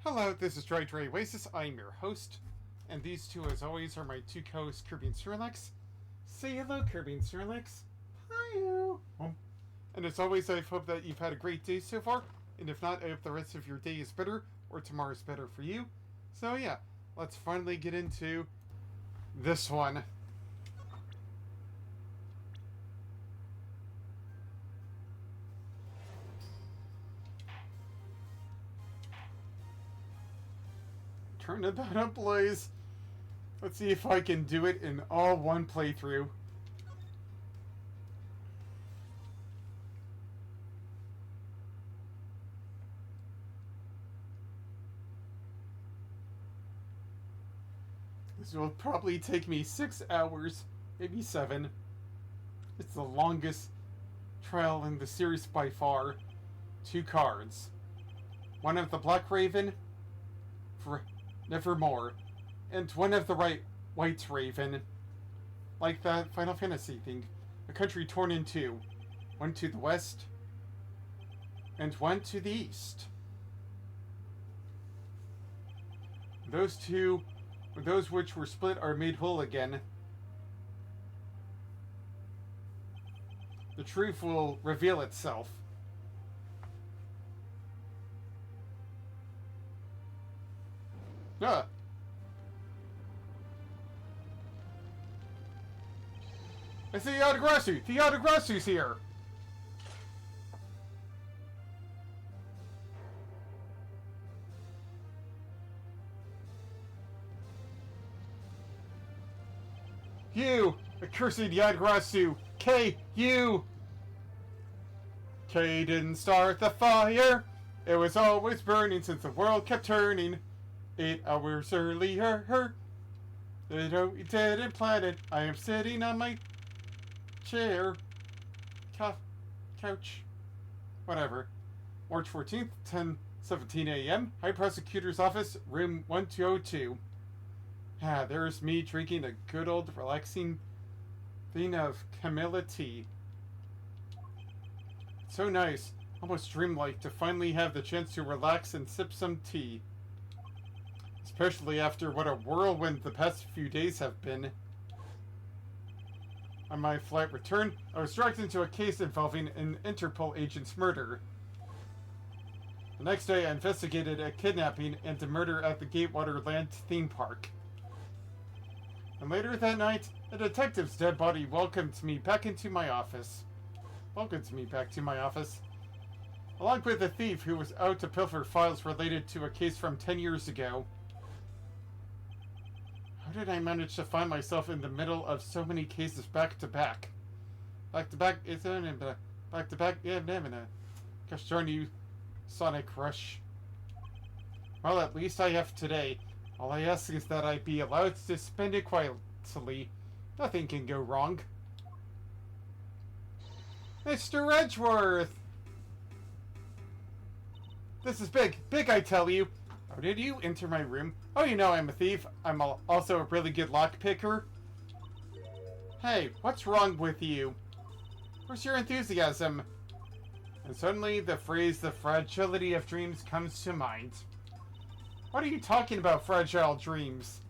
Hello, this is Dry Oasis. I'm your host, and these two, as always, are my two co-hosts, Kirby and Snorlax. Say hello, Kirby and Snorlax. Hi. And as always, I hope that you've had a great day so far, and if not, I hope the rest of your day is better, or tomorrow's better for you. So yeah, let's finally get into this one. Turn it on up, Blaze. Let's see if I can do it in all one playthrough. This will probably take me 6 hours, maybe 7. It's the longest trial in the series by far. 2 cards. One of the Black Raven, for Nevermore, and one of the White Raven, like that Final Fantasy thing. A country torn in two. One to the west, and one to the east. Those two, those which were split, are made whole again. The truth will reveal itself. Ah! I see Yadagrasu! The Yadagrasu's here! You! Accursed Yadagrasu! K! You! K didn't start the fire! It was always burning since the world kept turning. 8 hours earlier. No, you didn't plan it. I am sitting on my chair. Couch. Whatever. March 14th, 10:17 a.m. High Prosecutor's Office, room 1202. Ah, there's me drinking a good old relaxing thing of Camilla tea. It's so nice, almost dreamlike, to finally have the chance to relax and sip some tea. Especially after what a whirlwind the past few days have been. On my flight return, I was dragged into a case involving an Interpol agent's murder. The next day, I investigated a kidnapping and a murder at the Gatewater Land theme park. And later that night, a detective's dead body welcomed me back into my office. Welcomed me back to my office. Along with a thief who was out to pilfer files related to a case from 10 years ago. How did I manage to find myself in the middle of so many cases back to back? Back to back, back to back, yeah, gosh darn you, Sonic Rush. Well, at least I have today. All I ask is that I be allowed to spend it quietly. Nothing can go wrong. Mr. Edgeworth! This is big. Big, I tell you. How did you enter my room? Oh, you know I'm a thief. I'm also a really good lockpicker. Hey, what's wrong with you? Where's your enthusiasm? And suddenly the phrase, the fragility of dreams, comes to mind. What are you talking about, fragile dreams?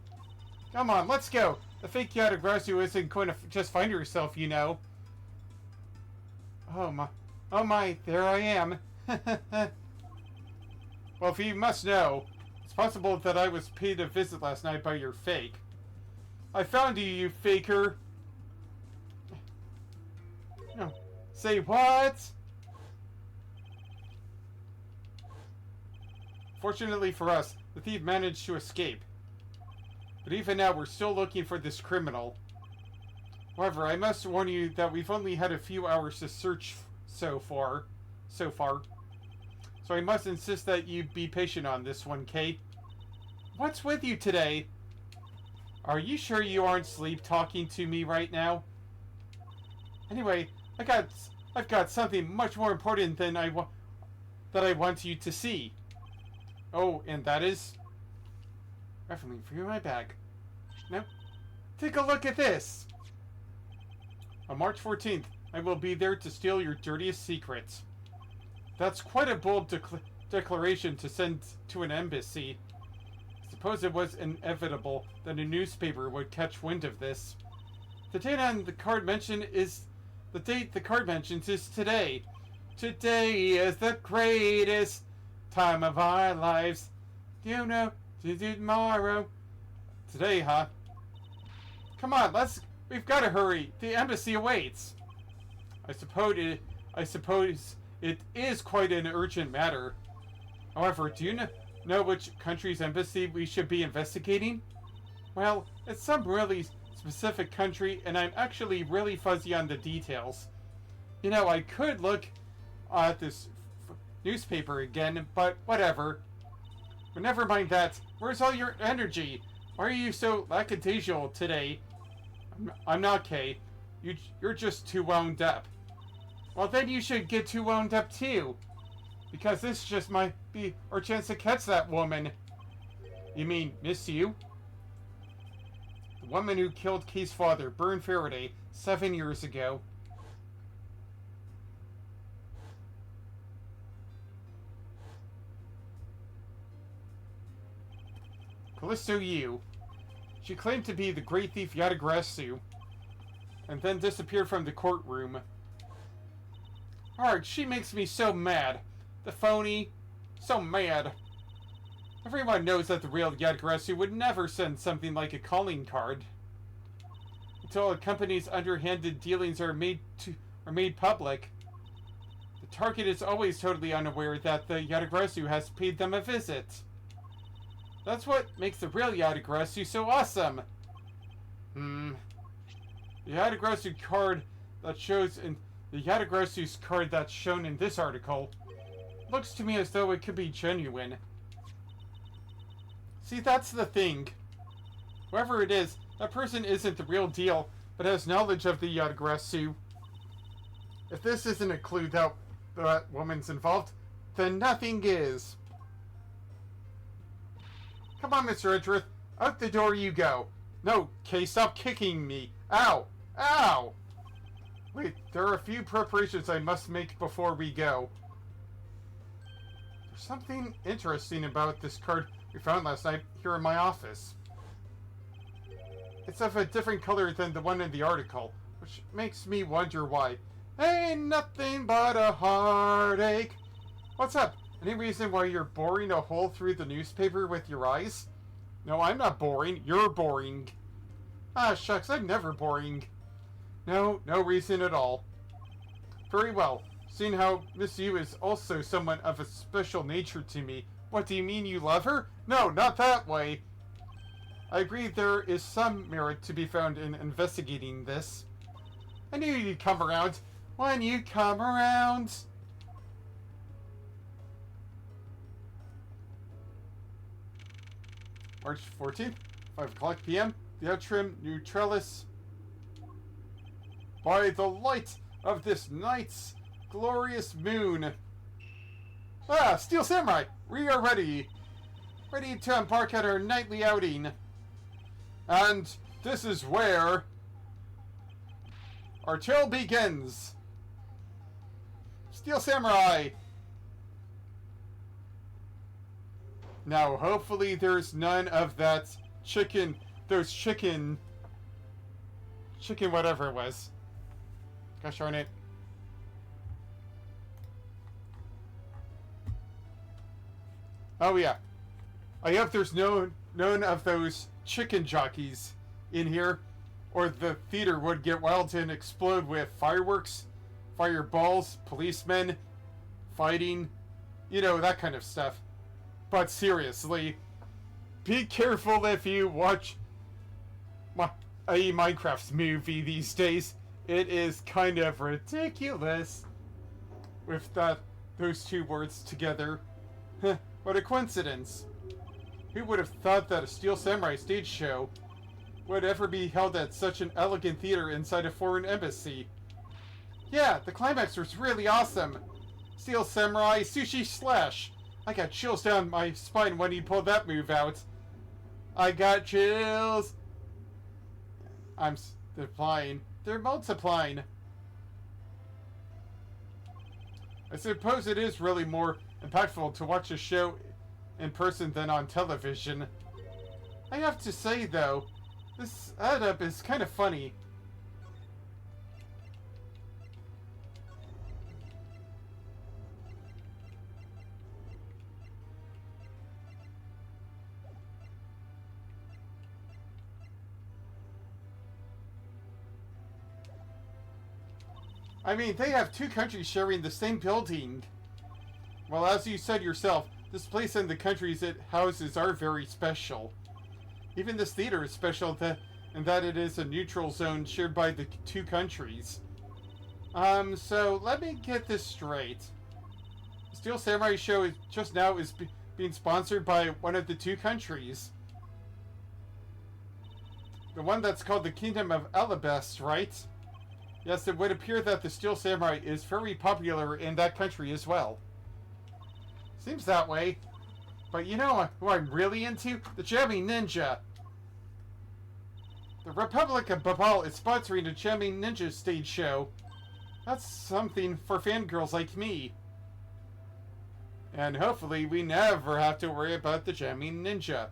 Come on, let's go. The fake Yadagrasu isn't going to just find herself, you know. Oh my, there I am. Well, if you must know, it's possible that I was paid a visit last night by your fake. I found you, you faker. No. Say what? Fortunately for us, the thief managed to escape. But even now, we're still looking for this criminal. However, I must warn you that we've only had a few hours to search so far. So I must insist that you be patient on this one, Kate. What's with you today? Are you sure you aren't sleep talking to me right now? Anyway, I've got something much more important than that I want you to see. Oh, and that is definitely for my bag. Now, take a look at this. On March 14th, I will be there to steal your dirtiest secrets. That's quite a bold declaration to send to an embassy. I suppose it was inevitable that a newspaper would catch wind of this. The date on the card mentioned is... The date the card mentions is today. Today is the greatest time of our lives. Do you know? Tomorrow. Today, huh? Come on, we've got to hurry. The embassy awaits. I suppose it is quite an urgent matter. However, do you know which country's embassy we should be investigating? Well, it's some really specific country, and I'm actually really fuzzy on the details. You know, I could look at this newspaper again, but whatever. But never mind that. Where's all your energy? Why are you so lackadaisical today? I'm not, Kay. You're just too wound up. Well, then you should get too wound up too. Because this just might be our chance to catch that woman. You mean, Miss You? The woman who killed Kay's father, Byrne Faraday, 7 years ago. Callisto Yu. She claimed to be the great thief Yadagrasu, and then disappeared from the courtroom. Arg, she makes me so mad. The phony. So mad. Everyone knows that the real Yadagrasu would never send something like a calling card. Until a company's underhanded dealings are made public. The target is always totally unaware that the Yadagrasu has paid them a visit. That's what makes the real Yadagrasu so awesome. The Yadagrasu card that shows in the Yadagrasu's card that's shown in this article looks to me as though it could be genuine. See, that's the thing. Whoever it is, that person isn't the real deal, but has knowledge of the Yadagrasu. If this isn't a clue that that woman's involved, then nothing is. Come on, Mr. Edgeworth. Out the door you go. No, Kay, stop kicking me. Ow! Ow! Wait, there are a few preparations I must make before we go. There's something interesting about this card we found last night here in my office. It's of a different color than the one in the article, which makes me wonder why. Ain't nothing but a heartache. What's up? Any reason why you're boring a hole through the newspaper with your eyes? No, I'm not boring. You're boring. Ah, shucks, I'm never boring. No, no reason at all. Very well. Seeing how Miss Yu is also someone of a special nature to me. What, do you mean you love her? No, not that way. I agree there is some merit to be found in investigating this. I knew you'd come around. When you come around. March 14th, 5 o'clock p.m. The Outram Neutralis. By the light of this night's glorious moon. Ah, Steel Samurai, we are ready. Ready to embark at our nightly outing. And this is where our tale begins. Steel Samurai. Now, hopefully there's none of that chicken whatever it was. Gosh darn it. Oh yeah. I hope there's none of those chicken jockeys in here, or the theater would get wild and explode with fireworks, fireballs, policemen, fighting, you know, that kind of stuff. But seriously, be careful if you watch a Minecraft movie these days. It is kind of ridiculous with those two words together. What a coincidence. Who would have thought that a Steel Samurai stage show would ever be held at such an elegant theater inside a foreign embassy? Yeah, the climax was really awesome. Steel Samurai Sushi Slash. I got chills down my spine when he pulled that move out. I got chills. I'm multiplying. They're multiplying. I suppose it is really more impactful to watch a show in person than on television. I have to say, though, this add-up is kind of funny. I mean, they have two countries sharing the same building. Well, as you said yourself, this place and the countries it houses are very special. Even this theater is special in that it is a neutral zone shared by the two countries. So let me get this straight. The Steel Samurai show is being sponsored by one of the two countries. The one that's called the Kingdom of Alabast, right? Yes, it would appear that the Steel Samurai is very popular in that country as well. Seems that way. But you know who I'm really into? The Jamming Ninja. The Republic of Babal is sponsoring a Jamming Ninja stage show. That's something for fangirls like me. And hopefully we never have to worry about the Jamming Ninja.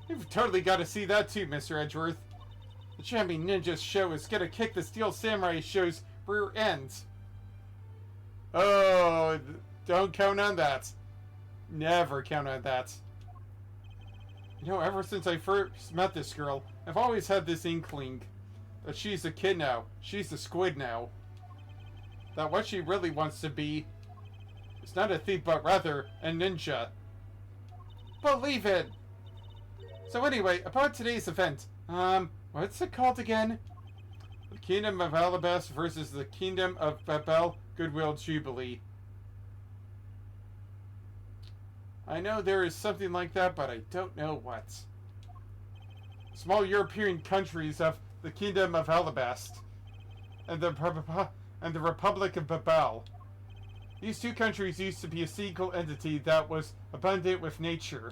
You've totally got to see that too, Mr. Edgeworth. The Jamming Ninja show is gonna kick the Steel Samurai show's rear ends. Oh, don't count on that. Never count on that. You know, ever since I first met this girl, I've always had this inkling that she's a kid now. She's a squid now. That what she really wants to be is not a thief, but rather a ninja. Believe it! So anyway, about today's event. What's it called again? The Kingdom of Alabast versus the Kingdom of Babel Goodwill Jubilee. I know there is something like that, but I don't know what. Small European countries of the Kingdom of Alabast and the Republic of Babel. These two countries used to be a single entity that was abundant with nature.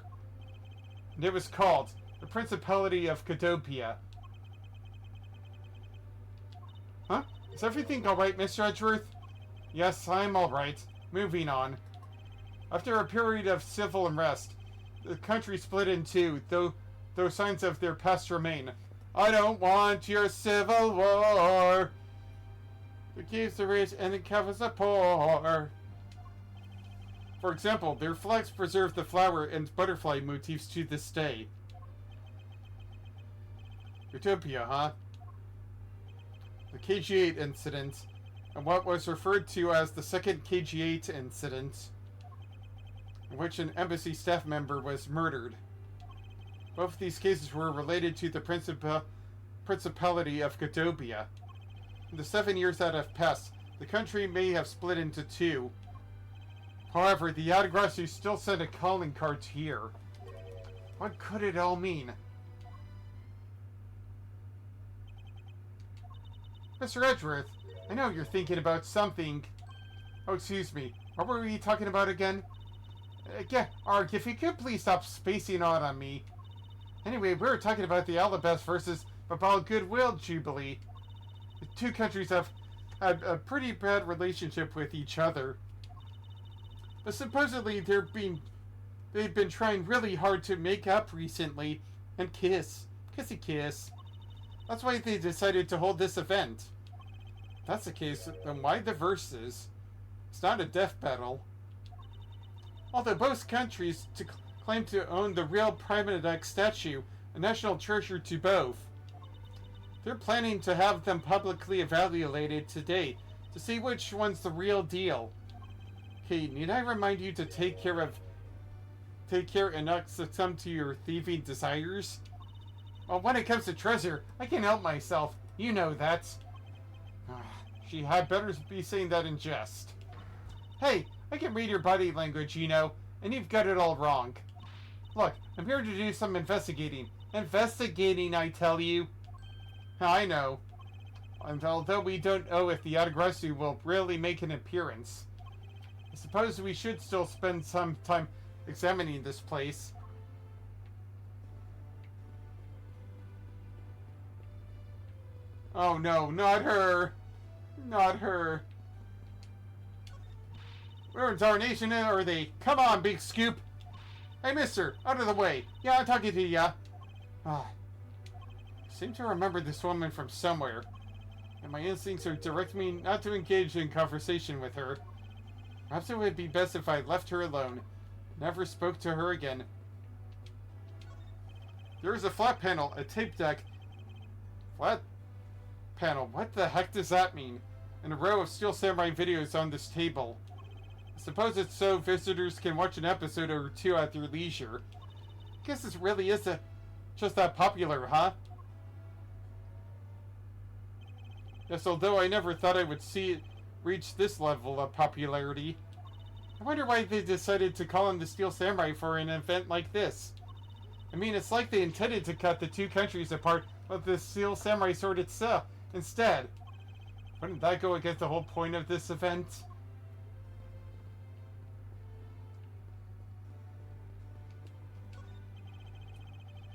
And it was called the Principality of Cadopia. Huh? Is everything alright, Mr. Edgeworth? Yes, I'm alright. Moving on. After a period of civil unrest, the country split in two, though signs of their past remain. I don't want your civil war. It keeps the rich and it covers the poor. For example, their flags preserve the flower and butterfly motifs to this day. Utopia, huh? The KG-8 incident, and what was referred to as the second KG-8 incident, in which an embassy staff member was murdered. Both of these cases were related to the Principality of Cadopia. In the 7 years that have passed, the country may have split into two. However, the Yadagrasu still sent a calling card here. What could it all mean? Mr. Edgeworth, I know you're thinking about something. Oh, excuse me. What were we talking about again? Ark, if you could please stop spacing out on me. Anyway, we were talking about the Alabast versus Babal Goodwill Jubilee. The two countries have had a pretty bad relationship with each other. But supposedly they've been trying really hard to make up recently and kiss. Kissy kiss. That's why they decided to hold this event. If that's the case, then why the verses? It's not a death battle. Although both countries claim to own the real Primadex statue, a national treasure to both. They're planning to have them publicly evaluated today to see which one's the real deal. Okay, need I remind you to take care and not succumb to your thieving desires? Well, when it comes to treasure, I can't help myself. You know that. She had better be saying that in jest. Hey, I can read your body language, you know, and you've got it all wrong. Look, I'm here to do some investigating. Investigating, I tell you. I know. And although we don't know if the Yadagrasu will really make an appearance, I suppose we should still spend some time examining this place. Oh no, not her! Not her! Where in darnation are they? Come on, Big Scoop! Hey, mister! Out of the way! Yeah, I'm talking to ya! Ah. I seem to remember this woman from somewhere, and my instincts are directing me not to engage in conversation with her. Perhaps it would be best if I left her alone. Never spoke to her again. There is a flat panel, a tape deck. Flat panel? What the heck does that mean? And a row of Steel Samurai videos on this table. I suppose it's so visitors can watch an episode or two at their leisure. I guess this really is just that popular, huh? Yes, although I never thought I would see it reach this level of popularity. I wonder why they decided to call him the Steel Samurai for an event like this. I mean, it's like they intended to cut the two countries apart with the Steel Samurai sword itself instead. Wouldn't that go against the whole point of this event?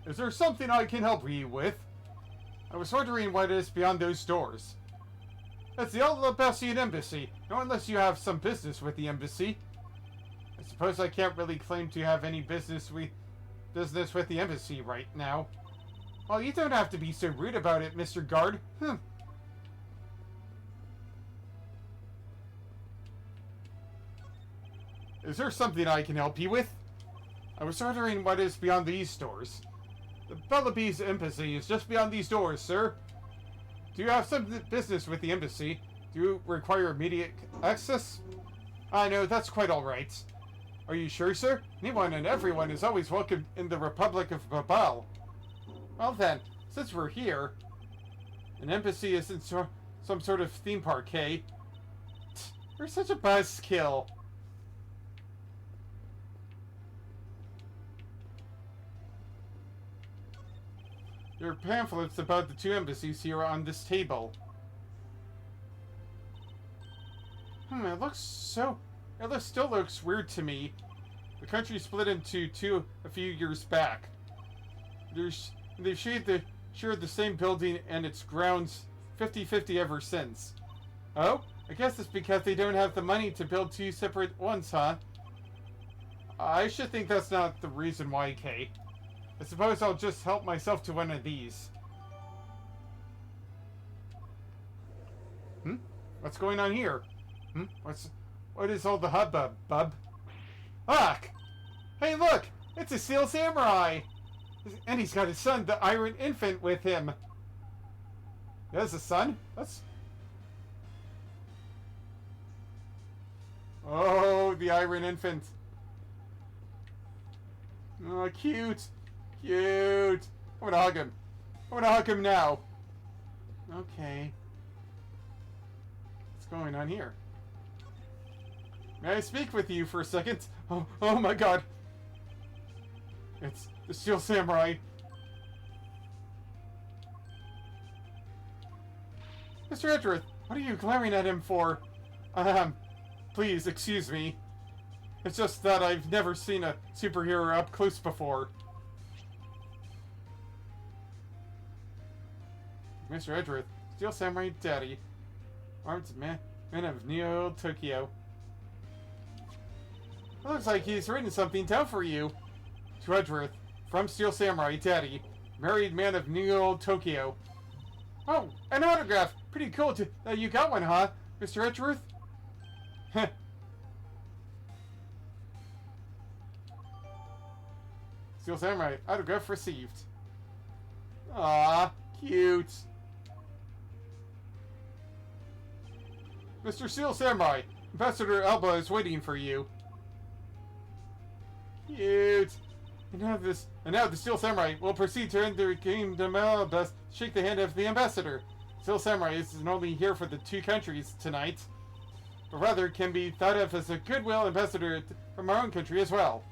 Is there something I can help you with? I was wondering what is beyond those doors. That's the Alabasian Embassy. No, unless you have some business with the embassy. I suppose I can't really claim to have any business with the embassy right now. Well, you don't have to be so rude about it, Mr. Guard. Is there something I can help you with? I was wondering what is beyond these doors. The Bellaby's embassy is just beyond these doors, sir. Do you have some business with the embassy? Do you require immediate access? I know, that's quite alright. Are you sure, sir? Anyone and everyone is always welcome in the Republic of Babal. Well then, since we're here, an embassy isn't some sort of theme park, eh? You're such a buzzkill. There are pamphlets about the two embassies here on this table. It still looks weird to me. The country split into two a few years back. They've shared the same building and its grounds 50-50 ever since. Oh? I guess it's because they don't have the money to build two separate ones, huh? I should think that's not the reason why, Kay. I suppose I'll just help myself to one of these. What's going on here? What is all the hubbub, bub? Fuck! Hey, look! It's a Steel Samurai! And he's got his son, the Iron Infant, with him. He has a son? Oh, the Iron Infant. Oh, cute. Cute. I want to hug him. I want to hug him now. Okay. What's going on here? May I speak with you for a second? Oh my god. It's the Steel Samurai. Mr. Edgeworth, what are you glaring at him for? Please, excuse me. It's just that I've never seen a superhero up close before. Mr. Edgeworth, Steel Samurai Daddy. Armed man of Neo Tokyo. It looks like he's written something down for you. To Edgeworth, from Steel Samurai Daddy, married man of Neo Tokyo. Oh, an autograph! Pretty cool that you got one, huh, Mr. Edgeworth? Heh. Steel Samurai, autograph received. Ah, cute. Mr. Steel Samurai, Ambassador Alba is waiting for you. Cute. And now the Steel Samurai will proceed to enter the Kingdom Alba, shake the hand of the Ambassador. Steel Samurai isn't only here for the two countries tonight, but rather can be thought of as a goodwill ambassador from our own country as well.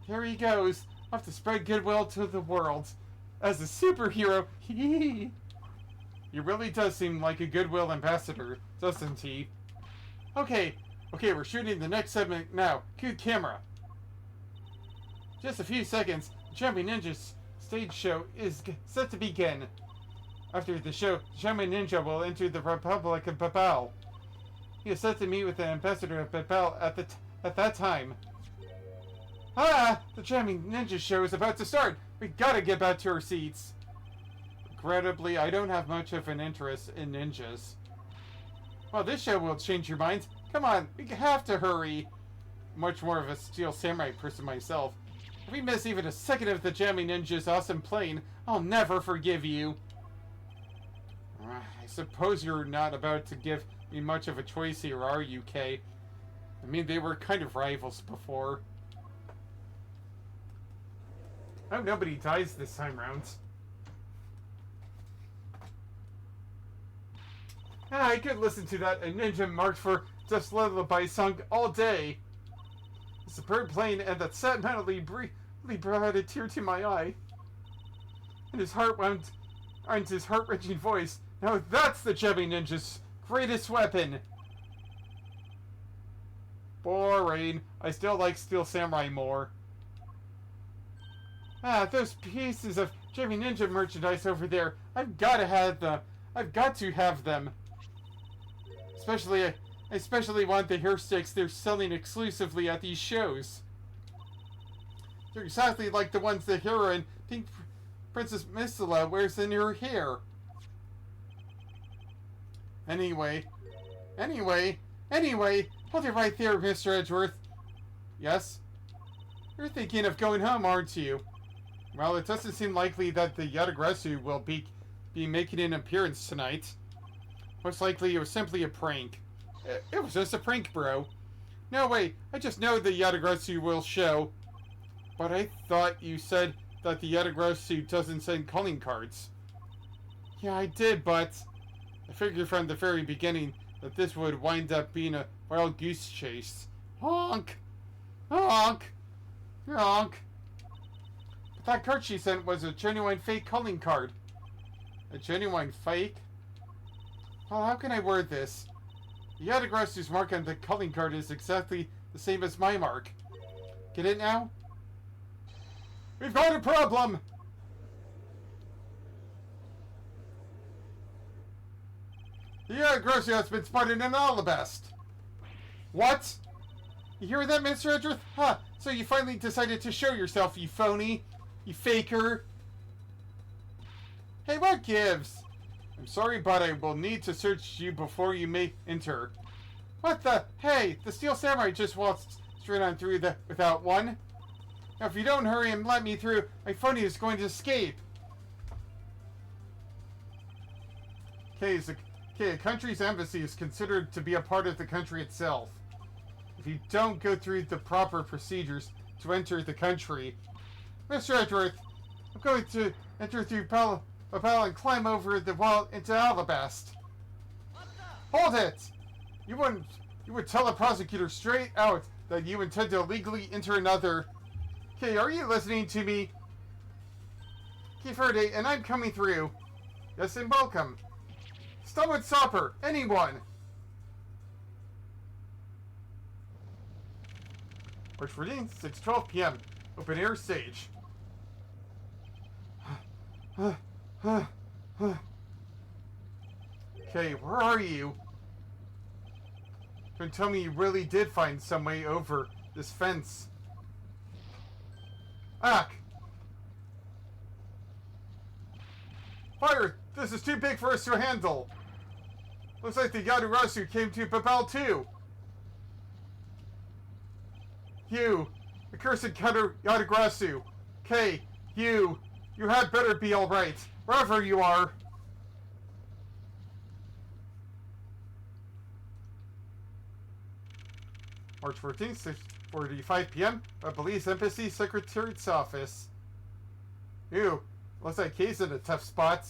Here he goes, off to spread goodwill to the world. As a superhero, he really does seem like a goodwill ambassador, doesn't he? Okay, we're shooting the next segment now. Cue camera. Just a few seconds, the Champion Ninja's stage show is set to begin. After the show, the Champion Ninja will enter the Republic of Babal. He was set to meet with the ambassador of Babel at that time. Ah! The jamming ninja show is about to start! We gotta get back to our seats! Regrettably, I don't have much of an interest in ninjas. Well, this show will change your minds. Come on, we have to hurry! Much more of a Steel Samurai person myself. If we miss even a second of the jamming ninja's awesome playing, I'll never forgive you. I suppose you're not about to give me much of a choice here, are you, Kay? I mean, they were kind of rivals before. I hope nobody dies this time round. I could listen to that ninja marked for Just Lullaby song all day. The superb playing and that sad melody really brought a tear to my eye. And his heart-wrenching voice. Now that's the jamming ninja's greatest weapon. Boring. I still like Steel Samurai more. Those pieces of jamming ninja merchandise over there. I've got to have them. I've got to have them. I especially want the hair sticks they're selling exclusively at these shows. They're exactly like the ones the heroine, Pink Princess Mistula, wears in her hair. Anyway, hold it right there, Mr. Edgeworth. Yes? You're thinking of going home, aren't you? Well, it doesn't seem likely that the Yatagarasu will be making an appearance tonight. Most likely it was simply a prank. It was just a prank, bro. No, wait, I just know the Yatagarasu will show. But I thought you said that the Yatagarasu doesn't send calling cards. Yeah, I did, but I figured from the very beginning that this would wind up being a wild goose chase. Honk! Honk! Honk! But that card she sent was a genuine fake calling card. A genuine fake? Well, how can I word this? The Yatagarasu's mark on the calling card is exactly the same as my mark. Get it now? We've got a problem! The Yatagarasu has been spotted in Alabast. What? You hear that, Mr. Edgeworth? Huh, so you finally decided to show yourself, you phony. You faker. Hey, what gives? I'm sorry, but I will need to search you before you may enter. What the? Hey, the Steel Samurai just waltzed straight on through without one. Now, if you don't hurry and let me through, my phony is going to escape. Okay, a country's embassy is considered to be a part of the country itself. If you don't go through the proper procedures to enter the country, Mr. Edgeworth, I'm going to enter through Pal and climb over the wall into Alabast. Hold it! You would tell a prosecutor straight out that you intend to illegally enter another. Okay, are you listening to me? Kiferde, and I'm coming through. Yes, and welcome. Stomach Stopper, anyone! March 14th, 6:12 p.m. Open air stage. Okay, where are you? Don't tell me you really did find some way over this fence. Ack! Fire! This is too big for us to handle! Looks like the Yatagarasu came to Babel too! You! Accursed Yatagarasu! Kay! You had better be alright, wherever you are! March 14th, 6:45 p.m. at Police Embassy Secretariat's office. Ew, looks like Kay's in a tough spot.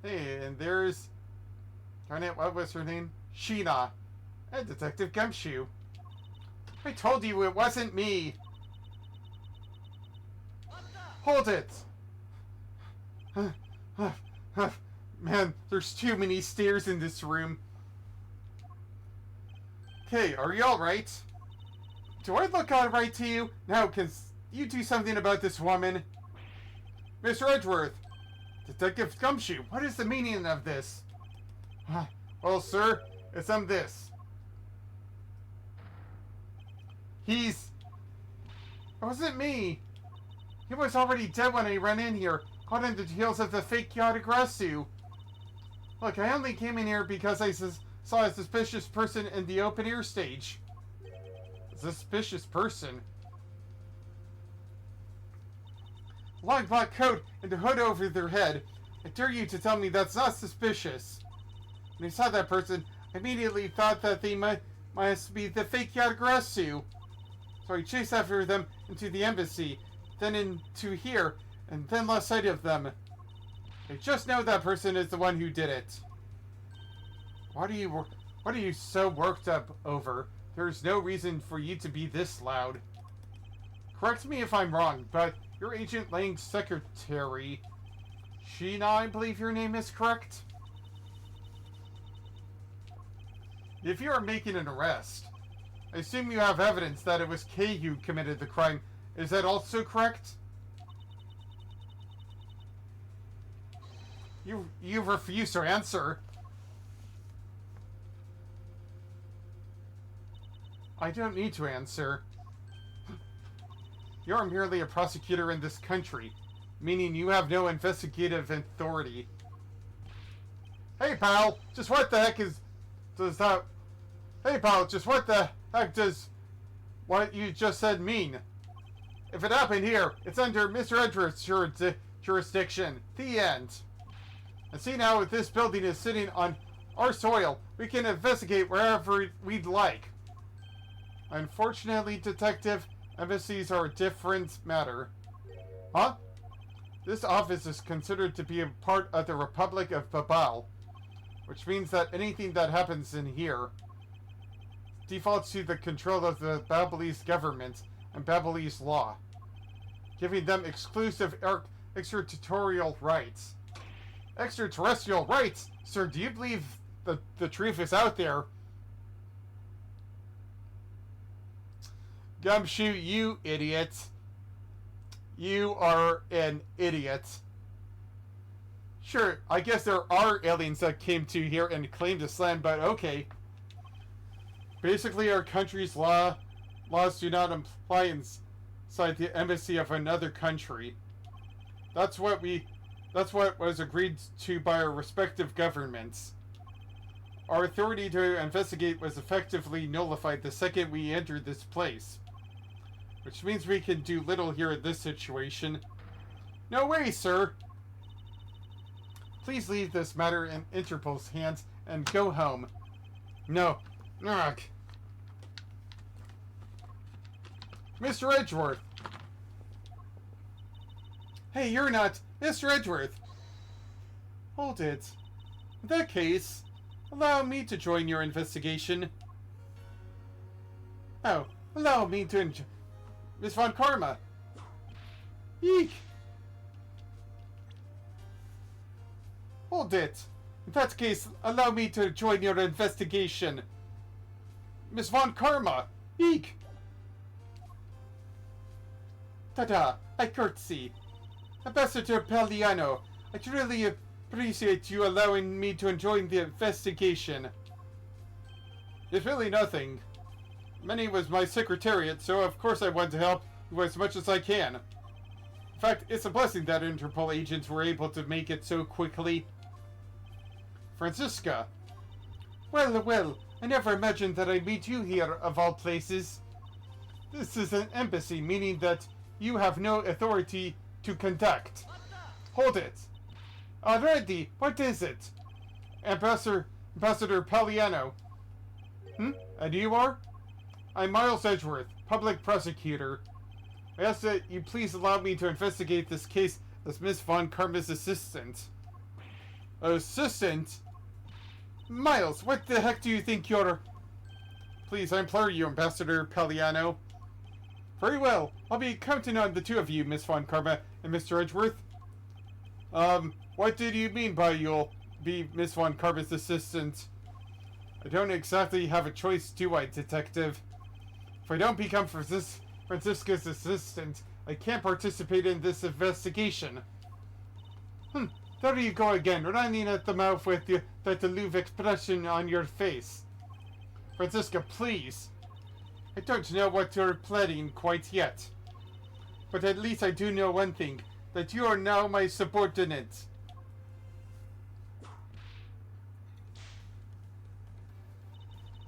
Hey, and there's... darn it, what was her name? Sheena. And Detective Gumshoe. I told you it wasn't me! Hold it! Man, there's too many stairs in this room. Okay, are you alright? Do I look alright to you? Now, can you do something about this woman? Mr. Edgeworth! Detective Gumshoe, what is the meaning of this? Well, sir, It's this. It wasn't me. He was already dead when I ran in here, caught in the heels of the fake Yatagarasu. Look, I only came in here because I saw a suspicious person in the open air stage. A suspicious person? Long black coat and a hood over their head. I dare you to tell me that's not suspicious. When I saw that person, I immediately thought that they must be the fake Yatagarasu. So I chased after them into the embassy, then into here, and then lost sight of them. I just know that person is the one who did it. What are you so worked up over? There's no reason for you to be this loud. Correct me if I'm wrong, but you're Agent Lang's secretary. Sheena, I believe your name is correct? If you are making an arrest, I assume you have evidence that it was Kay who committed the crime. Is that also correct? You refuse to answer. I don't need to answer. You're merely a prosecutor in this country, meaning you have no investigative authority. Hey pal, just what the heck does that... Hey pal, just what the heck does what you just said mean? If it happened here, it's under Mr. Edgeworth's jurisdiction. The end. And see now, if this building is sitting on our soil, we can investigate wherever we'd like. Unfortunately, Detective, embassies are a different matter. Huh? This office is considered to be a part of the Republic of Babal, which means that anything that happens in here defaults to the control of the Babalese government and Babalese law, giving them exclusive extraterritorial rights. Extraterrestrial rights? Sir, do you believe the truth is out there? Gumshoe, you idiot. You are an idiot. Sure, I guess there are aliens that came to here and claimed this land, but okay. Basically, our country's laws do not apply inside the embassy of another country. That's what was agreed to by our respective governments. Our authority to investigate was effectively nullified the second we entered this place, which means we can do little here in this situation. No way, sir! Please leave this matter in Interpol's hands and go home. No. Ugh. Mr. Edgeworth! Hey, you're not Mr. Edgeworth! Hold it. In that case, allow me to join your investigation. Oh, allow me to Miss Von Karma! Eek! Hold it! In that case, allow me to join your investigation. Miss Von Karma! Eek! Ta-da! I curtsy. Ambassador Palliano, I truly appreciate you allowing me to join the investigation. It's really nothing. Manny was my secretariat, so of course I want to help you as much as I can. In fact, it's a blessing that Interpol agents were able to make it so quickly. Francisca. Well, I never imagined that I'd meet you here, of all places. This is an embassy, meaning that you have no authority to conduct. Hold it. Already, what is it? Ambassador Palliano. And you are? I'm Miles Edgeworth, public prosecutor. I ask that you please allow me to investigate this case as Miss Von Karma's assistant. Assistant? Miles, what the heck do you think you're... Please, I implore you, Ambassador Palliano. Very well. I'll be counting on the two of you, Miss Von Karma and Mr. Edgeworth. What did you mean by you'll be Miss Von Karma's assistant? I don't exactly have a choice, do I, Detective? If I don't become Francisca's assistant, I can't participate in this investigation. There you go again, running at the mouth with that aloof expression on your face. Francisca, please. I don't know what you're planning quite yet. But at least I do know one thing, that you are now my subordinate.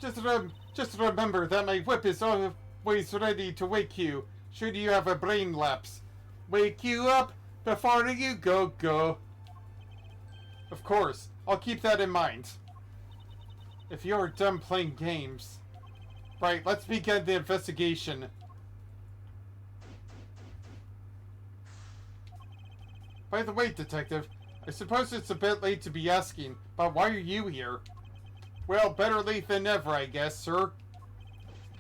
Just remember that my whip is always ready to wake you, should you have a brain lapse. Wake you up before you go. Of course, I'll keep that in mind. If you're done playing games... Right, let's begin the investigation. By the way, Detective, I suppose it's a bit late to be asking, but why are you here? Well, better late than never, I guess, sir.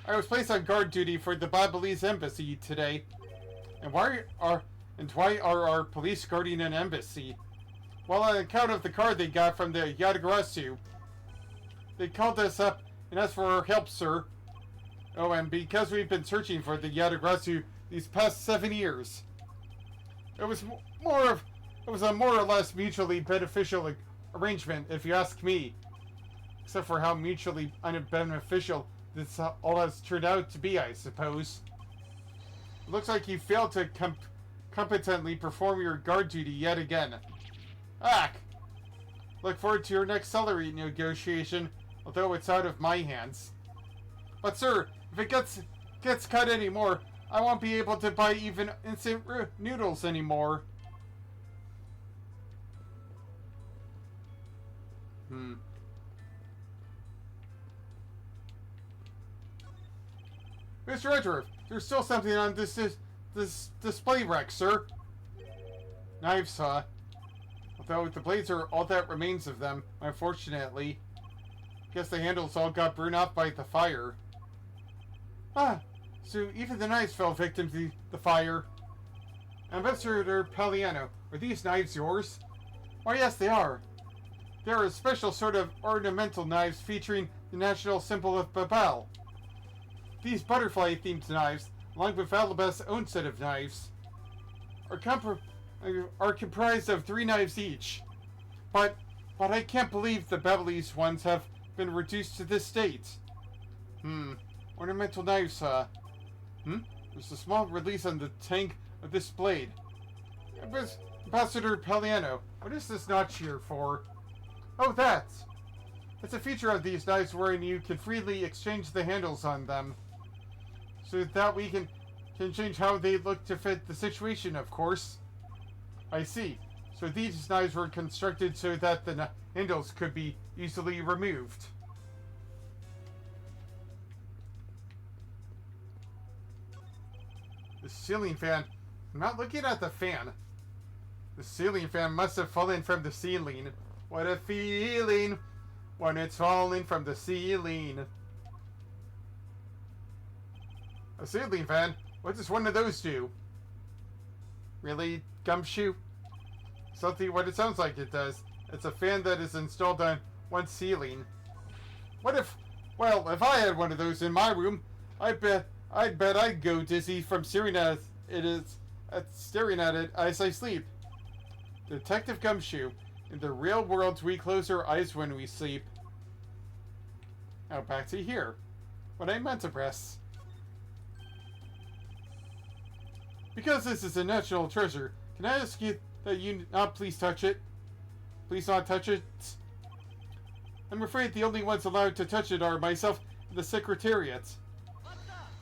I was placed on guard duty for the Babalese embassy today. And why are our police guarding an embassy? Well, on account of the card they got from the Yadagarasu. They called us up and asked for our help, sir. Oh, and because we've been searching for the Yadagarasu these past 7 years. It was a more or less mutually beneficial arrangement, if you ask me. Except for how mutually unbeneficial this all has turned out to be, I suppose. It looks like you failed to competently perform your guard duty yet again. Ack! Look forward to your next salary negotiation, although it's out of my hands. But sir, if it gets cut anymore, I won't be able to buy even instant noodles anymore. Mr. Edgeworth, there's still something on this display rack, sir. Knives, huh? Although the blades are all that remains of them, unfortunately. Guess the handles all got burned off by the fire. Ah, so even the knives fell victim to the fire. Ambassador Palliano, are these knives yours? Why, yes, they are. They are a special sort of ornamental knives featuring the national symbol of Babel. These butterfly-themed knives, along with Alabast's own set of knives, are comprised of 3 knives each. But I can't believe the Babalese ones have been reduced to this state. Ornamental knives, huh? There's a small release on the tank of this blade. Ambassador Palliano, what is this notch here for? Oh, that's a feature of these knives wherein you can freely exchange the handles on them. So that we can change how they look to fit the situation, of course. I see. So these knives were constructed so that the handles could be easily removed. The ceiling fan. I'm not looking at the fan. The ceiling fan must have fallen from the ceiling. What a feeling when it's falling from the ceiling. A ceiling fan? What does one of those do? Really, Gumshoe? Something what it sounds like it does. It's a fan that is installed on one ceiling. What if, well, if I had one of those in my room, I'd bet I'd go dizzy from staring at it as I sleep. Detective Gumshoe, in the real world we close our eyes when we sleep. Now back to here. What I meant to press. Because this is a national treasure, can I ask you that you not please touch it? Please not touch it? I'm afraid the only ones allowed to touch it are myself and the Secretariat.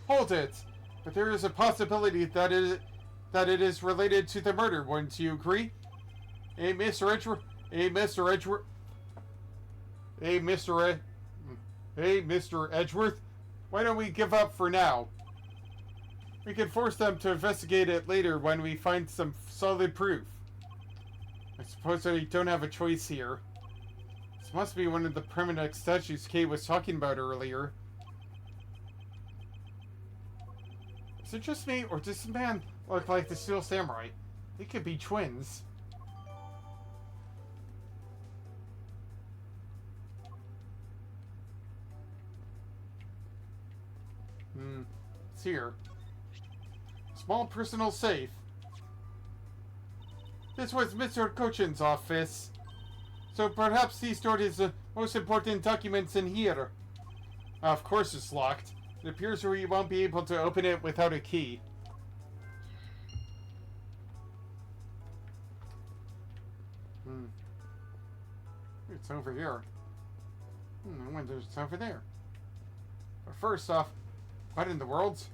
Hold it! But there is a possibility that it is related to the murder, wouldn't you agree? Hey, Mr. Edgeworth? Hey, Mr. Edgeworth? Hey, Mr. Edgeworth? Why don't we give up for now? We can force them to investigate it later when we find some solid proof. I suppose I don't have a choice here. This must be one of the permanent statues Kay was talking about earlier. Is it just me, or does this man look like the Steel Samurai? They could be twins. It's here. Small personal safe. This was Mr. Cochin's office. So perhaps he stored his most important documents in here. Of course it's locked. It appears we won't be able to open it without a key. It's over here. I wonder if it's over there. But first off, what in the world?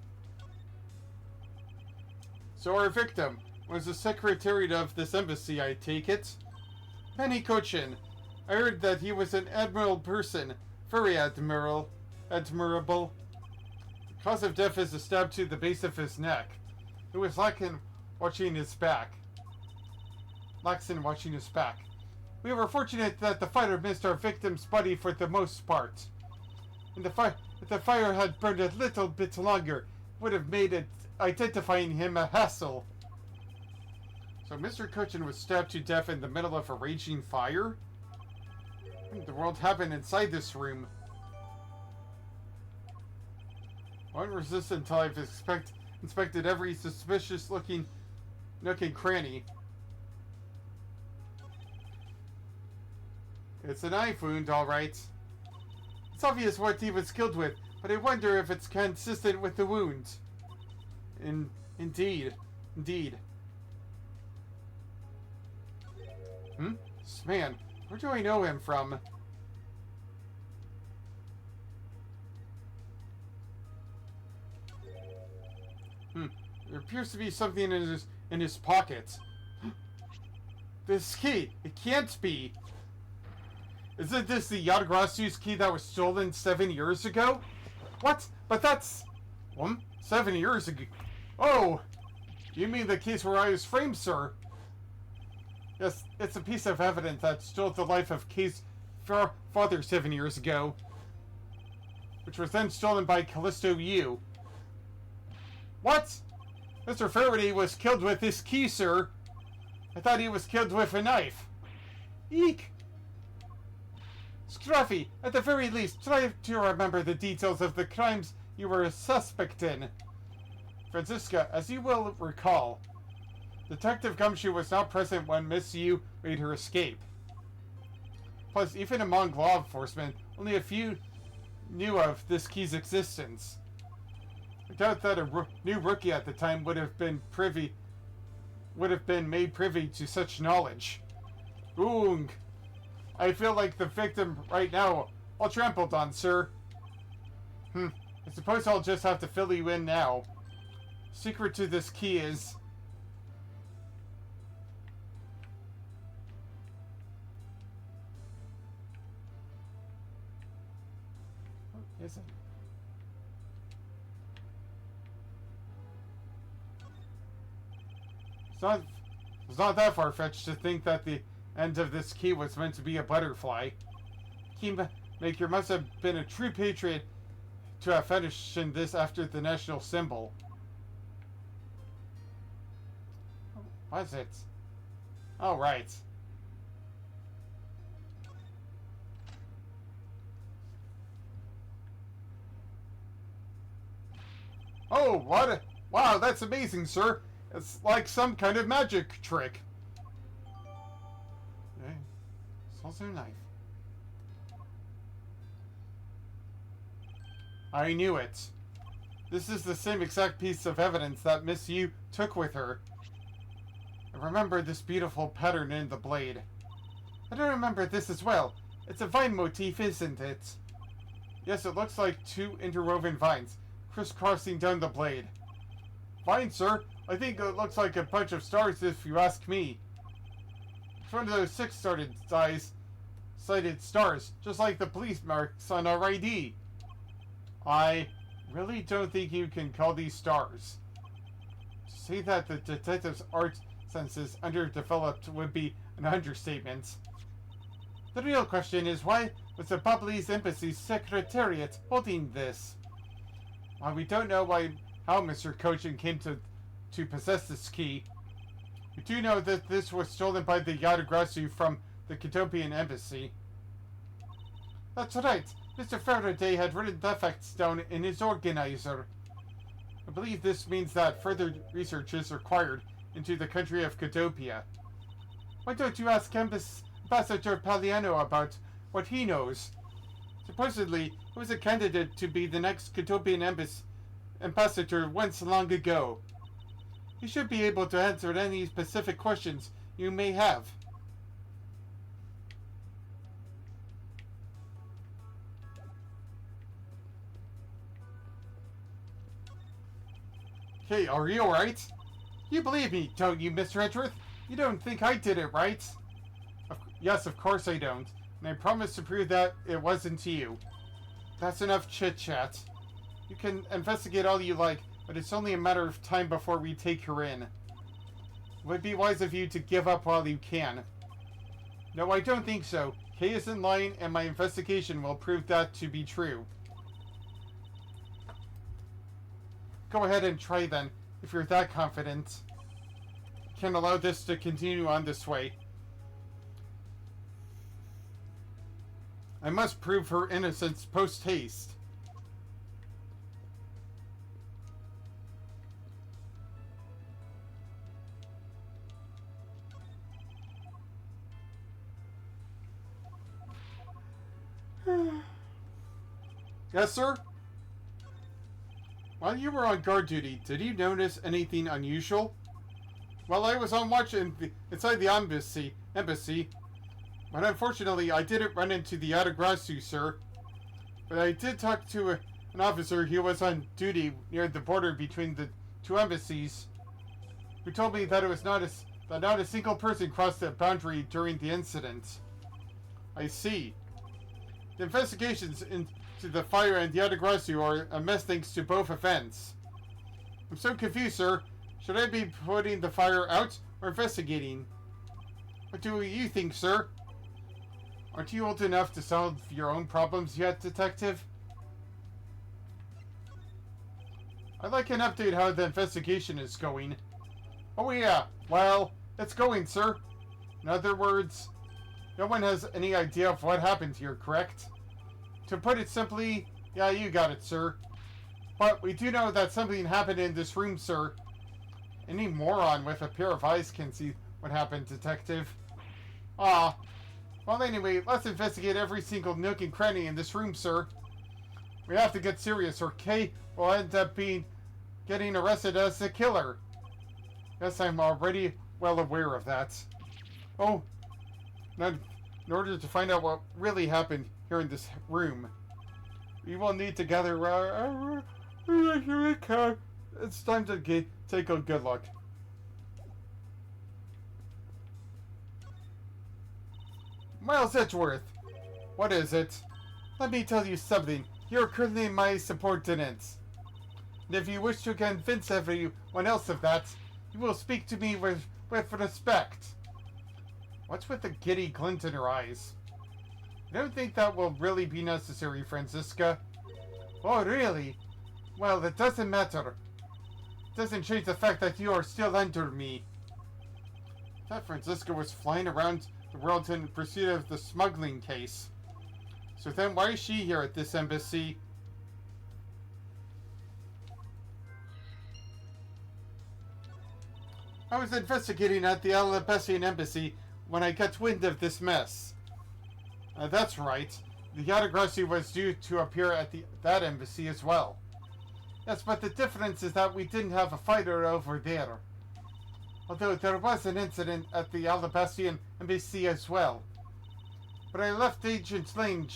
So our victim was the secretary of this embassy, I take it? Penny Cochin. I heard that he was an admirable person. Very admirable. The cause of death is a stab to the base of his neck. It was Laxon watching his back. We were fortunate that the fire missed our victim's body for the most part. And if the fire had burned a little bit longer, it would have made identifying him a hassle. So Mr. Cochin was stabbed to death in the middle of a raging fire? What in the world happened inside this room? I won't resist until I've inspected every suspicious-looking nook and cranny. It's a knife wound, all right. It's obvious what he was killed with, but I wonder if it's consistent with the wound. Indeed. This man, where do I know him from? There appears to be something in his pocket. This key, it can't be. Isn't this the Yadagrasu's key that was stolen 7 years ago? What? But that's... 7 years ago? Oh! You mean the case where I was framed, sir? Yes, it's a piece of evidence that stole the life of Kay's father 7 years ago. Which was then stolen by Callisto Yu. What? Mr. Faraday was killed with this key, sir. I thought he was killed with a knife. Eek! Scruffy, at the very least, try to remember the details of the crimes you were a suspect in. Franziska, as you will recall, Detective Gumshoe was not present when Miss Yu made her escape. Plus, even among law enforcement, only a few knew of this key's existence. I doubt that a new rookie at the time would have been made privy to such knowledge. Oong! I feel like the victim right now, all trampled on, sir. I suppose I'll just have to fill you in now. Secret to this key is... What is it? It's not that far-fetched to think that the end of this key was meant to be a butterfly. Keymaker must have been a true patriot to have fashioned this after the national symbol. What is it? Oh, right. Oh, what? Wow, that's amazing, sir. It's like some kind of magic trick. Okay. It's also a knife. I knew it. This is the same exact piece of evidence that Miss Yu took with her. I remember this beautiful pattern in the blade. I don't remember this as well. It's a vine motif, isn't it? Yes, it looks like two interwoven vines, crisscrossing down the blade. Fine, sir. I think it looks like a bunch of stars if you ask me. It's one of those six-sided stars, just like the police marks on our ID. I really don't think you can call these stars. To say that the detective's art sense is underdeveloped would be an understatement. The real question is, why was the Babalese Embassy's secretariat holding this? While we don't know how Mr. Cochin came to possess this key, we do know that this was stolen by the Yadagrasu from the Katopian Embassy. That's right. Mr. Faraday had written defects down in his organizer. I believe this means that further research is required into the country of Katopia. Why don't you ask Ambassador Paliano about what he knows? Supposedly, he was a candidate to be the next Cotopian ambassador once long ago. He should be able to answer any specific questions you may have. Hey, are you alright? You believe me, don't you, Mr. Edgeworth? You don't think I did it, right? Yes, of course I don't. And I promise to prove that it wasn't you. That's enough chit-chat. You can investigate all you like, but it's only a matter of time before we take her in. It would be wise of you to give up while you can. No, I don't think so. Kay is in line, and my investigation will prove that to be true. Go ahead and try then, if you're that confident. Can't allow this to continue on this way. I must prove her innocence post-haste. Yes, sir? While you were on guard duty, did you notice anything unusual? Well, I was on watch inside the embassy, but unfortunately I didn't run into the Atagrasu, sir. But I did talk to an officer who was on duty near the border between the two embassies, who told me that it was that not a single person crossed the boundary during the incident. I see. The investigations into the fire and the Atagrasu are a mess thanks to both events. I'm so confused, sir. Should I be putting the fire out or investigating? What do you think, sir? Aren't you old enough to solve your own problems yet, detective? I'd like an update how the investigation is going. Oh yeah, well, it's going, sir. In other words, no one has any idea of what happened here, correct? To put it simply, yeah, you got it, sir. But we do know that something happened in this room, sir. Any moron with a pair of eyes can see what happened, detective. Ah. Well, anyway, let's investigate every single nook and cranny in this room, sir. We have to get serious, or Kay will end up getting arrested as a killer. Yes, I'm already well aware of that. Oh, now, in order to find out what really happened here in this room, we will need to gather our it's time to take a good look. Miles Edgeworth, what is it? Let me tell you something. You're currently my subordinate. And if you wish to convince everyone else of that, you will speak to me with respect. What's with the giddy glint in her eyes? I don't think that will really be necessary, Franziska. Oh, really? Well, it doesn't matter. It doesn't change the fact that you are still under me. I thought Franziska was flying around the world in pursuit of the smuggling case. So then why is she here at this embassy? I was investigating at the Alabessian embassy when I got wind of this mess. That's right. The Atagrasu was due to appear at that embassy as well. Yes, but the difference is that we didn't have a fighter over there. Although there was an incident at the Alabessian embassy as well. But I left Agent Ling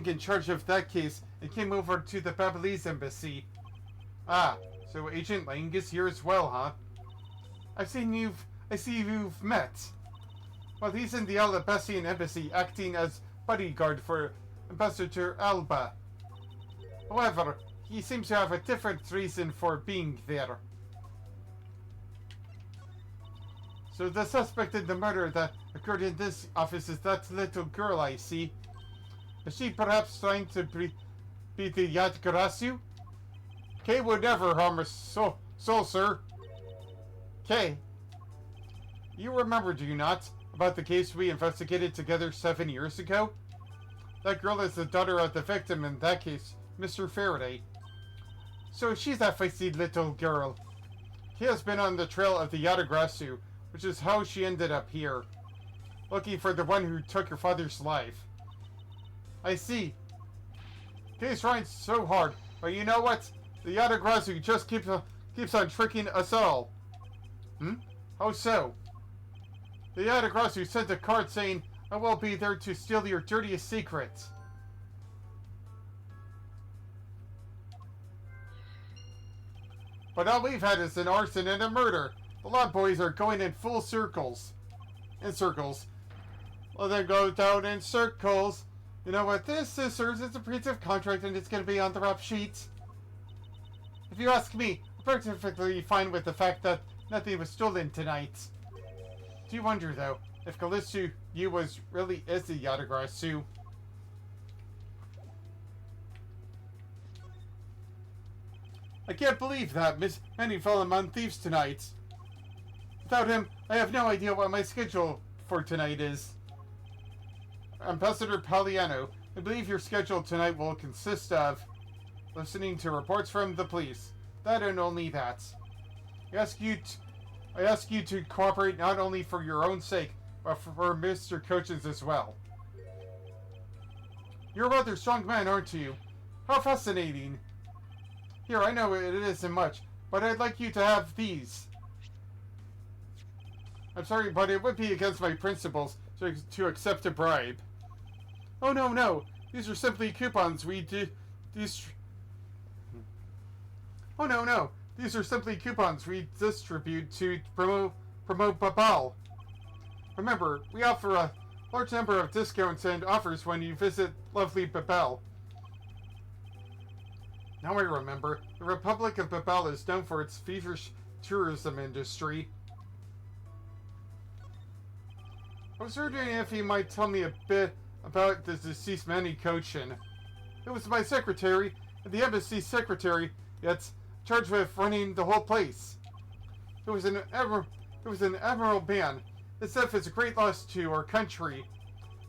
in charge of that case and came over to the Babalese embassy. Ah, so Agent Ling is here as well, huh? I see you've met. Well, he's in the Alabessian embassy acting as bodyguard for Ambassador Alba. However, he seems to have a different reason for being there. So the suspect in the murder that occurred in this office is that little girl I see. Is she perhaps trying to be the Yatgarasu? Kay would never harm a soul, sir. Kay, you remember, do you not, about the case we investigated together 7 years ago? That girl is the daughter of the victim in that case, Mr. Faraday. So she's that feisty little girl. She has been on the trail of the Yatagrasu, which is how she ended up here. looking for the one who took your father's life. I see. He's trying so hard, but you know what? The Yatagrazu just keeps on tricking us all. How so? The Yatagrazu sent a card saying, I will be there to steal your dirtiest secrets. But all we've had is an arson and a murder. The Lot Boys are going in full circles. In circles. Well, they go down in circles. You know what? This serves as a breach of contract and it's going to be on the rap sheet. If you ask me, I'm perfectly fine with the fact that nothing was stolen tonight. Do you wonder, though, if Callisto Yu really is the Yatagrasu? I can't believe that Miss Manny fell among thieves tonight. Without him, I have no idea what my schedule for tonight is. Ambassador Paliano, I believe your schedule tonight will consist of listening to reports from the police. That and only that. I ask you to cooperate not only for your own sake, but for Mr. Coach's as well. You're a rather strong man, aren't you? How fascinating. Here, I know it isn't much, but I'd like you to have these. I'm sorry, but it would be against my principles to accept a bribe. Oh, no. These are simply coupons we Oh, no. These are simply coupons we distribute to promote Babal. Remember, we offer a large number of discounts and offers when you visit lovely Babel. Now I remember, the Republic of Babel is known for its feverish tourism industry. I was wondering if you might tell me a bit about the deceased Manny Kochin. It was my secretary, and the embassy secretary, yet charged with running the whole place. It was an admirable man. His death is a great loss to our country.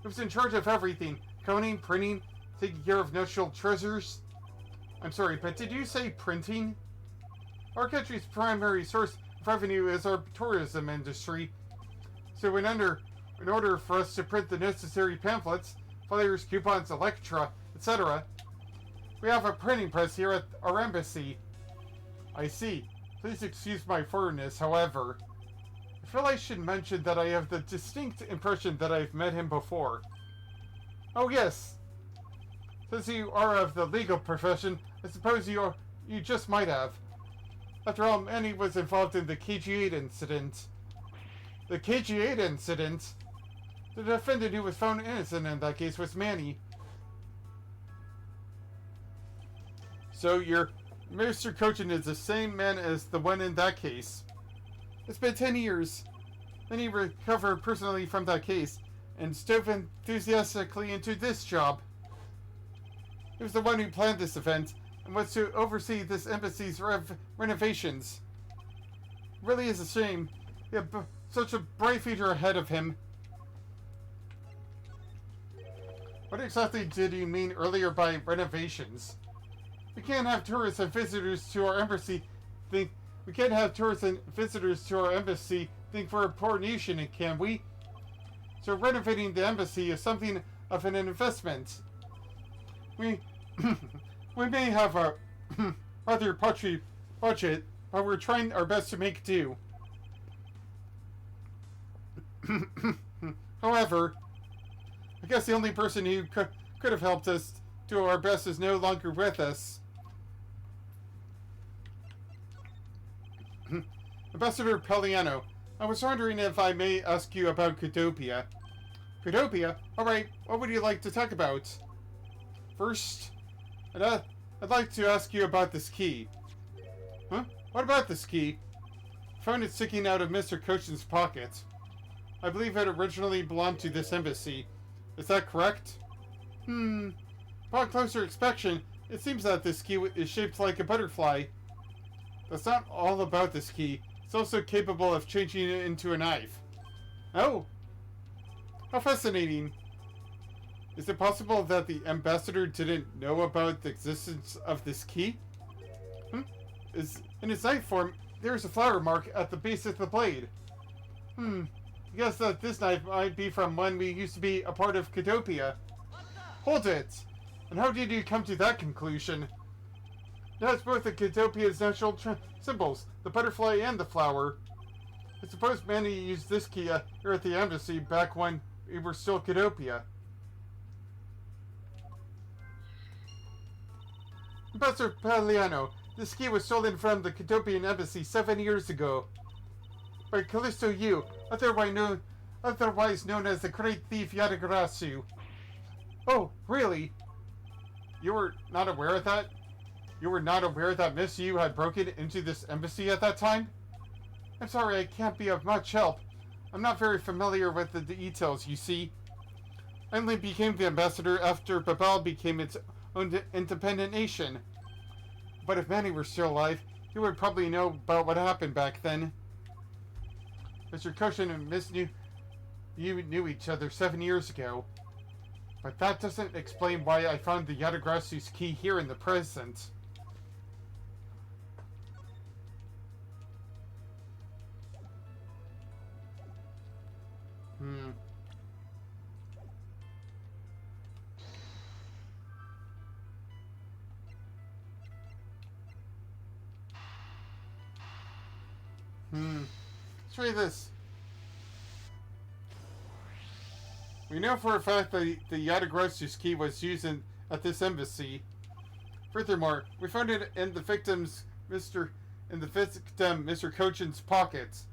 It was in charge of everything, counting, printing, taking care of national treasures. I'm sorry, but did you say printing? Our country's primary source of revenue is our tourism industry. So in order for us to print the necessary pamphlets, flyers, coupons, Electra, etc., we have a printing press here at our embassy. I see. Please excuse my foreignness, however. I feel I should mention that I have the distinct impression that I've met him before. Oh yes. Since you are of the legal profession, I suppose you just might have. After all, Manny was involved in the KG-8 incident. The KG-8 incident? The defendant who was found innocent in that case was Manny. So your Mr. Kochin is the same man as the one in that case. It's been 10 years. Manny recovered personally from that case and dove enthusiastically into this job. He was the one who planned this event and was to oversee this embassy's renovations. It really is a shame. He had such a bright future ahead of him. What exactly did he mean earlier by renovations? We can't have tourists and visitors to our embassy think we're a poor nation, can we? So renovating the embassy is something of an investment. We may have a rather paltry budget, but we're trying our best to make do. However, I guess the only person who could have helped us do our best is no longer with us. Ambassador Pelliano, I was wondering if I may ask you about Kudopia. Kudopia? Alright, what would you like to talk about? First, I'd like to ask you about this key. Huh? What about this key? I found it sticking out of Mr. Kochin's pocket. I believe it originally belonged to this embassy. Is that correct? Upon closer inspection, it seems that this key is shaped like a butterfly. That's not all about this key. It's also capable of changing it into a knife. Oh! How fascinating. Is it possible that the ambassador didn't know about the existence of this key? In its knife form, there's a flower mark at the base of the blade. I guess that this knife might be from when we used to be a part of Catopia. Hold it! And how did you come to that conclusion? It has both of Catopia's natural symbols, the butterfly and the flower. I suppose Manny used this key here at the embassy back when we were still Catopia. Professor Paliano, this key was stolen from the Catopian embassy 7 years ago. By Callisto Yu, otherwise known as the Great Thief Yadagrasu. Oh, really? You were not aware of that? You were not aware that Miss Yu had broken into this embassy at that time? I'm sorry, I can't be of much help. I'm not very familiar with the details, you see. I only became the ambassador after Babel became its own independent nation. But if Manny were still alive, he would probably know about what happened back then. Mr. Koshin and Miss Yu knew each other 7 years ago. But that doesn't explain why I found the Yadagrasu's key here in the present. Let's try this. We know for a fact that the Yadagrasu's key was used at this embassy. Furthermore, we found it in the victim Mr. Kochin's pockets,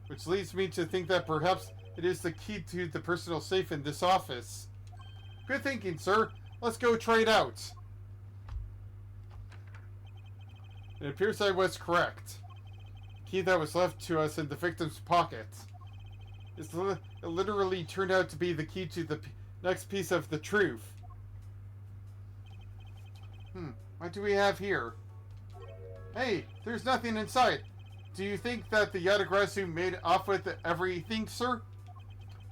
which leads me to think that perhaps it is the key to the personal safe in this office. Good thinking, sir. Let's go try it out. It appears I was correct. The key that was left to us in the victim's pocket. It literally turned out to be the key to the next piece of the truth. What do we have here? Hey, there's nothing inside. Do you think that the Yadagrasu made off with everything, sir?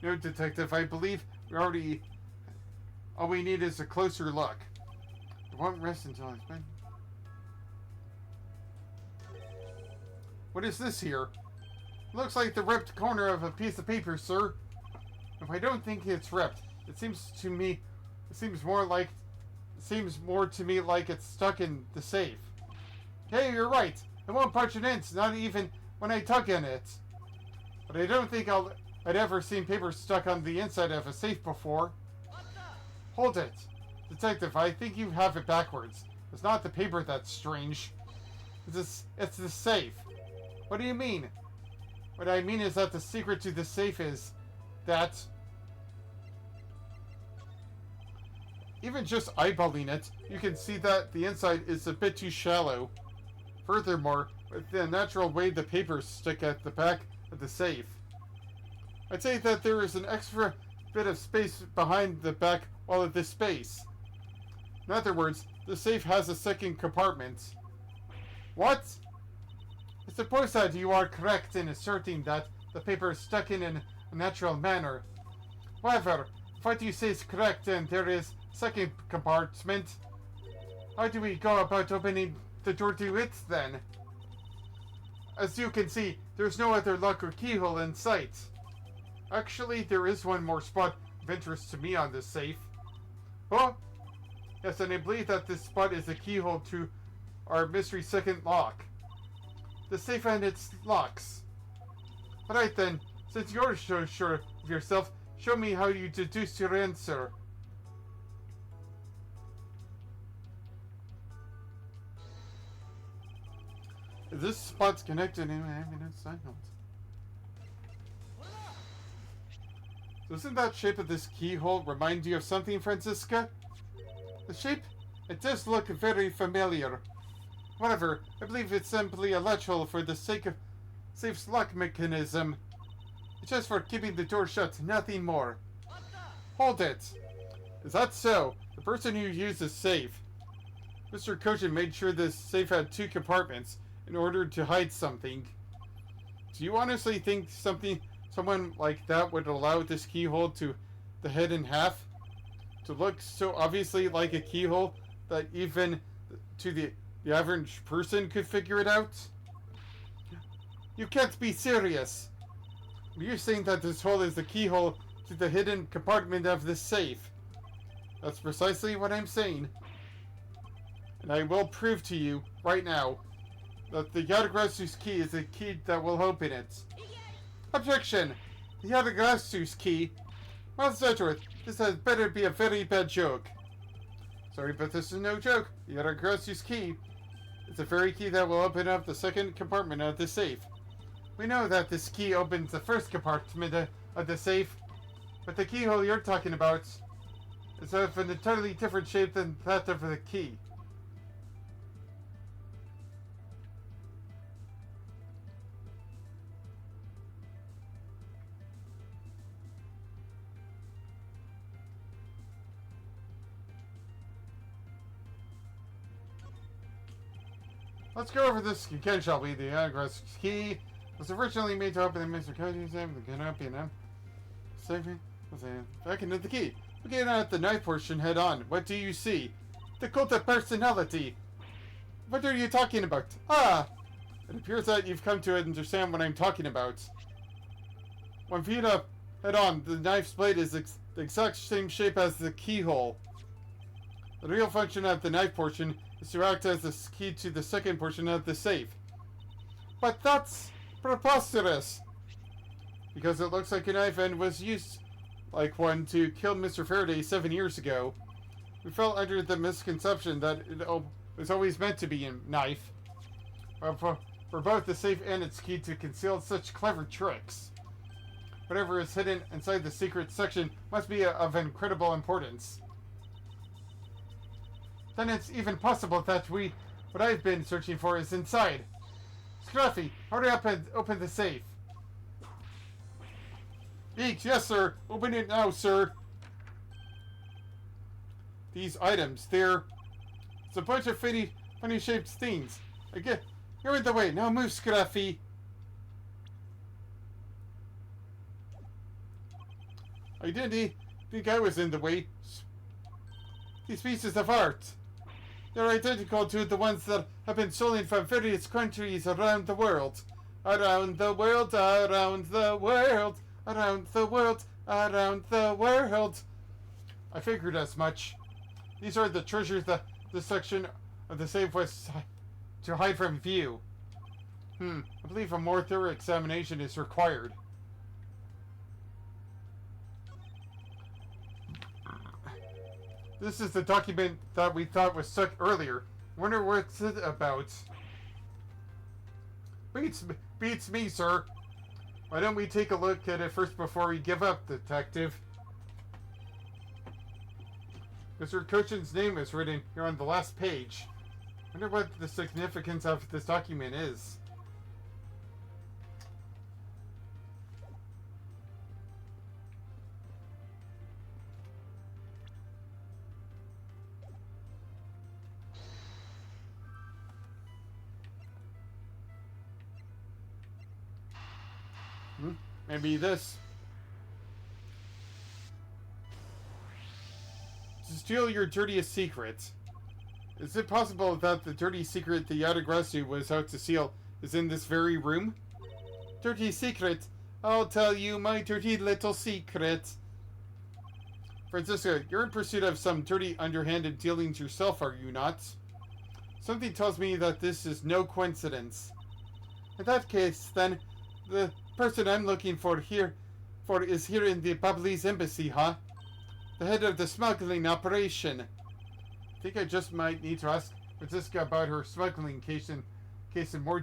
No, detective, I believe all we need is a closer look. It won't rest until it's been... What is this here? Looks like the ripped corner of a piece of paper, sir. If I don't think it's ripped, it seems more to me like it's stuck in the safe. Hey, you're right. I won't punch an inch, not even when I tug in it. But I don't think I'd ever seen paper stuck on the inside of a safe before. Hold it. Detective, I think you have it backwards. It's not the paper that's strange. It's the safe. What do you mean? What I mean is that the secret to the safe is that even just eyeballing it, you can see that the inside is a bit too shallow. Furthermore, with the natural way the papers stick at the back of the safe, I'd say that there is an extra bit of space behind the back wall of this space. In other words, the safe has a second compartment. What? I suppose that you are correct in asserting that the paper is stuck in a natural manner. However, if what you say is correct and there is a second compartment, how do we go about opening the door to it then? As you can see, there's no other lock or keyhole in sight. Actually, there is one more spot of interest to me on this safe. Oh? Yes, and I believe that this spot is the keyhole to our mystery second lock. The safe and its locks. Alright then, since you're so sure of yourself, show me how you deduce your answer. This spot's connected in evidence signals. Doesn't that shape of this keyhole remind you of something, Francisca? The shape? It does look very familiar. However, I believe it's simply a latch hole for the sake of safe's lock mechanism. It's just for keeping the door shut, nothing more. Hold it! Is that so? The person who used the safe. Mr. Kochin made sure this safe had 2 compartments in order to hide something. Do you honestly think someone like that would allow this keyhole to the head in half? To look so obviously like a keyhole that even to the average person could figure it out? You can't be serious. You're saying that this hole is the keyhole to the hidden compartment of this safe. That's precisely what I'm saying. And I will prove to you, right now, that the Yadagrasu's key is the key that will open it. Objection! The Yadagrasu's key? Master Edgeworth, this had better be a very bad joke. Sorry, but this is no joke. The Yadagrasu's key is the very key that will open up the second compartment of the safe. We know that this key opens the first compartment of the safe, but the keyhole you're talking about is of an entirely different shape than that of the key. Let's go over this again, shall we? The Yadagrasu's key was originally made to open the Mr. Cody's name, the canopy, and saving. Back into the key. Looking at the knife portion head on. What do you see? The cult of personality. What are you talking about? Ah! It appears that you've come to understand what I'm talking about. When viewed up head on, the knife's blade is the exact same shape as the keyhole. The real function of the knife portion is to act as the key to the second portion of the safe. But that's preposterous! Because it looks like a knife and was used like one to kill Mr. Faraday 7 years ago. We fell under the misconception that it was always meant to be a knife. For both the safe and its key to conceal such clever tricks. Whatever is hidden inside the secret section must be of incredible importance. Then it's even possible that what I've been searching for is inside. Scruffy, hurry up and open the safe. Eek, yes sir, open it now, sir. These items, it's a bunch of funny shaped things. Again, you're in the way, now move, Scruffy. I didn't think I was in the way. These pieces of art. They're identical to the ones that have been stolen from various countries around the world. Around the world, around the world, around the world, around the world. I figured as much. These are the treasures that this section of the safe was to hide from view. I believe a more thorough examination is required. This is the document that we thought was stuck earlier. Wonder what's it about. Beats me, sir. Why don't we take a look at it first before we give up, detective? Mr. Cochin's name is written here on the last page. Wonder what the significance of this document is. Maybe this. To steal your dirtiest secret. Is it possible that the dirty secret the Yadagrasu was out to steal is in this very room? Dirty secret? I'll tell you my dirty little secret. Francisca, you're in pursuit of some dirty underhanded dealings yourself, are you not? Something tells me that this is no coincidence. In that case, then, the person I'm looking for is here in the Babalese embassy, huh? The head of the smuggling operation. I think I just might need to ask Francisca about her smuggling case in more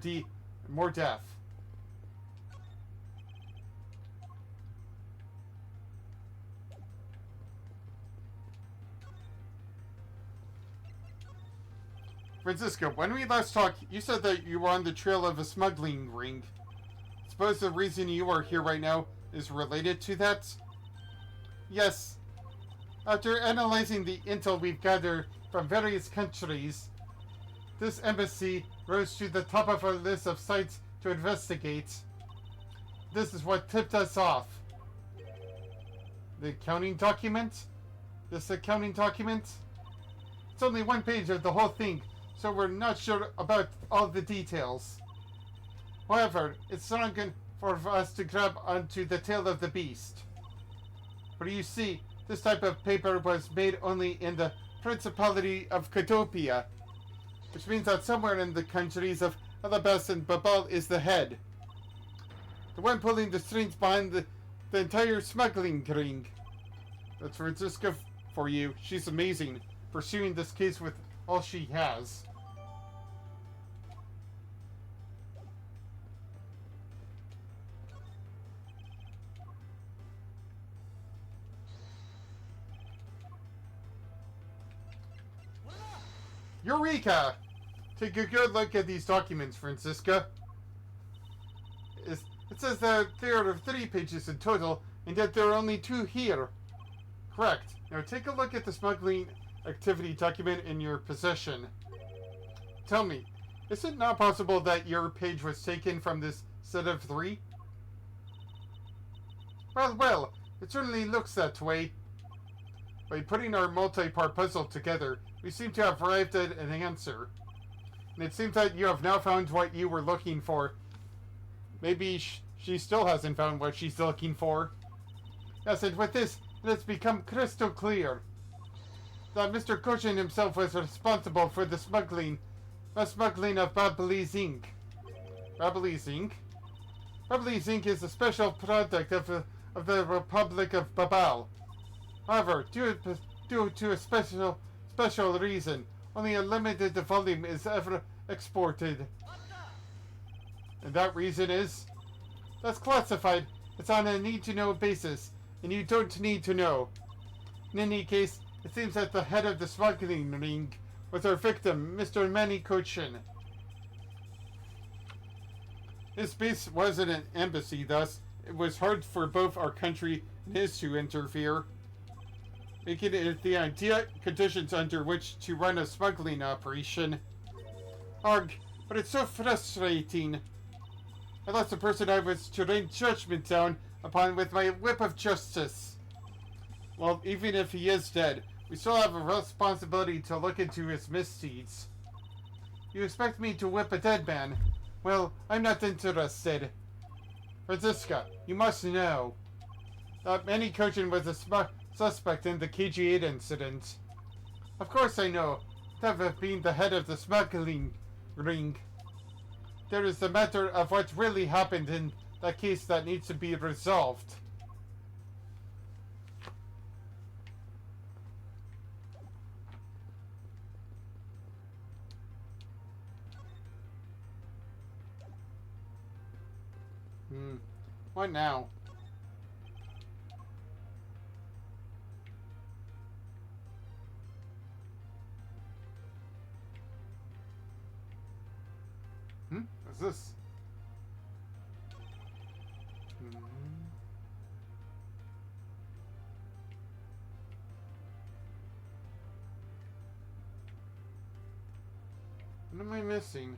depth. Francisca, when we last talked, you said that you were on the trail of a smuggling ring. Suppose the reason you are here right now is related to that? Yes. After analyzing the intel we've gathered from various countries, this embassy rose to the top of our list of sites to investigate. This is what tipped us off. The accounting document? This accounting document? It's only one page of the whole thing, so we're not sure about all the details. However, it's strong for us to grab onto the tail of the beast. But you see, this type of paper was made only in the Principality of Catopia, which means that somewhere in the countries of Alabas and Babal is the head. The one pulling the strings behind the entire smuggling ring. That's Franziska for you. She's amazing, pursuing this case with all she has. Eureka! Take a good look at these documents, Franziska. It says that there are 3 pages in total, and yet there are only 2 here. Correct. Now take a look at the smuggling activity document in your possession. Tell me, is it not possible that your page was taken from this set of 3? Well, it certainly looks that way. By putting our multi-part puzzle together, we seem to have arrived at an answer. And it seems that you have now found what you were looking for. Maybe she still hasn't found what she's looking for. Yes, and with this, it has become crystal clear that Mr. Cushion himself was responsible for the smuggling of Babalese ink. Babalese ink? Babalese ink is a special product of the Republic of Babal. However, due to a special reason, only a limited volume is ever exported. And that reason is? That's classified. It's on a need-to-know basis, and you don't need to know. In any case, it seems that the head of the smuggling ring was our victim, Mr. Manny Cochin. His base wasn't an embassy, thus it was hard for both our country and his to interfere, making it the ideal conditions under which to run a smuggling operation. Arg, but it's so frustrating. I lost the person I was to rain judgment down upon with my whip of justice. Well, even if he is dead, we still have a responsibility to look into his misdeeds. You expect me to whip a dead man? Well, I'm not interested. Franziska, you must know that Manny Cochin was a suspect in the KG8 incident. Of course I know, that being the head of the smuggling ring. There is the matter of what really happened in that case that needs to be resolved. What now? What's this? What am I missing?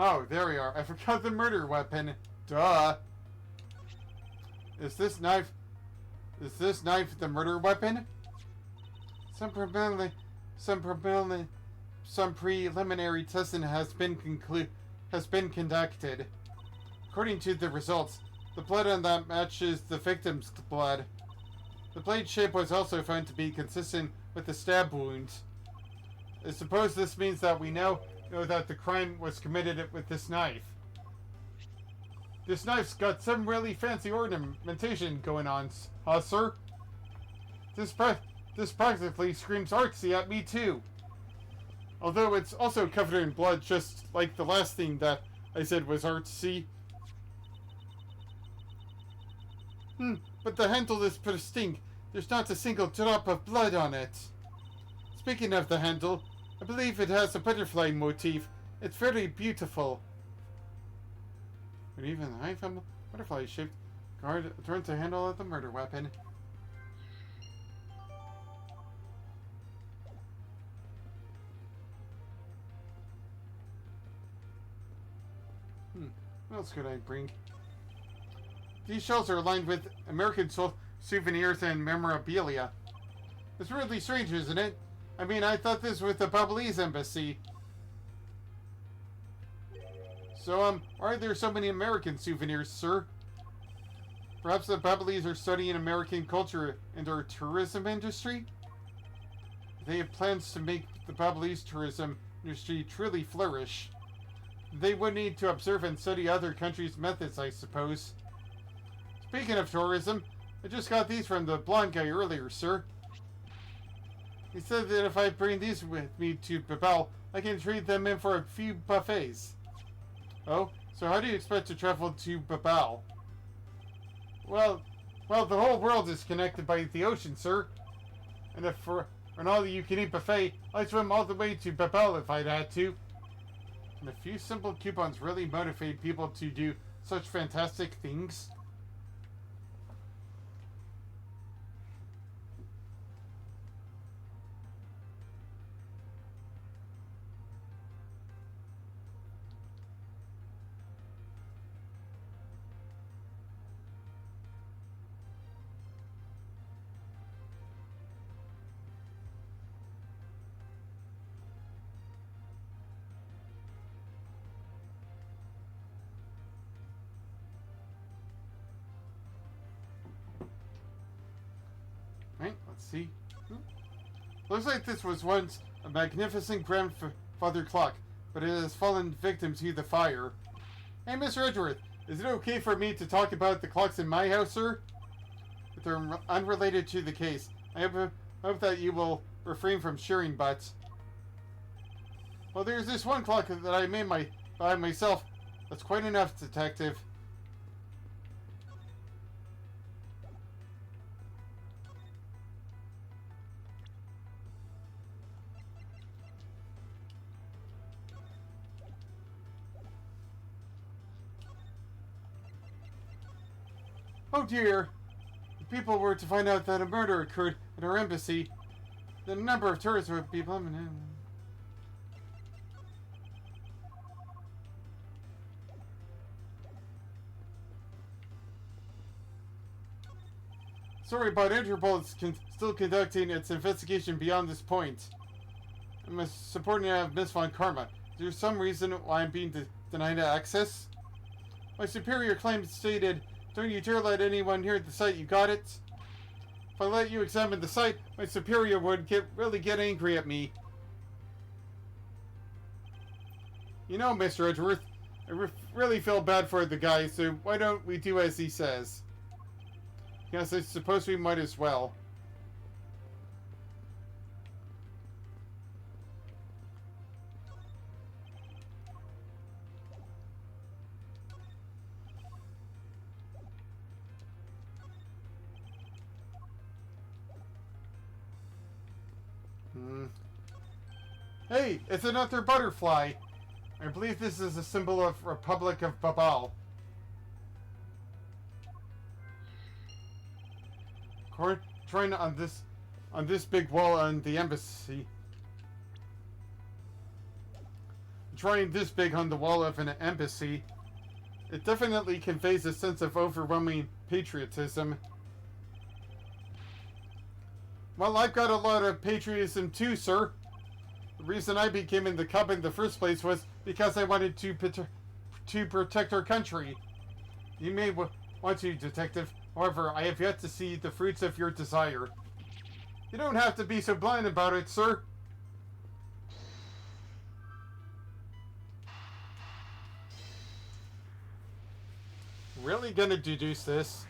Oh, there we are. I forgot the murder weapon. Duh. Is this knife the murder weapon? Some preliminary testing has been conducted. According to the results, the blood on that matches the victim's blood. The blade shape was also found to be consistent with the stab wound. I suppose this means that we now know that the crime was committed with this knife. This knife's got some really fancy ornamentation going on, huh, sir? This practically screams artsy at me, too. Although it's also covered in blood, just like the last thing that I said was artsy. But the handle is pristine. There's not a single drop of blood on it. Speaking of the handle, I believe it has a butterfly motif. It's very beautiful. And even the knife and butterfly shaped guard turns the handle of the murder weapon. What else could I bring? These shelves are lined with American souvenirs and memorabilia. It's really strange, isn't it? I mean, I thought this was the Babalese embassy. So, why are there so many American souvenirs, sir? Perhaps the Babalese are studying American culture and our tourism industry? They have plans to make the Babalese tourism industry truly flourish. They would need to observe and study other countries' methods, I suppose. Speaking of tourism, I just got these from the blonde guy earlier, sir. He said that if I bring these with me to Babel, I can trade them in for a few buffets. Oh, so how do you expect to travel to Babel? Well, the whole world is connected by the ocean, sir. And if for an all-you-can-eat buffet, I'd swim all the way to Babel if I'd had to. And a few simple coupons really motivate people to do such fantastic things. Right, let's see. Looks like this was once a magnificent grandfather clock, but it has fallen victim to the fire. Hey, Mr. Edgeworth, is it okay for me to talk about the clocks in my house, sir? If they're unrelated to the case, I hope that you will refrain from sharing butts. Well, there's this one clock that I made by myself. That's quite enough, detective. Oh dear! If people were to find out that a murder occurred at our embassy, the number of tourists would be plummeting. Sorry, but Interpol is still conducting its investigation beyond this point. I'm a subordinate of Miss Von Karma. Is there some reason why I'm being denied access? My superior claim stated, "Don't you dare let anyone hear the site, you got it?" If I let you examine the site, my superior would really get angry at me. You know, Mr. Edgeworth, I really feel bad for the guy, so why don't we do as he says? Yes, I suppose we might as well. Hey, it's another butterfly. I believe this is a symbol of Republic of Babal. Trying on this big wall on the embassy. Trying this big on the wall of an embassy. It definitely conveys a sense of overwhelming patriotism. Well, I've got a lot of patriotism too, sir. The reason I became in the Cub in the first place was because I wanted to protect our country. You may want to, detective. However, I have yet to see the fruits of your desire. You don't have to be so blind about it, sir. Really gonna deduce this?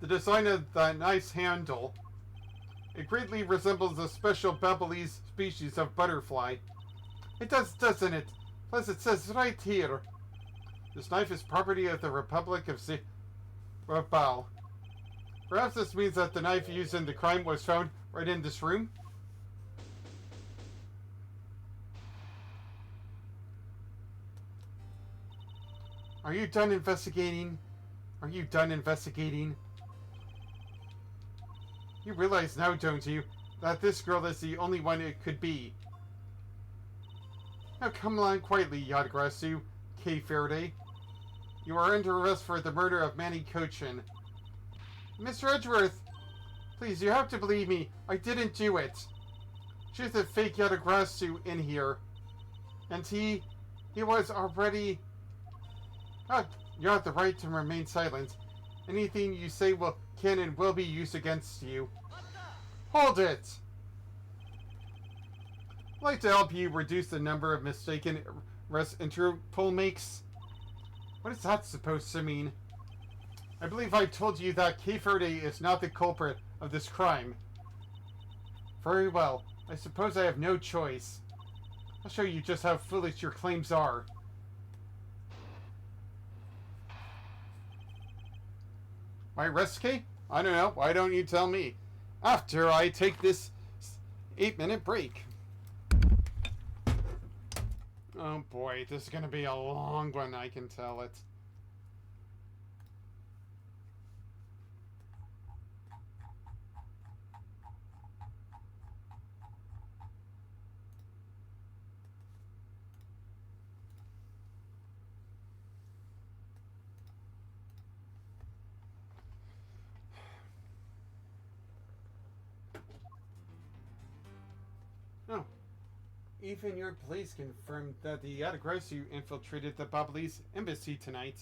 The design of that nice handle. It greatly resembles a special Babalese species of butterfly. It does, doesn't it? Plus it says right here, this knife is property of the Republic of Babal. Perhaps this means that the knife used in the crime was found right in this room? Are you done investigating? Are you done investigating? You realize now, don't you, that this girl is the only one it could be? Now come along quietly, Yadgrasu, K. Faraday. You are under arrest for the murder of Manny Cochin. Mr. Edgeworth, please, you have to believe me. I didn't do it. She's a fake Yatagrasu in here. And he was already... Oh, you have the right to remain silent. Anything you say can and will be used against you. Hold it! I'd like to help you reduce the number of mistaken arrest Interpol makes. What is that supposed to mean? I believe I told you that K40 is not the culprit of this crime. Very well. I suppose I have no choice. I'll show you just how foolish your claims are. My arrest case? I don't know. Why don't you tell me? After I take this 8-minute break. Oh boy, this is going to be a long one, I can tell it. Oh. Even your police confirmed that the Yatagrasu infiltrated the Babalese embassy tonight.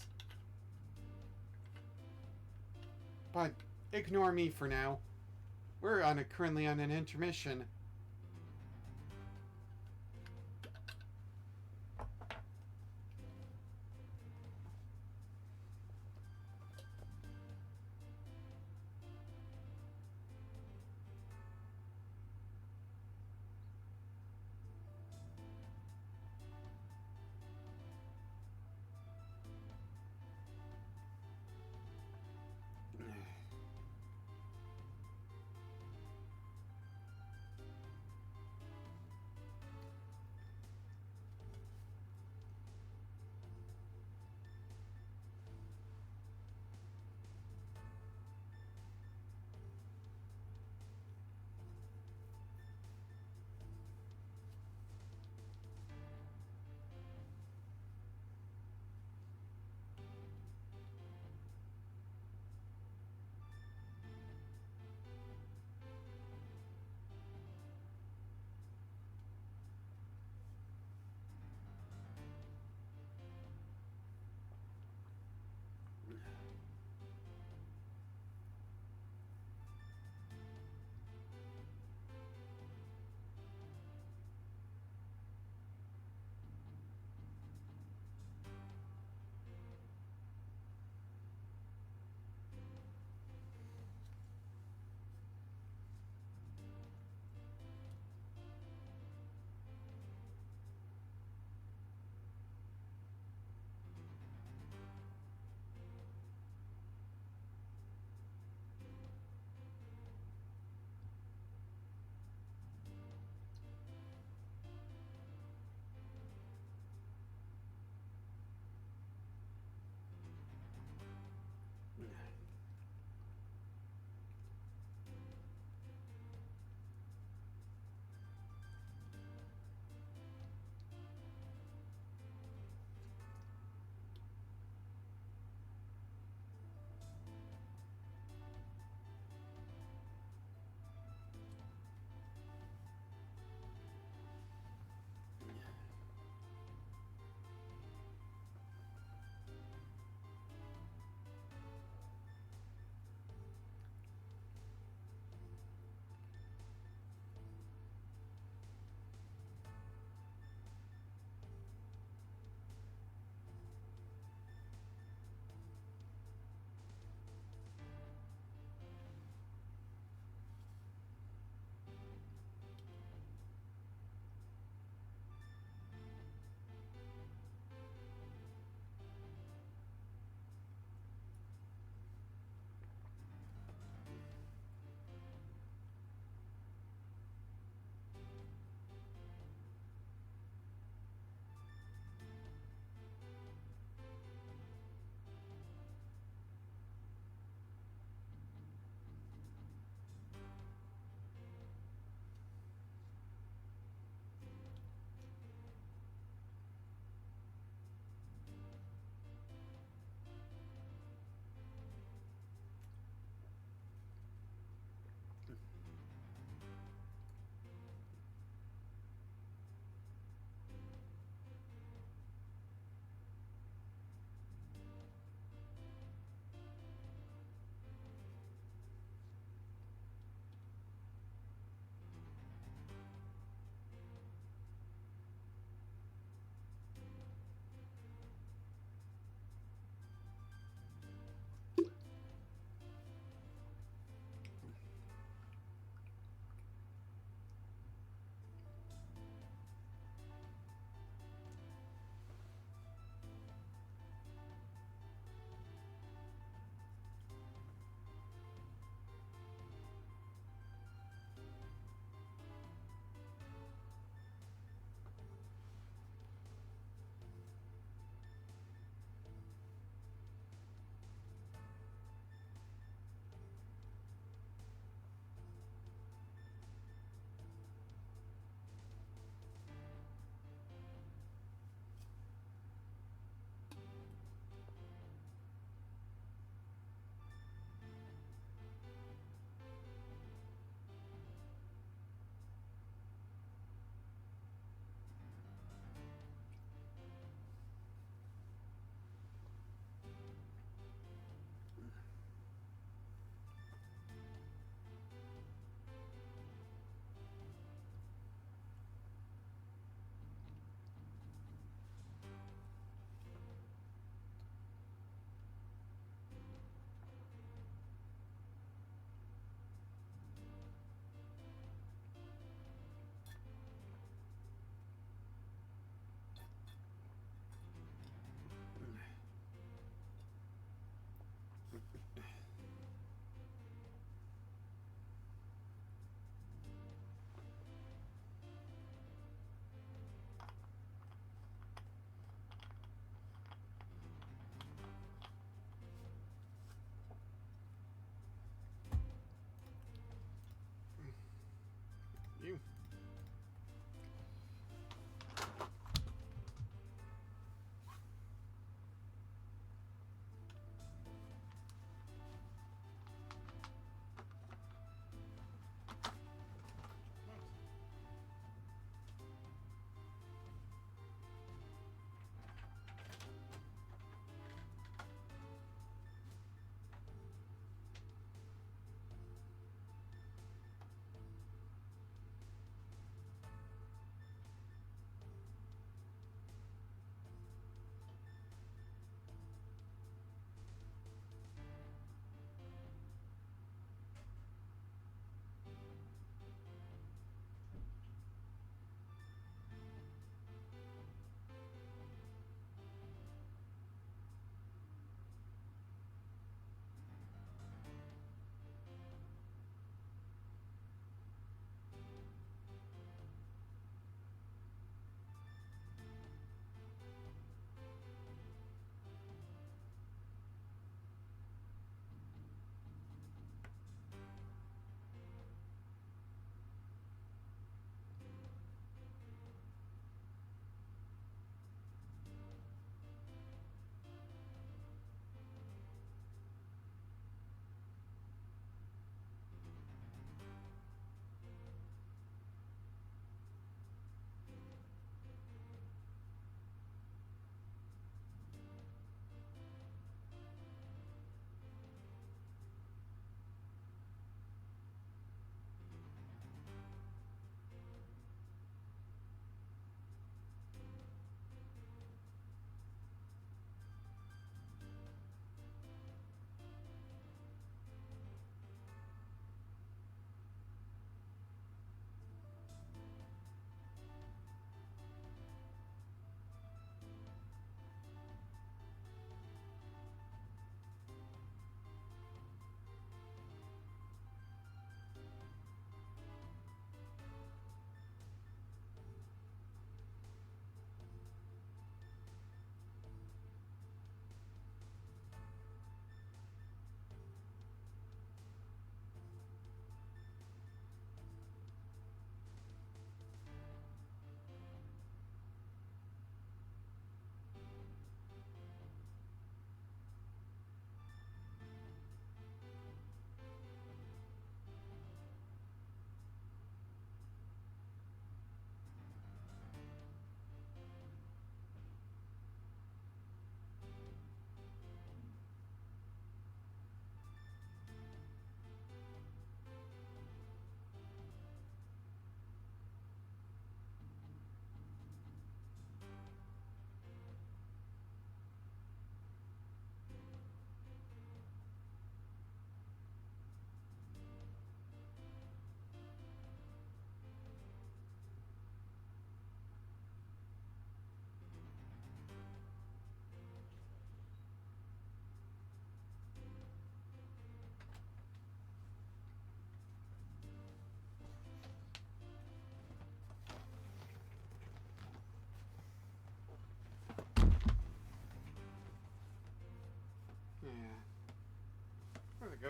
But ignore me for now. We're currently on an intermission.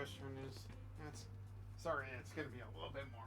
progesterone is. That's sorry, it's gonna be a little bit more.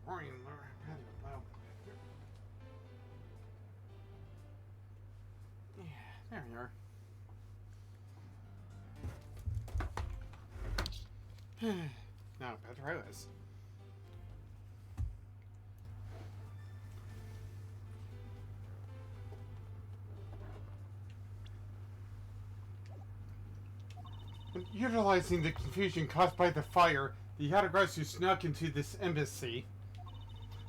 Yeah, there we are. Now, better I was. Utilizing the confusion caused by the fire, the Yatagarasu snuck into this embassy.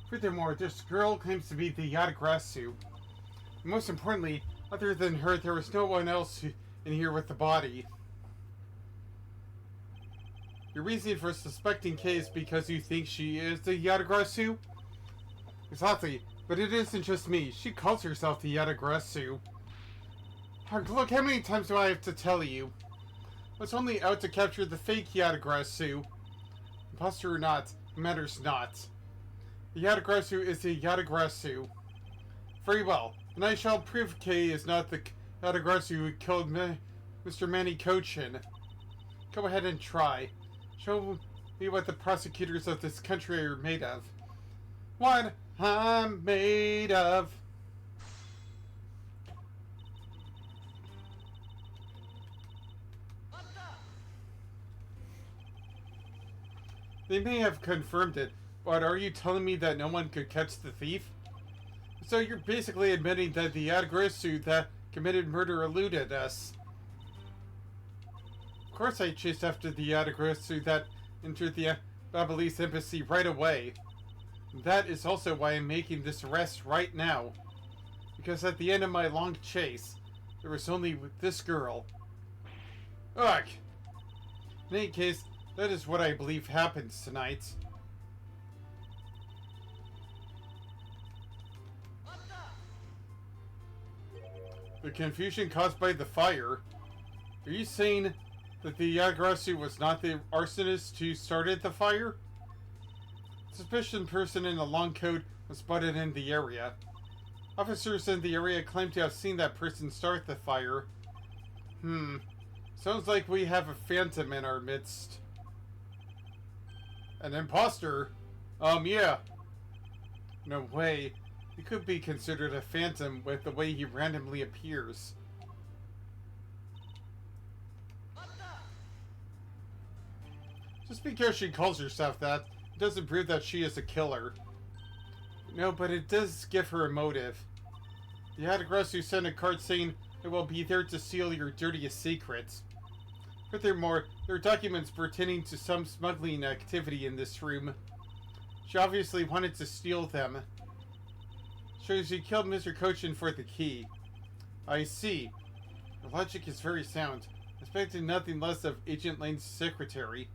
Furthermore, this girl claims to be the Yatagarasu. Most importantly, other than her, there was no one else in here with the body. Your reason for suspecting Kay is because you think she is the Yatagarasu? Exactly, but it isn't just me. She calls herself the Yatagarasu. Look, how many times do I have to tell you? I was only out to capture the fake Yatagarasu. Imposter or not, it matters not. The Yatagarasu is the Yatagarasu. Very well, and I shall prove Kay is not the Yatagarasu who killed Mr. Manny Cochin. Go ahead and try. Show me what the prosecutors of this country are made of. What I'm made of. They may have confirmed it, but are you telling me that no one could catch the thief? So you're basically admitting that the Yatagarasu that committed murder eluded us. Of course I chased after the Yatagarasu that entered the Babalese embassy right away. That is also why I'm making this arrest right now. Because at the end of my long chase, there was only this girl. Ugh! In any case, that is what I believe happens tonight. The confusion caused by the fire. Are you saying that the Yatagarasu was not the arsonist who started the fire? Suspicious person in a long coat was spotted in the area. Officers in the area claim to have seen that person start the fire. Sounds like we have a phantom in our midst. An imposter? Yeah. No way. He could be considered a phantom with the way he randomly appears. Just because she calls herself that, doesn't prove that she is a killer. No, but it does give her a motive. The Yatagarasu sent a card saying, "I will be there to steal your dirtiest secrets." Furthermore, there are documents pertaining to some smuggling activity in this room. She obviously wanted to steal them. Shows she killed Mr. Cochin for the key. I see. Your logic is very sound. Expecting nothing less of Agent Lane's secretary.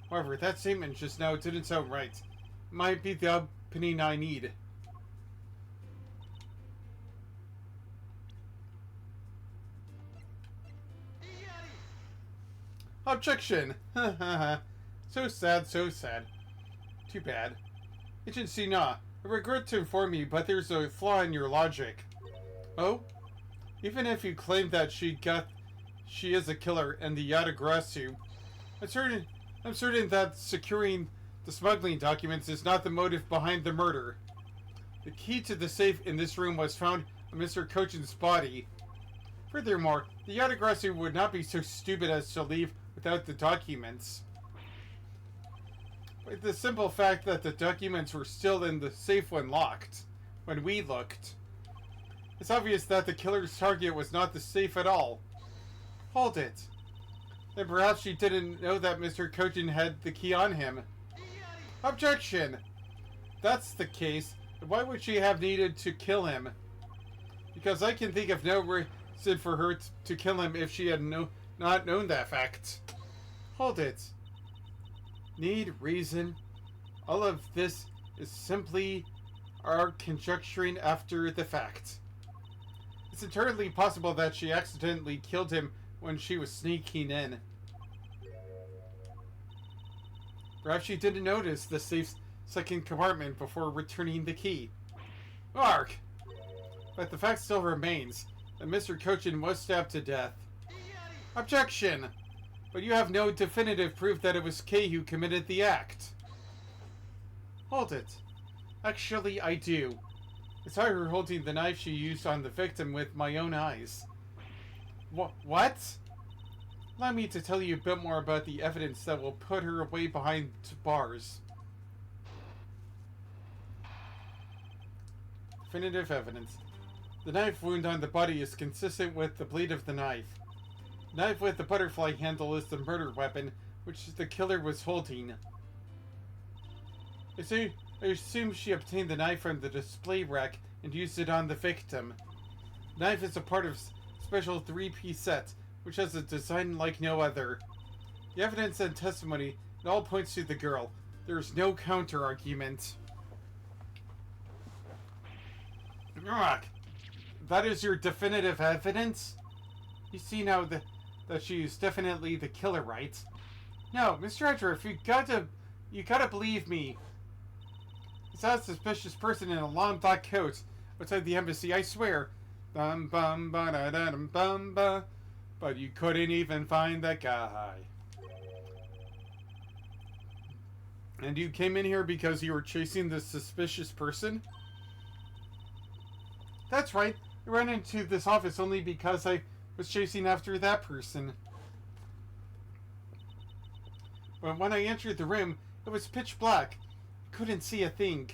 However, that statement just now didn't sound right. It might be the opening I need. Objection! So sad, so sad. Too bad. Agent Sina, I regret to inform you, but there's a flaw in your logic. Oh? Even if you claim that she is a killer and the Yatagarasu, I'm certain that securing the smuggling documents is not the motive behind the murder. The key to the safe in this room was found on Mr. Cochin's body. Furthermore, the Yatagarasu would not be so stupid as to leave without the documents. But the simple fact that the documents were still in the safe when locked, when we looked. It's obvious that the killer's target was not the safe at all. Hold it. Then perhaps she didn't know that Mr. Cochin had the key on him. Objection! If that's the case, then why would she have needed to kill him? Because I can think of no reason for her to kill him if she had not known that fact. Hold it. Need reason? All of this is simply our conjecturing after the fact. It's entirely possible that she accidentally killed him when she was sneaking in. Perhaps she didn't notice the safe's second compartment before returning the key. Ark! But the fact still remains that Mr. Cochin was stabbed to death. Objection! But you have no definitive proof that it was Kay who committed the act. Hold it. Actually, I do. I saw her holding the knife she used on the victim with my own eyes. What? Allow me to tell you a bit more about the evidence that will put her away behind bars. Definitive evidence. The knife wound on the body is consistent with the blade of the knife. The knife with the butterfly handle is the murder weapon, which the killer was holding. I assume she obtained the knife from the display rack and used it on the victim. The knife is a part of a special 3-piece set, which has a design like no other. The evidence and testimony, it all points to the girl. There is no counter-argument. Ugh. That is your definitive evidence? You see now that she's definitely the killer, right? No, Mr. Edgeworth, you gotta believe me. I saw a suspicious person in a long black coat outside the embassy, I swear. Bum bum ba da da dum bum ba. But you couldn't even find that guy. And you came in here because you were chasing this suspicious person? That's right. I ran into this office only because I was chasing after that person. But when I entered the room, it was pitch black. I couldn't see a thing.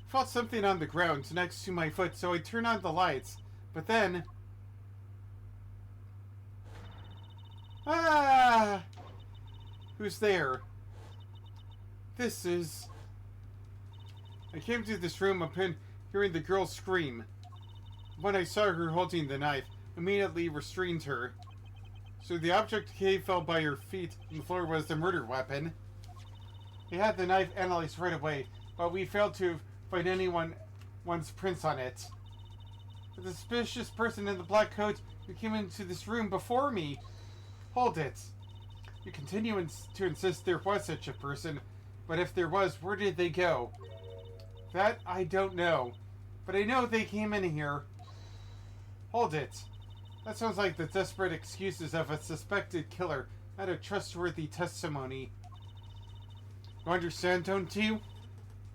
I felt something on the ground next to my foot, so I turned on the lights. But then... Ah! Who's there? This is... I came to this room upon hearing the girl scream. When I saw her holding the knife, immediately restrained her. So the object cave fell by her feet, and the floor was the murder weapon. They had the knife analyzed right away, but we failed to find anyone's prints on it. The suspicious person in the black coat who came into this room before me. Hold it. You continue to insist there was such a person, but if there was, where did they go? That I don't know, but I know they came in here. Hold it. That sounds like the desperate excuses of a suspected killer, not a trustworthy testimony. You understand, don't you?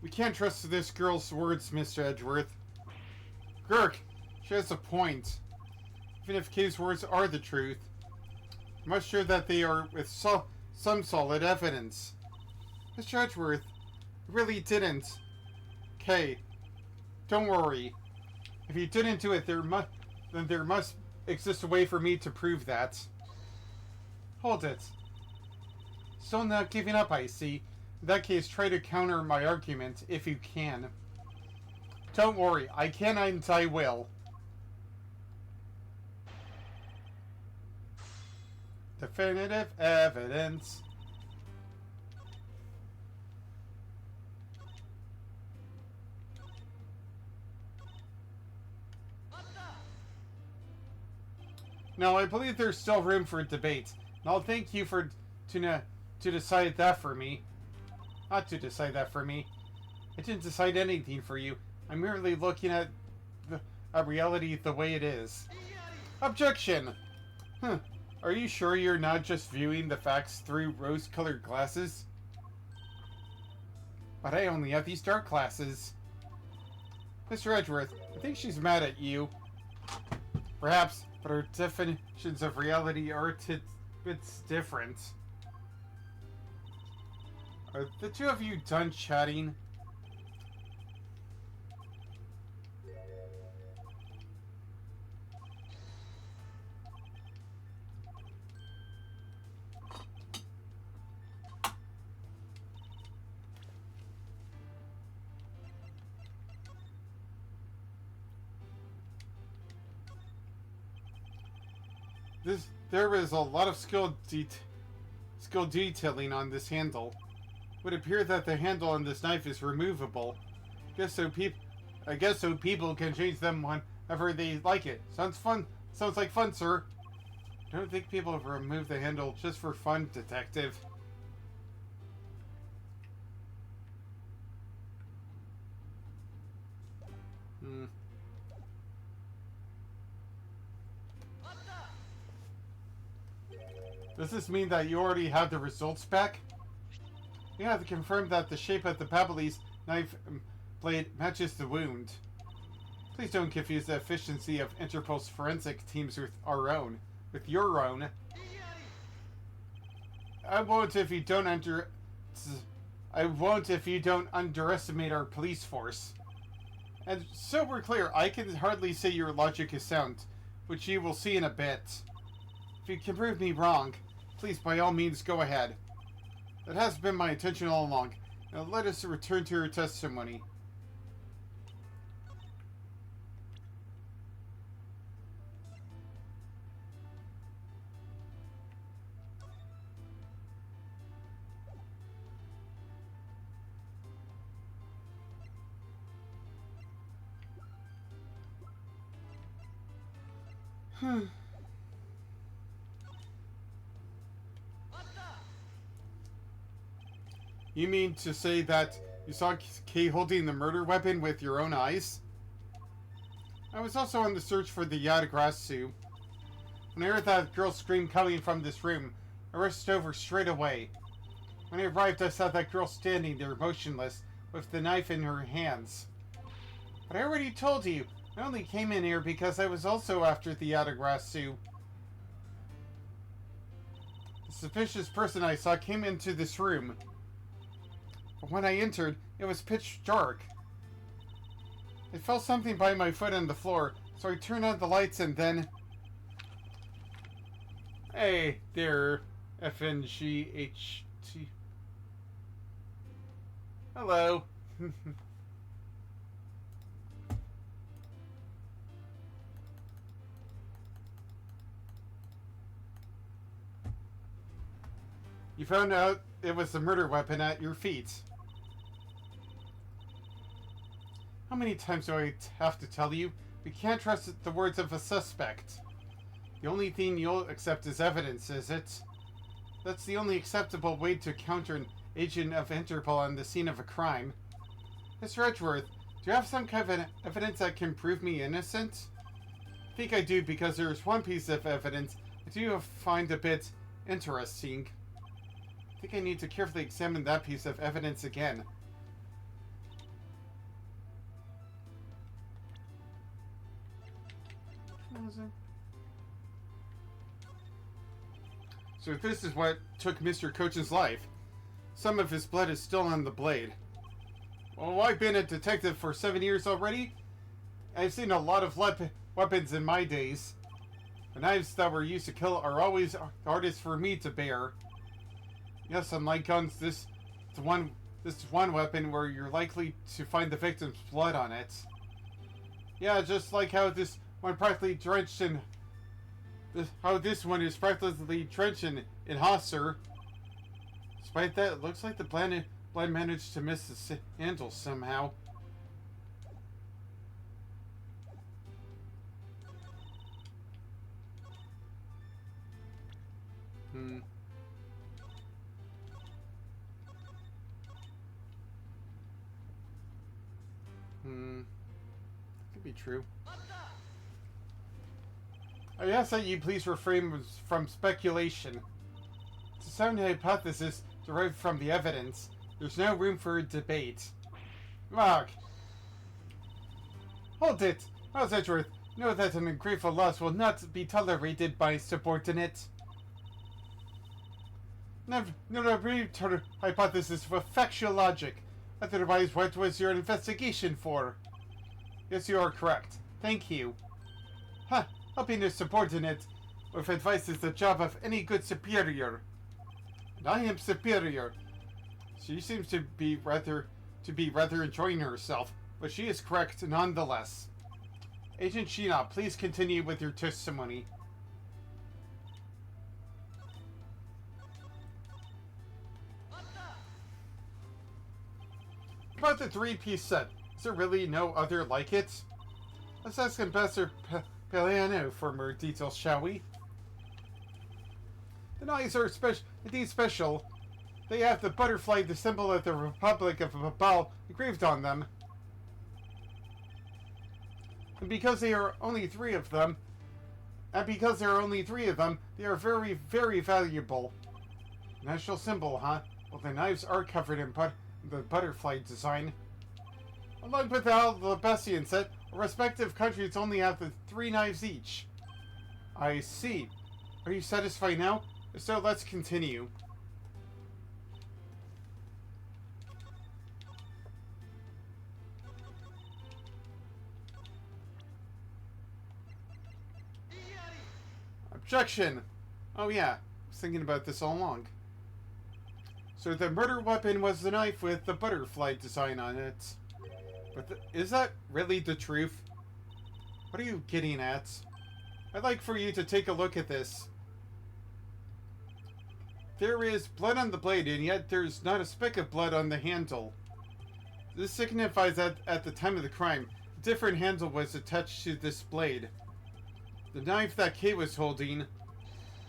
We can't trust this girl's words, Mr. Edgeworth. Girk, she has a point. Even if Kay's words are the truth, I'm not sure that they are with some solid evidence. Mr. Edgeworth, I really didn't. Kay, don't worry. If you didn't do it, then there must exist a way for me to prove that. Hold it. Still not giving up, I see. In that case, try to counter my argument, if you can. Don't worry, I can and I will. Definitive evidence. Now, I believe there's still room for debate, and I'll thank you to decide that for me. Not to decide that for me. I didn't decide anything for you. I'm merely looking at reality the way it is. Objection! Are you sure you're not just viewing the facts through rose-colored glasses? But I only have these dark glasses. Mr. Edgeworth, I think she's mad at you. Perhaps, but our definitions of reality are bits different. Are the two of you done chatting? There is a lot of skill detailing on this handle. It would appear that the handle on this knife is removable. I guess so people can change them whenever they like it. Sounds fun. Sounds like fun, sir. I don't think people have removed the handle just for fun, detective. Does this mean that you already have the results back? You have to confirm that the shape of the Babyliss knife blade matches the wound. Please don't confuse the efficiency of Interpol's forensic teams with our own. With your own. I won't if you don't underestimate our police force. And so we're clear, I can hardly say your logic is sound, which you will see in a bit. If you can prove me wrong, please by all means go ahead. That has been my intention all along. Now let us return to your testimony. You mean to say that you saw Kay holding the murder weapon with your own eyes? I was also on the search for the Yadagrasu. When I heard that girl's scream coming from this room, I rushed over straight away. When I arrived, I saw that girl standing there motionless, with the knife in her hands. But I already told you, I only came in here because I was also after the Yadagrasu. The suspicious person I saw came into this room. But when I entered, it was pitch dark. I felt something by my foot on the floor, so I turned on the lights and then... Hey there, FNGHT. Hello. You found out it was the murder weapon at your feet. How many times do I have to tell you? We can't trust the words of a suspect. The only thing you'll accept is evidence, is it? That's the only acceptable way to counter an agent of Interpol on the scene of a crime. Mr. Edgeworth, do you have some kind of evidence that can prove me innocent? I think I do, because there's one piece of evidence I do find a bit interesting. I think I need to carefully examine that piece of evidence again. So this is what took Mr. Coach's life. Some of his blood is still on the blade. Well, I've been a detective for 7 years already. I've seen a lot of weapons in my days. The knives that were used to kill are always the hardest for me to bear. Yes, unlike guns, this is one weapon where you're likely to find the victim's blood on it. Yeah, just like how this one practically drenched in... how this one is practically drenched in Hosser. Despite that, it looks like the blade managed to miss the handle somehow. Could be true. I ask that you please refrain from speculation. It's a sound hypothesis derived from the evidence. There's no room for debate. Mark! Hold it! Miles Edgeworth, know that an ungrateful loss will not be tolerated by subordinate. Never brief hypothesis for factual logic. Otherwise, what was your investigation for? Yes, you are correct. Thank you. Huh, helping a subordinate with advice is the job of any good superior. And I am superior. She seems to be rather enjoying herself, but she is correct nonetheless. Agent Sheena, please continue with your testimony. About the three-piece set, is there really no other like it? Let's ask Ambassador Peliano for more details, shall we? The knives are indeed special. They have the butterfly, the symbol of the Republic of Babal, engraved on them. And because there are only three of them, they are very, very valuable. National symbol, huh? Well, the knives are covered in the butterfly design. Along with the Alabessian set, our respective countries only have the 3 knives each. I see. Are you satisfied now? If so, let's continue. Objection! Oh yeah, I was thinking about this all along. So the murder weapon was the knife with the butterfly design on it. But is that really the truth? What are you getting at? I'd like for you to take a look at this. There is blood on the blade, and yet there's not a speck of blood on the handle. This signifies that at the time of the crime, a different handle was attached to this blade. The knife that Kay was holding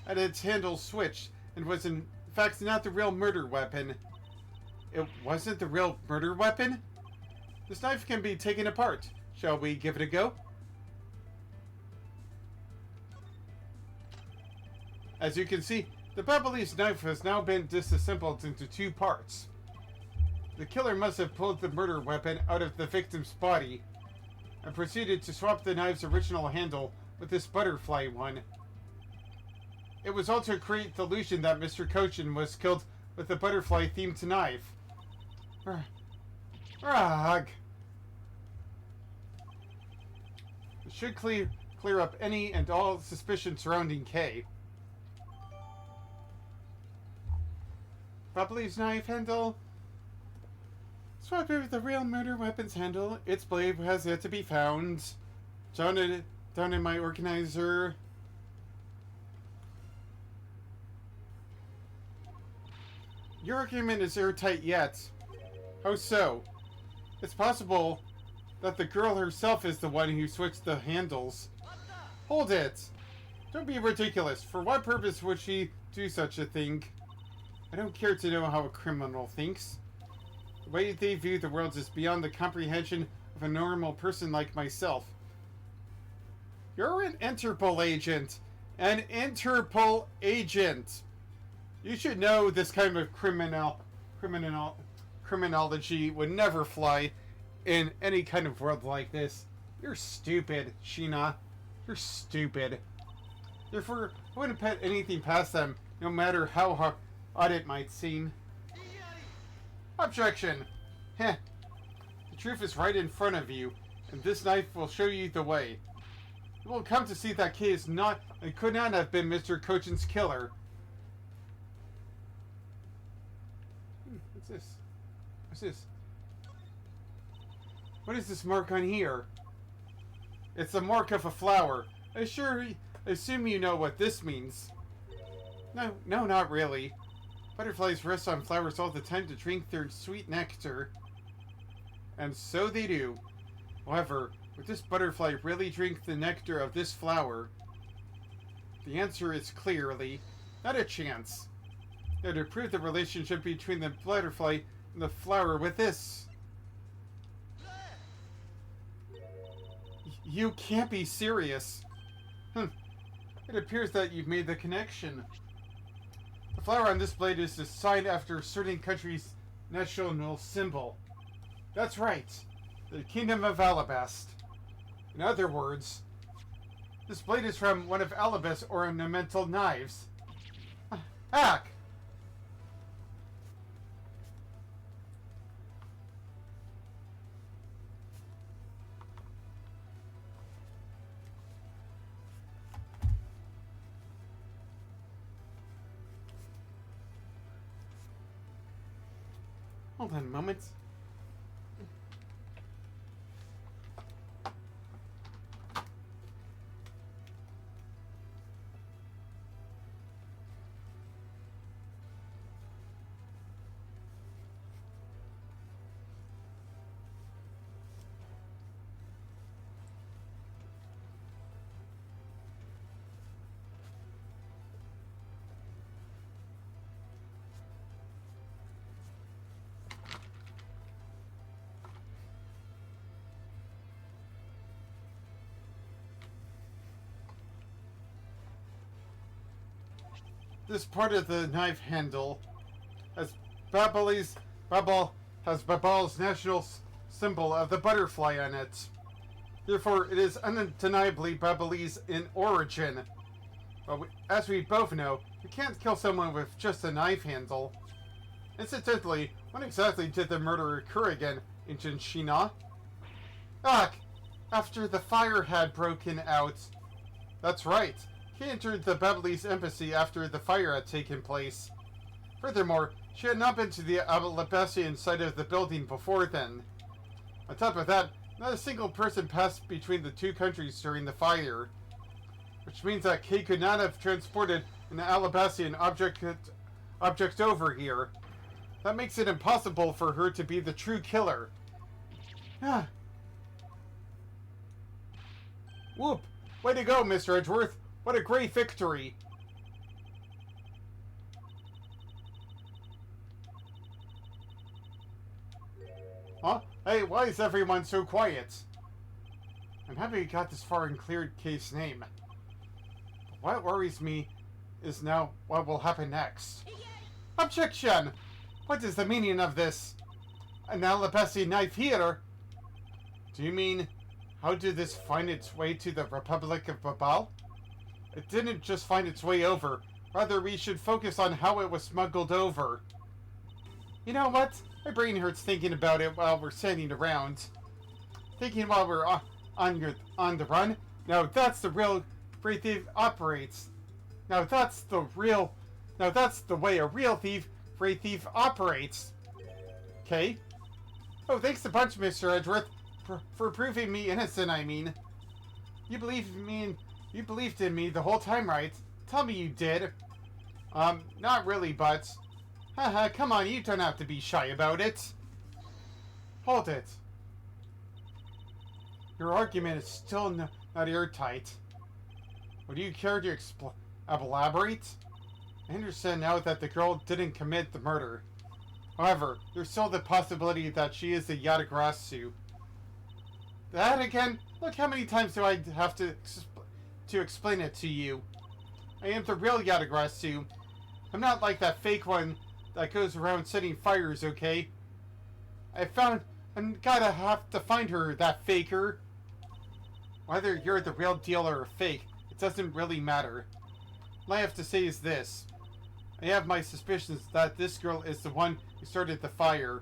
had its handle switched, and was in fact not the real murder weapon. It wasn't the real murder weapon? This knife can be taken apart. Shall we give it a go? As you can see, the Babyliss knife has now been disassembled into 2 parts. The killer must have pulled the murder weapon out of the victim's body and proceeded to swap the knife's original handle with this butterfly one. It was all to create the illusion that Mr. Cochin was killed with the butterfly-themed knife. Rag! It should clear up any and all suspicion surrounding Kay. Babyliss knife handle. Swapped with the real murder weapon's handle. Its blade has yet to be found. Down in my organizer. Your argument is airtight yet. How so? It's possible that the girl herself is the one who switched the handles. Hold it! Don't be ridiculous. For what purpose would she do such a thing? I don't care to know how a criminal thinks. The way they view the world is beyond the comprehension of a normal person like myself. You're an Interpol agent! An Interpol agent! You should know this kind of criminology would never fly in any kind of world like this. You're stupid, Sheena. You're stupid. Therefore, I wouldn't put anything past them, no matter how odd it might seem. Objection! Heh. The truth is right in front of you, and this knife will show you the way. You will come to see that Kay is not and could not have been Mr. Cochin's killer. What's this? What's this? What is this mark on here? It's the mark of a flower. I assume you know what this means. No, not really. Butterflies rest on flowers all the time to drink their sweet nectar. And so they do. However, would this butterfly really drink the nectar of this flower? The answer is clearly not a chance. Now to prove the relationship between the butterfly and the flower with this. You can't be serious. It appears that you've made the connection. The flower on this blade is designed after a certain country's national symbol. That's right. The Kingdom of Alabast. In other words, this blade is from one of Alabast's ornamental knives. Hack! Hold on a moment. This part of the knife handle has Babal's national symbol of the butterfly on it. Therefore, it is undeniably Babyliss in origin. But as we both know, you can't kill someone with just a knife handle. Incidentally, when exactly did the murder occur again, Ancient Sheena? Ah, after the fire had broken out. That's right. She entered the Babyliss embassy after the fire had taken place. Furthermore, she had not been to the Alabasian side of the building before then. On top of that, not a single person passed between the two countries during the fire. Which means that Kay could not have transported an Alabasian object over here. That makes it impossible for her to be the true killer. Ah. Whoop! Way to go, Mr. Edgeworth! What a great victory! Huh? Hey, why is everyone so quiet? I'm happy we got this far and cleared Kay's name. But what worries me is now what will happen next. Objection! What is the meaning of this? An Alabasi knife here? Do you mean, how did this find its way to the Republic of Babal? It didn't just find its way over. Rather, we should focus on how it was smuggled over. You know what? My brain hurts thinking about it while we're standing around. Thinking while we're on the run? Now that's the real great thief operates. Now that's the way a real great thief operates. Okay? Oh, thanks a bunch, Mr. Edgeworth, for proving me innocent, I mean. You believed in me the whole time, right? Tell me you did. Not really, but... Haha, come on, you don't have to be shy about it. Hold it. Your argument is still not airtight. Would you care to elaborate? I understand now that the girl didn't commit the murder. However, there's still the possibility that she is the Yatagrasu. That again? Look how many times do I have to explain it to you. I am the real Yatagrasu. I'm not like that fake one that goes around setting fires, okay? I'm gotta have to find her, that faker. Whether you're the real deal or a fake, it doesn't really matter. All I have to say is this. I have my suspicions that this girl is the one who started the fire.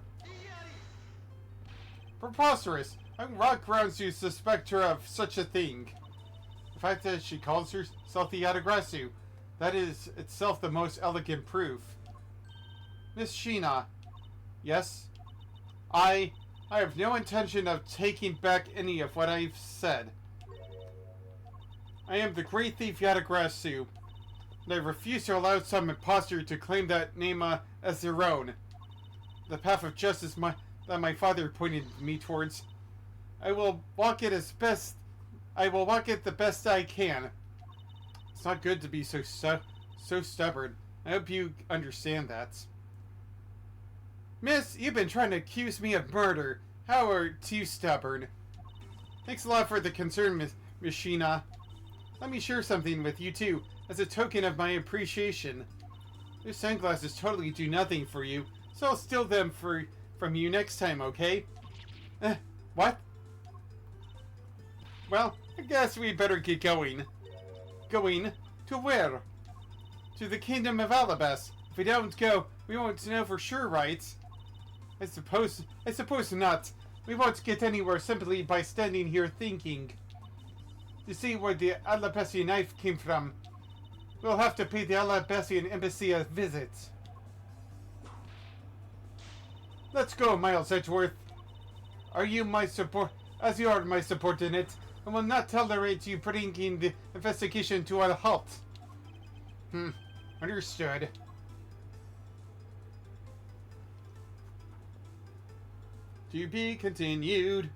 Preposterous! On what grounds do you suspect her of such a thing? The fact that she calls herself the Yatagrasu, that is itself the most elegant proof. Miss Sheena. Yes? I have no intention of taking back any of what I've said. I am the great thief Yatagrasu, and I refuse to allow some impostor to claim that name as their own. The path of justice that my father pointed me towards. I will walk it the best I can. It's not good to be so stubborn. I hope you understand that. Miss, you've been trying to accuse me of murder. How are you stubborn? Thanks a lot for the concern, Miss Sheena. Let me share something with you too, as a token of my appreciation. Those sunglasses totally do nothing for you, so I'll steal them from you next time, okay? What? Well, I guess we better get going. Going? To where? To the Kingdom of Alabas. If we don't go, we won't know for sure, right? I suppose not. We won't get anywhere simply by standing here thinking. To see where the Alabasian knife came from, we'll have to pay the Alabasian embassy a visit. Let's go, Miles Edgeworth. As you are my subordinate, I will not tolerate you bringing the investigation to a halt. Understood. To be continued.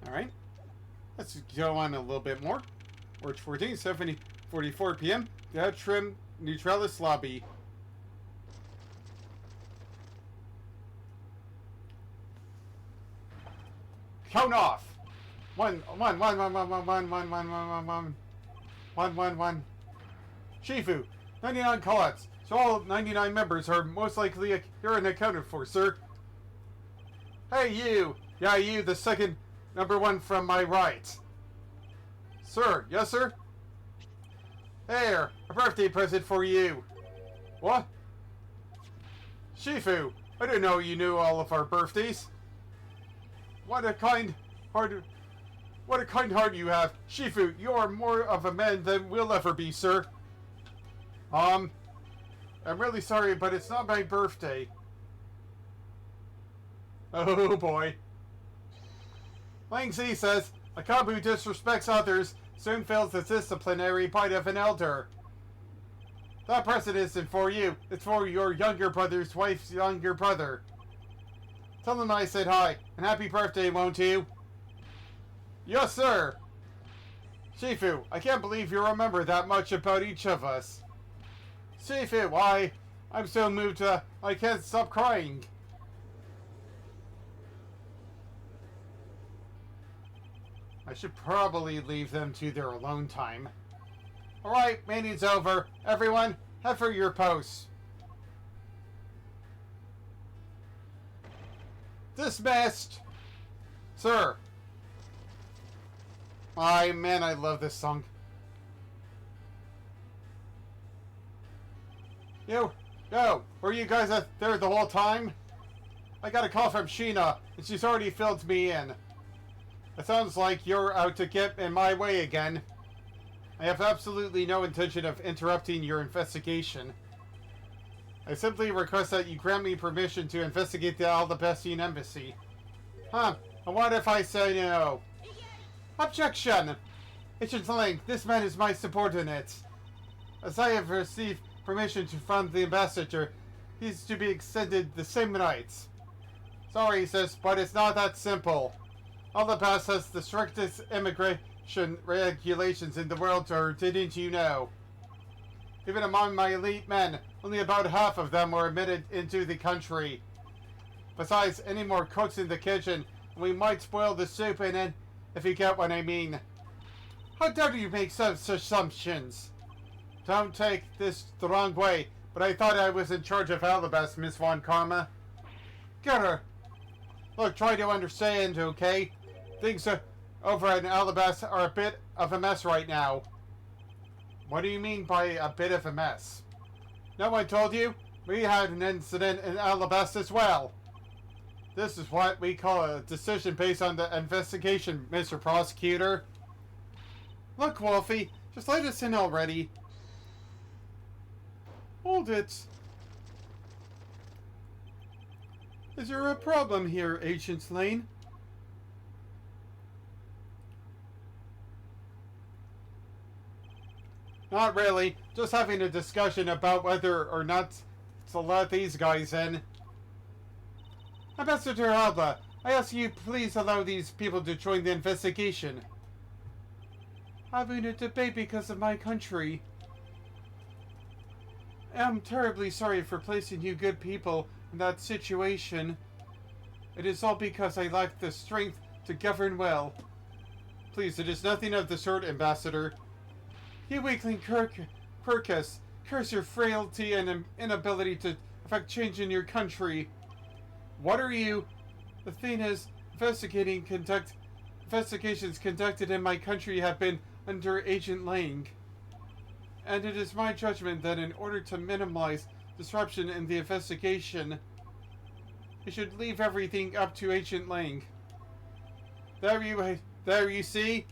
Alright. Let's go on a little bit more. March 14, 7:44 p.m. The Outrim Neutralis Lobby. Count off! One. 111. Shifu, 99 call-outs. So all 99 members are most likely here and accounted for, sir. Hey, you! Yeah, you, the second number one from my right. Sir, yes, sir? Here, a birthday present for you. What? Shifu, I didn't know you knew all of our birthdays. What a kind heart you have. Shifu, you are more of a man than we'll ever be, sir. I'm really sorry, but it's not my birthday. Oh boy. Lang Zi says, a cub who disrespects others soon feels the disciplinary bite of an elder. That present isn't for you. It's for your younger brother's wife's younger brother. Tell him I said hi, and happy birthday, won't you? Yes, sir. Shifu, I can't believe you remember that much about each of us. Shifu, why? I'm so moved I can't stop crying. I should probably leave them to their alone time. Alright, meeting's over. Everyone, head for your posts. Dismissed! Sir. Man, I love this song. Yo, were you guys there the whole time? I got a call from Sheena, and she's already filled me in. It sounds like you're out to get in my way again. I have absolutely no intention of interrupting your investigation. I simply request that you grant me permission to investigate the Alabestian embassy. And what if I say no? Objection! Agent Link, this man is my subordinate. As I have received permission to fund the ambassador, he's to be extended the same night. Sorry, sis, but it's not that simple. Alabast has the strictest immigration regulations in the world, or didn't you know? Even among my elite men, only about half of them were admitted into the country. Besides, any more cooks in the kitchen, we might spoil the soup in it, if you get what I mean. How dare you make such assumptions? Don't take this the wrong way, but I thought I was in charge of Alabast, Miss Von Karma. Get her. Look, try to understand, okay? Things over at Alabast are a bit of a mess right now. What do you mean by a bit of a mess? No one told you? We had an incident in Alabast as well. This is what we call a decision based on the investigation, Mr. Prosecutor. Look, Wolfie, just let us in already. Hold it. Is there a problem here, Agent Lane? Not really. Just having a discussion about whether or not to let these guys in. Ambassador Alba, I ask you please allow these people to join the investigation. Having a debate because of my country. I'm terribly sorry for placing you good people in that situation. It is all because I lack the strength to govern well. Please, it is nothing of the sort, Ambassador. You weakling Quercus, curse your frailty and inability to effect change in your country. What are you? The thing is, investigations conducted in my country have been under Agent Lang. And it is my judgment that in order to minimize disruption in the investigation, you should leave everything up to Agent Lang. There you see?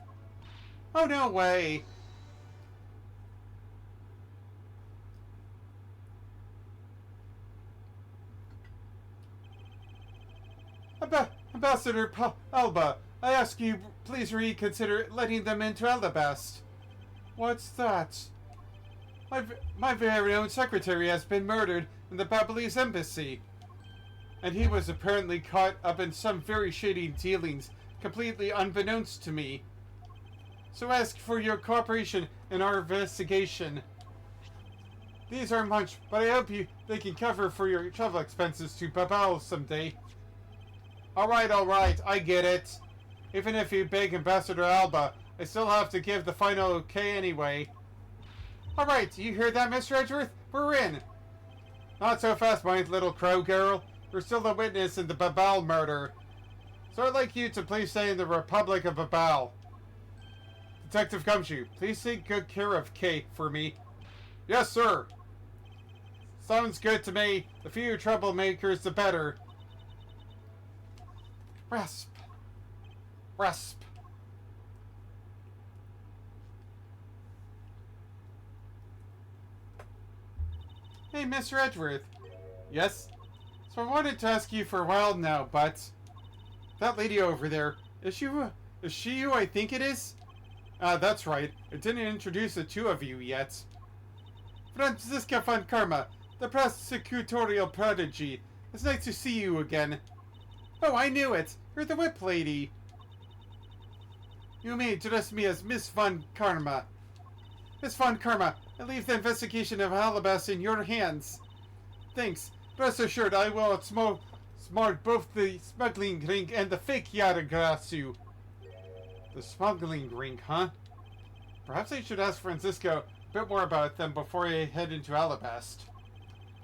Oh, no way! Ambassador Alba, I ask you please reconsider letting them into Alabast. What's that? My very own secretary has been murdered in the Babylonis embassy. And he was apparently caught up in some very shady dealings, completely unbeknownst to me. So ask for your cooperation in our investigation. These are much, but I hope they can cover for your travel expenses to Babel someday. Alright, I get it. Even if you beg Ambassador Alba, I still have to give the final okay anyway. Alright, you hear that, Mr. Edgeworth? We're in! Not so fast, my little crow girl. We're still the witness in the Babal murder. So I'd like you to please stay in the Republic of Babal. Detective Gumshoe, please take good care of Kate for me. Yes, sir. Sounds good to me. The fewer troublemakers, the better. Rasp. Rasp. Hey, Mr. Edgeworth. Yes? So I wanted to ask you for a while now, but... That lady over there, is she who I think it is? That's right. I didn't introduce the two of you yet. Franziska von Karma, the prosecutorial prodigy. It's nice to see you again. Oh, I knew it. You're the whip lady. You may address me as Miss von Karma. Miss von Karma, I leave the investigation of Alabas in your hands. Thanks. Rest assured, I will smart both the smuggling ring and the fake Yaragrasu. The smuggling ring, huh? Perhaps I should ask Francisco a bit more about them before I head into Alabast.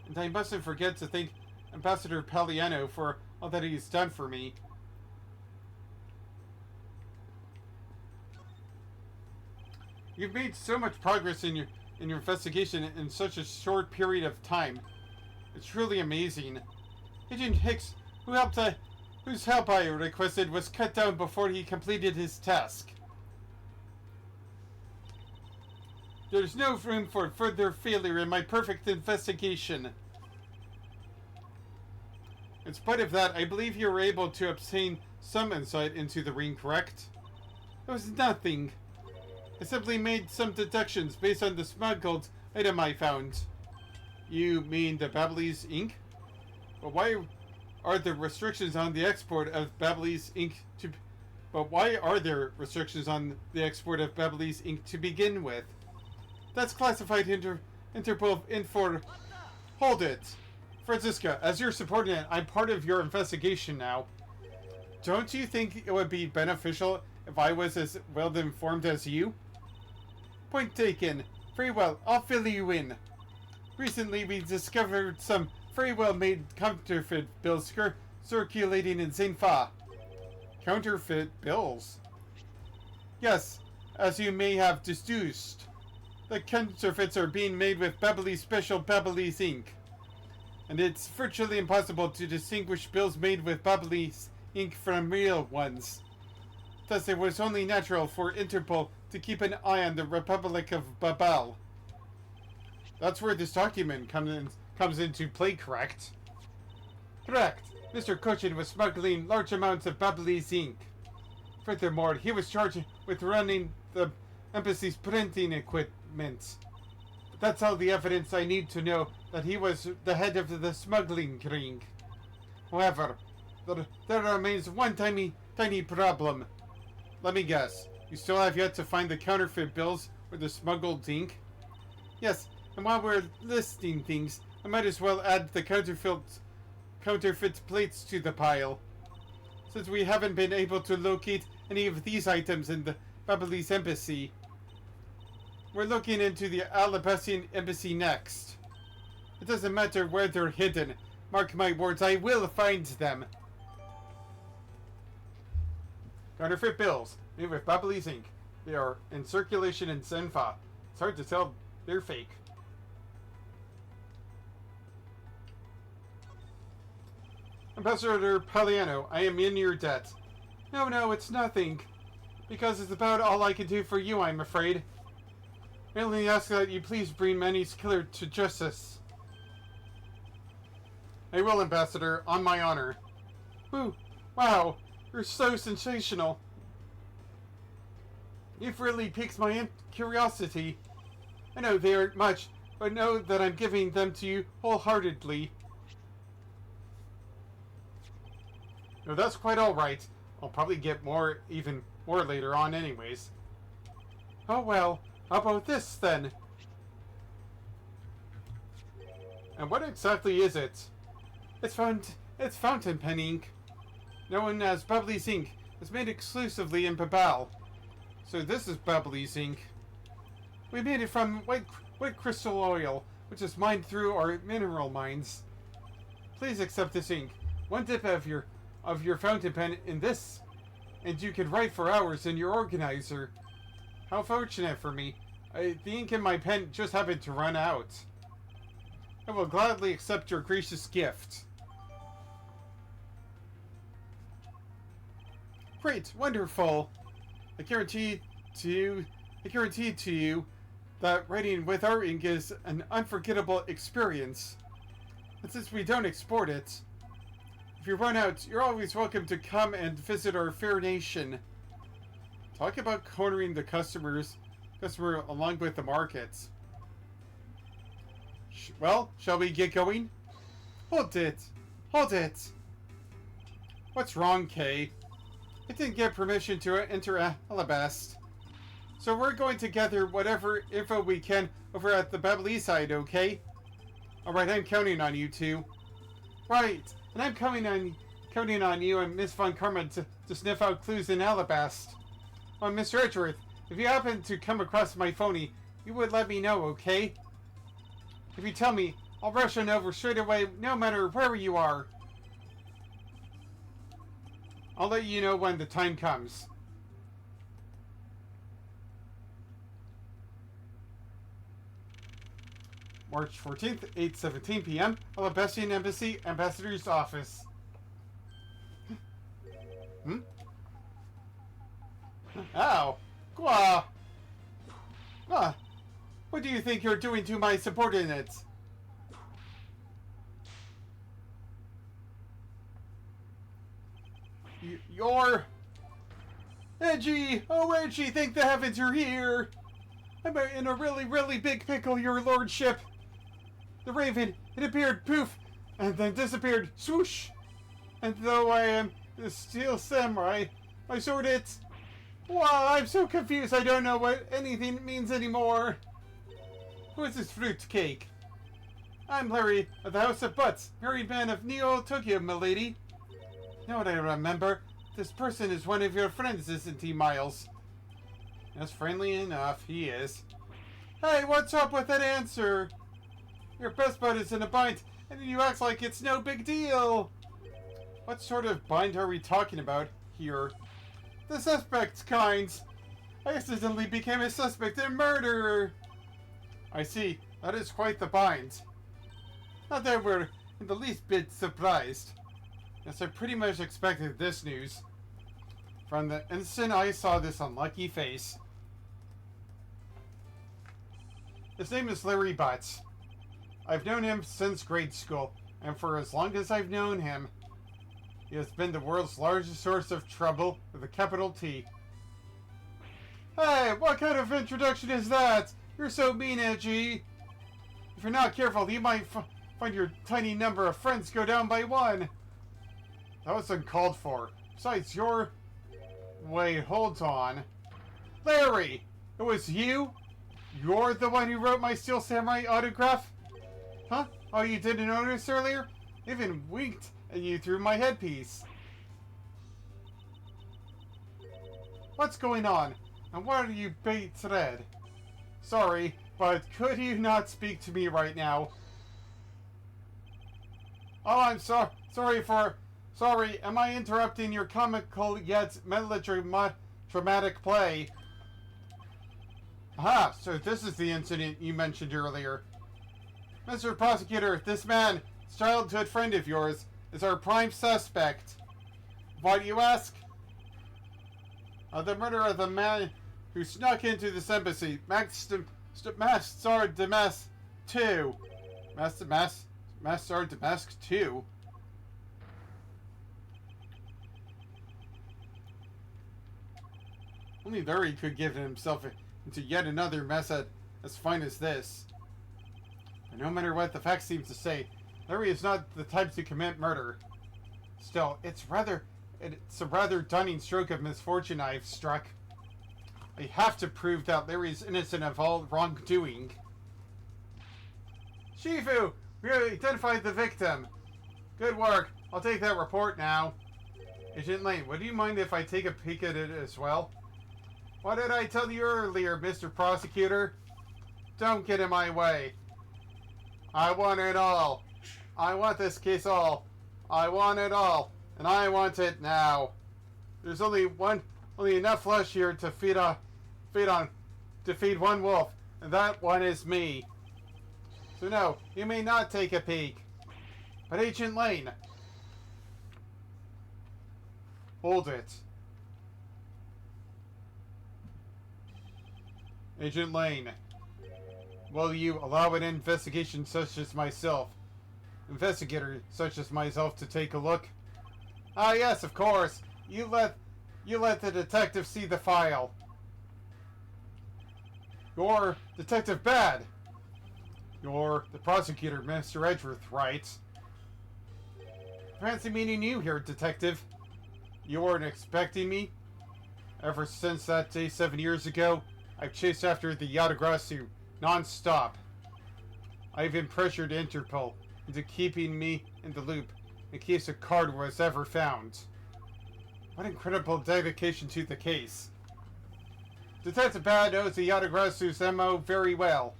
And I mustn't forget to thank Ambassador Palliano for all that he's done for me. You've made so much progress in your investigation in such a short period of time. It's truly amazing. Agent Hicks, whose help I requested, was cut down before he completed his task. There's no room for further failure in my perfect investigation. In spite of that, I believe you were able to obtain some insight into the ring, correct? It was nothing. I simply made some deductions based on the smuggled item I found. You mean the Babyliss ink? But why are there restrictions on the export of Babyliss ink to... But why are there restrictions on the export of Babyliss ink to begin with? That's classified Interpol Infor... Hold it! Francisca, as your subordinate, I'm part of your investigation now. Don't you think it would be beneficial if I was as well informed as you? Point taken. Very well, I'll fill you in. Recently, we discovered some very well-made counterfeit bills circulating in Saint Fa. Counterfeit bills? Yes, as you may have deduced. The counterfeits are being made with Babyliss special Babyliss ink. And it's virtually impossible to distinguish bills made with Babyliss ink from real ones. Thus, it was only natural for Interpol to keep an eye on the Republic of Babal. That's where this document comes into play, correct? Correct. Mr. Cochin was smuggling large amounts of Babyliss ink. Furthermore, he was charged with running the embassy's printing equipment. That's all the evidence I need to know that he was the head of the smuggling ring. However, there remains one tiny problem. Let me guess. You still have yet to find the counterfeit bills or the smuggled ink? Yes, and while we're listing things, I might as well add the counterfeit plates to the pile. Since we haven't been able to locate any of these items in the Babyliss embassy, we're looking into the Alabastian embassy next. It doesn't matter where they're hidden. Mark my words, I will find them. Counterfeit bills made with Babyliss ink. They are in circulation in Senfa. It's hard to tell they're fake. Ambassador Palliano, I am in your debt. No, it's nothing. Because it's about all I can do for you, I'm afraid. I only ask that you please bring Manny's killer to justice. I will, Ambassador, on my honor. Ooh, wow, you're so sensational. You've really piqued my curiosity. I know they aren't much, but know that I'm giving them to you wholeheartedly. No, that's quite alright. I'll probably get even more later on anyways. Oh well, how about this then? And what exactly is it? It's fountain pen ink. Known as Babyliss ink. It's made exclusively in Babal. So this is Bubbly's ink. We made it from white crystal oil, which is mined through our mineral mines. Please accept this ink. One dip of your fountain pen in this, and you could write for hours in your organizer. How fortunate for me. The ink in my pen just happened to run out. I will gladly accept your gracious gift. Great, wonderful. I guarantee to you that writing with our ink is an unforgettable experience. And since we don't export it, if you run out, you're always welcome to come and visit our fair nation. Talk about cornering the customer along with the markets. Well, shall we get going? Hold it. What's wrong, Kay? I didn't get permission to enter Alabast. So we're going to gather whatever info we can over at the Beverly side, okay? Alright, I'm counting on you two. Right, and I'm counting on you and Miss Von Karma to sniff out clues in Alabast. Oh, Mr. Edgeworth, if you happen to come across my phony, you would let me know, okay? If you tell me, I'll rush on over straight away, no matter where you are. I'll let you know when the time comes. March 14th, 8:17 p.m. Alabestian Embassy, Ambassador's Office. Ow! Gwa! What do you think you're doing to my subordinates? You're... Edgy! Oh, Edgy, thank the heavens you're here! I'm in a really big pickle, your lordship! The raven, it appeared, poof, and then disappeared, swoosh! And though I am the steel samurai, my sword it's... Wow, I'm so confused, I don't know what anything means anymore. Who is this fruit cake? I'm Larry of the House of Butts, married man of Neo Tokyo, milady. Now what I remember, this person is one of your friends, isn't he, Miles? That's friendly enough, he is. Hey, what's up with that answer? Your best bud is in a bind, and you act like it's no big deal. What sort of bind are we talking about here? The suspect's kind. I accidentally became a suspect in murder. I see. That is quite the bind. Not that we're in the least bit surprised. Yes, I pretty much expected this news. From the instant I saw this unlucky face. His name is Larry Butts. I've known him since grade school, and for as long as I've known him, he has been the world's largest source of trouble with a capital T. Hey, what kind of introduction is that? You're so mean, Edgy. If you're not careful, you might find your tiny number of friends go down by one. That was uncalled for. Besides, Wait, hold on. Larry! It was you? You're the one who wrote my Steel Samurai autograph? Huh? Oh, you didn't notice earlier? I even winked at you through my headpiece. What's going on? And why are you bait red? Sorry, but could you not speak to me right now? Oh, I'm sorry, am I interrupting your comical yet melodramatic play? Aha, so this is the incident you mentioned earlier. Mr. Prosecutor, this man, this childhood friend of yours, is our prime suspect. Why do you ask? The murder of the man who snuck into this embassy, Master Damask 2. Master Damask 2? Only Larry could give himself into yet another mess as fine as this. But no matter what the facts seem to say, Larry is not the type to commit murder. Still, it's a rather stunning stroke of misfortune I've struck. I have to prove that Larry's innocent of all wrongdoing. Shifu, we identified the victim. Good work. I'll take that report now. Agent Lane, would you mind if I take a peek at it as well? What did I tell you earlier, Mr. Prosecutor? Don't get in my way. I want it all. I want this case all. I want it all. And I want it now. There's only enough flesh here to feed one wolf. And that one is me. So no, you may not take a peek. But Agent Lane. Hold it. Agent Lane. Will you allow an investigation such as myself, investigator such as myself, to take a look? Ah, yes, of course. You let the detective see the file. You're Detective Bad. You're the prosecutor, Mr. Edgeworth, right? Fancy meeting you here, Detective. You weren't expecting me? Ever since that day 7 years ago, I've chased after the Yatagrasu non-stop. I've been pressured Interpol into keeping me in the loop in case a card was ever found. What incredible dedication to the case. Detective Bad knows the Yatagrasu's MO very well,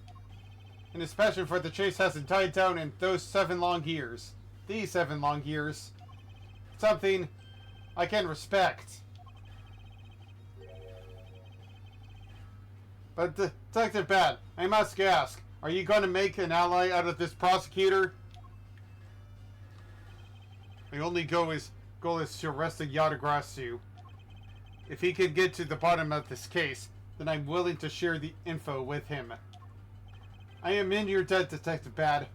and his passion for the chase hasn't died down in those 7 long years. These 7 long years. Something I can respect. But Detective Bad, I must ask, are you going to make an ally out of this prosecutor? My only goal is to arrest the Yatagrasu. If he can get to the bottom of this case, then I'm willing to share the info with him. I am in your debt, Detective Bad.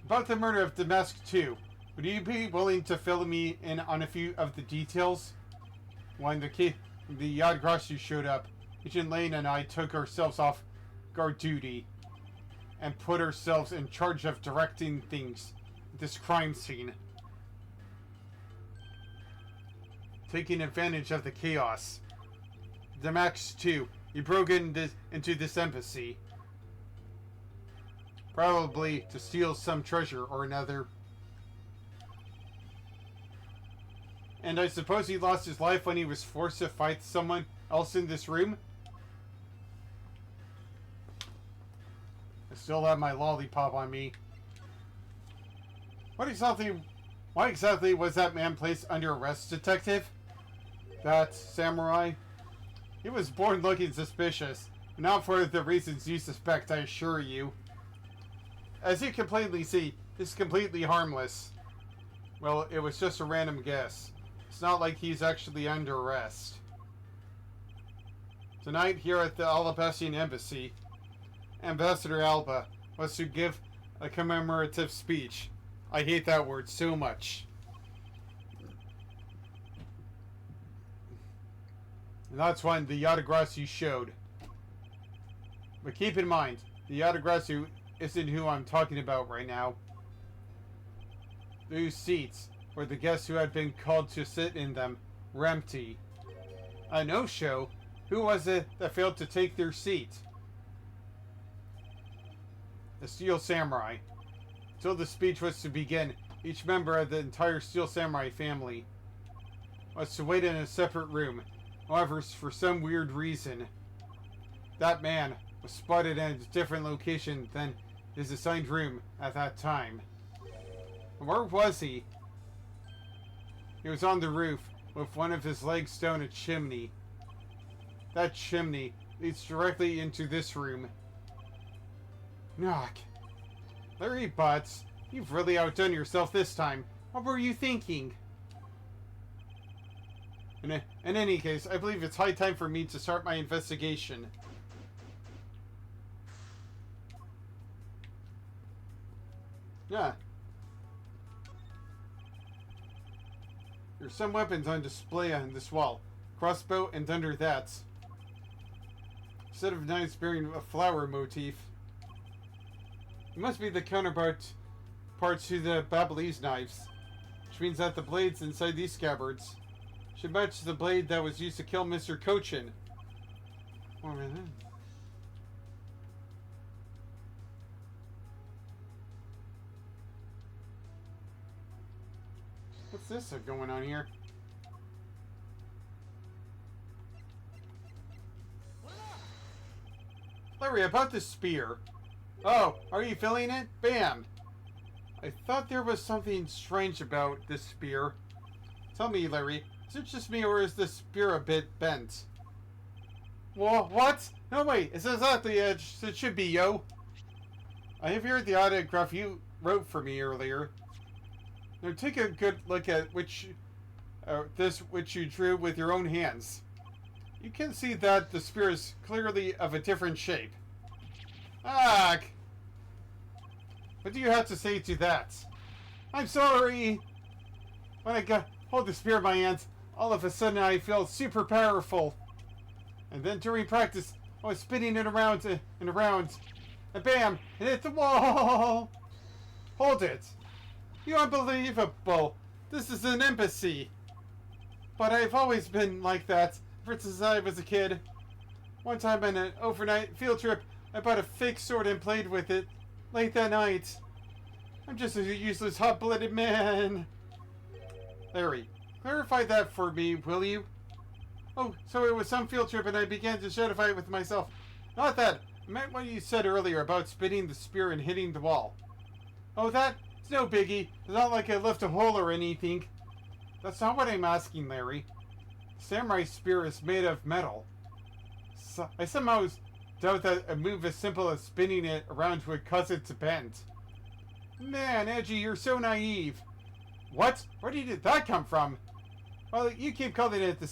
About the murder of Damask 2, would you be willing to fill me in on a few of the details? When the Yatagrasu showed up, Agent Lane and I took ourselves off guard duty and put ourselves in charge of directing things at this crime scene. Taking advantage of the chaos. Damask 2, he broke into this embassy. Probably to steal some treasure or another. And I suppose he lost his life when he was forced to fight someone else in this room? I still have my lollipop on me. Why exactly was that man placed under arrest, Detective? That samurai? He was born looking suspicious. Not for the reasons you suspect, I assure you. As you can plainly see, he's completely harmless. Well, it was just a random guess. It's not like he's actually under arrest. Tonight, here at the Alabastian Embassy, Ambassador Alba was to give a commemorative speech. I hate that word so much. And that's when the Yatagrasu showed. But keep in mind, the Yatagrasu isn't who I'm talking about right now. Those seats, where the guests who had been called to sit in them, were empty. A no-show? Who was it that failed to take their seat? The Steel Samurai. Until the speech was to begin, each member of the entire Steel Samurai family was to wait in a separate room. However, for some weird reason, that man was spotted in a different location than his assigned room at that time. And where was he? He was on the roof, with one of his legs down a chimney. That chimney leads directly into this room. Knock. Larry Butts, you've really outdone yourself this time. What were you thinking? In any case, I believe it's high time for me to start my investigation. Yeah. There's some weapons on display on this wall. Crossbow and under that. Set of knives bearing a flower motif. It must be the counterpart to the Babylonis knives. Which means that the blades inside these scabbards should match the blade that was used to kill Mr. Cochin. Oh, man. What's this going on here? Larry, about the spear. Oh, are you feeling it? Bam! I thought there was something strange about this spear. Tell me, Larry, is it just me or is the spear a bit bent? Whoa, what? No, wait, it's exactly as it should be, yo. I have here the autograph you wrote for me earlier. Now take a good look at which you drew with your own hands. You can see that the spear is clearly of a different shape. Ah! What do you have to say to that? I'm sorry! When I hold the spear in my hands, all of a sudden I feel super powerful. And then during practice, I was spinning it around and around. And bam! It hit the wall! Hold it! You unbelievable! This is an embassy! But I've always been like that, ever since I was a kid. One time on an overnight field trip, I bought a fake sword and played with it late that night. I'm just a useless hot-blooded man. Larry, clarify that for me, will you? Oh, so it was some field trip and I began to justify it with myself. Not that. I meant what you said earlier about spinning the spear and hitting the wall. Oh, that? It's no biggie. It's not like I left a hole or anything. That's not what I'm asking, Larry. The samurai spear is made of metal. So, I somehow doubt that a move as simple as spinning it around would cause it to bend. Man, Edgy, you're so naive. What? Where did that come from? Well, you keep calling it the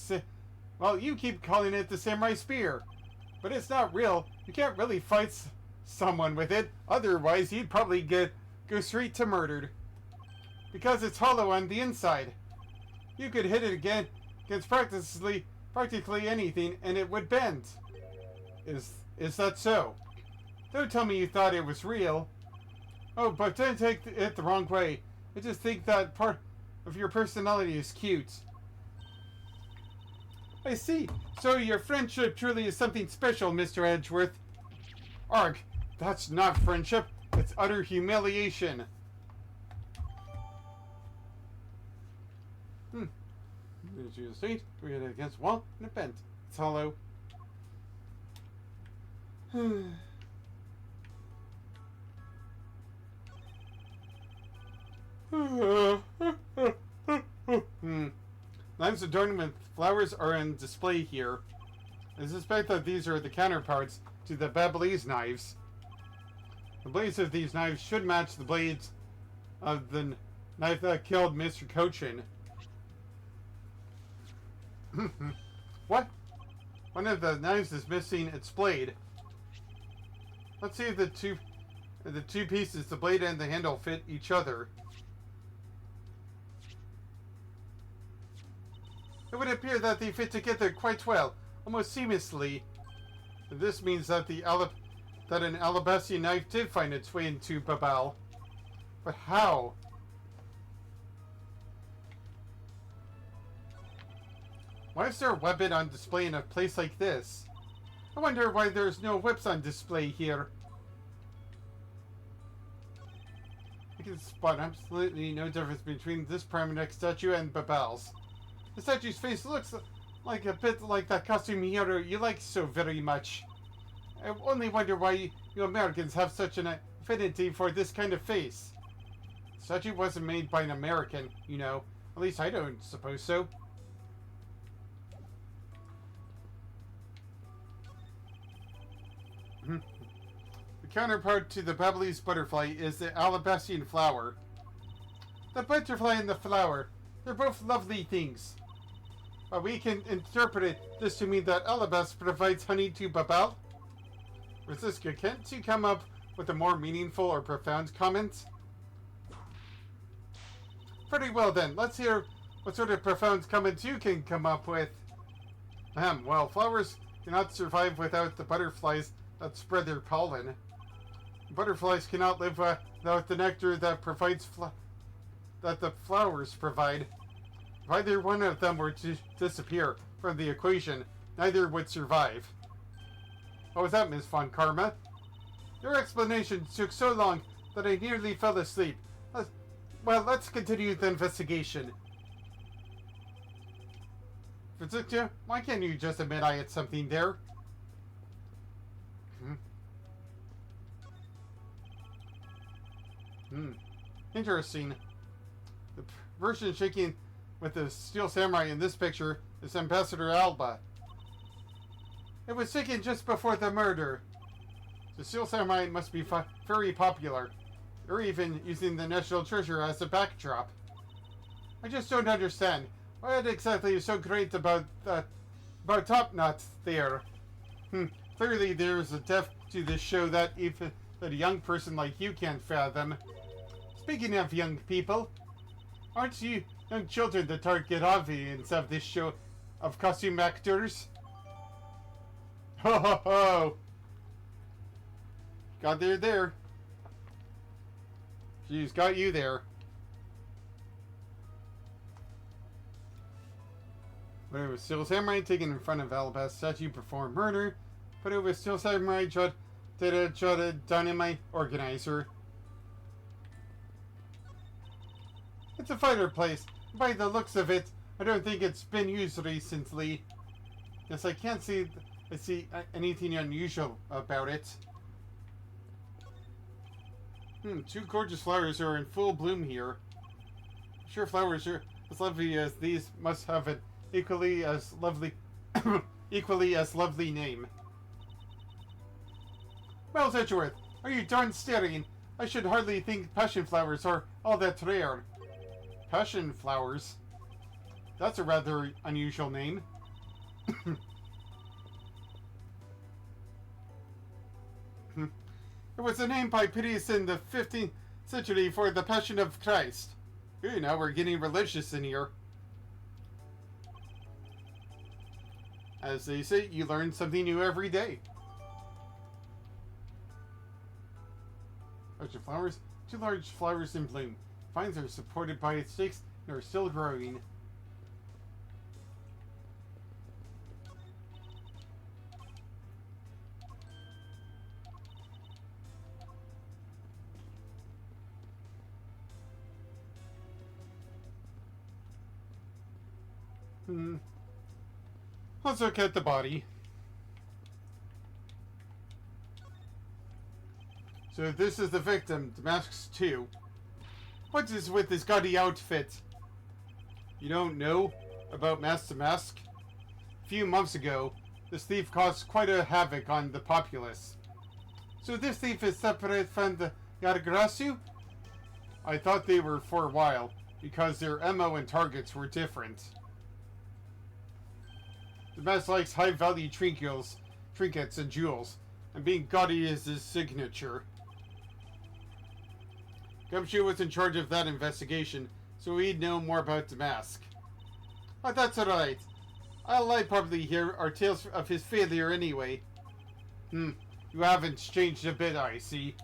samurai spear. But it's not real. You can't really fight someone with it. Otherwise, you'd probably go straight to murdered. Because it's hollow on the inside. You could hit it against practically anything and it would bend. Is that so? Don't tell me you thought it was real. Oh, but don't take it the wrong way. I just think that part of your personality is cute. I see. So your friendship truly is something special, Mr. Edgeworth. Arg, that's not friendship. It's utter humiliation. There's the state. We hit it against the wall and it bent. It's hollow. Knives adorned with flowers are on display here. I suspect that these are the counterparts to the Babyliss knives. The blades of these knives should match the blades of the knife that killed Mr. Cochin. What? One of the knives is missing its blade. Let's see if the two pieces, the blade and the handle, fit each other. It would appear that they fit together quite well, almost seamlessly. And this means that an Alabaster knife did find its way into Babal. But how? Why is there a weapon on display in a place like this? I wonder why there's no whips on display here. I can spot absolutely no difference between this Primitive statue and Babal's. The statue's face looks like a bit like that costume hero you like so very much. I only wonder why you Americans have such an affinity for this kind of face. The statue wasn't made by an American, you know. At least I don't suppose so. The counterpart to the Babyliss butterfly is the Alabaster flower. The butterfly and the flower, they're both lovely things. But we can interpret this to mean that Alabaster provides honey to Babal. Francisca, can't you come up with a more meaningful or profound comment? Pretty well then, let's hear what sort of profound comments you can come up with. Well, flowers cannot survive without the butterflies that spread their pollen. Butterflies cannot live without the nectar that that the flowers provide. If either one of them were to disappear from the equation, neither would survive. What was that, Miss Von Karma? Your explanation took so long that I nearly fell asleep. Let's continue the investigation. Francisca, why can't you just admit I had something there? Hmm. Interesting. The person shaking with the steel samurai in this picture is Ambassador Alba. It was taken just before the murder. The steel samurai must be very popular. Or even using the national treasure as a backdrop. I just don't understand. What exactly is so great about Top Knot there? Clearly there's a depth to this show that even that a young person like you can't fathom. Speaking of young people, aren't you young children the target audience of this show of costume actors? Ho ho ho! Got there. She's got you there. But it was still samurai taken in front of Alba's statue performed murder, but it was still samurai dynamite organizer. It's a fighter place. By the looks of it, I don't think it's been used recently. Yes, I can't see anything unusual about it. Two gorgeous flowers are in full bloom here. I'm sure flowers are as lovely as these must have an equally as lovely name. Well, Edgeworth, are you darn staring? I should hardly think passion flowers are all that rare. Passion flowers? That's a rather unusual name. It was a name by Pityus in the 15th century for the Passion of Christ. Ooh, now we're getting religious in here. As they say, you learn something new every day. Large flowers, two large flowers in bloom. Vines are supported by its stakes and are still growing. Let's look at the body. So this is the victim, Damascus 2. What is with this gaudy outfit? You don't know about Mask to Mask? A few months ago, this thief caused quite a havoc on the populace. So this thief is separate from the Yadagrasu? I thought they were for a while, because their MO and targets were different. The mask likes high-value trinkets and jewels, and being gaudy is his signature. Gumshoe was in charge of that investigation, so he'd know more about the mask. But that's alright. All I probably hear are tales of his failure anyway. You haven't changed a bit, I see.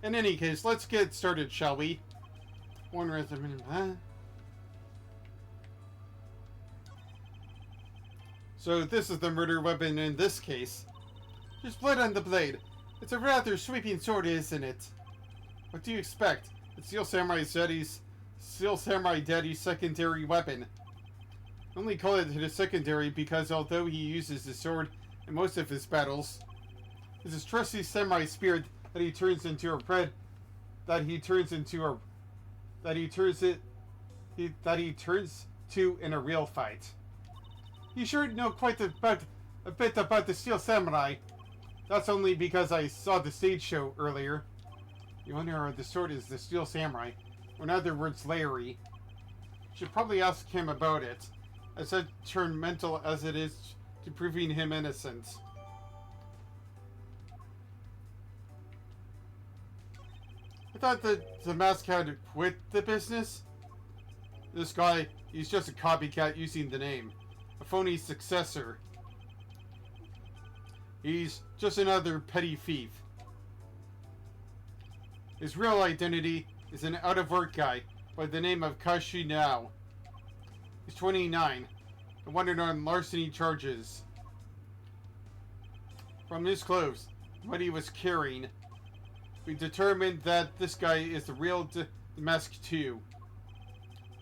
In any case, let's get started, shall we? One minute, huh? So this is the murder weapon in this case. There's blood on the blade. It's a rather sweeping sword, isn't it? What do you expect? It's Steel Samurai Daddy's secondary weapon. I only call it his secondary because although he uses his sword in most of his battles, it's his trusty samurai spirit that he turns to in a real fight. You sure know quite a bit about the Steel Samurai. That's only because I saw the stage show earlier. The owner of the sword is the Steel Samurai, or in other words, Larry. Should probably ask him about it, as detrimental as it is to proving him innocent. I thought that the mask had quit the business. This guy, he's just a copycat using the name. A phony successor. He's just another petty thief. His real identity is an out-of-work guy by the name of Kashi Now. He's 29 and wanted on larceny charges. From his clothes, what he was carrying, we determined that this guy is the real Mask 2.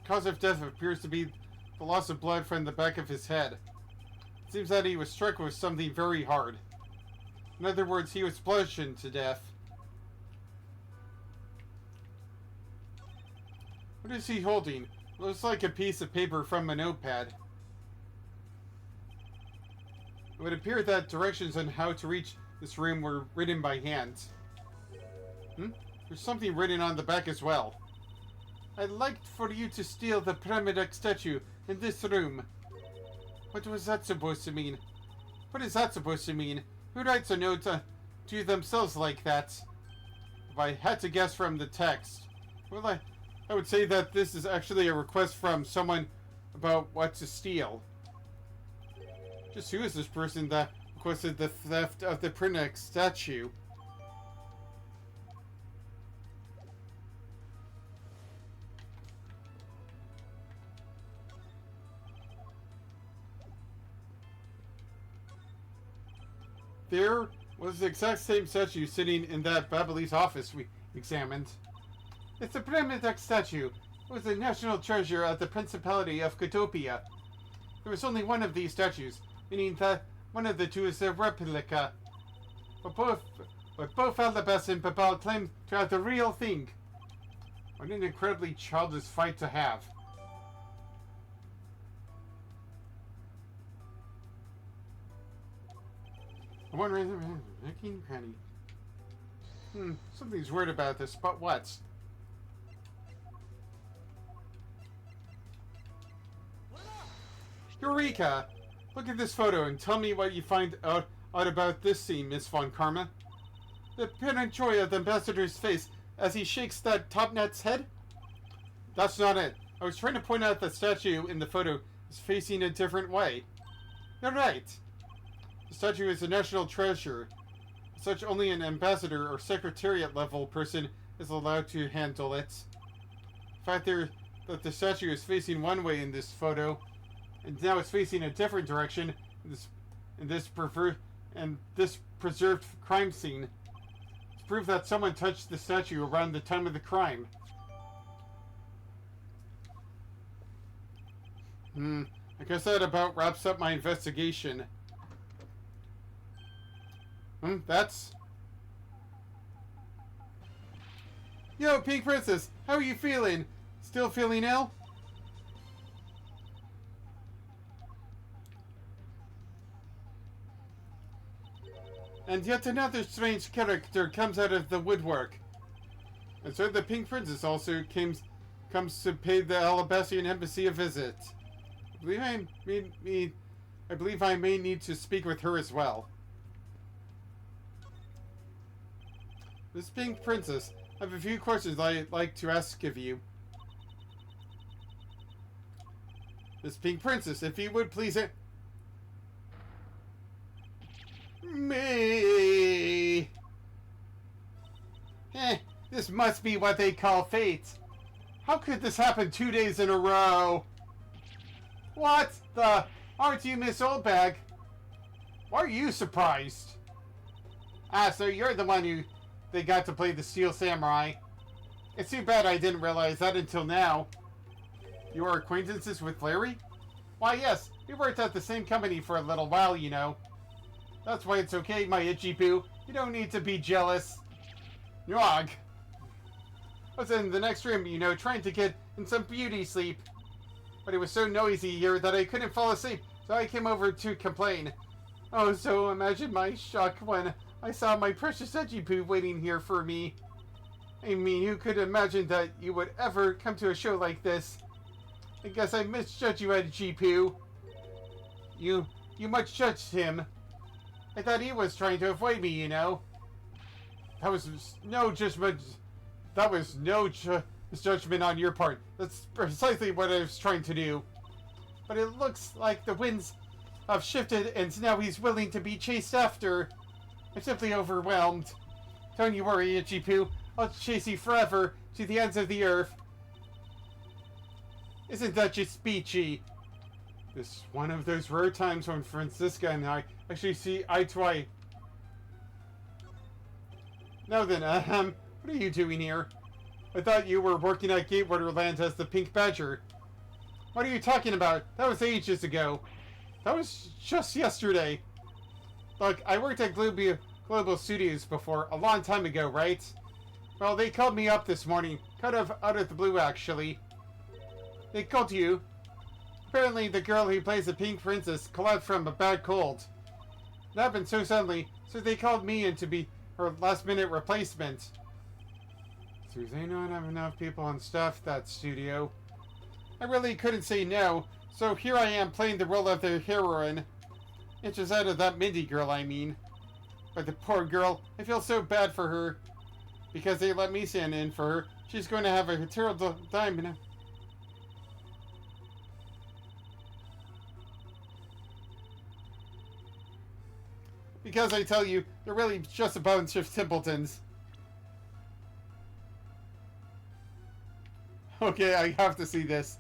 Cause of death appears to be the loss of blood from the back of his head. It seems that he was struck with something very hard. In other words, he was bludgeoned to death. What is he holding? Looks like a piece of paper from a notepad. It would appear that directions on how to reach this room were written by hand. There's something written on the back as well. I'd like for you to steal the Pyramidek statue in this room. What was that supposed to mean? What is that supposed to mean? Who writes a note to themselves like that? If I had to guess from the text, well, I would say that this is actually a request from someone about what to steal. Just who is this person that requested the theft of the Pyramidek statue? There was the exact same statue sitting in that Babyliss office we examined. It's a Pyramidek statue. It was a national treasure of the Principality of Cotopia. There was only one of these statues, meaning that one of the two is a replica. But both Alabas and Babal claim to have the real thing. What an incredibly childish fight to have. I wonder, making Penny. Something's weird about this, but what? Eureka! Look at this photo and tell me what you find out about this scene, Miss Von Karma. The apparent joy of the ambassador's face as he shakes that top-net's head? That's not it. I was trying to point out that the statue in the photo is facing a different way. You're right. The statue is a national treasure. Such only an ambassador or secretariat level person is allowed to handle it. The fact that the statue is facing one way in this photo, and now it's facing a different direction in this preserved crime scene, it's proof that someone touched the statue around the time of the crime. I guess that about wraps up my investigation. That's... Yo, Pink Princess, how are you feeling? Still feeling ill? And yet another strange character comes out of the woodwork. And so the Pink Princess also comes to pay the Alabastian Embassy a visit. I believe I may need to speak with her as well. Miss Pink Princess, I have a few questions I'd like to ask of you. Miss Pink Princess, if you would please me. This must be what they call fate. How could this happen 2 days in a row? What the? Aren't you Miss Oldbag? Why are you surprised? So you're the one they got to play the Steel Samurai. It's too bad I didn't realize that until now. You are acquaintances with Larry? Why, yes. We worked at the same company for a little while, you know. That's why it's okay, my itchy poo. You don't need to be jealous. Nog. I was in the next room, you know, trying to get in some beauty sleep. But it was so noisy here that I couldn't fall asleep, so I came over to complain. Oh, so imagine my shock when I saw my precious edgy poo waiting here for me. I mean, who could imagine that you would ever come to a show like this? I guess I misjudged you, edgy poo. You much judged him. I thought he was trying to avoid me, you know. That was no judgment. That was no misjudgment on your part. That's precisely what I was trying to do. But it looks like the winds have shifted and now he's willing to be chased after. I'm simply overwhelmed. Don't you worry, Itchy Poo. I'll chase you forever to the ends of the earth. Isn't that just beachy? This is one of those rare times when Francisca and I actually see eye to eye. Now then, what are you doing here? I thought you were working at Gatewater Land as the Pink Badger. What are you talking about? That was ages ago. That was just yesterday. Look, I worked at Global Studios before, a long time ago, right? Well, they called me up this morning, kind of out of the blue, actually. They called you. Apparently, the girl who plays the Pink Princess collapsed from a bad cold. It happened so suddenly, so they called me in to be her last-minute replacement. So they don't have enough people on staff at that studio. I really couldn't say no, so here I am playing the role of the heroine. Inches out of that Mindy girl, I mean. But the poor girl, I feel so bad for her. Because they let me stand in for her, she's going to have a terrible time now. Because I tell you, they're really just a bunch of simpletons. Okay, I have to see this.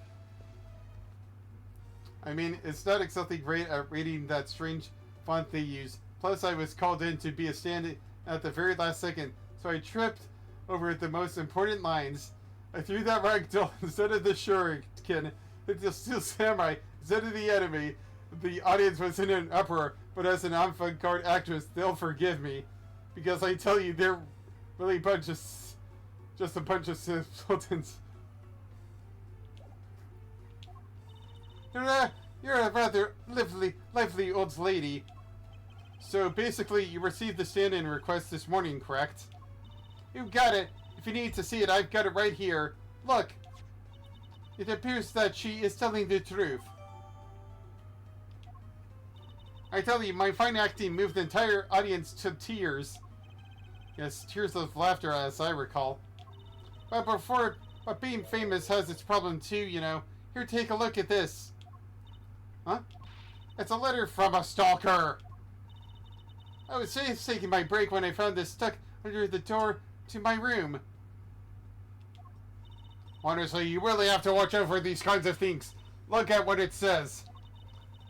I mean, it's not exactly great at reading that strange font they use. Plus, I was called in to be a stand at the very last second, so I tripped over the most important lines. I threw that ragdoll instead of the shuriken, the steel samurai instead of the enemy. The audience was in an uproar, but as an avant-garde actress, they'll forgive me. Because I tell you, they're really just a bunch of simpletons. You're a rather lively old lady. So basically, you received the stand-in request this morning, correct? You got it. If you need to see it, I've got it right here. Look. It appears that she is telling the truth. I tell you, my fine acting moved the entire audience to tears. Yes, tears of laughter, as I recall. But being famous has its problem too, you know. Here, take a look at this. Huh? It's a letter from a stalker. I was just taking my break when I found this stuck under the door to my room. Honestly, you really have to watch out for these kinds of things. Look at what it says.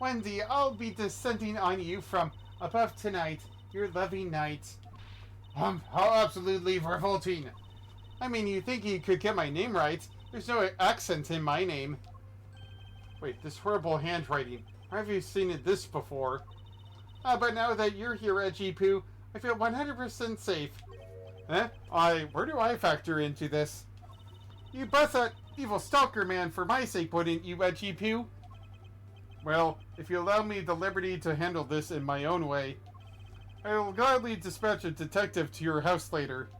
Wendy, I'll be descending on you from above tonight, your loving night. How absolutely revolting. I mean, you think you could get my name right. There's no accent in my name. Wait, this horrible handwriting. Have you seen this before? But now that you're here, Edgy Poo, I feel 100% safe. Where do I factor into this? You bust that evil stalker man for my sake, wouldn't you, Edgy Poo? Well, if you allow me the liberty to handle this in my own way, I will gladly dispatch a detective to your house later.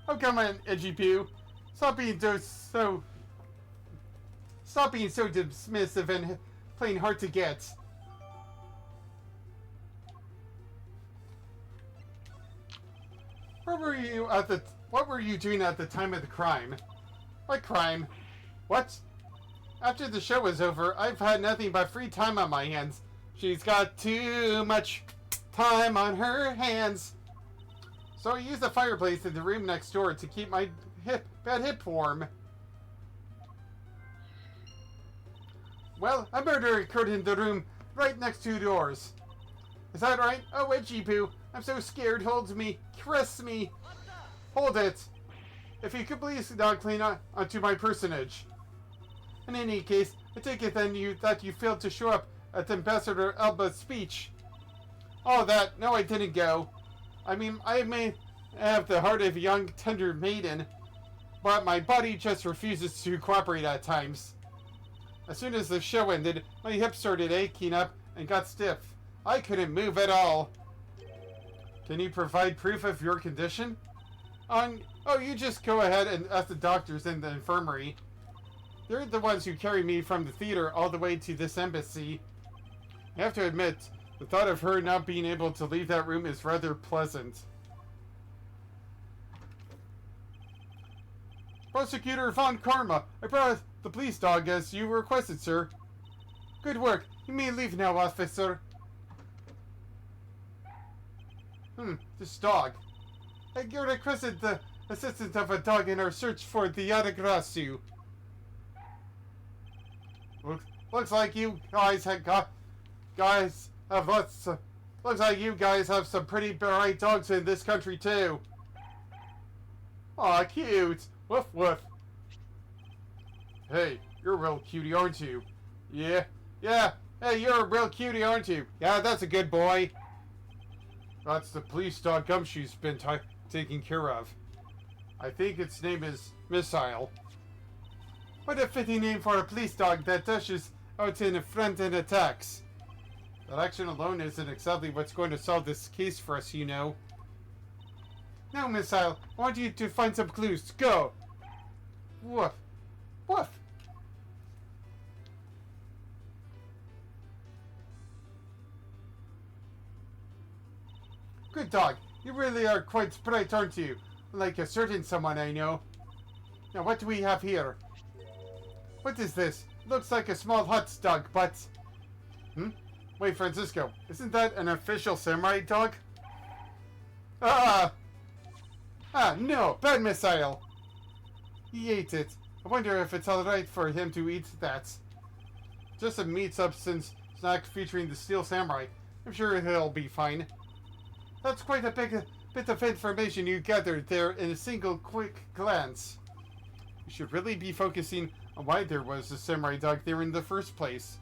Oh, come on, Edgy Poo. Stop being so dismissive and plain hard to get. What were you doing at the time of the crime? What crime? What? After the show was over, I've had nothing but free time on my hands. She's got too much time on her hands. So I used the fireplace in the room next door to keep my bad hip warm. Well, a murder occurred in the room right next to the doors. Is that right? Oh, Edgy Poo, I'm so scared. Hold me. Caress me. Hold it. If you could please not clean onto my personage. In any case, I take it then that you failed to show up at Ambassador Alba's speech. Oh, that. No, I didn't go. I mean, I may have the heart of a young, tender maiden, but my body just refuses to cooperate at times. As soon as the show ended, my hips started aching up and got stiff. I couldn't move at all. Can you provide proof of your condition? Oh, you just go ahead and ask the doctors in the infirmary. They're the ones who carried me from the theater all the way to this embassy. I have to admit, the thought of her not being able to leave that room is rather pleasant. Prosecutor Von Karma, I brought the police dog as you requested, sir. Good work. You may leave now, officer. This dog. You requested the assistance of a dog in our search for the Yadagrasu. Looks like you guys looks like you guys have some pretty bright dogs in this country too. Aw, cute. Woof woof. Hey, you're a real cutie, aren't you? Yeah. Hey, you're a real cutie, aren't you? Yeah, that's a good boy. That's the police dog Gumshoe's been taking care of. I think its name is Missile. What a fitting name for a police dog that dashes out in front and attacks. That action alone isn't exactly what's going to solve this case for us, you know. Now, Missile, I want you to find some clues. Go! Woof. Woof. Good dog. You really are quite sprite, aren't you? Like a certain someone I know. Now, what do we have here? What is this? Looks like a small hut dog, but... Wait, Francisco. Isn't that an official samurai dog? No! Bad Missile! He ate it. I wonder if it's alright for him to eat that. Just a meat substance snack featuring the Steel Samurai. I'm sure he'll be fine. That's quite a big bit of information you gathered there in a single quick glance. You should really be focusing on why there was a samurai dog there in the first place.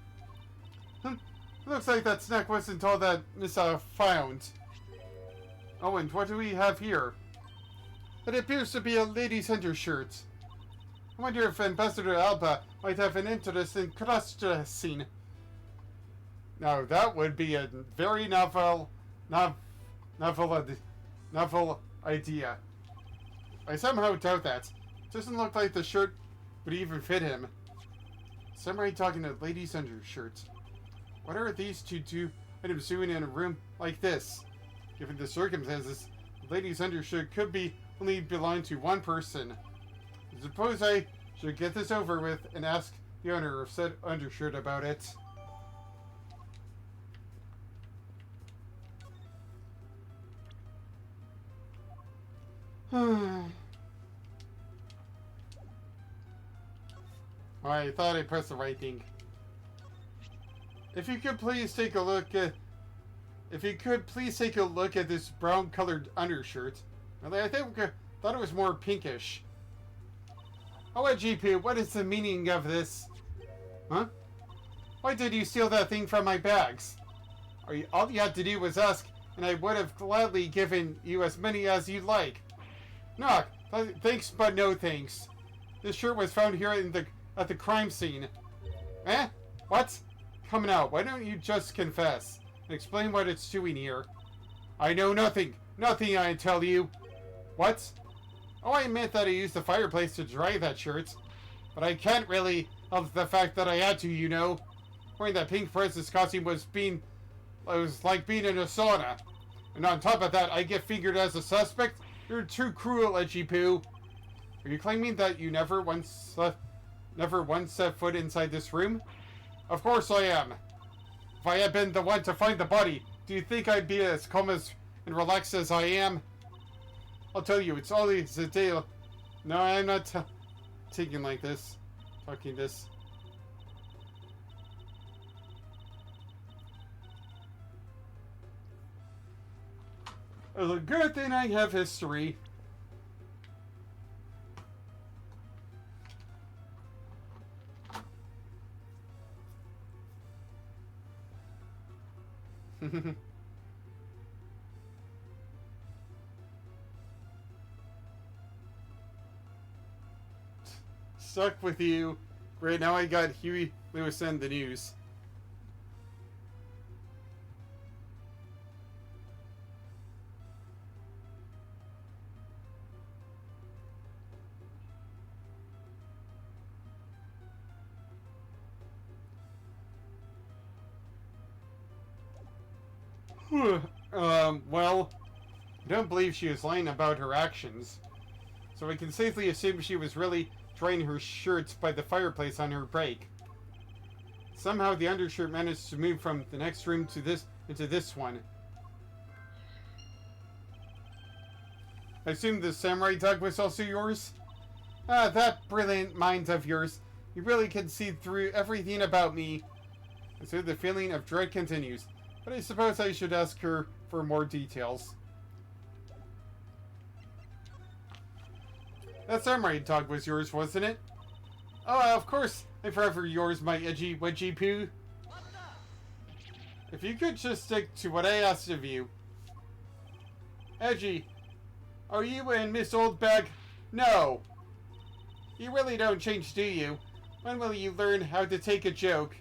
Looks like that snack wasn't all that Missa found. Oh, and what do we have here? It appears to be a lady's undershirt. I wonder if Ambassador Alba might have an interest in cross-dressing. Now, that would be a very novel idea. I somehow doubt that. Doesn't look like the shirt would even fit him. Samurai talking to lady's undershirt. What are these two items doing in a room like this? Given the circumstances, the lady's undershirt could be only belong to one person. I suppose I should get this over with and ask the owner of said undershirt about it. I thought I pressed the right thing. If you could please take a look at this brown colored undershirt. I thought it was more pinkish. Oh, GP, what is the meaning of this? Huh? Why did you steal that thing from my bags? All you had to do was ask, and I would have gladly given you as many as you'd like. No, thanks, but no thanks. This shirt was found here at the crime scene. Eh? What? Come now, why don't you just confess and explain what it's doing here? I know nothing. Nothing, I tell you. What? Oh, I meant that I used the fireplace to dry that shirt. But I can't really help the fact that I had to, you know. Wearing that pink princess costume was like being in a sauna. And on top of that, I get figured as a suspect? You're too cruel, Edgy Poo. Are you claiming that you never once set foot inside this room? Of course I am. If I had been the one to find the body, do you think I'd be as calm and relaxed as I am? I'll tell you, it's always a day. No, I'm not talking like this. Talking this. It's a good thing I have history. Stuck with you. Right now I got Huey Lewis and the news. Well, I don't believe she is lying about her actions. So we can safely assume she was really drying her shirts by the fireplace on her break. Somehow the undershirt managed to move from the next room to into this one. I assume the samurai dog was also yours? Ah, that brilliant mind of yours. You really can see through everything about me. And so the feeling of dread continues. But I suppose I should ask her for more details. That samurai dog was yours, wasn't it? Oh, of course. I'm forever yours, my edgy wedgy poo. If you could just stick to what I asked of you. Edgy, are you and Miss Oldbag? No. You really don't change, do you? When will you learn how to take a joke?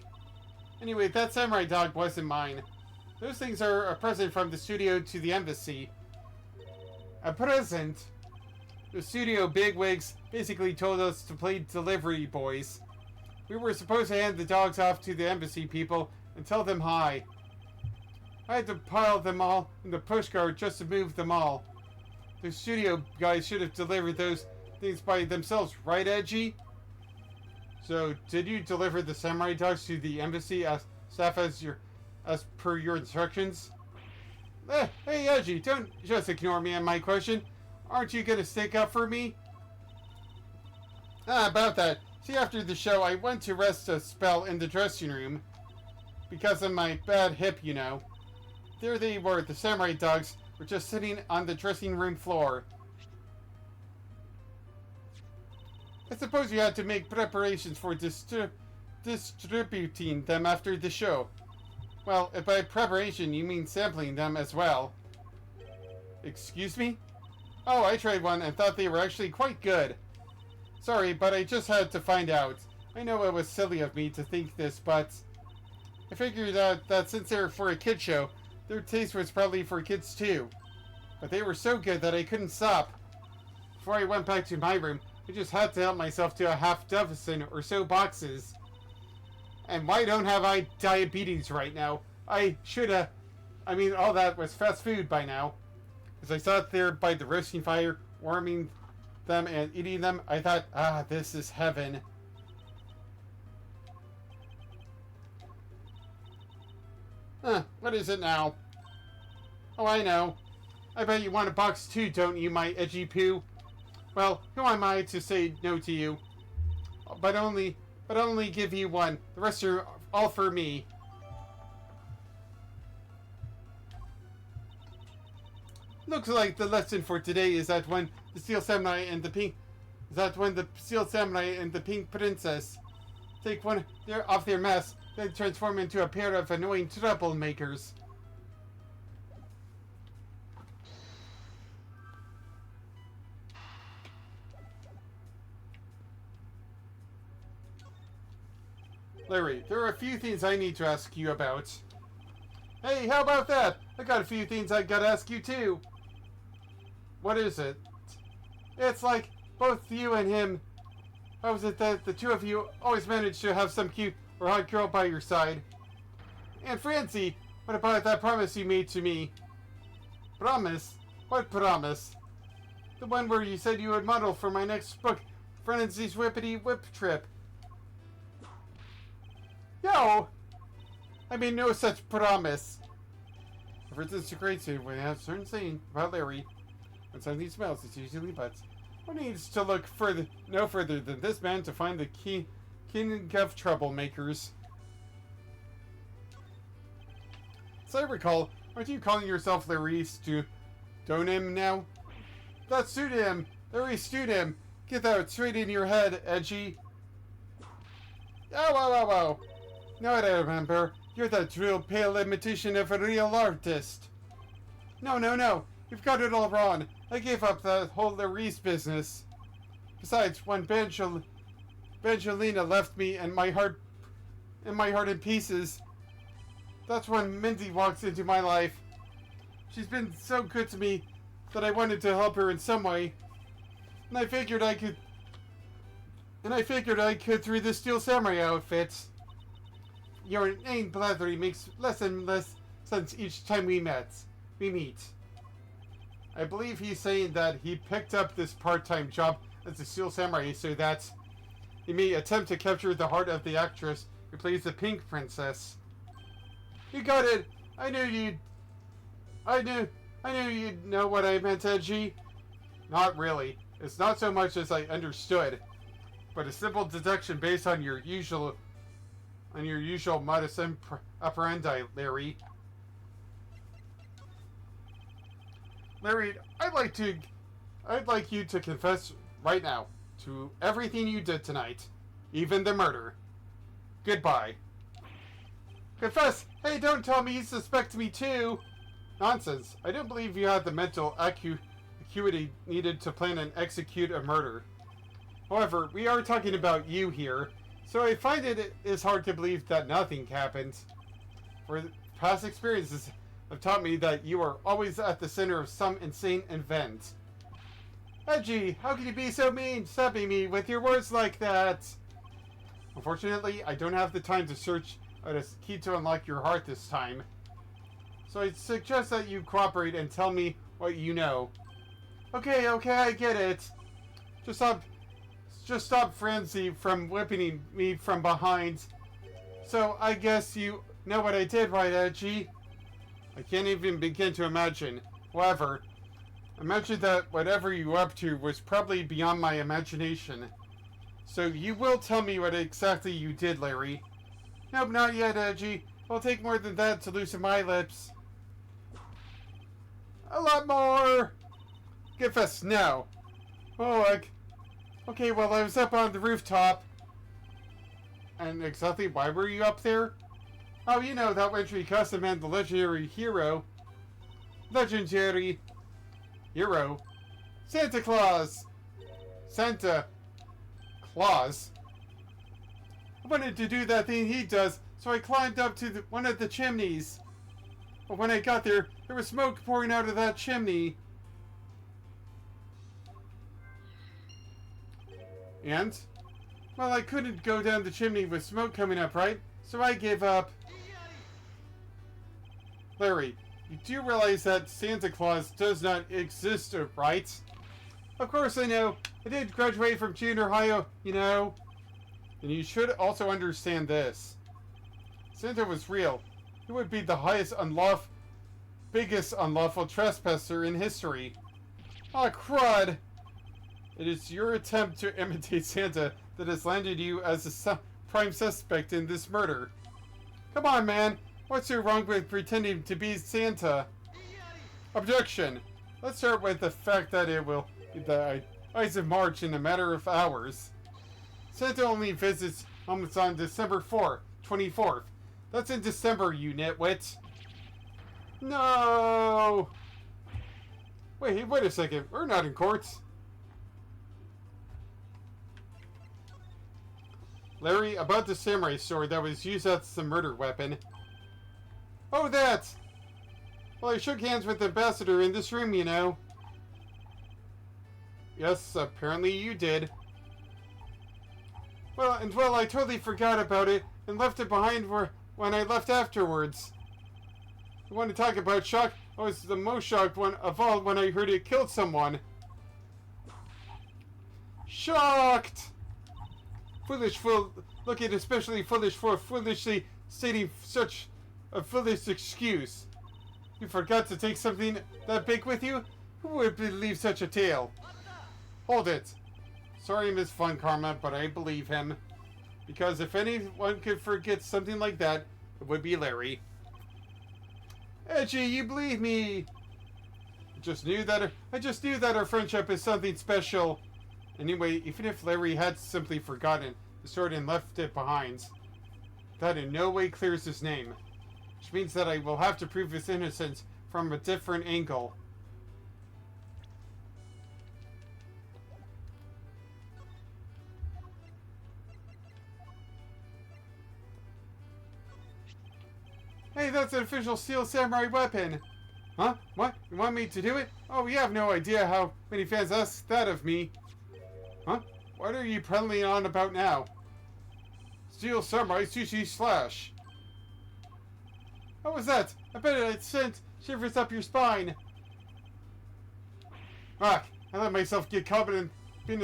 Anyway, that samurai dog wasn't mine. Those things are a present from the studio to the embassy. A present? The studio bigwigs basically told us to play delivery boys. We were supposed to hand the dogs off to the embassy people and tell them hi. I had to pile them all in the pushcart just to move them all. The studio guys should have delivered those things by themselves, right, Edgy? So, did you deliver the samurai dogs to the embassy staff as per your instructions? Hey, Edgy, don't just ignore me and my question. Aren't you gonna stick up for me? About that. See, after the show, I went to rest a spell in the dressing room. Because of my bad hip, you know. There they were, the samurai dogs were just sitting on the dressing room floor. I suppose you had to make preparations for distributing them after the show. Well, if by preparation you mean sampling them as well. Excuse me? Oh, I tried one and thought they were actually quite good. Sorry, but I just had to find out. I know it was silly of me to think this, but I figured out that since they were for a kid show, their taste was probably for kids too. But they were so good that I couldn't stop. Before I went back to my room, I just had to help myself to a half dozen or so boxes. And why don't have I diabetes right now? I shoulda. I mean, all that was fast food by now. As I sat there by the roasting fire, warming them and eating them, I thought, this is heaven. What is it now? Oh, I know. I bet you want a box too, don't you, my edgy poo? Well, who am I to say no to you? But only give you one. The rest are all for me. Looks like the lesson for today is that when the Steel Samurai and the Pink Princess take one off their mask, they transform into a pair of annoying troublemakers. Larry, there are a few things I need to ask you about. Hey, how about that? I got a few things I gotta ask you too. What is it? It's like both you and him. How is it that the two of you always manage to have some cute or hot girl by your side? And Francie, what about that promise you made to me? Promise? What promise? The one where you said you would model for my next book, Francie's Whippity Whip Trip. No! I made no such promise. For instance, a great suit, we have certain saying about Larry. When something smells, it's usually butts. One needs to look no further than this man to find the king of troublemakers. As I recall, aren't you calling yourself Larry Stoneham now? That suit him! Larry Stoneham! Get that straight in your head, Edgy. Oh. Now I remember. You're that real pale imitation of a real artist. No. You've got it all wrong. I gave up that whole Larry's business. Besides, when Bangelina left me and my heart in pieces, that's when Mindy walks into my life. She's been so good to me that I wanted to help her in some way. And I figured I could through the Steel Samurai outfit. Your name blathery makes less and less sense each time we meet. I believe he's saying that he picked up this part-time job as a Steel Samurai so that he may attempt to capture the heart of the actress who plays the Pink Princess. You got it! I knew you'd know what I meant, Edgy. Not really. It's not so much as I understood, but a simple deduction based on your usual modus operandi, Larry. Larry, I'd like you to confess right now to everything you did tonight, even the murder. Goodbye. Confess! Hey, don't tell me you suspect me too! Nonsense. I don't believe you have the mental acuity needed to plan and execute a murder. However, we are talking about you here, so I find it is hard to believe that nothing happened. For past experiences have taught me that you are always at the center of some insane event. Edgy, how can you be so mean, stabbing me with your words like that? Unfortunately, I don't have the time to search out a key to unlock your heart this time. So I suggest that you cooperate and tell me what you know. Okay, I get it. Just stop Frenzy from whipping me from behind. So I guess you know what I did, right, Edgy? I can't even begin to imagine. However, imagine that whatever you were up to was probably beyond my imagination. So you will tell me what exactly you did, Larry. Nope, not yet, Edgy. It'll take more than that to loosen my lips. A lot more! Give us now. Oh, okay, well, I was up on the rooftop. And exactly why were you up there? Oh, you know, that entry custom and the legendary hero. Legendary hero? Santa Claus! Santa Claus? I wanted to do that thing he does, so I climbed up to one of the chimneys. But when I got there, there was smoke pouring out of that chimney. And? Well, I couldn't go down the chimney with smoke coming up, right? So I gave up. Larry, you do realize that Santa Claus does not exist, right? Of course I know. I did graduate from junior high, you know. And you should also understand this. Santa was real. He would be the biggest unlawful trespasser in history. Aw, crud! It is your attempt to imitate Santa that has landed you as a prime suspect in this murder. Come on, man. What's so wrong with pretending to be Santa? Objection. Let's start with the fact that it will be the Ides of March in a matter of hours. Santa only visits homes on December 24th. That's in December, you nitwit. No! Wait a second. We're not in courts. Larry, about the samurai sword that was used as the murder weapon. Oh, that! Well, I shook hands with the ambassador in this room, you know. Yes, apparently you did. Well, I totally forgot about it and left it behind when I left afterwards. You want to talk about shock? I was the most shocked one of all when I heard it killed someone. Shocked! Foolish fool, looking especially foolish for foolishly stating such a foolish excuse. You forgot to take something that big with you? Who would believe such a tale? Hold it. Sorry, Miss Fun Karma, but I believe him. Because if anyone could forget something like that, it would be Larry. Edgy, you believe me! I just knew that our friendship is something special. Anyway, even if Larry had simply forgotten the sword and left it behind, that in no way clears his name. Which means that I will have to prove his innocence from a different angle. Hey, that's an official Steel Samurai weapon! Huh? What? You want me to do it? Oh, you have no idea how many fans ask that of me. Huh? What are you prattling on about now? Steel Samurai Sushi Slash. What was that? I bet it sent shivers up your spine. I let myself get caught in being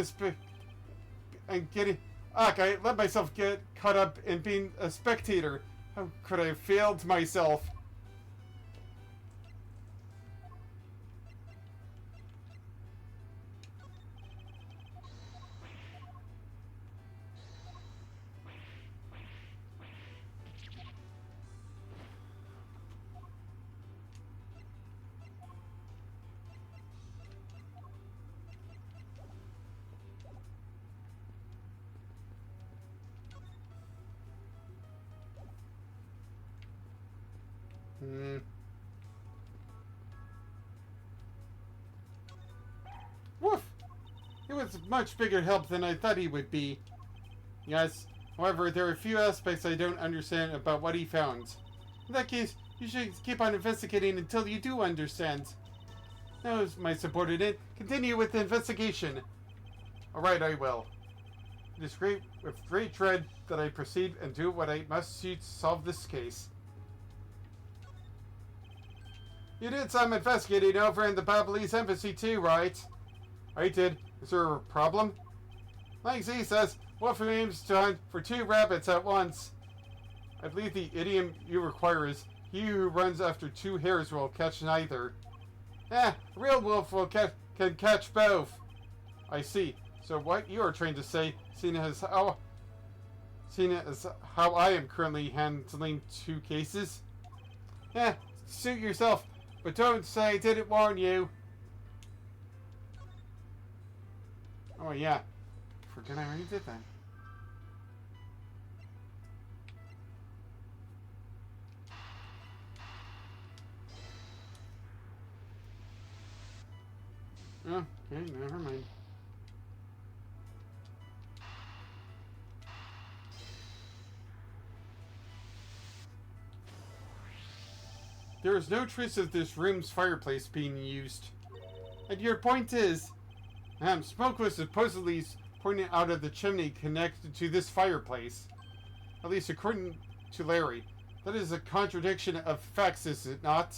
I let myself get caught up in being a spectator. How could I have failed myself? That's a much bigger help than I thought he would be. Yes, however, there are a few aspects I don't understand about what he found. In that case, you should keep on investigating until you do understand. Now, my subordinate, continue with the investigation. Alright, I will. It is with great dread that I proceed and do what I must to solve this case. You did some investigating over in the Babalese embassy too, right? I did. Is there a problem? Like Z says, Wolf aims to hunt for 2 rabbits at once. I believe the idiom you require is, he who runs after 2 hares will catch neither. A real wolf can catch both. I see. So what you are trying to say, seeing as how I am currently handling 2 cases? Suit yourself, but don't say I didn't warn you. Oh yeah, forgot I already did that. Oh, okay, never mind. There is no trace of this room's fireplace being used. And your point is, smoke was supposedly pointing out of the chimney connected to this fireplace. At least according to Larry. That is a contradiction of facts, is it not?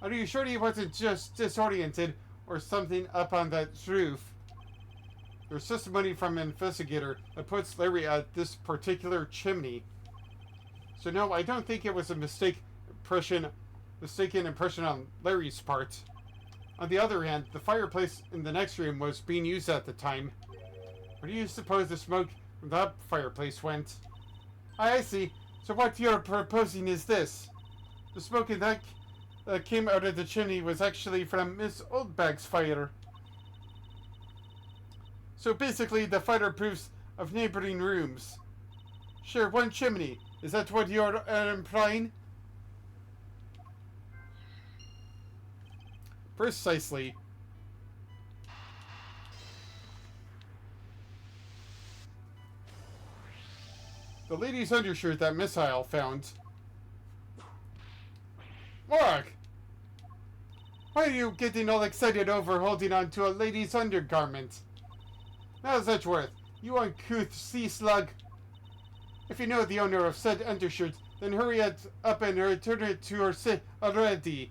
Are you sure he wasn't just disoriented or something up on that roof? There's testimony from an investigator that puts Larry at this particular chimney. So no, I don't think it was a mistaken impression on Larry's part. On the other hand, the fireplace in the next room was being used at the time. Where do you suppose the smoke from that fireplace went? I see. So what you're proposing is this. The smoke that came out of the chimney was actually from Miss Oldbag's fire. So basically the fire proofs of neighboring rooms. Sure, one chimney. Is that what you're implying? Precisely. The lady's undershirt that Missile found. Mark! Why are you getting all excited over holding on to a lady's undergarment? Now, Edgeworth, you uncouth sea slug. If you know the owner of said undershirt, then hurry it up and return it to her already.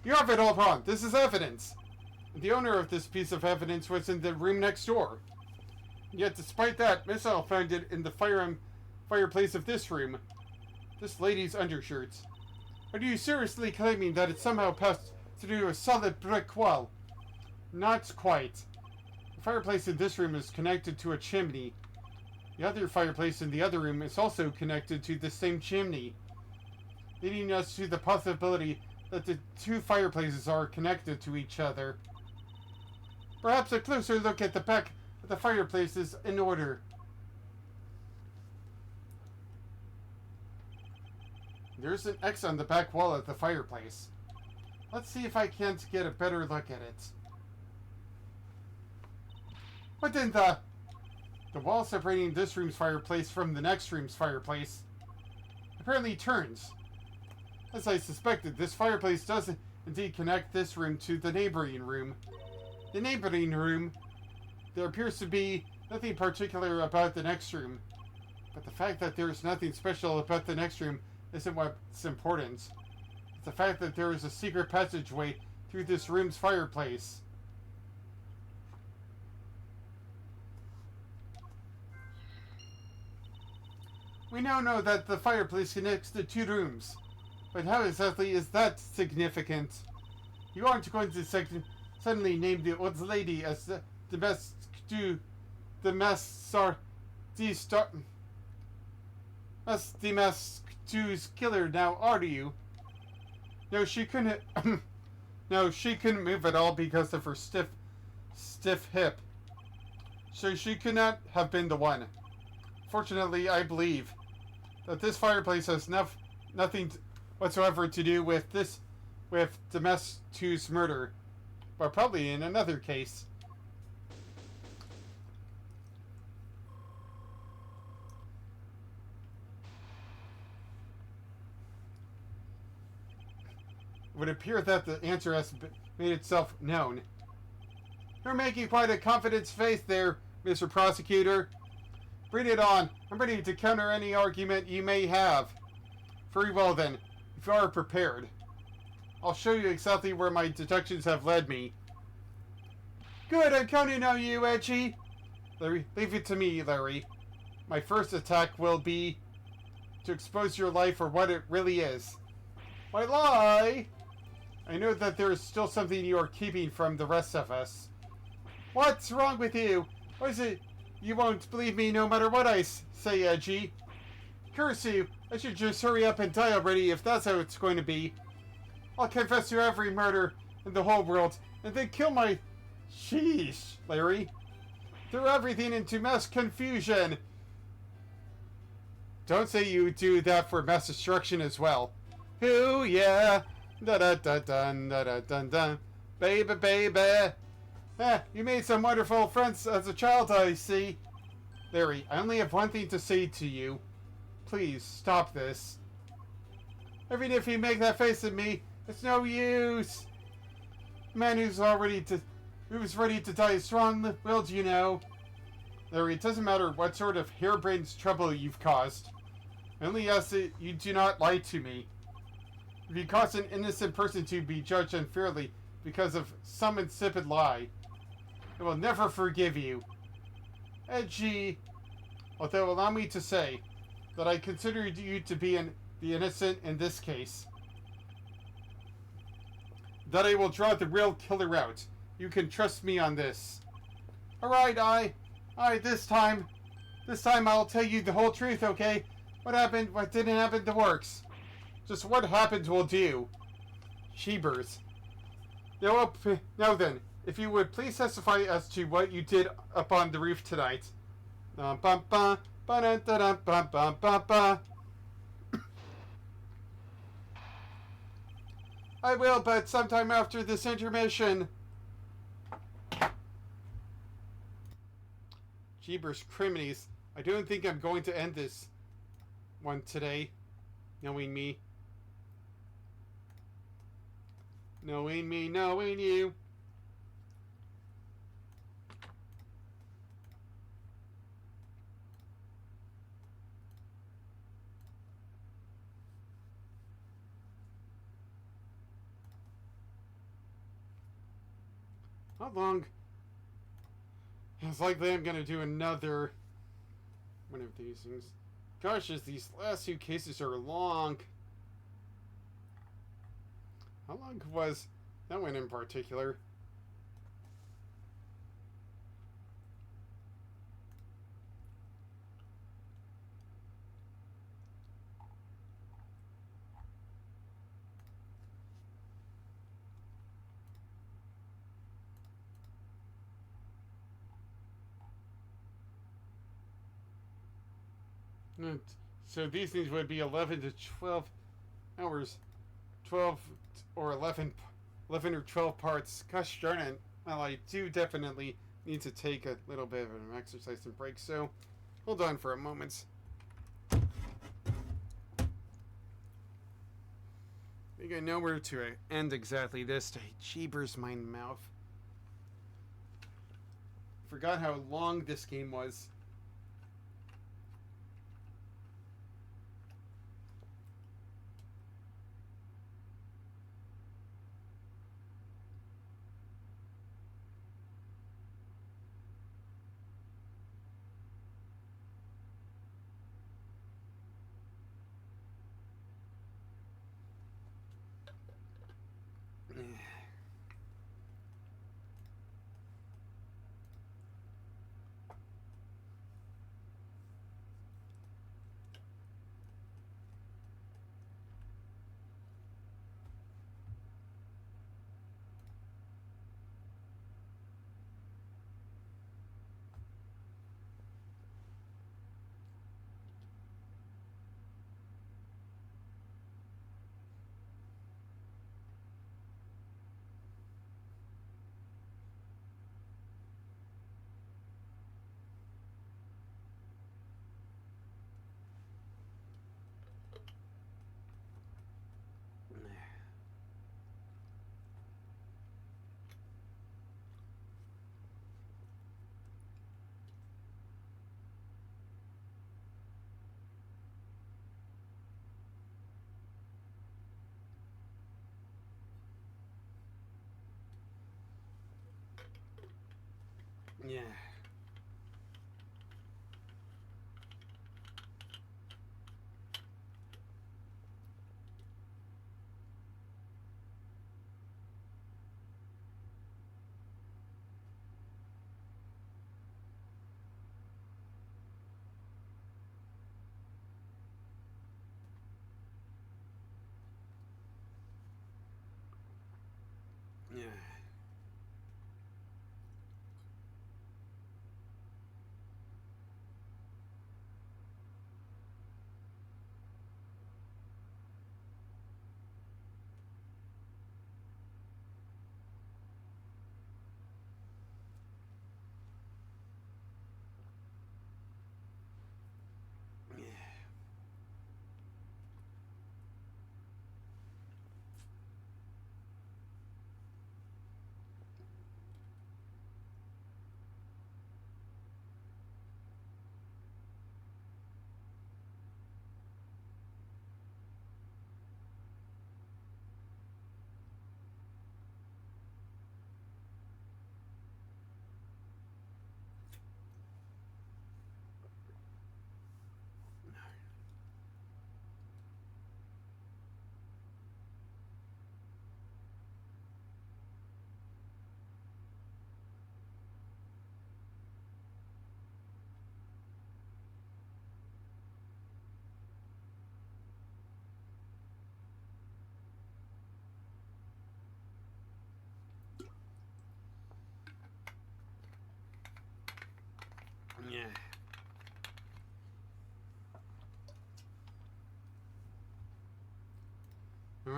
You have it all wrong. This is evidence. The owner of this piece of evidence was in the room next door. Yet, despite that, Missile found it in the fireplace of this room. This lady's undershirt. Are you seriously claiming that it somehow passed through a solid brick wall? Not quite. The fireplace in this room is connected to a chimney. The other fireplace in the other room is also connected to the same chimney, leading us to the possibility that the 2 fireplaces are connected to each other. Perhaps a closer look at the back of the fireplace is in order. There's an X on the back wall of the fireplace. Let's see if I can't get a better look at it. What in the... The wall separating this room's fireplace from the next room's fireplace apparently turns. As I suspected, this fireplace does indeed connect this room to the neighboring room. The neighboring room, there appears to be nothing particular about the next room. But the fact that there is nothing special about the next room isn't what's important. It's the fact that there is a secret passageway through this room's fireplace. We now know that the fireplace connects the 2 rooms. But how exactly is that significant? You aren't going to suddenly name the old lady as the Masktu's killer now, are you? No, she couldn't. No, she couldn't move at all because of her stiff hip. So she could not have been the one. Fortunately, I believe that this fireplace has nothing whatsoever to do with Demes's murder, but probably in another case. would appear that the answer has made itself known. You're making quite a confidence face there, Mr. Prosecutor. Bring it on. I'm ready to counter any argument you may have. Very well then, if you are prepared. I'll show you exactly where my deductions have led me. Good, I'm counting on you, Edgy. Larry, leave it to me, Larry. My first attack will be to expose your life for what it really is. Why lie? I know that there is still something you are keeping from the rest of us. What's wrong with you? What is it? You won't believe me no matter what I say, Edgy. Curse you. I should just hurry up and die already if that's how it's going to be. I'll confess to every murder in the whole world and then kill my... Sheesh, Larry. Throw everything into mass confusion. Don't say you do that for mass destruction as well. Ooh, yeah. Da-da-da-dun, da-da-dun-dun. Baby, baby. You made some wonderful friends as a child, I see. Larry, I only have one thing to say to you. Please, stop this. Even if you make that face at me, it's no use. The man who's ready to die is strong-willed, you know. Larry, it doesn't matter what sort of harebrained trouble you've caused. I only ask that you do not lie to me. If you cause an innocent person to be judged unfairly because of some insipid lie, I will never forgive you. Edgy. Although allow me to say that I consider you to be the innocent in this case. That I will draw the real killer out. You can trust me on this. Alright, this time I'll tell you the whole truth, okay? What happened, what didn't happen, the works. Just what happened will do. Cheebers. Now then, if you would please testify as to what you did up on the roof tonight. I will, but sometime after this intermission. Jeebers criminies. I don't think I'm going to end this one today. Knowing me. Knowing me, knowing you. How long? It's likely I'm gonna do another one of these things. Gosh, these last two cases are long. How long was that one in particular? So these things would be 11 to 12 hours. 12 or 11 or 12 parts. Gosh darn it. Well, I do definitely need to take a little bit of an exercise and break, so hold on for a moment. I think I know where to end exactly this day. Jeebers, my mouth. Forgot how long this game was.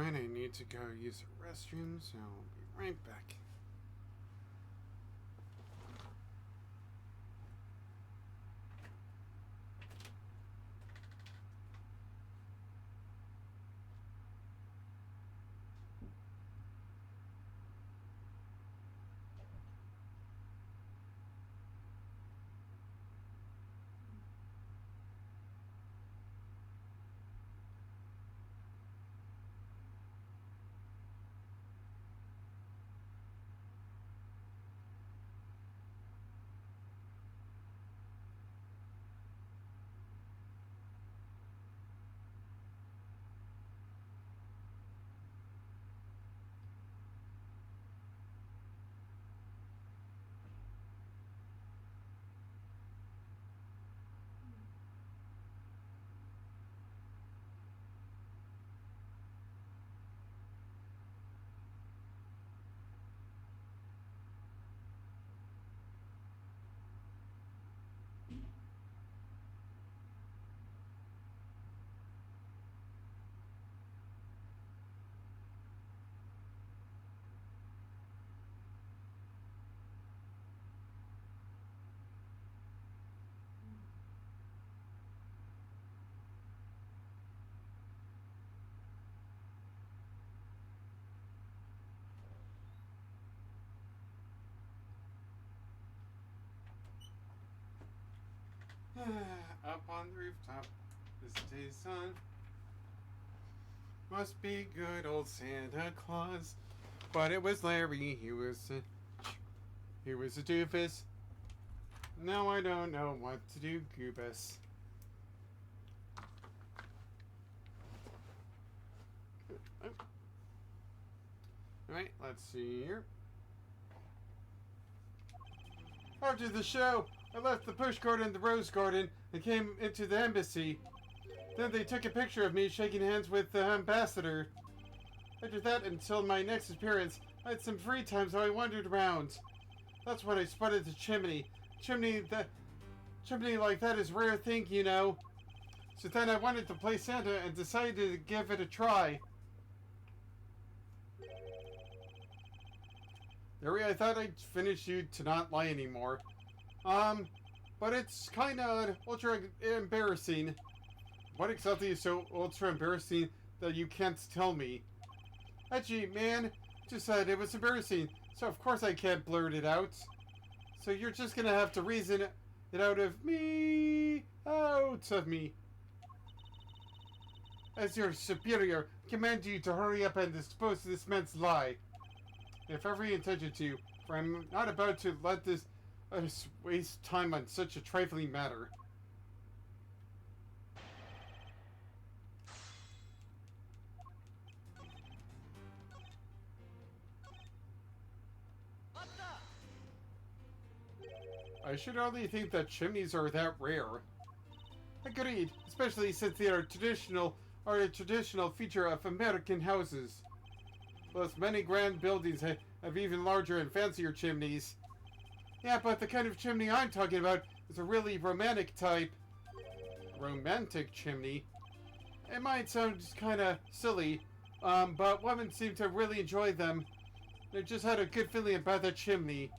Alright, I need to go use the restroom, so I'll be right back. Up on the rooftop, this day's sun. Must be good old Santa Claus. But it was Larry, he was a doofus. Now I don't know what to do, Goobus. Alright, let's see here. After the show, I left the push garden in the rose garden and came into the embassy. Then they took a picture of me shaking hands with the ambassador. After that, until my next appearance, I had some free time, so I wandered around. That's when I spotted the chimney. Chimney like that is a rare thing, you know. So then I wanted to play Santa and decided to give it a try. Larry, I thought I'd finish you to not lie anymore. But it's kinda ultra embarrassing. What exactly is so ultra embarrassing that you can't tell me? Edgy, man, just said it was embarrassing, so of course I can't blurt it out. So you're just gonna have to reason it out of me. As your superior, I command you to hurry up and dispose of this man's lie. If every intention to, for I'm not about to let this waste time on such a trifling matter. I should only think that chimneys are that rare. Agreed, especially since they are a traditional feature of American houses. Plus, many grand buildings have even larger and fancier chimneys. Yeah, but the kind of chimney I'm talking about is a really romantic type. Romantic chimney? It might sound kinda silly, but women seem to really enjoy them. I just had a good feeling about that chimney.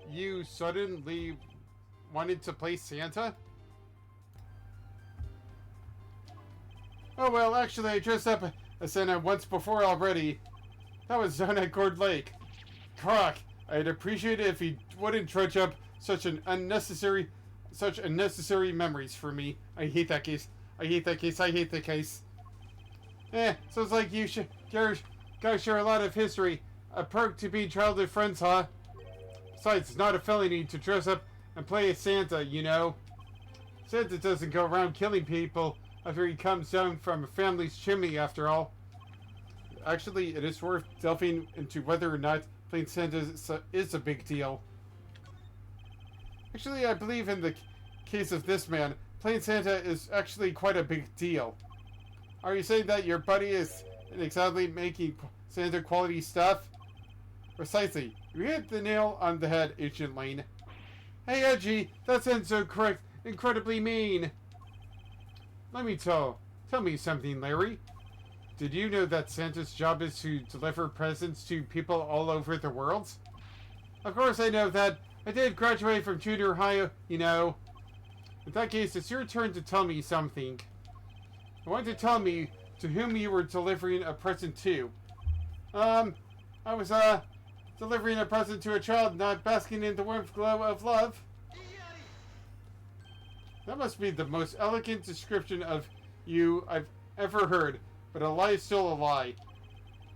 You suddenly wanted to play Santa? Oh well, actually I dressed up as Santa once before already. That was down at Gourd Lake. Croc, I'd appreciate it if he wouldn't trudge up such unnecessary memories for me. I hate that case. I hate that case. Sounds like you guys share a lot of history. A perk to be childhood friends, huh? Besides, it's not a felony to dress up and play as Santa, you know. Santa doesn't go around killing people after he comes down from a family's chimney, after all. Actually, it is worth delving into whether or not playing Santa is a big deal. Actually, I believe in the case of this man, playing Santa is actually quite a big deal. Are you saying that your buddy is exactly making Santa quality stuff? Precisely. You hit the nail on the head, Agent Lane. Hey, Edgy, that sounds so correct. Incredibly mean. Tell me something, Larry. Did you know that Santa's job is to deliver presents to people all over the world? Of course I know that. I did graduate from junior high, you know. In that case, it's your turn to tell me something. I want to tell me to whom you were delivering a present to. I was, delivering a present to a child not basking in the warmth glow of love. That must be the most elegant description of you I've ever heard, but a lie is still a lie.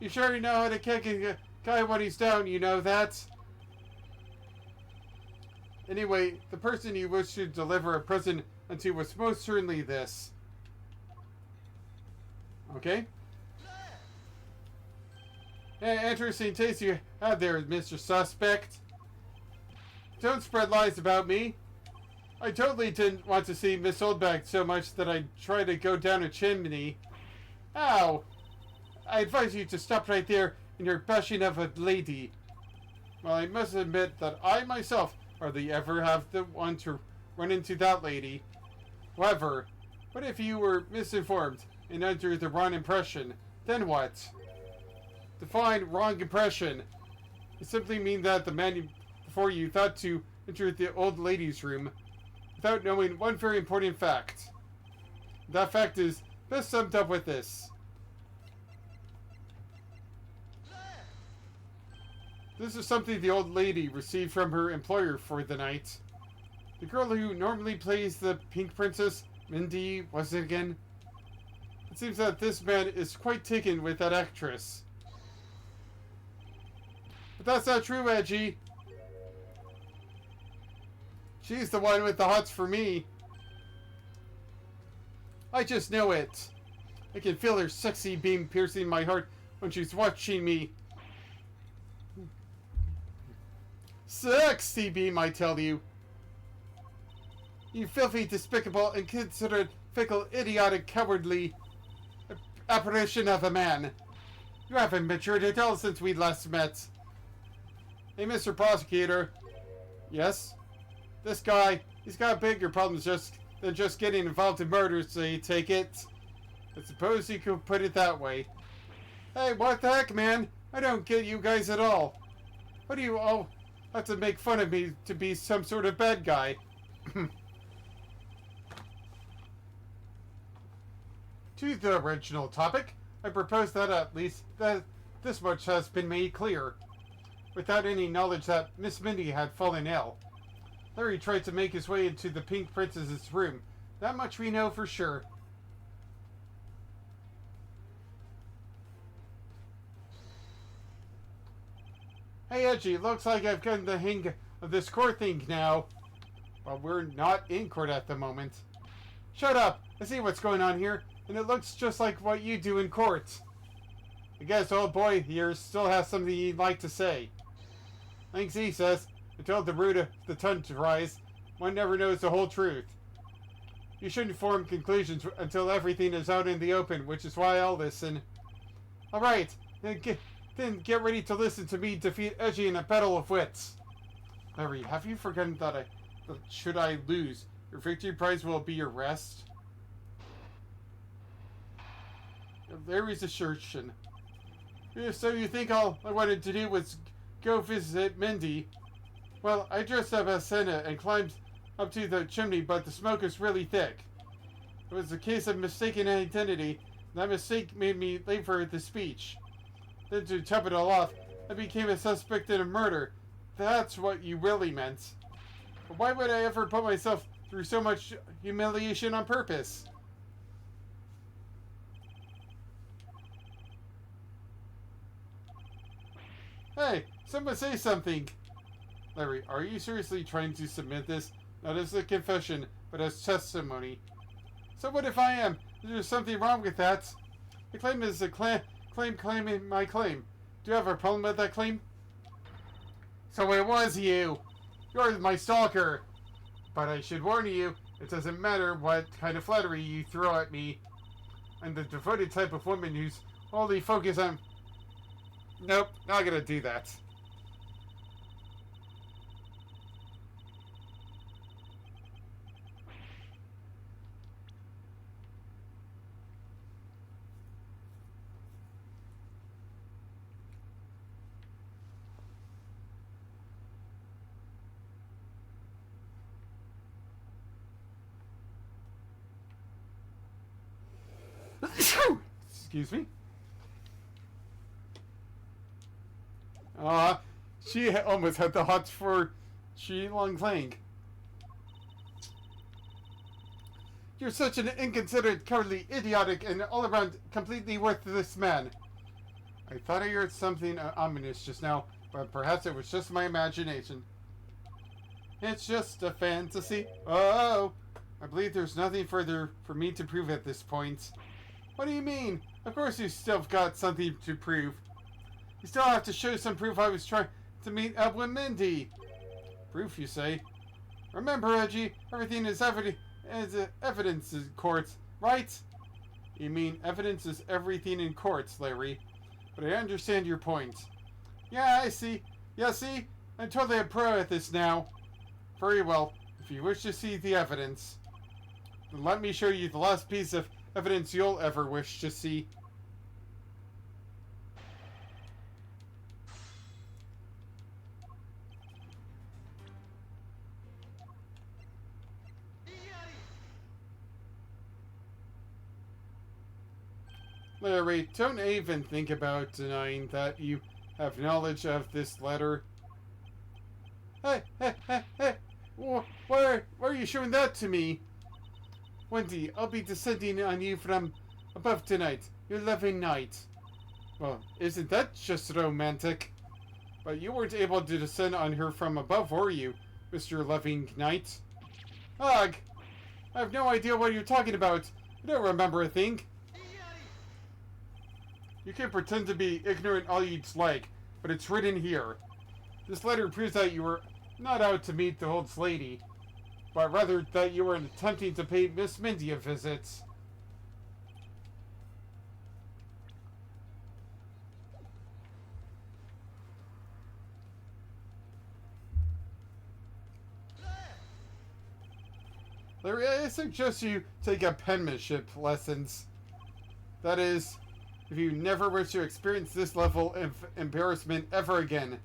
You sure know how to kick a guy when he's down, you know that? Anyway, the person you wish to deliver a present unto was most certainly this. Okay? Hey, interesting taste you have there, Mr. Suspect. Don't spread lies about me. I totally didn't want to see Miss Oldback so much that I'd try to go down a chimney. Ow! I advise you to stop right there in your bashing of a lady. Well, I must admit that I myself hardly ever have the one to run into that lady. However, what if you were misinformed and under the wrong impression? Then what? Define wrong impression. It simply means that the man before you thought to enter the old lady's room without knowing one very important fact. That fact is best summed up with this. This is something the old lady received from her employer for the night. The girl who normally plays the Pink Princess, Mindy, was it again? It seems that this man is quite taken with that actress. But that's not true, Edgy. She's the one with the hots for me. I just know it. I can feel her sexy beam piercing my heart when she's watching me. Sexy beam, I tell you. You filthy, despicable, inconsiderate, fickle, idiotic, cowardly apparition of a man. You haven't matured at all since we last met. Hey, Mr. Prosecutor. Yes? This guy, he's got bigger problems than just getting involved in murders, so you take it. I suppose you could put it that way. Hey, what the heck, man? I don't get you guys at all. What do you all have to make fun of me to be some sort of bad guy? To the original topic, I propose that at least this much has been made clear. Without any knowledge that Miss Mindy had fallen ill, Larry tried to make his way into the Pink Princess's room. That much we know for sure. Hey, Edgy, looks like I've gotten the hang of this court thing now. Well, we're not in court at the moment. Shut up! I see what's going on here, and it looks just like what you do in court. I guess old boy here still has something he'd like to say. Thanks, he says. Until the root of the tongue dries, one never knows the whole truth. You shouldn't form conclusions until everything is out in the open, which is why I'll listen. Alright, then get ready to listen to me defeat Edgy in a battle of wits. Larry, have you forgotten that should I lose, your victory prize will be your rest? Larry's assertion. So you think all I wanted to do was go visit Mindy? Well, I dressed up as Santa and climbed up to the chimney, but the smoke was really thick. It was a case of mistaken identity. That mistake made me late for the speech. Then to top it all off, I became a suspect in a murder. That's what you really meant. But why would I ever put myself through so much humiliation on purpose? Hey, someone say something. Larry, are you seriously trying to submit this, not as a confession, but as testimony? So what if I am? There's something wrong with that. The claim is a claiming my claim. Do you have a problem with that claim? So it was you. You're my stalker. But I should warn you, it doesn't matter what kind of flattery you throw at me. I'm the devoted type of woman who's only focused on... Nope, not gonna do that. Excuse me. She almost had the hots for Shi Long Lang. You're such an inconsiderate, cowardly, idiotic, and all-around completely worthless man. I thought I heard something ominous just now, but perhaps it was just my imagination. It's just a fantasy. Oh, I believe there's nothing further for me to prove at this point. What do you mean? Of course you still got something to prove. You still have to show some proof I was trying to meet up with Mindy. Proof, you say? Remember, Edgy, everything is evidence in courts, right? You mean evidence is everything in courts, Larry. But I understand your point. Yeah, I see. Yeah, see? I'm totally a pro at this now. Very well. If you wish to see the evidence, then let me show you the last piece of evidence you'll ever wish to see. Larry, don't even think about denying that you have knowledge of this letter. Hey! Why are you showing that to me? Wendy, I'll be descending on you from above tonight, your loving knight. Well, isn't that just romantic? But you weren't able to descend on her from above, were you, Mr. Loving Knight? Ugh! I have no idea what you're talking about. I don't remember a thing. You can pretend to be ignorant all you'd like, but it's written here. This letter proves that you were not out to meet the old lady, but rather that you were attempting to pay Miss Mindy a visit. Larry, I suggest you take up penmanship lessons. That is, if you never wish to experience this level of embarrassment ever again.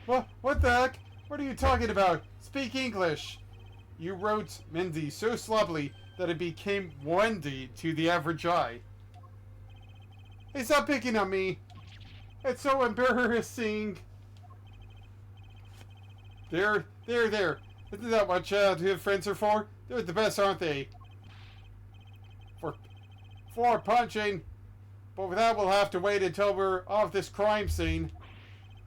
What the heck? What are you talking about? Speak English! You wrote Mindy so sloppily that it became Wendy to the average eye. Hey, stop picking on me! It's so embarrassing! There. Isn't that what childhood friends are for? They're the best, aren't they? For punching. But with that, we'll have to wait until we're off this crime scene.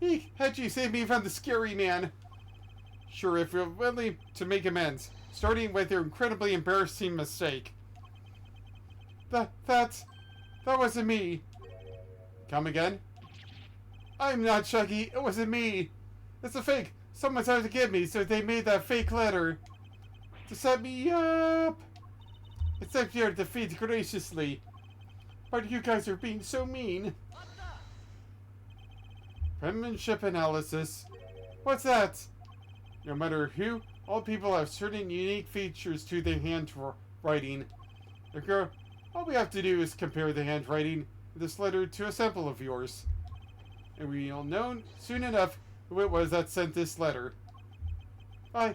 Eek, how'd you save me from the scary man? Sure, if you're willing to make amends, starting with your incredibly embarrassing mistake. That wasn't me. Come again? I'm not Chucky, it wasn't me. It's a fake. Someone's out to get me, so they made that fake letter. To set me up. Accept your defeat graciously. But you guys are being so mean. Penmanship analysis. What's that? No matter who, all people have certain unique features to their handwriting. All we have to do is compare the handwriting of this letter to a sample of yours. And we'll know soon enough who it was that sent this letter. I'll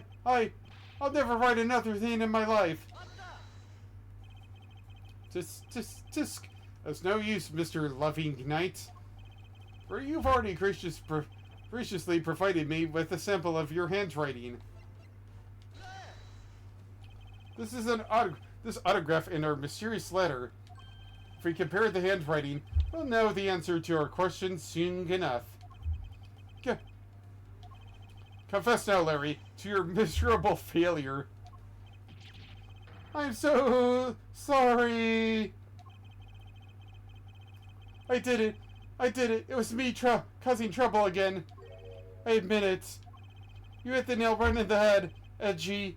never write another thing in my life. Tisk. That's no use, Mr. Loving Knight. For you've already graciously provided me with a sample of your handwriting. This is this autograph in our mysterious letter. If we compare the handwriting, we'll know the answer to our question soon enough. Confess now, Larry, to your miserable failure. I'm so sorry. I did it. It was me causing trouble again. I admit it. You hit the nail right in the head, Edgy.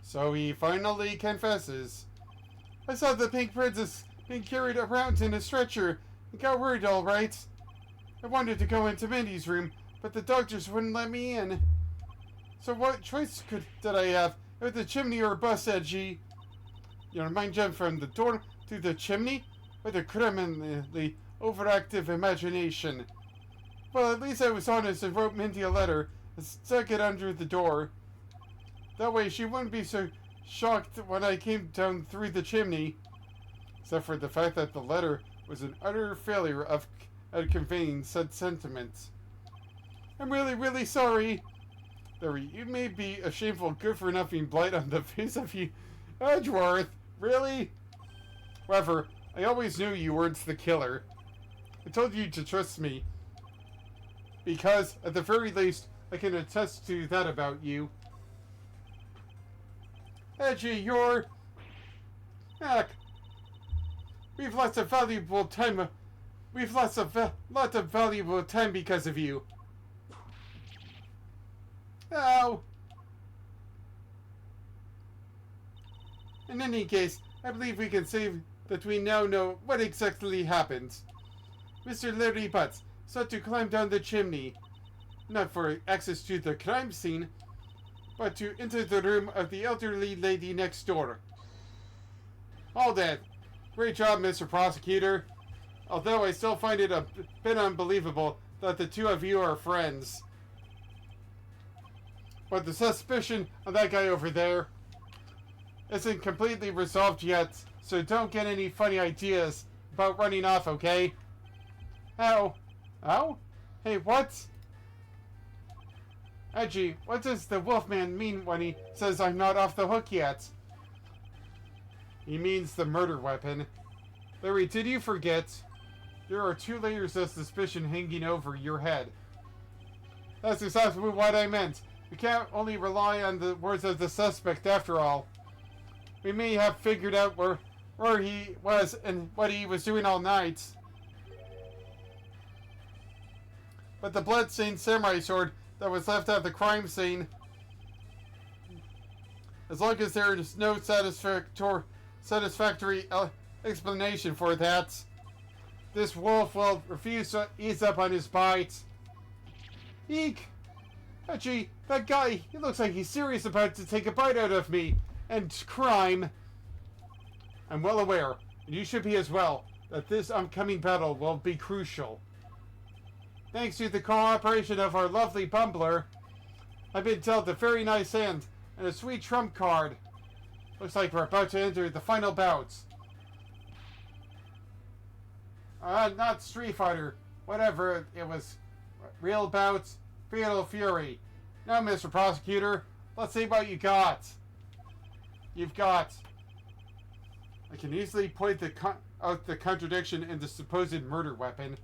So he finally confesses. I saw the pink princess being carried around in a stretcher and got worried, all right. I wanted to go into Mindy's room, but the doctors wouldn't let me in. So what choice did I have? With the chimney or a bus, Edgy? You don't mind jump from the door to the chimney? With a criminally overactive imagination. Well, at least I was honest and wrote Mindy a letter and stuck it under the door. That way she wouldn't be so shocked when I came down through the chimney. Except for the fact that the letter was an utter failure at conveying said sentiments. I'm really, really sorry. Larry, you may be a shameful good-for-nothing blight on the face of you, Edgeworth. Really? However, I always knew you weren't the killer. I told you to trust me. Because, at the very least, I can attest to that about you. Edgy, you're... Heck. We've lost a valuable time. We've lost a lot of valuable time because of you. Ow. In any case, I believe we can say that we now know what exactly happened. Mr. Larry Butts sought to climb down the chimney, not for access to the crime scene, but to enter the room of the elderly lady next door. All that. Great job, Mr. Prosecutor. Although I still find it a bit unbelievable that the two of you are friends. But the suspicion of that guy over there isn't completely resolved yet, so don't get any funny ideas about running off, okay? Ow. Ow? Hey, what? Edgy, what does the Wolfman mean when he says I'm not off the hook yet? He means the murder weapon. Larry, did you forget? There are 2 layers of suspicion hanging over your head. That's exactly what I meant. We can't only rely on the words of the suspect after all. We may have figured out where he was and what he was doing all night. But the blood-stained samurai sword that was left at the crime scene, as long as there is no satisfactory explanation for that, this wolf will refuse to ease up on his bite. Eek! Gee, that guy, he looks like he's serious about to take a bite out of me. And crime. I'm well aware, and you should be as well, that this upcoming battle will be crucial. Thanks to the cooperation of our lovely bumbler, I've been dealt a very nice hand and a sweet trump card. Looks like we're about to enter the final bouts. Not Street Fighter. Whatever it was. Real bouts. Fatal Fury. Now, Mr. Prosecutor, let's see what you got. You've got... I can easily point out the contradiction in the supposed murder weapon,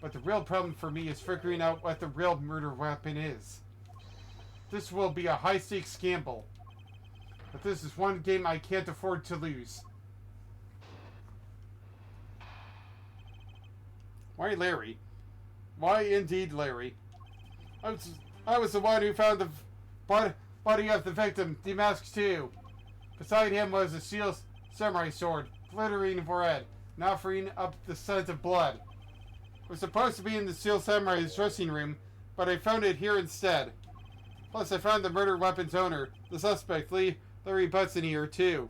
but the real problem for me is figuring out what the real murder weapon is. This will be a high-stakes gamble, but this is one game I can't afford to lose. Why Larry? Why indeed Larry? I was the one who found the body of the victim, demasked too. Beside him was a steel samurai sword, glittering red, and offering up the scent of blood. It was supposed to be in the steel samurai's dressing room, but I found it here instead. Plus, I found the murder weapon's owner, the suspect, Larry Butts, in here too.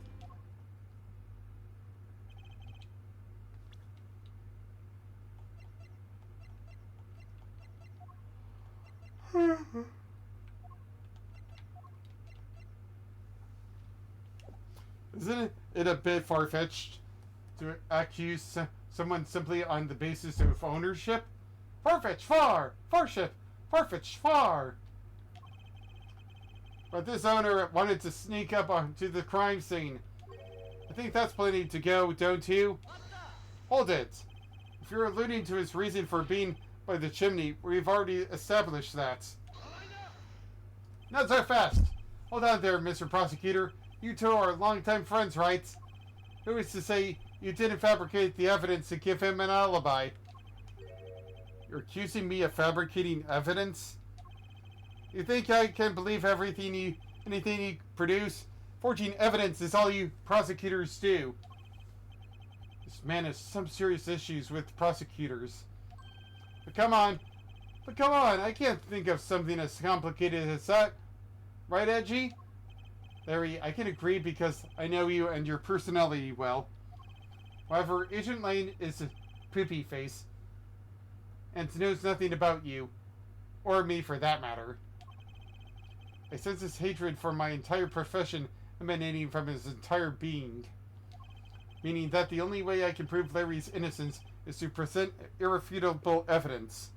Isn't it a bit far-fetched to accuse someone simply on the basis of ownership? Far-fetched far! Far-fetched far! But this owner wanted to sneak up onto the crime scene. I think that's plenty to go, don't you? Hold it! If you're alluding to his reason for being by the chimney, we've already established that. Not so fast! Hold on there, Mr. Prosecutor. You two are longtime friends, right? Who is to say you didn't fabricate the evidence to give him an alibi? You're accusing me of fabricating evidence? You think I can believe anything you produce? Forging evidence is all you prosecutors do. This man has some serious issues with prosecutors. But come on, I can't think of something as complicated as that. Right, Edgy? Larry, I can agree because I know you and your personality well. However, Agent Lane is a poopy face and knows nothing about you. Or me, for that matter. I sense his hatred for my entire profession emanating from his entire being. Meaning that the only way I can prove Larry's innocence is to present irrefutable evidence.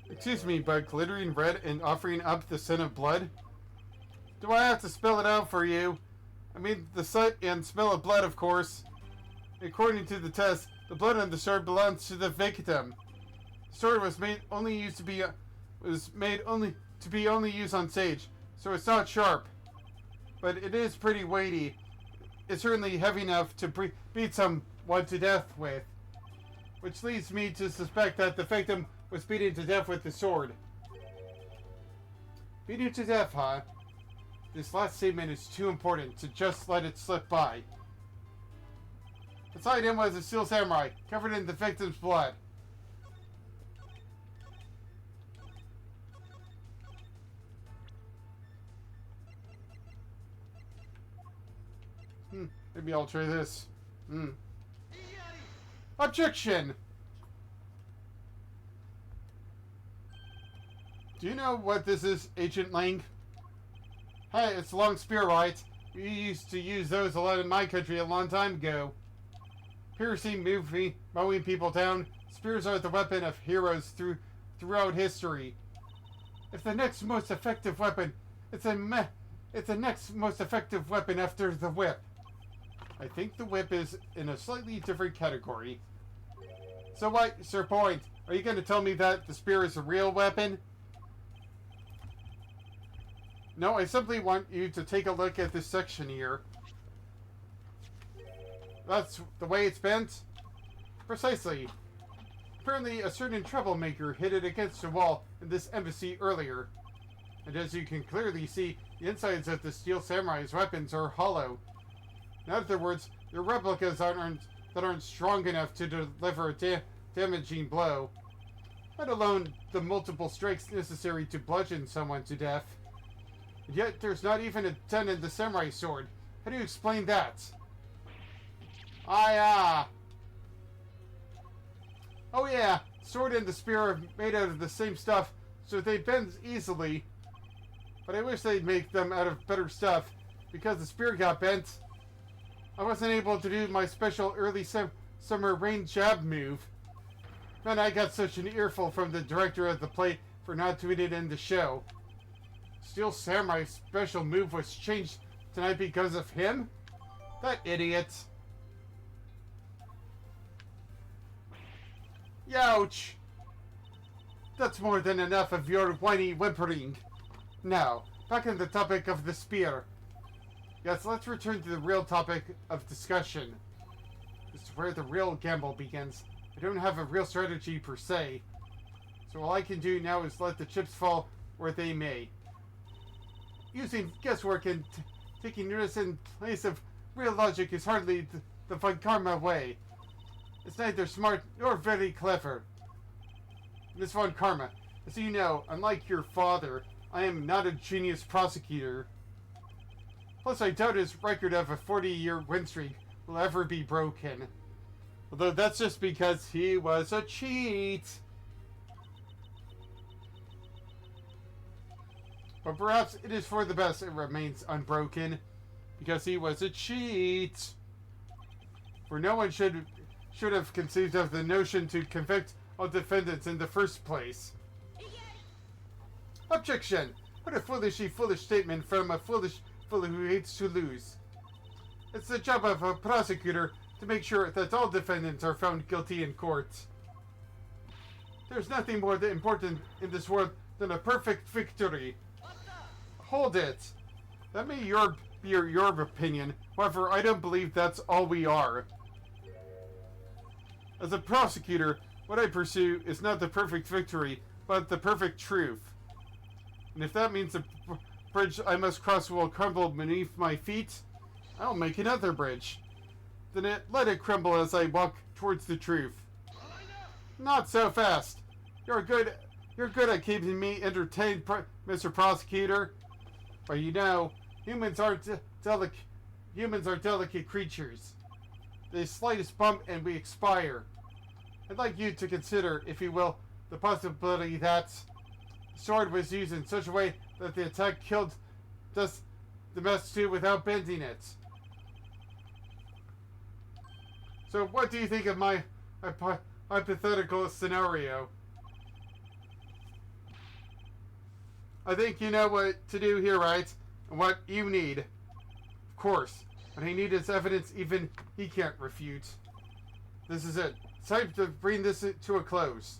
Excuse me, but glittering red and offering up the scent of blood? Do I have to spell it out for you? I mean, the sight and smell of blood, of course. According to the test, the blood on the sword belongs to the victim. The sword was made only used on Sage, so it's not sharp. But it is pretty weighty. It's certainly heavy enough to beat someone to death with. Which leads me to suspect that the victim was beaten to death with the sword. Beaten to death, huh? This last statement is too important to just let it slip by. Beside him was a steel samurai, covered in the victim's blood. Maybe I'll try this. Objection! Do you know what this is, Agent Lang? Hey, it's a long spear, right? We used to use those a lot in my country a long time ago. Piercing, mowing people down, spears are the weapon of heroes throughout history. If the next most effective weapon, it's the next most effective weapon after the whip. I think the whip is in a slightly different category. So what, Sir Point? Are you going to tell me that the spear is a real weapon? No, I simply want you to take a look at this section here. That's the way it's bent? Precisely. Apparently, a certain troublemaker hit it against a wall in this embassy earlier. And as you can clearly see, the insides of the steel samurai's weapons are hollow. In other words, they're replicas that aren't strong enough to deliver a damaging blow. Let alone the multiple strikes necessary to bludgeon someone to death. And yet, there's not even a dent in the samurai sword. How do you explain that? Oh yeah, sword and the spear are made out of the same stuff, so they bend easily. But I wish they'd make them out of better stuff, because the spear got bent. I wasn't able to do my special early summer rain jab move. Man, I got such an earful from the director of the play for not doing it in the show. Steel Samurai's special move was changed tonight because of him? That idiot. Youch! That's more than enough of your whiny whimpering. Now, back on the topic of the spear. Yes, let's return to the real topic of discussion. This is where the real gamble begins. I don't have a real strategy per se. So all I can do now is let the chips fall where they may. Using guesswork and taking notice in place of real logic is hardly the Von Karma way. It's neither smart nor very clever. Miss Von Karma, as you know, unlike your father, I am not a genius prosecutor. Plus, I doubt his record of a 40-year win streak will ever be broken. Although that's just because he was a cheat. But perhaps it is for the best it remains unbroken, because he was a cheat. For no one should have conceived of the notion to convict all defendants in the first place. Objection! What a foolishly foolish statement from a foolish fellow who hates to lose. It's the job of a prosecutor to make sure that all defendants are found guilty in court. There's nothing more important in this world than a perfect victory. Hold it. That may be your opinion. However, I don't believe that's all we are. As a prosecutor, what I pursue is not the perfect victory, but the perfect truth. And if that means the bridge I must cross will crumble beneath my feet, I'll make another bridge. Then let it crumble as I walk towards the truth. Not so fast. You're good at keeping me entertained, Mr. Prosecutor. But you know, humans aren't humans are delicate creatures. The slightest bump and we expire. I'd like you to consider, if you will, the possibility that the sword was used in such a way that the attack killed the mess too without bending it. So what do you think of my hypothetical scenario? I think you know what to do here, right? And what you need. Of course. What I need is evidence even he can't refute. This is it. It's time to bring this to a close.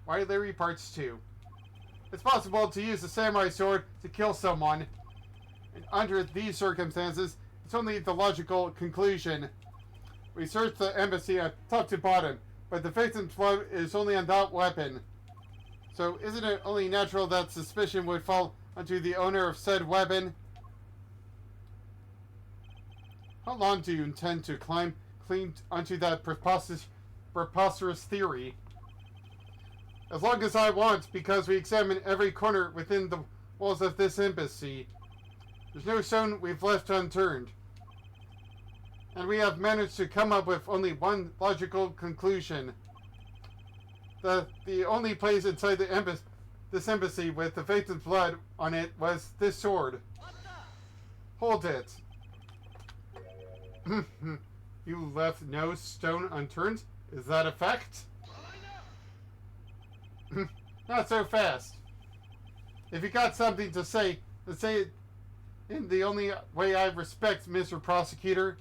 Why Larry Parts 2. It's possible to use a samurai sword to kill someone. And under these circumstances, it's only the logical conclusion. We searched the embassy top to bottom, but the victim's blood is only on that weapon. So isn't it only natural that suspicion would fall onto the owner of said weapon? How long do you intend to climb onto that preposterous theory? As long as I want, because we examine every corner within the walls of this embassy. There's no stone we've left unturned. And we have managed to come up with only one logical conclusion. The only place inside this embassy with the victim's blood on it was this sword. Hold it. You left no stone unturned? Is that a fact? Not so fast. If you got something to say, then say it in the only way I respect, Mr. Prosecutor.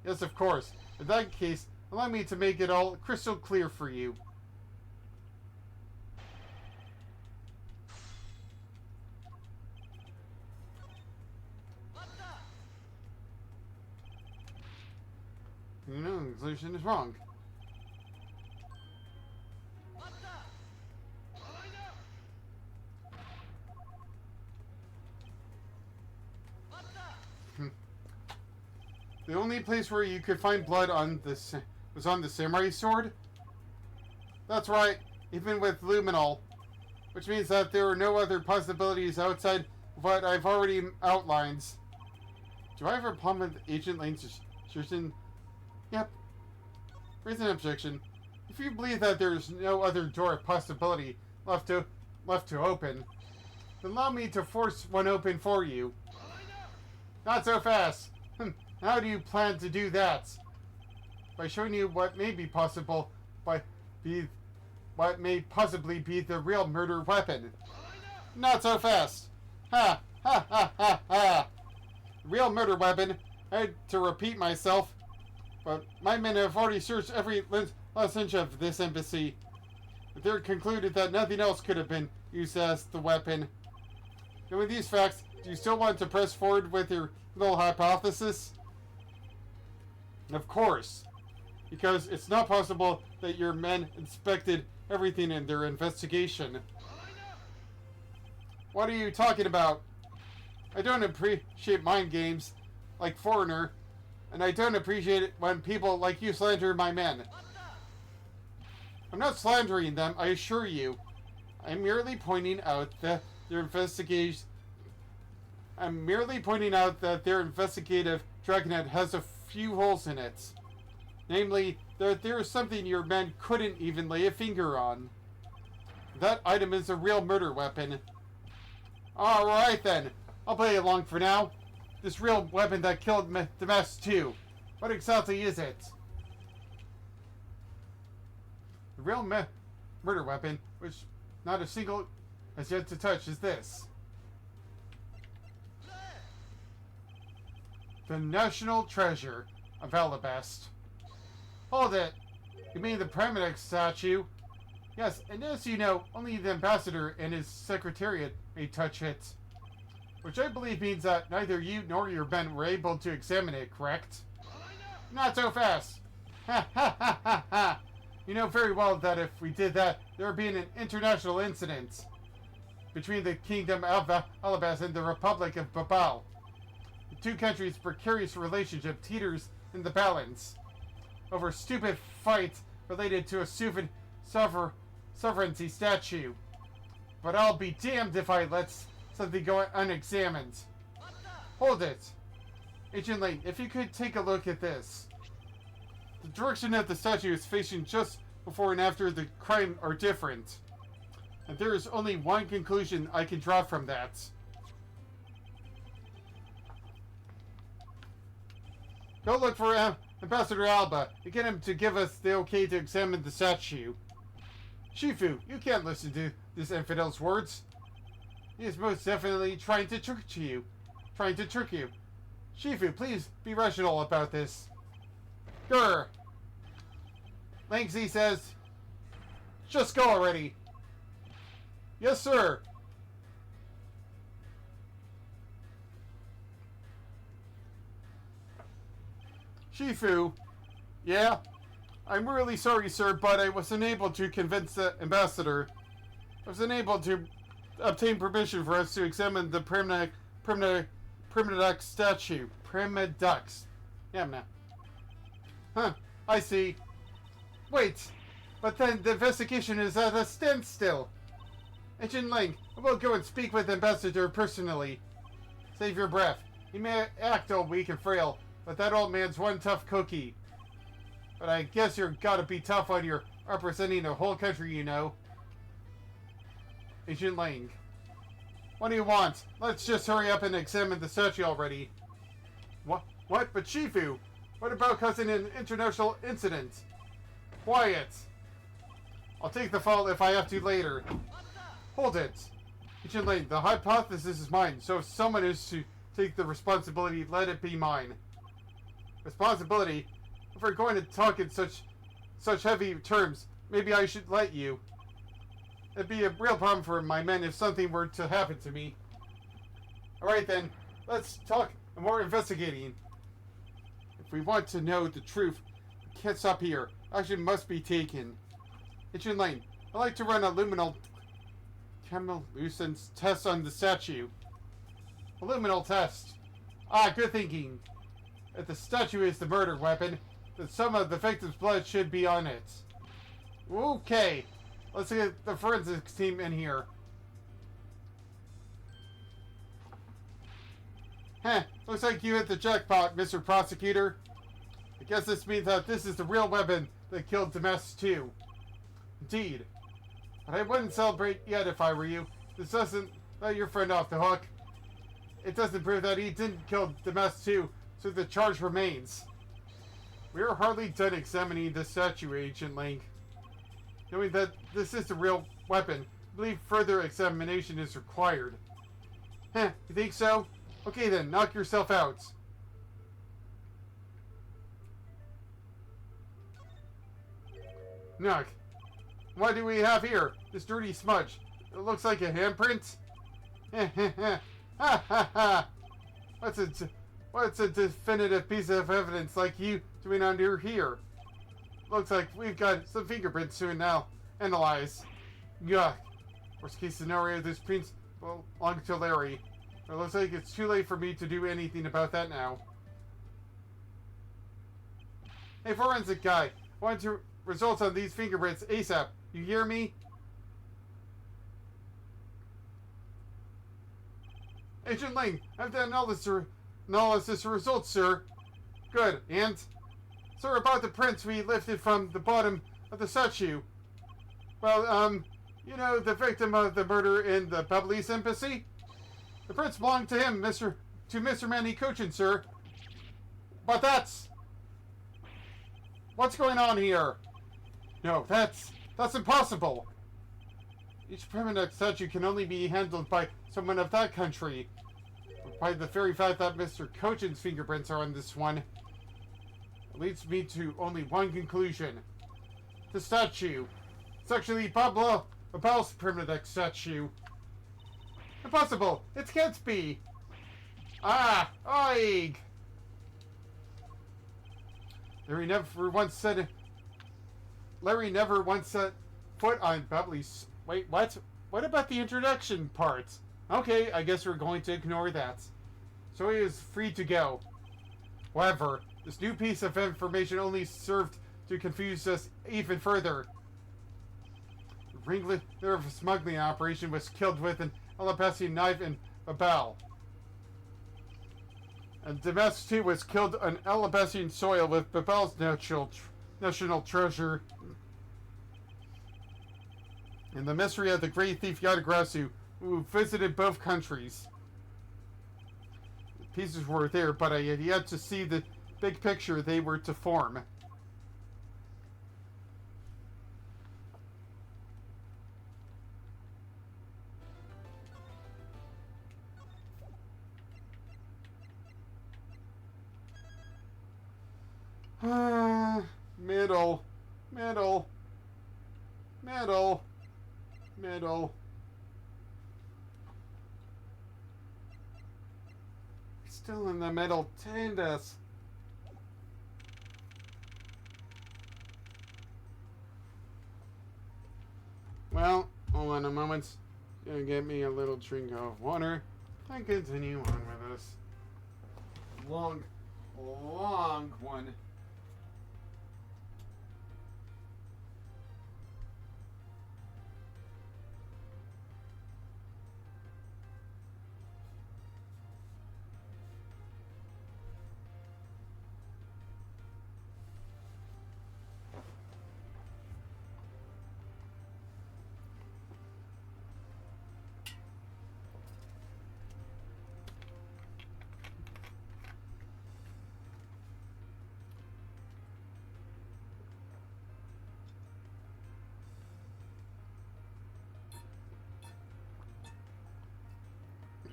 Yes, of course. In that case, allow me to make it all crystal clear for you. You know, the solution is wrong. The only place where you could find blood on this was on the samurai sword? That's right, even with luminol. Which means that there are no other possibilities outside of what I've already outlined. Do I have a problem with Agent Lane's assertion? Yep. Raise an objection. If you believe that there's no other door of possibility left to open, then allow me to force one open for you. Not so fast. How do you plan to do that? By showing you what may be possible, what may possibly be the real murder weapon. Not so fast. Ha ha ha ha ha. Real murder weapon. I had to repeat myself, but my men have already searched every last inch of this embassy. They're concluded that nothing else could have been used as the weapon. And with these facts, do you still want to press forward with your little hypothesis? Of course, because it's not possible that your men inspected everything in their investigation. What are you talking about? I don't appreciate mind games like Foreigner, and I don't appreciate it when people like you slander my men. I'm not slandering them, I assure you. I'm merely pointing out that their investigative dragnet has a few holes in it. Namely, that there is something your men couldn't even lay a finger on. That item is a real murder weapon. Alright then, I'll play along for now. This real weapon that killed the mess too. What exactly is it? The real murder weapon, which not a single has yet to touch, is this. The national treasure of Alabast. Hold it! You mean the Premix statue? Yes, and as you know, only the ambassador and his secretariat may touch it. Which I believe means that neither you nor your men were able to examine it, correct? Not so fast! Ha ha ha ha ha! You know very well that if we did that, there would be an international incident between the Kingdom of Alabast and the Republic of Babal. The two countries' precarious relationship teeters in the balance over a stupid fight related to a sovereignty statue. But I'll be damned if I let something going unexamined. Hold it. Agent Lane, if you could take a look at this. The direction that the statue is facing just before and after the crime are different. And there is only one conclusion I can draw from that. Go look for Ambassador Alba and get him to give us the okay to examine the statue. Shifu, you can't listen to this infidel's words. He is most definitely trying to trick you. Shifu, please be rational about this. Grr. Langsy says, just go already. Yes, sir. Shifu, yeah? I'm really sorry, sir, but I was unable to convince the ambassador. I was unable to obtain permission for us to examine the Primadux statue. Primadux. Yeah, man. Huh, I see. Wait, but then the investigation is at a standstill. Agent Lang, I will go and speak with the ambassador personally. Save your breath. He may act all weak and frail, but that old man's one tough cookie. But I guess you're gotta be tough when you're representing a whole country, you know. Agent Lang. What do you want? Let's just hurry up and examine the statue already. What? But Shifu, what about causing an international incident? Quiet. I'll take the fall if I have to later. Hold it. Agent Lang, the hypothesis is mine, so if someone is to take the responsibility, let it be mine. Responsibility? If we're going to talk in such heavy terms, maybe I should let you. It'd be a real problem for my men if something were to happen to me. Alright then, let's talk more investigating. If we want to know the truth, we can't stop here. Action must be taken. Agent Lane, I'd like to run a luminal chemilucence test on the statue. A luminal test. Ah, good thinking. If the statue is the murder weapon, then some of the victim's blood should be on it. Okay. Let's get the forensics team in here. Heh, looks like you hit the jackpot, Mr. Prosecutor. I guess this means that this is the real weapon that killed Demes too. Indeed. But I wouldn't celebrate yet if I were you. This doesn't let your friend off the hook. It doesn't prove that he didn't kill Demes too, so the charge remains. We are hardly done examining the statue, Agent Link. Knowing that this is the real weapon, I believe further examination is required. Heh, you think so? Okay then, knock yourself out. Knock. What do we have here? This dirty smudge. It looks like a handprint? Heh heh heh. Ha ha ha. What's a definitive piece of evidence like you doing under here? Looks like we've got some fingerprints to now analyze. Yuck. Worst case scenario, this prints belong to Larry. It looks like it's too late for me to do anything about that now. Hey, forensic guy. I want to results on these fingerprints ASAP. You hear me? Agent Lang, I've done analysis results, sir. Good. And? Sir, about the prints we lifted from the bottom of the statue. Well, you know, the victim of the murder in the Bubblies embassy? The prints belong to him, to Mr. Manny Cochin, sir. But that's... What's going on here? No, that's impossible. Each permanent statue can only be handled by someone of that country. But by the very fact that Mr. Cochin's fingerprints are on this one, it leads me to only one conclusion. The statue. It's actually Pablo Abel's permanent statue. Impossible! It can't be! Ah! Oig! Larry never once set foot on Bubbly's... Wait, what? What about the introduction part? Okay, I guess we're going to ignore that. So he is free to go. However, this new piece of information only served to confuse us even further. The ringleader of a smuggling operation was killed with an Alabasian knife in Babal. And Damascus too was killed on Alabasian soil with Babal's national treasure. And the mystery of the great thief Yadagrasu, who visited both countries. The pieces were there, but I had yet to see the big picture they were to form. Middle. Middle. Middle. Middle. Still in the middle. Tandas. Well, hold on a moment. Gonna get me a little drink of water and continue on with this long one.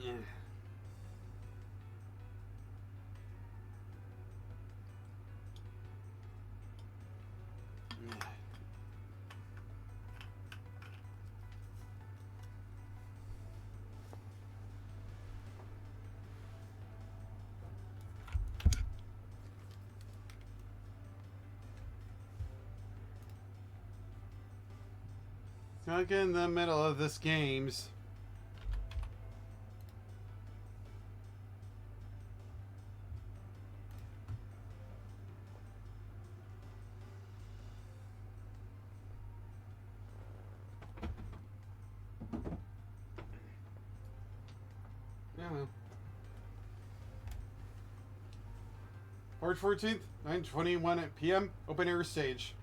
Yeah. Stuck in the middle of this games. Well. March 14th, 9:21 p.m. Open air stage.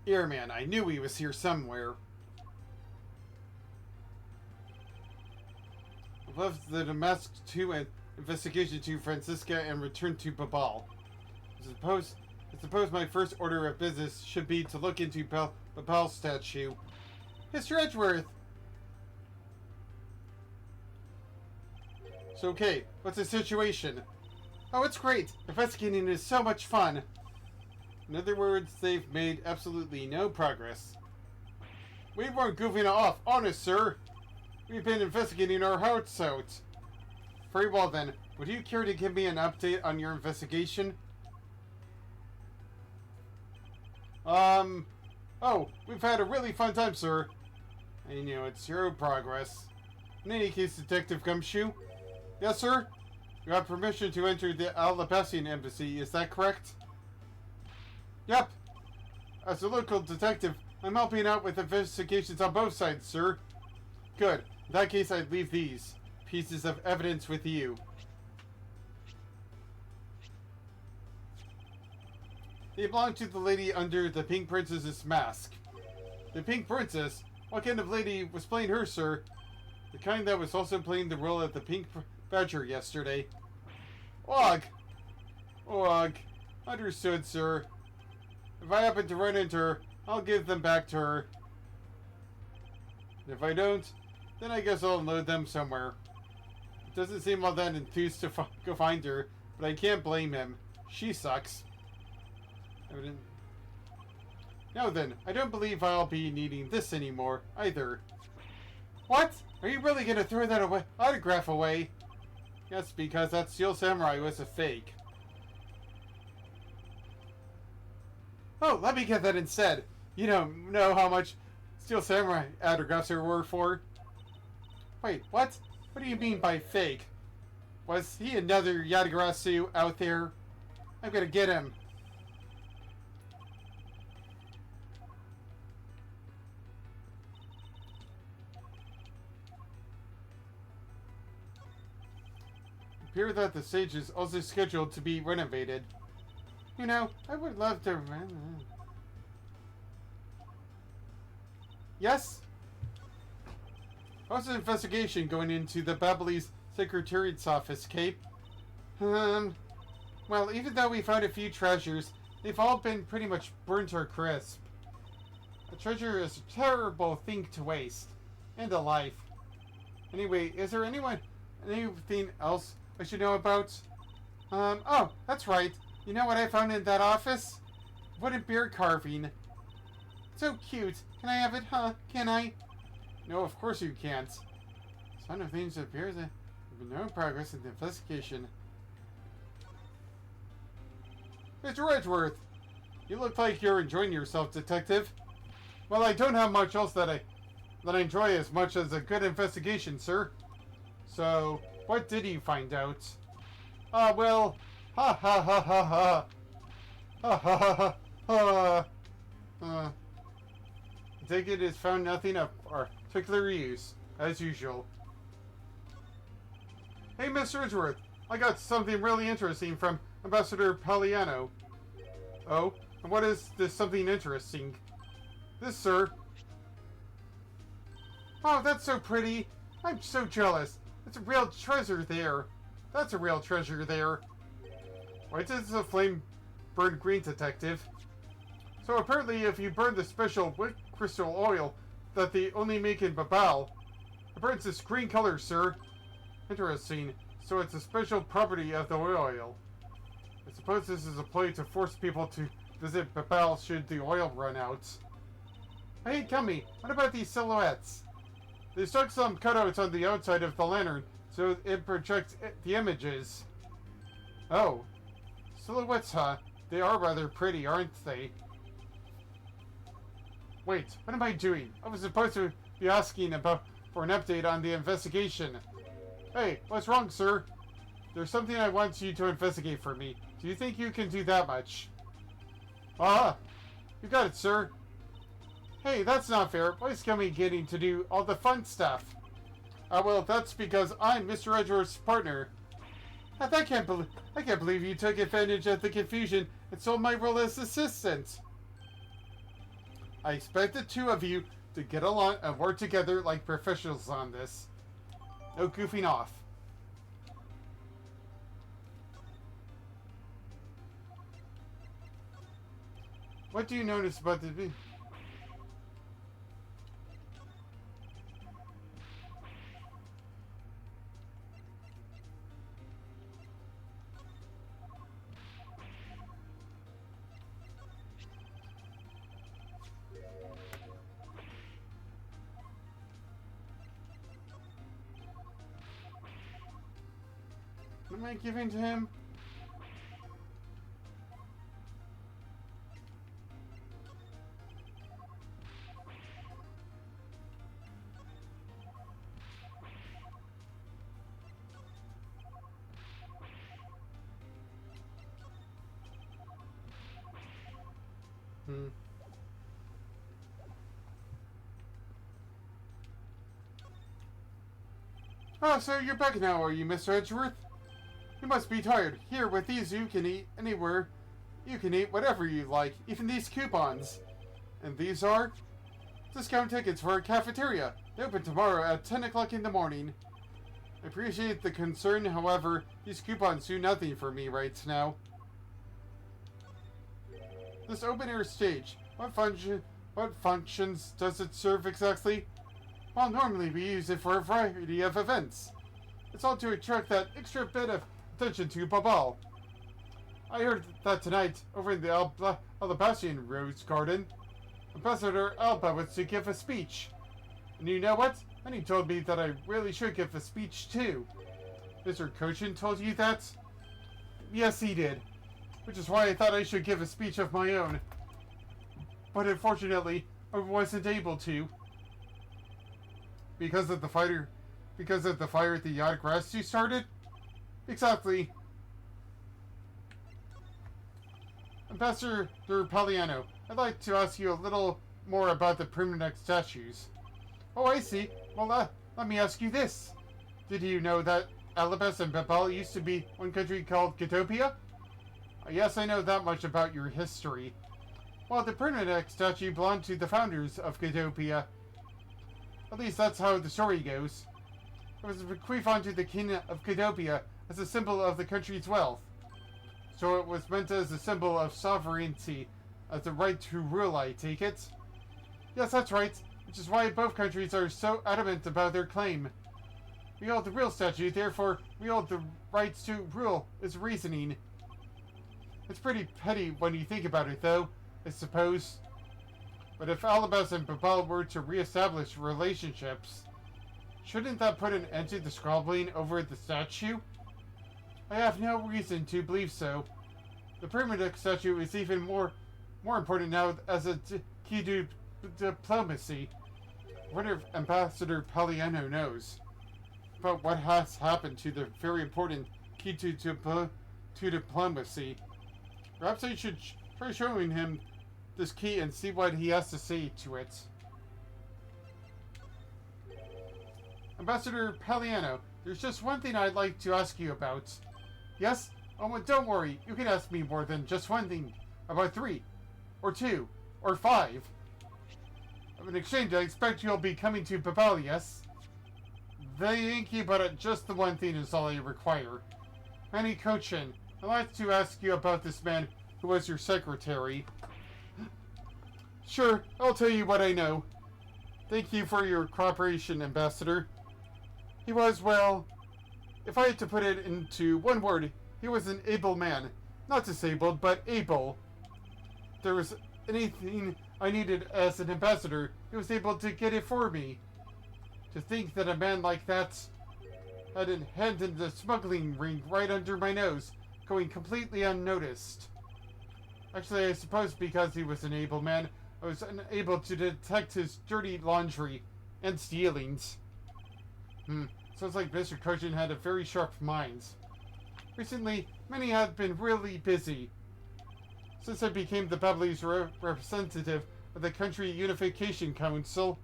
Airman, I knew he was here somewhere. I left the Damascus 2 and investigation to Francisca and returned to Babal. I suppose my first order of business should be to look into Babal's statue. Mr. Edgeworth! So, okay, what's the situation? Oh, it's great! Investigating is so much fun! In other words, they've made absolutely no progress. We weren't goofing off, honest, sir! We've been investigating our hearts out. Very well then, would you care to give me an update on your investigation? Oh, we've had a really fun time, sir. I know it's zero progress. In any case, Detective Gumshoe? Yes, sir? You have permission to enter the Alabasian embassy, is that correct? Yep. As a local detective, I'm helping out with investigations on both sides, sir. Good. In that case, I'd leave these pieces of evidence with you. They belong to the lady under the Pink Princess's mask. The Pink Princess? What kind of lady was playing her, sir? The kind that was also playing the role of the Pink Badger yesterday. Ugh! Ugh. Understood, sir. If I happen to run into her, I'll give them back to her. And if I don't, then I guess I'll unload them somewhere. It doesn't seem all that enthused to go find her, but I can't blame him. She sucks. Now then, I don't believe I'll be needing this anymore, either. What? Are you really gonna throw that autograph away? Yes, because that Steel Samurai was a fake. Oh, let me get that instead. You don't know how much Steel Samurai autographs are worth for. Wait, what? What do you mean by fake? Was he another Yadagarasu out there? I'm gonna get him. appears that the stage is also scheduled to be renovated. You know, I would love to... Yes? How's the investigation going into the Babbly's Secretariat's office, Kate? Well, even though we found a few treasures, they've all been pretty much burnt or crisp. A treasure is a terrible thing to waste. And a life. Anyway, is there anything else I should know about? Oh, that's right. You know what I found in that office? Wooden beard carving. So cute. Can I have it, huh? Can I? No, of course you can't. Sign of things appears to have been no progress in the investigation. Mr. Edgeworth! You look like you're enjoying yourself, Detective. Well, I don't have much else that I enjoy as much as a good investigation, sir. So, what did you find out? Well, ha ha ha ha ha. Ha ha ha ha. I take it has found nothing of particular use, as usual. Hey, Mr. Edgeworth, I got something really interesting from Ambassador Palliano. Oh, and what is this something interesting? This, sir. Oh, that's so pretty. I'm so jealous. It's a real treasure there. That's a real treasure there. Why does the flame burn green, Detective? So apparently if you burn the special wood crystal oil that they only make in Babal, it burns this green color, sir. Interesting. So it's a special property of the oil. I suppose this is a play to force people to visit Babal should the oil run out. Hey, tell me, what about these silhouettes? They stuck some cutouts on the outside of the lantern so it projects the images. Oh. Silhouettes, huh? They are rather pretty, aren't they? Wait, what am I doing? I was supposed to be asking for an update on the investigation. Hey, what's wrong, sir? There's something I want you to investigate for me. Do you think you can do that much? You got it, sir. Hey, that's not fair. Why is Gummy getting to do all the fun stuff? Well, that's because I'm Mr. Edgeworth's partner. I can't believe you took advantage of the confusion and stole my role as assistant. I expect the two of you to get along and work together like professionals on this. No goofing off. What do you notice about the... What am I giving to him? Oh, so you're back now, are you, Mr. Edgeworth? You must be tired. Here, with these, you can eat anywhere. You can eat whatever you like, even these coupons. And these are discount tickets for a cafeteria. They open tomorrow at 10 o'clock in the morning. I appreciate the concern, however, these coupons do nothing for me right now. This open-air stage, what functions does it serve exactly? Well, normally we use it for a variety of events. It's all to attract that extra bit of attention to Babal. I heard that tonight, over in the Alabastian Rose Garden, Ambassador Alba was to give a speech. And you know what? And he told me that I really should give a speech too. Mr. Kochin told you that? Yes, he did. Which is why I thought I should give a speech of my own. But unfortunately, I wasn't able to. Because of the fire at the yacht grass you started? Exactly. Ambassador Palliano, I'd like to ask you a little more about the permanent statues. Oh, I see. Well, let me ask you this. Did you know that Alabas and Babel used to be one country called Catopia? Yes, I know that much about your history. Well, the Pernadex statue belonged to the founders of Catopia. At least that's how the story goes. It was bequeathed onto the king of Catopia as a symbol of the country's wealth. So it was meant as a symbol of sovereignty, as the right to rule, I take it. Yes, that's right, which is why both countries are so adamant about their claim. We hold the real statue, therefore we hold the rights to rule, is reasoning. It's pretty petty when you think about it, though, I suppose. But if Alabas and Babel were to re-establish relationships, shouldn't that put an end to the squabbling over the statue? I have no reason to believe so. The Permadex statue is even more important now as a key to diplomacy. I wonder if Ambassador Palliano knows about what has happened to the very important key to diplomacy. Perhaps I should try showing him this key and see what he has to say to it. Ambassador Palliano, there's just one thing I'd like to ask you about. Yes? Oh, don't worry, you can ask me more than just one thing. About 3, or 2, or 5. In exchange, I expect you'll be coming to Babel, yes? Thank you, but just the one thing is all I require. Manny Kochin, I'd like to ask you about this man who was your secretary. Sure, I'll tell you what I know. Thank you for your cooperation, Ambassador. He was, well, if I had to put it into one word, he was an able man. Not disabled, but able. If there was anything I needed as an ambassador, he was able to get it for me. To think that a man like that had a hand in the smuggling ring right under my nose, going completely unnoticed. Actually, I suppose because he was an able man, I was unable to detect his dirty laundry and stealings. Sounds like Mr. Kojin had a very sharp mind. Recently, many have been really busy. Since I became the Babbley's representative of the Country Unification Council,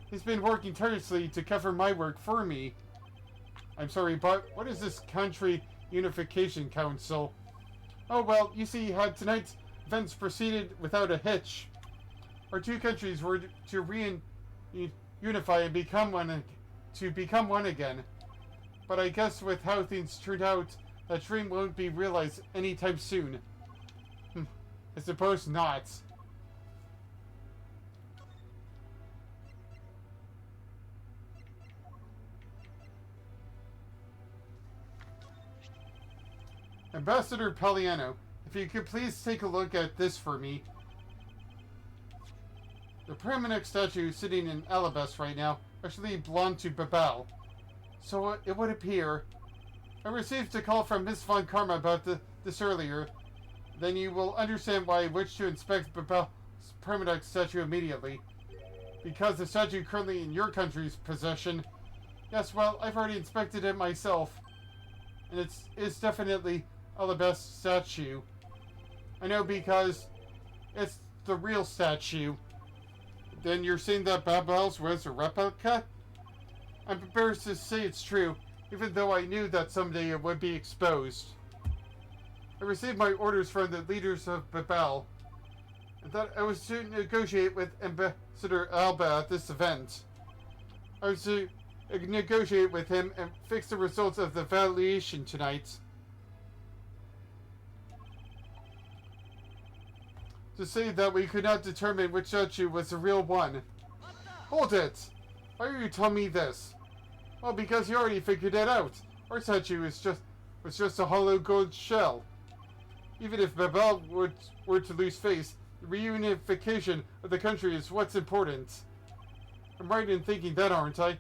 he's been working tirelessly to cover my work for me. I'm sorry, but what is this Country Unification Council? Oh, well, you see how tonight's events proceeded without a hitch. Our two countries were to reunify and become one again. But I guess with how things turned out, that dream won't be realized anytime soon. I suppose not. Ambassador Palliano, if you could please take a look at this for me. The Permanent statue sitting in Alabas right now actually belonged to Babel. So it would appear. I received a call from Miss Von Karma about this earlier. Then you will understand why I wish to inspect Babel's Permanent statue immediately. Because the statue currently in your country's possession. Yes, well, I've already inspected it myself. And it's definitely Alabas statue. I know because it's the real statue. Then you're saying that Babel's was a replica? I'm embarrassed to say it's true, even though I knew that someday it would be exposed. I received my orders from the leaders of Babel. I thought I was to negotiate with Ambassador Alba at this event. I was to negotiate with him and fix the results of the evaluation tonight. To say that we could not determine which statue was the real one. Hold it! Why are you telling me this? Well, because you already figured it out. Our statue was just a hollow gold shell. Even if Babel were to lose face, the reunification of the country is what's important. I'm right in thinking that, aren't I?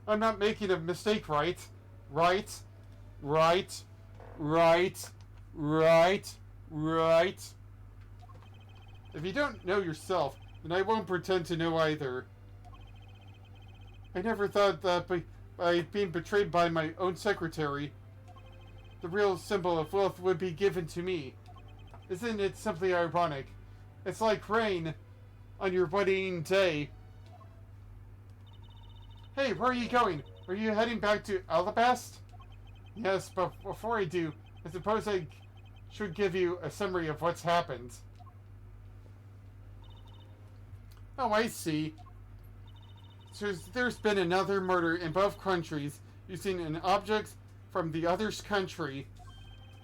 I'm not making a mistake, right? Right? Right? Right? Right? Right? If you don't know yourself, then I won't pretend to know either. I never thought that by being betrayed by my own secretary, the real symbol of wealth would be given to me. Isn't it simply ironic? It's like rain on your wedding day. Hey, where are you going? Are you heading back to Alabast? Yes, but before I do, I suppose I should give you a summary of what's happened. Oh, I see. So there's been another murder in both countries using an object from the other's country.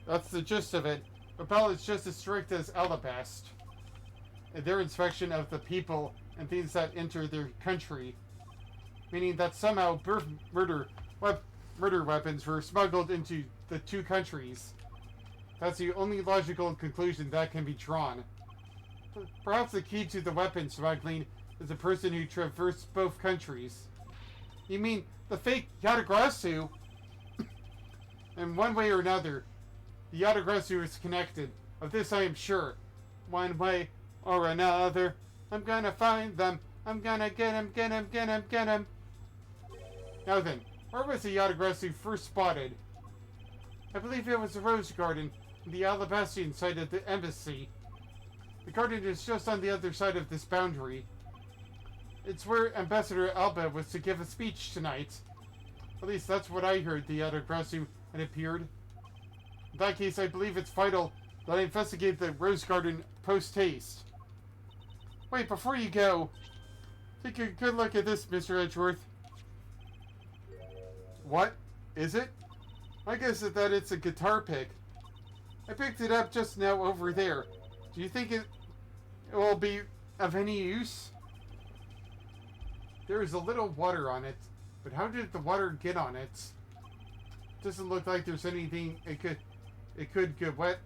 That's the gist of it. But Bell is just as strict as Alabast in their inspection of the people and things that enter their country. Meaning that somehow murder weapons were smuggled into the two countries. That's the only logical conclusion that can be drawn. Perhaps the key to the weapon smuggling is a person who traversed both countries. You mean the fake Yatagrasu? In one way or another, the Yatagrasu is connected. Of this I am sure. One way or another, I'm gonna find them. I'm gonna get him. Now then, where was the Yatagrasu first spotted? I believe it was the Rose Garden, in the Alabastian side of the embassy. The garden is just on the other side of this boundary. It's where Ambassador Alba was to give a speech tonight. At least that's what I heard the Yatagrasu had appeared. In that case, I believe it's vital that I investigate the Rose Garden post-haste. Wait, before you go, take a good look at this, Mr. Edgeworth. What? Is it? I guess that it's a guitar pick. I picked it up just now over there. Do you think it will be of any use? There is a little water on it, but how did the water get on it? Doesn't look like there's anything it could get wet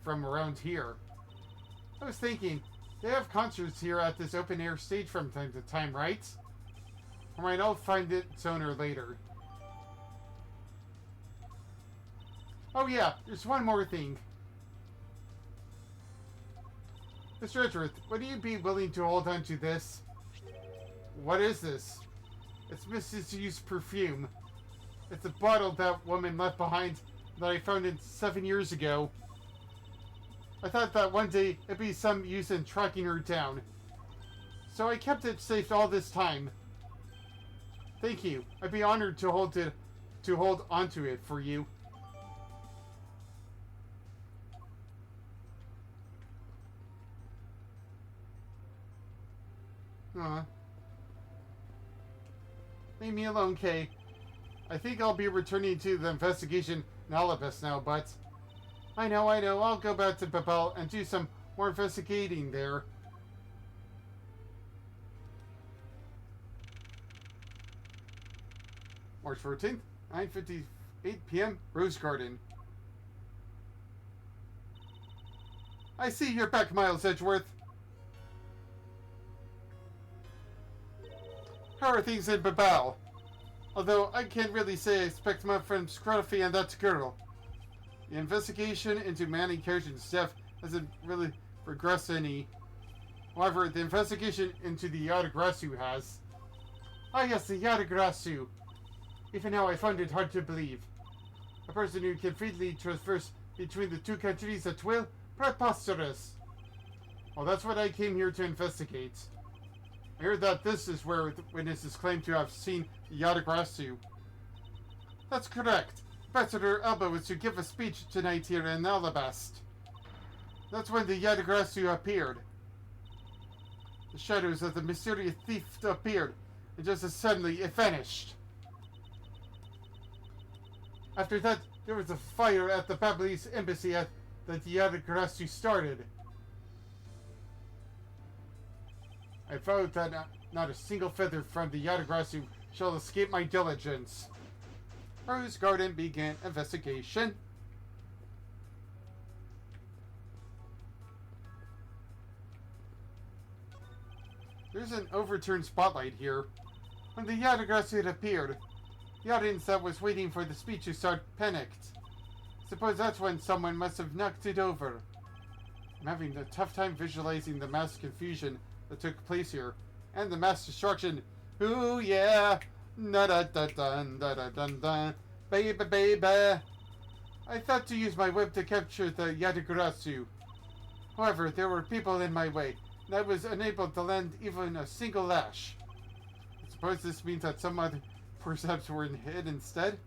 from around here. I was thinking, they have concerts here at this open air stage from time to time, right? Alright, I'll find its owner later. Oh yeah, there's one more thing. Mr. Edgeworth, would you be willing to hold on to this? What is this? It's Mrs. Yu's perfume. It's a bottle that woman left behind that I found it 7 years ago. I thought that one day it'd be some use in tracking her down. So I kept it safe all this time. Thank you. I'd be honored to hold onto it for you. Leave me alone, Kay. I think I'll be returning to the investigation in Alabas now, but... I know. I'll go back to Babel and do some more investigating there. March 14th, 9:58 p.m., Rose Garden. I see you're back, Miles Edgeworth. How are things in Babel? Although I can't really say I expect much from Scruffy and that girl. The investigation into Manny Koshin's death hasn't really progressed any. However, the investigation into the Yatagrasu has. Ah yes, the Yatagrasu. Even now I find it hard to believe. A person who can freely traverse between the two countries at will? Preposterous. Well, that's what I came here to investigate. I heard that this is where witnesses claim to have seen the Yatagrasu. That's correct. Ambassador Alba was to give a speech tonight here in Alabast. That's when the Yatagrasu appeared. The shadows of the mysterious thief appeared, and just as suddenly it vanished. After that, there was a fire at the Babylese embassy that the Yatagrasu started. I vowed that not a single feather from the Yatagrasu shall escape my diligence. Rose Garden began investigation. There's an overturned spotlight here. When the Yatagrasu had appeared, the audience that was waiting for the speech to start panicked. Suppose that's when someone must have knocked it over. I'm having a tough time visualizing the mass confusion that took place here, and the mass destruction. Ooh yeah, da da da da da da da da, baby. I thought to use my whip to capture the Yatagrasu. However, there were people in my way, and I was unable to land even a single lash. I suppose this means that some other percepts were hid instead.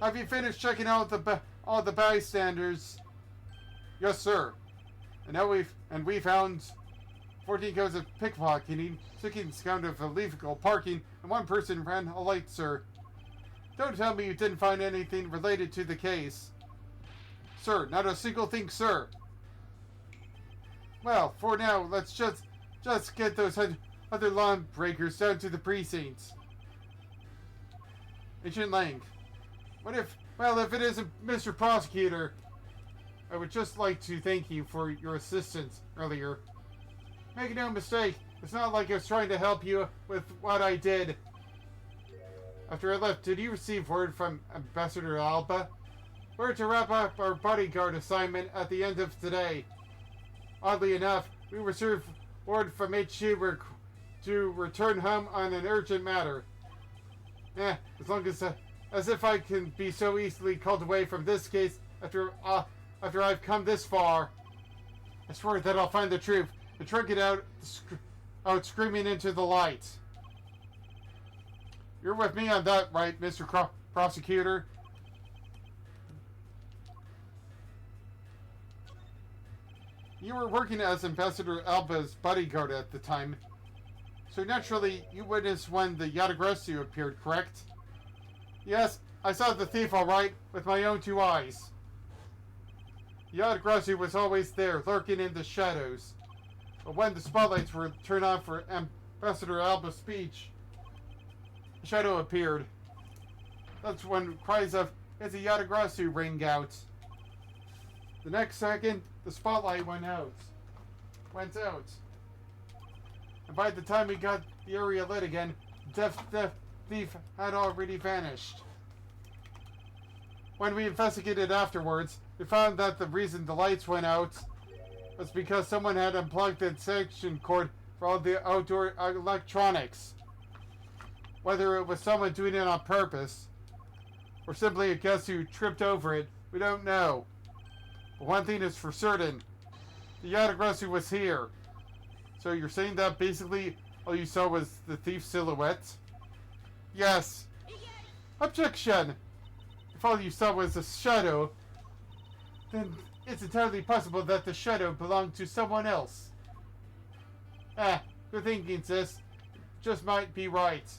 Have you finished checking out all the bystanders? Yes, sir. And now we found 14 counts of pickpocketing, 16 counts of illegal parking, and one person ran a light, sir. Don't tell me you didn't find anything related to the case. Sir, not a single thing, sir. Well, for now, let's just get those other lawbreakers down to the precincts. Agent Lang. If it isn't Mr. Prosecutor, I would just like to thank you for your assistance earlier. Make no mistake, it's not like I was trying to help you with what I did. After I left, did you receive word from Ambassador Alba? We're to wrap up our bodyguard assignment at the end of today. Oddly enough, we received word from HQ to return home on an urgent matter. As if I can be so easily called away from this case after I've come this far. I swear that I'll find the truth and trunk it out screaming into the light. You're with me on that, right, Mr. Prosecutor? You were working as Ambassador Alba's bodyguard at the time, so naturally you witnessed when the Yatagrasu appeared, correct? Yes, I saw the thief all right, with my own two eyes. Yatagrasu was always there, lurking in the shadows. But when the spotlights were turned on for Ambassador Alba's speech, a shadow appeared. That's when cries of, "It's a Yatagrasu" rang out. The next second, the spotlight went out. And by the time we got the area lit again, the thief had already vanished. When we investigated afterwards, we found that the reason the lights went out was because someone had unplugged the extension cord for all the outdoor electronics. Whether it was someone doing it on purpose, or simply a guest who tripped over it, we don't know. But one thing is for certain, the Yatagrasu was here. So you're saying that basically all you saw was the thief's silhouette? Yes. Objection! If all you saw was a shadow, then it's entirely possible that the shadow belonged to someone else. Good thinking, sis. Just might be right.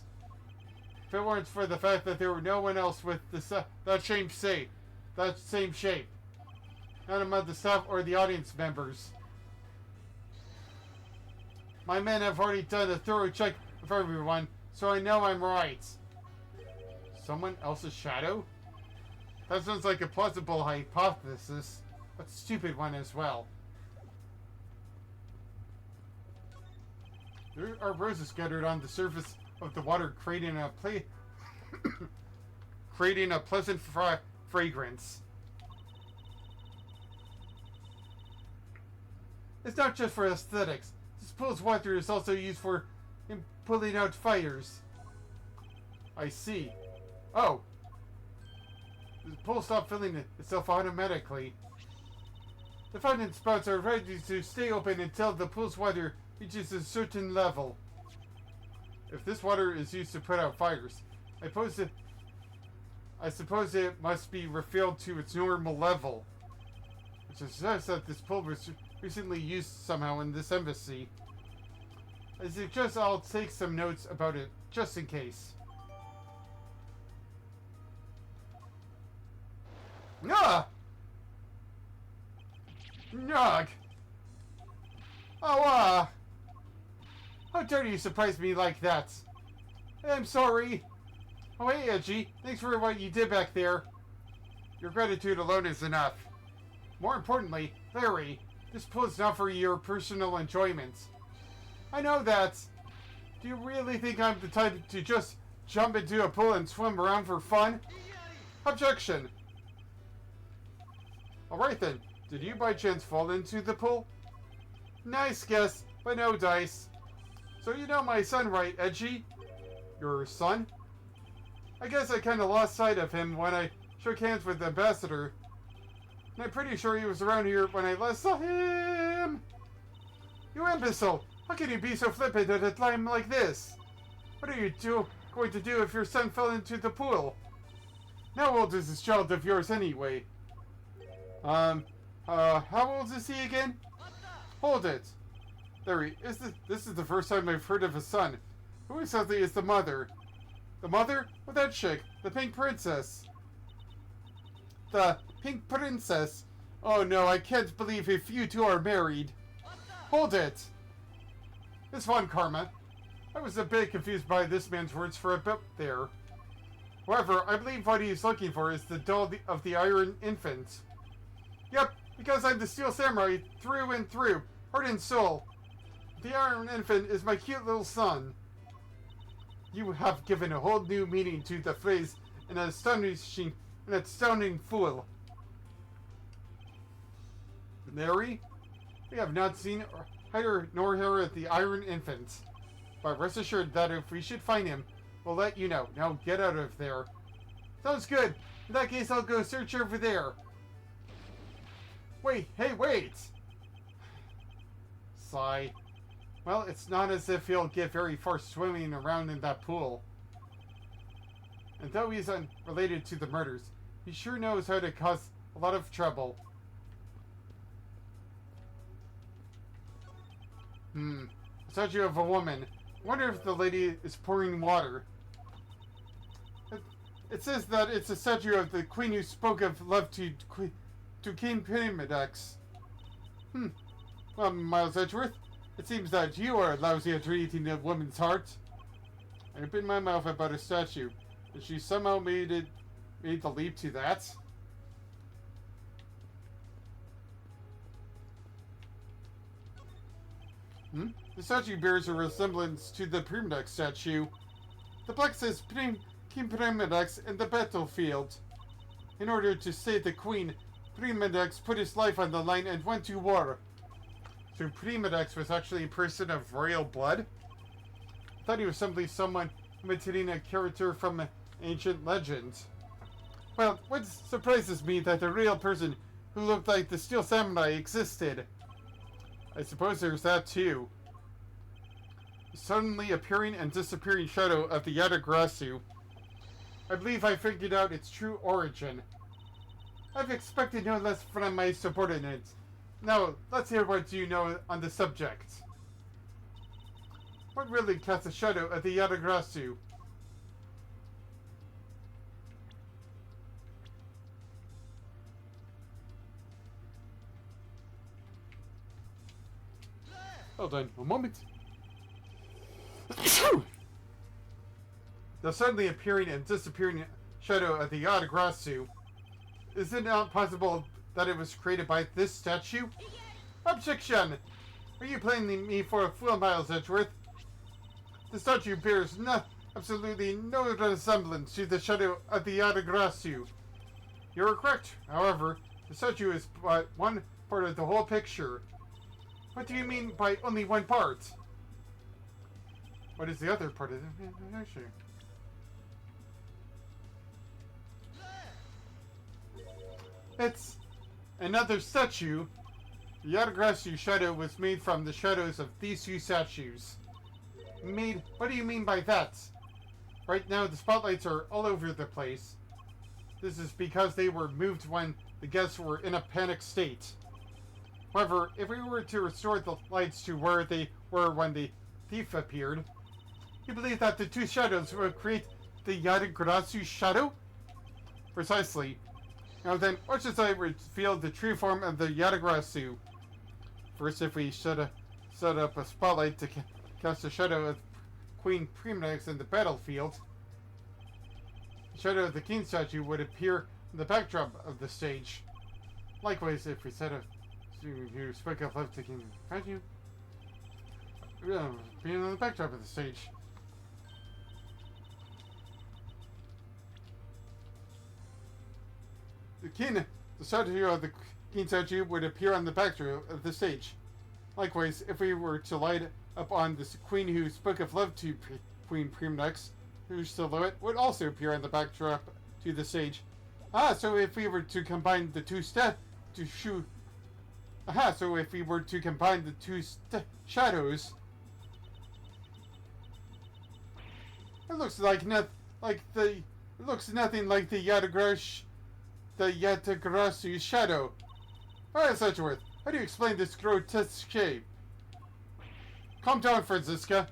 If it weren't for the fact that there were no one else with that same shape. None among the staff or the audience members. My men have already done a thorough check of everyone, so I know I'm right. Someone else's shadow? That sounds like a plausible hypothesis, but a stupid one as well. There are roses scattered on the surface of the water, creating a pleasant fragrance. It's not just for aesthetics. This pool's water is also used for pulling out fires. I see. Oh. The pool stopped filling itself automatically. The fountain spouts are ready to stay open until the pool's water reaches a certain level. If this water is used to put out fires, I suppose it must be refilled to its normal level. Which suggests that this pool was recently used somehow in this embassy. I suggest I'll take some notes about it, just in case. Ah! Nog! Oh, how dare you surprise me like that? I'm sorry. Oh, hey, Edgy. Thanks for what you did back there. Your gratitude alone is enough. More importantly, Larry, this pool is not for your personal enjoyment. I know that. Do you really think I'm the type to just jump into a pool and swim around for fun? Objection. Alright then, did you by chance fall into the pool? Nice guess, but no dice. So you know my son, right, Edgy? Your son? I guess I kinda lost sight of him when I shook hands with the ambassador. And I'm pretty sure he was around here when I last saw him. You imbecile! How can you be so flippant at a time like this? What are you going to do if your son fell into the pool? How old is this child of yours anyway? How old is he again? Hold it. This is the first time I've heard of a son. Who exactly is the mother? The mother? Well, that chick. The pink princess. The pink princess? Oh no, I can't believe if you two are married. Hold it. It's fun, Karma. I was a bit confused by this man's words for a bit there. However, I believe what he's looking for is the doll of the Iron Infant. Yep, because I'm the Steel Samurai through and through, heart and soul. The Iron Infant is my cute little son. You have given a whole new meaning to the phrase, an astounding fool. Mary? We have not seen either nor heard the Iron Infant. But rest assured that if we should find him, we'll let you know. Now get out of there. Sounds good. In that case, I'll go search over there. Wait, hey, wait! Sigh. Well, it's not as if he'll get very far swimming around in that pool. And though he's unrelated to the murders, he sure knows how to cause a lot of trouble. A statue of a woman. I wonder if the lady is pouring water. It says that it's a statue of the queen who spoke of love to King Pyramidex. Well, Miles Edgeworth, it seems that you are lousy at reading a woman's heart. I opened my mouth about a statue, and she somehow made the leap to that. The statue bears a resemblance to the Pyramidex statue. The plaque says King Pyramidex in the battlefield. In order to save the queen, Pyramidex put his life on the line and went to war. So Pyramidex was actually a person of royal blood? I thought he was simply someone imitating a character from an ancient legend. Well, what surprises me that a real person who looked like the Steel Samurai existed. I suppose there's that too. The suddenly appearing and disappearing shadow of the Yatagrasu. I believe I figured out its true origin. I've expected no less from my subordinates. Now, let's hear what you know on the subject. What really casts a shadow of the Yatagrasu? Hold on a moment. The suddenly appearing and disappearing shadow of the Yatagrasu. Is it not possible that it was created by this statue? Objection! Are you playing me for a fool, Miles Edgeworth? The statue bears absolutely no resemblance to the shadow of the Yatagrasu. You are correct. However, the statue is but one part of the whole picture. What do you mean by only one part? What is the other part of the picture? It's another statue. The Yatagrasu shadow was made from the shadows of these two statues. Made? What do you mean by that? Right now, the spotlights are all over the place. This is because they were moved when the guests were in a panic state. However, if we were to restore the lights to where they were when the thief appeared, you believe that the two shadows would create the Yatagrasu shadow? Precisely. Now then, watch as I reveal the true form of the Yatagrasu. First, if we set up a spotlight to cast a shadow of Queen Pyramidex in the battlefield, the shadow of the king statue would appear in the backdrop of the stage. Likewise, if we set a you speak of love to King statue, being on the backdrop of the stage. The statue of the king statue would appear on the backdrop of the stage. Likewise, if we were to light up on this queen who spoke of love to Queen Pyramidex, whose silhouette would also appear on the backdrop to the stage. So if we were to combine the two to shoot. Aha, so if we were to combine the two shadows, it looks like it looks nothing like the Yatagrasu's shadow. Alright, Edgeworth, how do you explain this grotesque shape? Calm down, Franziska.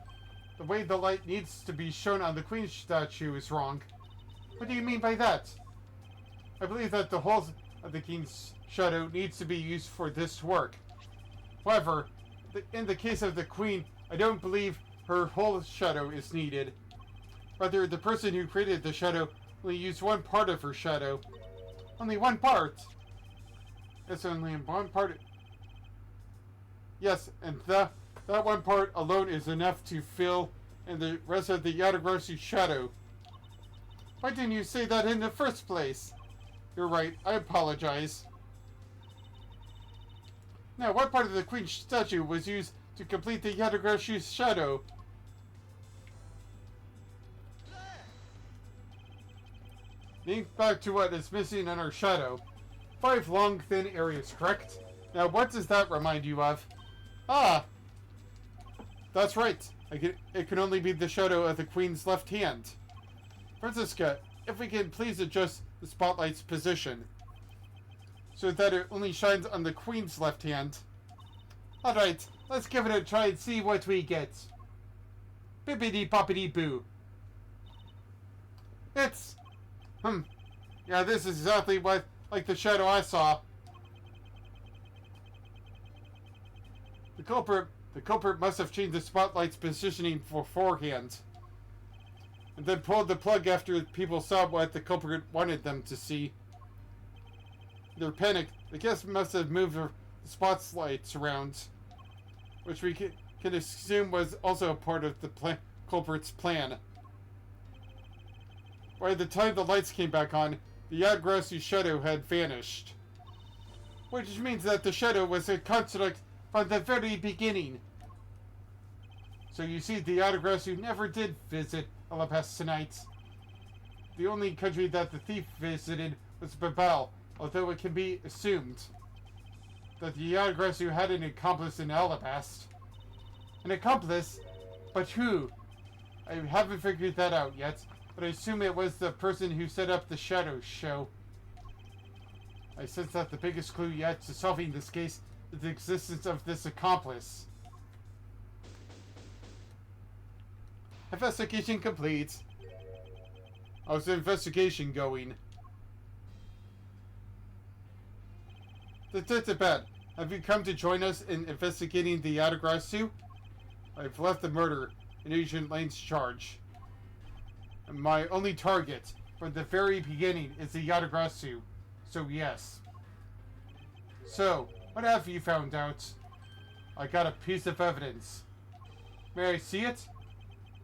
The way the light needs to be shown on the Queen's statue is wrong. What do you mean by that? I believe that the whole of the King's shadow needs to be used for this work. However, in the case of the Queen, I don't believe her whole shadow is needed. Rather, the person who created the shadow only used one part of her shadow. Only one part? It's only one part. Yes, and that one part alone is enough to fill in the rest of the Yatagrasu's shadow. Why didn't you say that in the first place? You're right, I apologize. Now, what part of the Queen's statue was used to complete the Yatagrasu's shadow? Think back to what is missing in our shadow. 5 long, thin areas, correct? Now, what does that remind you of? Ah! That's right. It can only be the shadow of the Queen's left hand. Franziska, if we can please adjust the spotlight's position so that it only shines on the Queen's left hand. Alright, let's give it a try and see what we get. Bippity boppity boo. It's... Yeah, this is exactly like the shadow I saw. The culprit must have changed the spotlight's positioning beforehand, and then pulled the plug after people saw what the culprit wanted them to see. In their panic, the guest must have moved the spotlights around, which we can assume was also a part of the culprit's plan. By the time the lights came back on, the Yatagrasu's shadow had vanished. Which means that the shadow was a construct from the very beginning. So you see, the Yatagrasu never did visit Alabas tonight. The only country that the thief visited was Babel, although it can be assumed that the Yatagrasu had an accomplice in Alabast. An accomplice? But who? I haven't figured that out yet, but I assume it was the person who set up the shadow show. I sense that the biggest clue yet to solving this case is the existence of this accomplice. Investigation complete. How's the investigation going? Detective Bat, have you come to join us in investigating the Yatagrasu? I've left the murder in Agent Lane's charge. And my only target from the very beginning is the Yatagrasu, so yes. So, what have you found out? I got a piece of evidence. May I see it?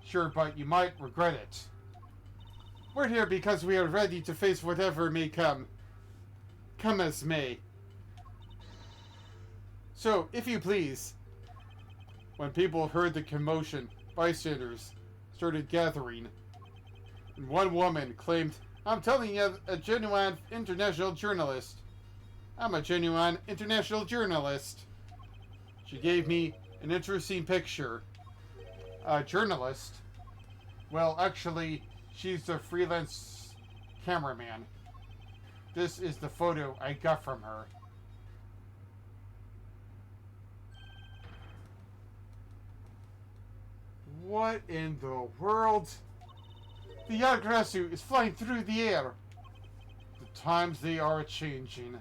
Sure, but you might regret it. We're here because we are ready to face whatever may come. Come as may. So, if you please. When people heard the commotion, bystanders started gathering. And one woman claimed, I'm telling you, a genuine international journalist. I'm a genuine international journalist. She gave me an interesting picture. A journalist? Well, actually, she's a freelance cameraman. This is the photo I got from her. What in the world? The Yatagrasu is flying through the air. The times they are a-changing.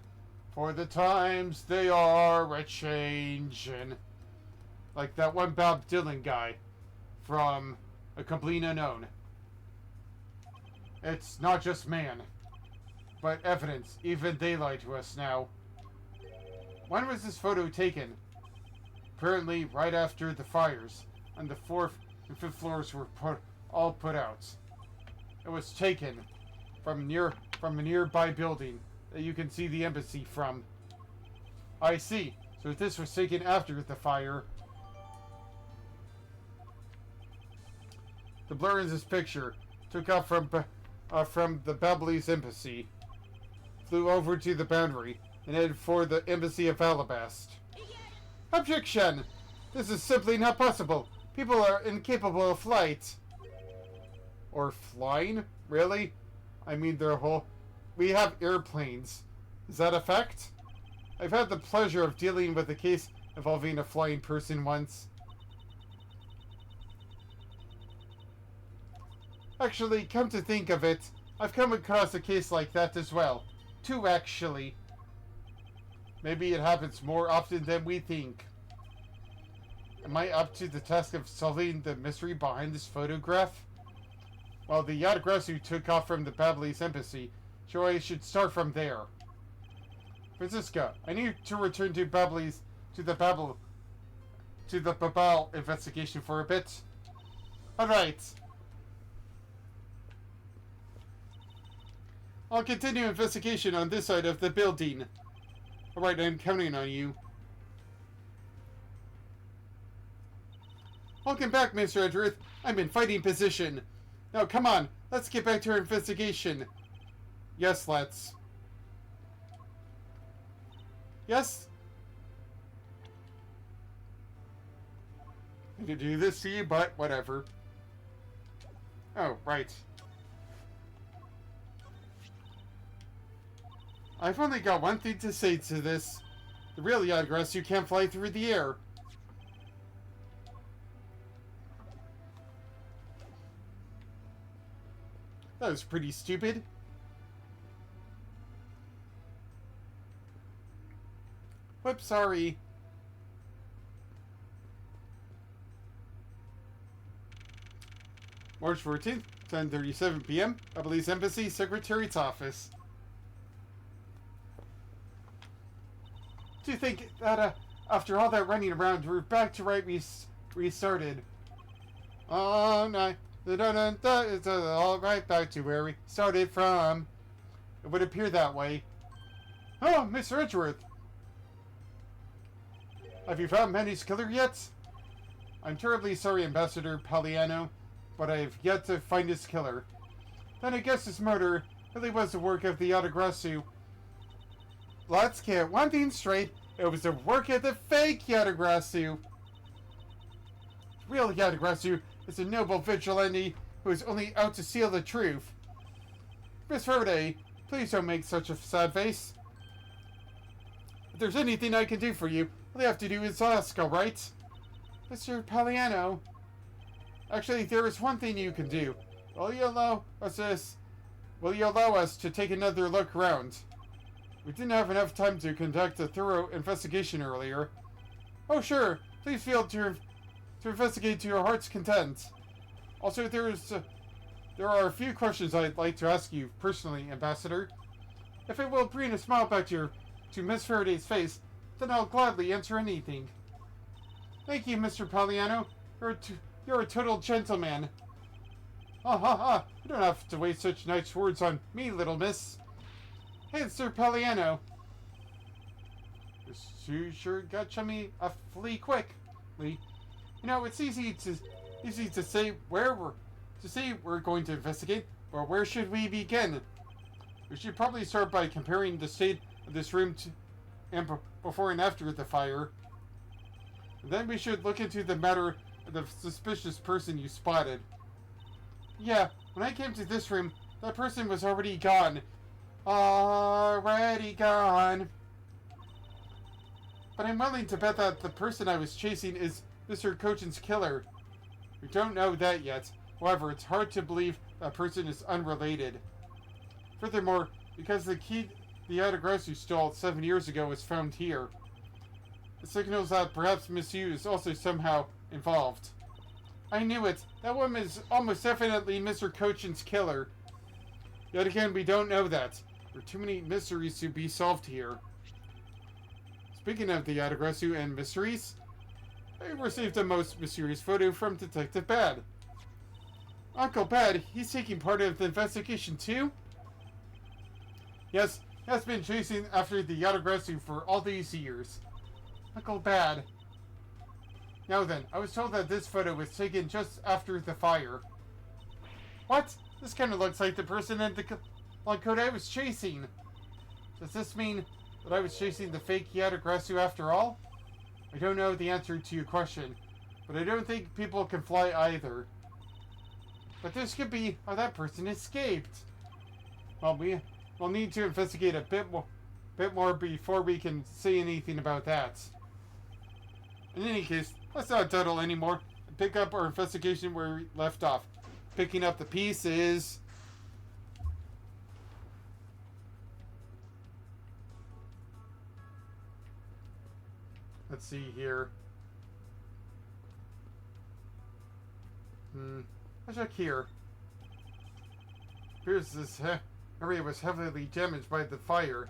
For the times they are a-changing. Like that one Bob Dylan guy from A Complete Unknown. It's not just man, but evidence. Even they lie to us now. When was this photo taken? Apparently right after the fires, and the 4th and 5th floors were all put out. It was taken from a nearby building that you can see the embassy from. I see. So this was taken after the fire. The blur in this picture took off from the Babylese embassy, flew over to the boundary, and head for the Embassy of Alabast. Objection! This is simply not possible. People are incapable of flight. Or flying? Really? I mean, we have airplanes. Is that a fact? I've had the pleasure of dealing with a case involving a flying person once. Actually, come to think of it, I've come across a case like that as well. Two, actually. Maybe it happens more often than we think. Am I up to the task of solving the mystery behind this photograph? Well, the Yatagrasu took off from the Babalese embassy, so I should start from there. Francisca, I need to return to Babalese, to the Babal investigation for a bit. Alright. I'll continue investigation on this side of the building. Alright, I'm counting on you. Welcome back, Mr. Edgeworth. I'm in fighting position. Now, come on. Let's get back to our investigation. Yes, let's. Yes? I could do this to you, but whatever. Oh, right. I've only got one thing to say to this. The real Yatagrasu can't fly through the air. That was pretty stupid. Whoops, sorry. March 14th, 10:37 p.m. Babalese Embassy, Secretariat's Office. Do you think that, after all that running around, we're back to right we started? Oh, no. It's all right back to where we started from. It would appear that way. Oh, Mr. Edgeworth. Have you found Manny's killer yet? I'm terribly sorry, Ambassador Palliano, but I've yet to find his killer. Then I guess his murder really was the work of the Yatagrasu. Let's get one thing straight. It was the work of the fake Yatagrasu. Real Yatagrasu is a noble vigilante who is only out to steal the truth. Miss Faraday, please don't make such a sad face. If there's anything I can do for you, all you have to do is ask, alright? Mr. Palliano. Actually, there is one thing you can do. Will you allow us to take another look around? We didn't have enough time to conduct a thorough investigation earlier. Oh, sure. Please feel to investigate to your heart's content. Also, there are a few questions I'd like to ask you personally, Ambassador. If it will bring a smile back to Miss Faraday's face, then I'll gladly answer anything. Thank you, Mr. Palliano. You're a total gentleman. Ha ha ha! You don't have to waste such nice words on me, little miss. Hey, Sir Palliano. You sure got chummy awfully quickly. You know, it's easy to say we're going to investigate, but where should we begin? We should probably start by comparing the state of this room before and after the fire. And then we should look into the matter of the suspicious person you spotted. Yeah, when I came to this room, that person was already gone. Already gone. But I'm willing to bet that the person I was chasing is Mr. Cochin's killer. We don't know that yet. However, it's hard to believe that person is unrelated. Furthermore, because the key the Yatagrasu stole 7 years ago was found here, it signals that perhaps Miss Yu is also somehow involved. I knew it. That woman is almost definitely Mr. Cochin's killer. Yet again, we don't know that. There are too many mysteries to be solved here. Speaking of the Yatagrasu and mysteries, I received a most mysterious photo from Detective Bad. Uncle Bad, he's taking part of the investigation too? Yes, he has been chasing after the Yatagrasu for all these years. Uncle Bad. Now then, I was told that this photo was taken just after the fire. What? This kind of looks like the person in the Lakota I was chasing. Does this mean That I was chasing the fake Yatagrasu after all? I don't know the answer to your question, but I don't think people can fly either. But this could be how that person escaped. Well, we'll need to investigate a bit more before we can say anything about that. In any case, let's not dawdle anymore and pick up our investigation where we left off. Picking up the pieces. Let's see here. Let's check here. Here's this area was heavily damaged by the fire.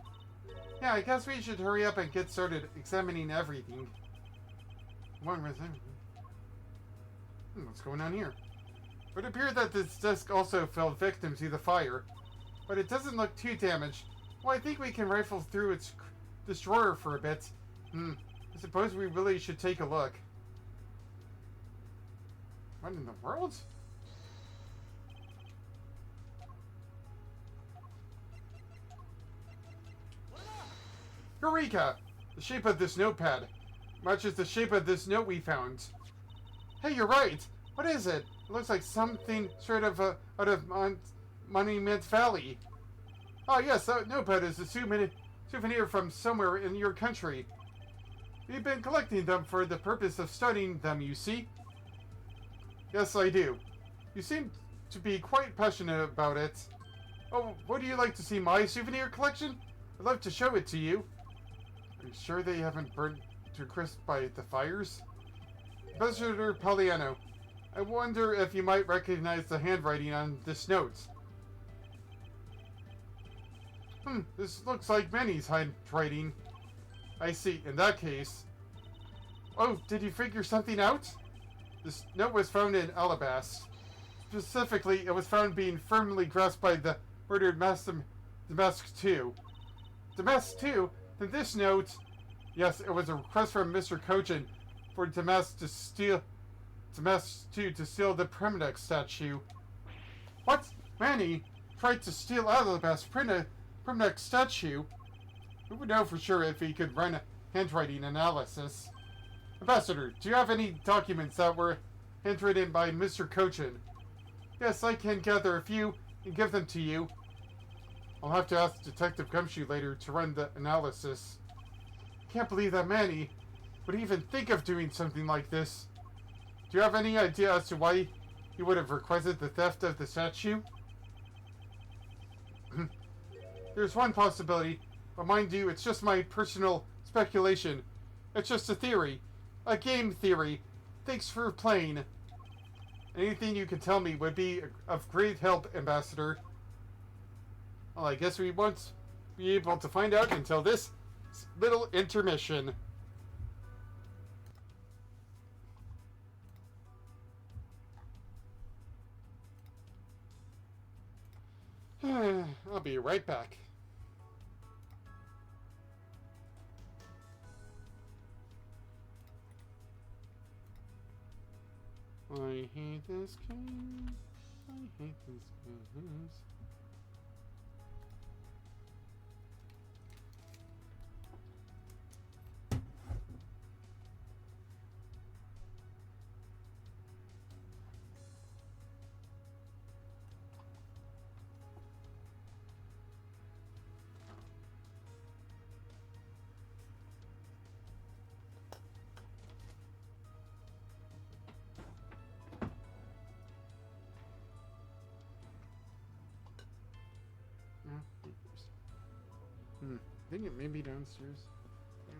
Yeah, I guess we should hurry up and get started examining everything. What's going on here? It would appear that this desk also fell victim to the fire, but it doesn't look too damaged. Well, I think we can rifle through this drawer for a bit. I suppose we really should take a look. What in the world? Eureka! The shape of this notepad matches the shape of this note we found. Hey, you're right! What is it? It looks like something straight out of Monument Valley. Oh yes, that notepad is a souvenir from somewhere in your country. We've been collecting them for the purpose of studying them, you see? Yes, I do. You seem to be quite passionate about it. Oh, would you like to see my souvenir collection? I'd love to show it to you. Are you sure they haven't burnt to a crisp by the fires? Ambassador Poliano, I wonder if you might recognize the handwriting on this note. This looks like Manny's handwriting. I see. In that case... Oh, did you figure something out? This note was found in Alabast. Specifically, it was found being firmly grasped by the murdered Damask II. Damask II? Then this note... Yes, it was a request from Mr. Kojin for Damask II to steal the Premnex statue. What? Manny tried to steal Alabast Premnex statue? Who would know for sure if he could run a handwriting analysis? Ambassador, do you have any documents that were handwritten by Mr. Kojin? Yes, I can gather a few and give them to you. I'll have to ask Detective Gumshoe later to run the analysis. Can't believe that Manny would even think of doing something like this. Do you have any idea as to why he would have requested the theft of the statue? There's one possibility, but mind you, it's just my personal speculation. It's just a theory. A game theory. Thanks for playing. Anything you can tell me would be of great help, Ambassador. Well, I guess we won't be able to find out until this little intermission. I'll be right back. I hate this game. I hate this game. I think it may be downstairs. Yeah.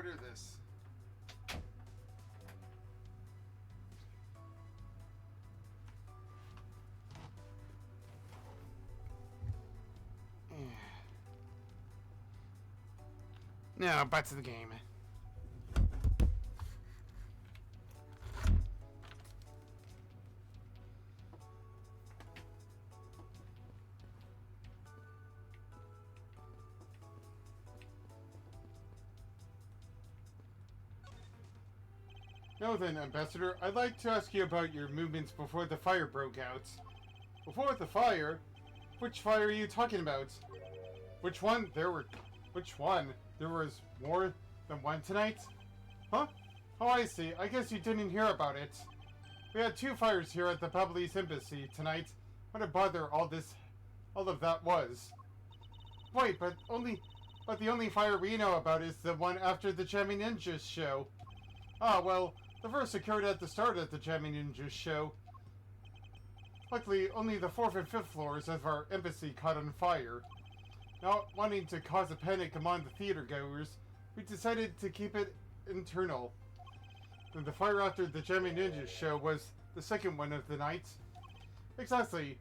order this. Now, back to the game. Now then, Ambassador, I'd like to ask you about your movements before the fire broke out. Before the fire? Which fire are you talking about? Which one? Which one? There was more than one tonight? Huh? Oh, I see. I guess you didn't hear about it. We had 2 fires here at the Babylese Embassy tonight. What a bother all of that was. Wait, but the only fire we know about is the one after the Jammy Ninjas show. Ah, well, the first occurred at the start of the Jammy Ninjas show. Luckily, only the 4th and 5th floors of our embassy caught on fire. Not wanting to cause a panic among the theater goers, we decided to keep it internal. And the fire after the Jammy Ninjas show was the second one of the night. Exactly.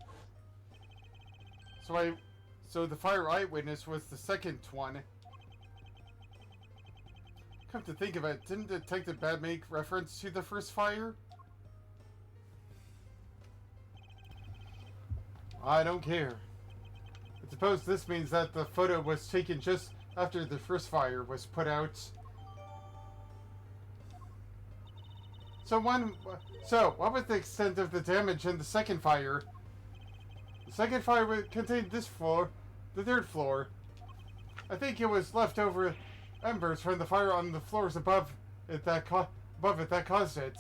So the fire I witnessed was the second one. Come to think of it, didn't Detective Bad make reference to the first fire? I don't care. I suppose this means that the photo was taken just after the first fire was put out. So what was the extent of the damage in the second fire? The second fire contained this floor, the 3rd floor. I think it was leftover embers from the fire on the floors above it that caused it.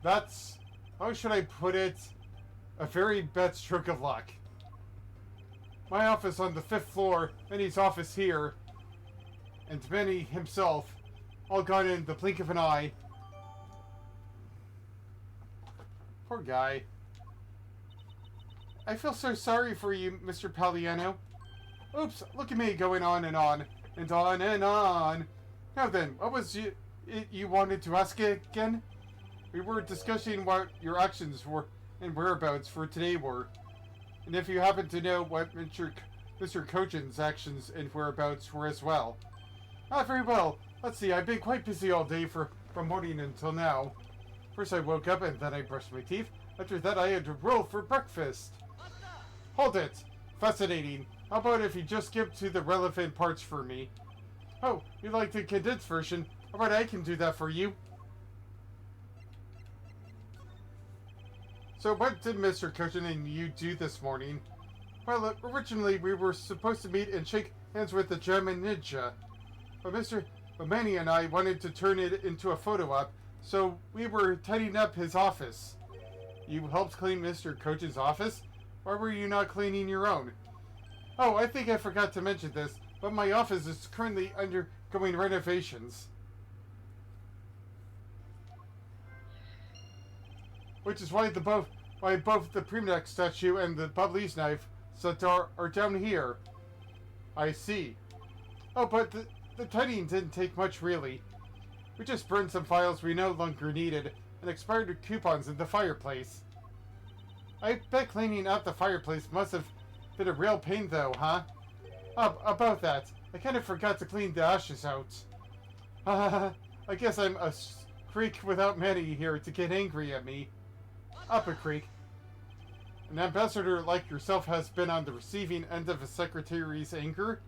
That's, how should I put it, a very bad stroke of luck. My office on the 5th floor, Manny's office here, and Manny himself, all gone in the blink of an eye. Poor guy. I feel so sorry for you, Mr. Palliano. Oops, look at me going on and on, and on and on. Now then, what was you wanted to ask again? We were discussing what your actions were and whereabouts for today were. And if you happen to know what Mr. Kojin's actions and whereabouts were as well. Ah, very well. Let's see, I've been quite busy all day from morning until now. First I woke up and then I brushed my teeth. After that I had to roll for breakfast. Hold it! Fascinating. How about if you just skip to the relevant parts for me? Oh, you like the condensed version? How about I can do that for you? So what did Mr. Kojin and you do this morning? Well, originally we were supposed to meet and shake hands with the German ninja. But Manny and I wanted to turn it into a photo op, so we were tidying up his office. You helped clean Mr. Kojin's office? Why were you not cleaning your own? Oh, I think I forgot to mention this, but my office is currently undergoing renovations. Which is why both the Premnex statue and the Babylese knife set are down here. I see. Oh, but the tidying didn't take much, really. We just burned some files we no longer needed and expired coupons in the fireplace. I bet cleaning out the fireplace must have been a real pain, though, huh? About that, I kind of forgot to clean the ashes out. I guess I'm a creek without Manny here to get angry at me. Up a creek. An ambassador like yourself has been on the receiving end of a secretary's anger?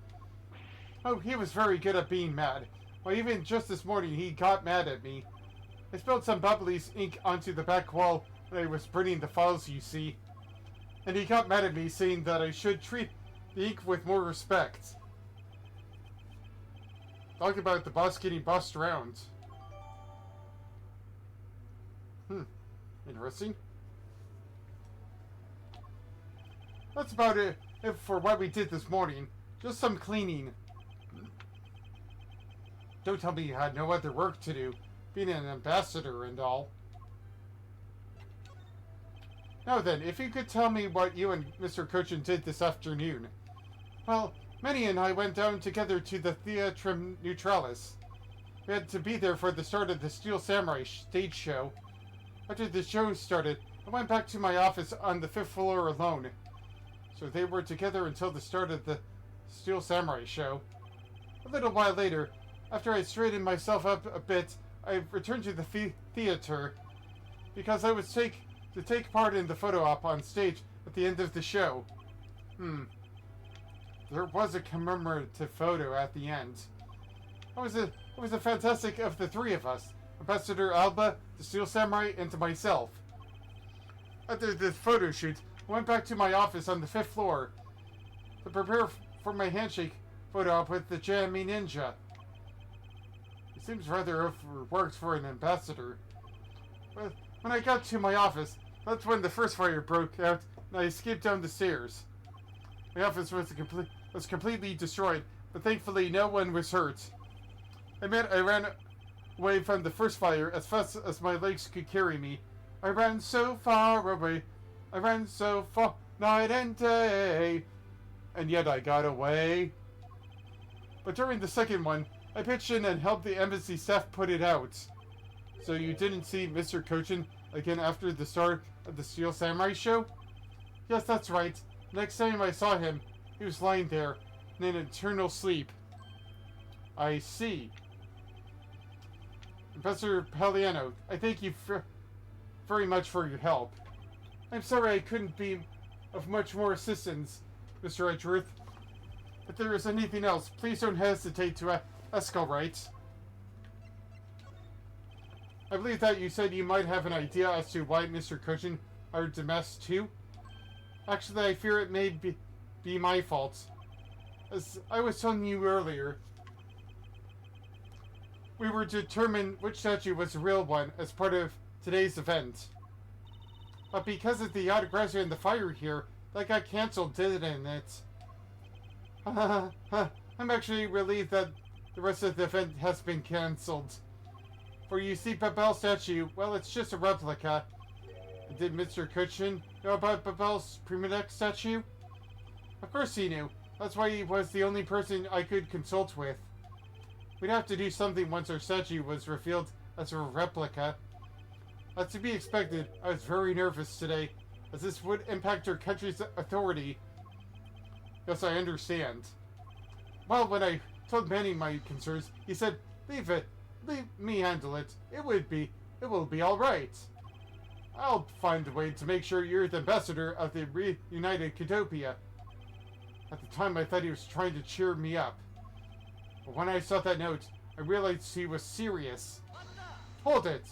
Oh, he was very good at being mad. Well, even just this morning he got mad at me. I spilled some Babylese ink onto the back wall when I was burning the files, you see. And he got mad at me, saying that I should treat the ink with more respect. Talk about the boss getting bossed around. Interesting. That's about it for what we did this morning. Just some cleaning. Don't tell me you had no other work to do, being an ambassador and all. Now then, if you could tell me what you and Mr. Kojin did this afternoon. Well, Manny and I went down together to the Theatrum Neutralis. We had to be there for the start of the Steel Samurai stage show. After the show started, I went back to my office on the 5th floor alone. So they were together until the start of the Steel Samurai show. A little while later, after I straightened myself up a bit, I returned to the theater because I was to take part in the photo op on stage at the end of the show. There was a commemorative photo at the end. It was a fantastic of the three of us, Ambassador Alba, the Steel Samurai, and myself. After the photo shoot, I went back to my office on the 5th floor to prepare for my handshake photo op with the Jammy Ninja. It seems rather overworked for an ambassador. But when I got to my office, that's when the first fire broke out and I escaped down the stairs. My office was completely destroyed, but thankfully no one was hurt. I ran away from the first fire as fast as my legs could carry me. I ran so far away. I ran so far, night and day. And yet I got away. But during the second one, I pitched in and helped the embassy staff put it out. So you didn't see Mr. Kochin again after the start of the Steel Samurai show? Yes, that's right. Next time I saw him, he was lying there in an eternal sleep. I see. Professor Palliano, I thank you very much for your help. I'm sorry I couldn't be of much more assistance, Mr. Edgeworth. If there is anything else, please don't hesitate to ask, all right? I believe that you said you might have an idea as to why Mr. Kochin hired the mess too. Actually, I fear it may be my fault. As I was telling you earlier, we were to determine which statue was the real one as part of today's event. But because of the autographs and the fire here, that got cancelled, didn't it? I'm actually relieved that the rest of the event has been cancelled. For you see, Babel's statue, well, it's just a replica. Did Mr. Kochin know about Babel's Primodex statue? Of course he knew. That's why he was the only person I could consult with. We'd have to do something once our statue was revealed as a replica. As to be expected, I was very nervous today, as this would impact our country's authority. Yes, I understand. Well, when I told Manny my concerns, he said, leave me handle it. It will be alright. I'll find a way to make sure you're the ambassador of the reunited Kidopia. At the time, I thought he was trying to cheer me up. But when I saw that note, I realized he was serious. Hold it!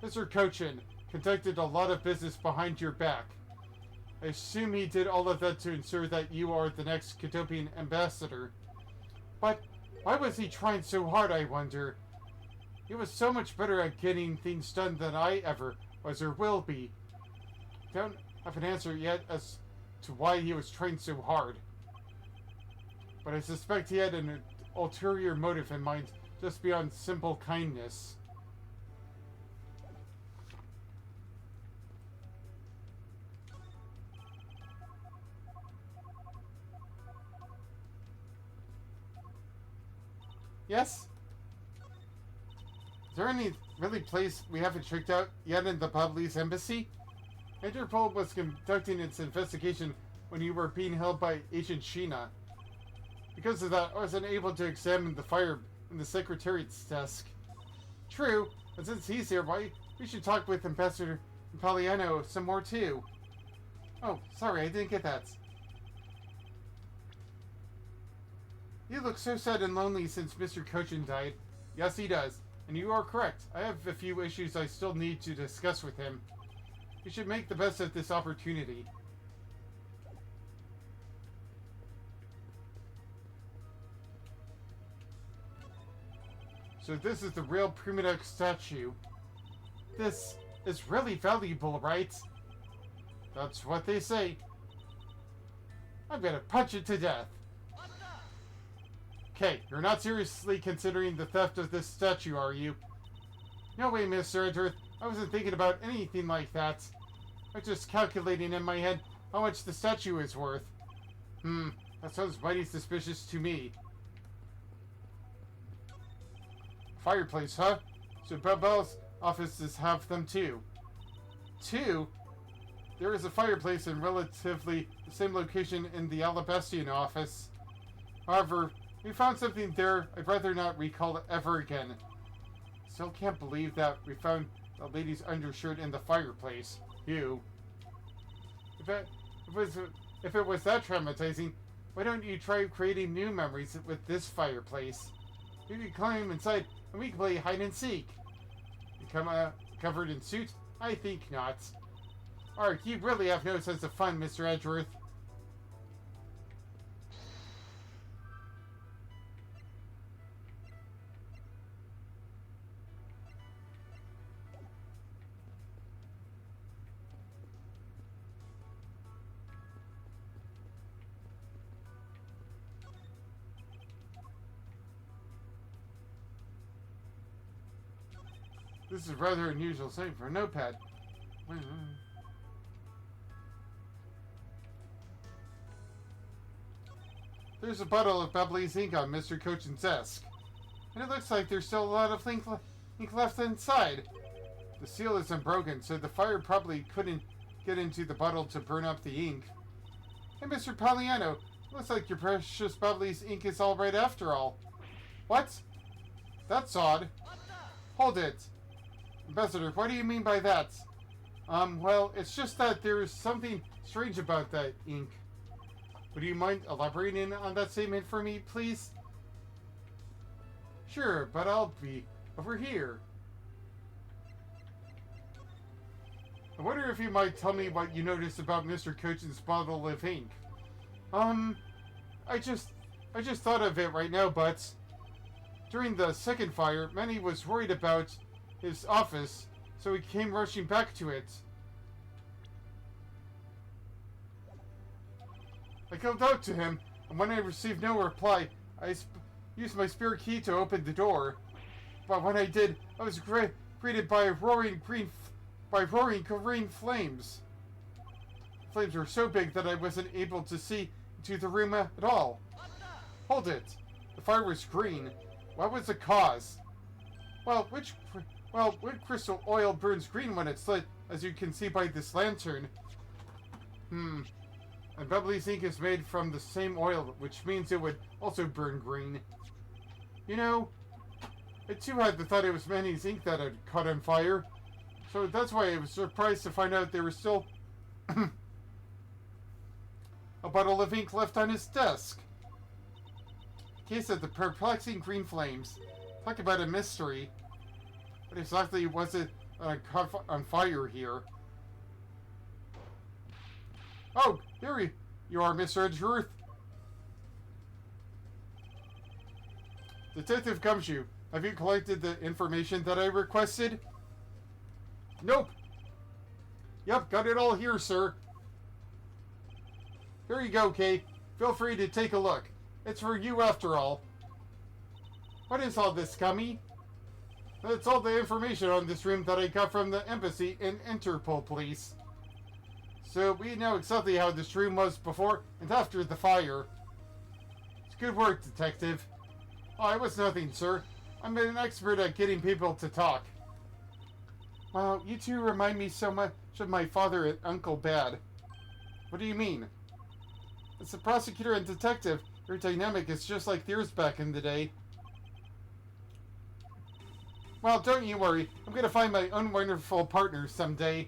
Mr. Kochin conducted a lot of business behind your back. I assume he did all of that to ensure that you are the next Kidopian ambassador. But why was he trying so hard, I wonder? He was so much better at getting things done than I ever was or will be. I don't have an answer yet as to why he was trying so hard. But I suspect he had an ulterior motive in mind, just beyond simple kindness. Yes? Is there any really place we haven't checked out yet in the Bablis embassy? Interpol was conducting its investigation when you were being held by Agent Sheena. Because of that, I was unable to examine the fire in the Secretariat's desk. True, but since he's here, why we should talk with Ambassador Palliano some more too. Oh, sorry, I didn't get that. You look so sad and lonely since Mr. Kochin died. Yes, he does. And you are correct. I have a few issues I still need to discuss with him. We should make the best of this opportunity. So this is the real Primodex statue. This is really valuable, right? That's what they say. I'm gonna punch it to death. Okay, you're not seriously considering the theft of this statue, are you? No way, Mr. Edgeworth. I wasn't thinking about anything like that. I was just calculating in my head how much the statue is worth. That sounds mighty suspicious to me. Fireplace, huh? So Bell's offices have them too. Two? There is a fireplace in relatively the same location in the Alabastian office. However, we found something there I'd rather not recall it ever again. Still can't believe that we found the lady's undershirt in the fireplace. Ew. If it was that traumatizing, why don't you try creating new memories with this fireplace? You can climb inside and we can play hide and seek. You come covered in suit? I think not. Alright, you really have no sense of fun, Mr. Edgeworth. This is a rather unusual sight for a notepad. There's a bottle of Bubbly's ink on Mr. Cochin's desk. And it looks like there's still a lot of ink left inside. The seal isn't broken, so the fire probably couldn't get into the bottle to burn up the ink. Hey, Mr. Poliano, looks like your precious Bubbly's ink is all right after all. What? That's odd. Hold it. Ambassador, what do you mean by that? Well, it's just that there's something strange about that ink. Would you mind elaborating on that statement for me, please? Sure, but I'll be over here. I wonder if you might tell me what you noticed about Mr. Cochin's bottle of ink. I just thought of it right now, but during the second fire, Manny was worried about his office, so he came rushing back to it. I called out to him, and when I received no reply, I used my spare key to open the door. But when I did, I was greeted by roaring green flames. The flames were so big that I wasn't able to see into the room at all. Hold it! The fire was green. What was the cause? Well, wood crystal oil burns green when it's lit, as you can see by this lantern. And Bubbly's ink is made from the same oil, which means it would also burn green. You know, I too had the thought it was Manny's ink that had caught on fire. So that's why I was surprised to find out there was still a bottle of ink left on his desk. Case of the perplexing green flames. Talk about a mystery. What exactly was it on fire here? Oh, here you are, Mr. Edgeworth. Detective Gumshoe, have you collected the information that I requested? Nope. Yep, got it all here, sir. Here you go, Kay. Feel free to take a look. It's for you after all. What is all this, Gummy? That's all the information on this room that I got from the embassy and Interpol police. So we know exactly how this room was before and after the fire. It's good work, Detective. Oh, it was nothing, sir. I'm an expert at getting people to talk. Wow, you two remind me so much of my father and Uncle Bad. What do you mean? As a prosecutor and detective, your dynamic is just like theirs back in the day. Well, don't you worry. I'm going to find my own wonderful partner someday.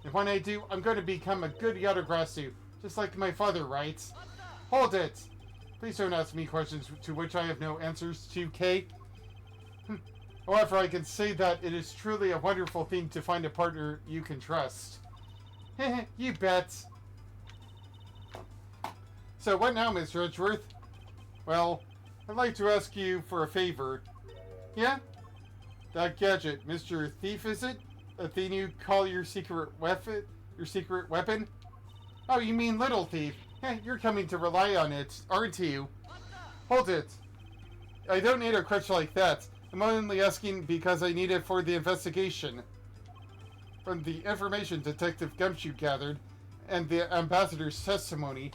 And when I do, I'm going to become a good Yatagrasu, just like my father writes. Hold it! Please don't ask me questions to which I have no answers to, Kay. However, I can say that it is truly a wonderful thing to find a partner you can trust. You bet. So what now, Mr. Edgeworth? Well, I'd like to ask you for a favor. Yeah? That gadget, Mr. Thief, is it? That thing you call your secret weapon? Your secret weapon? Oh, you mean Little Thief? You're coming to rely on it, aren't you? Hold it. I don't need a crutch like that. I'm only asking because I need it for the investigation. From the information Detective Gumshoe gathered, and the ambassador's testimony,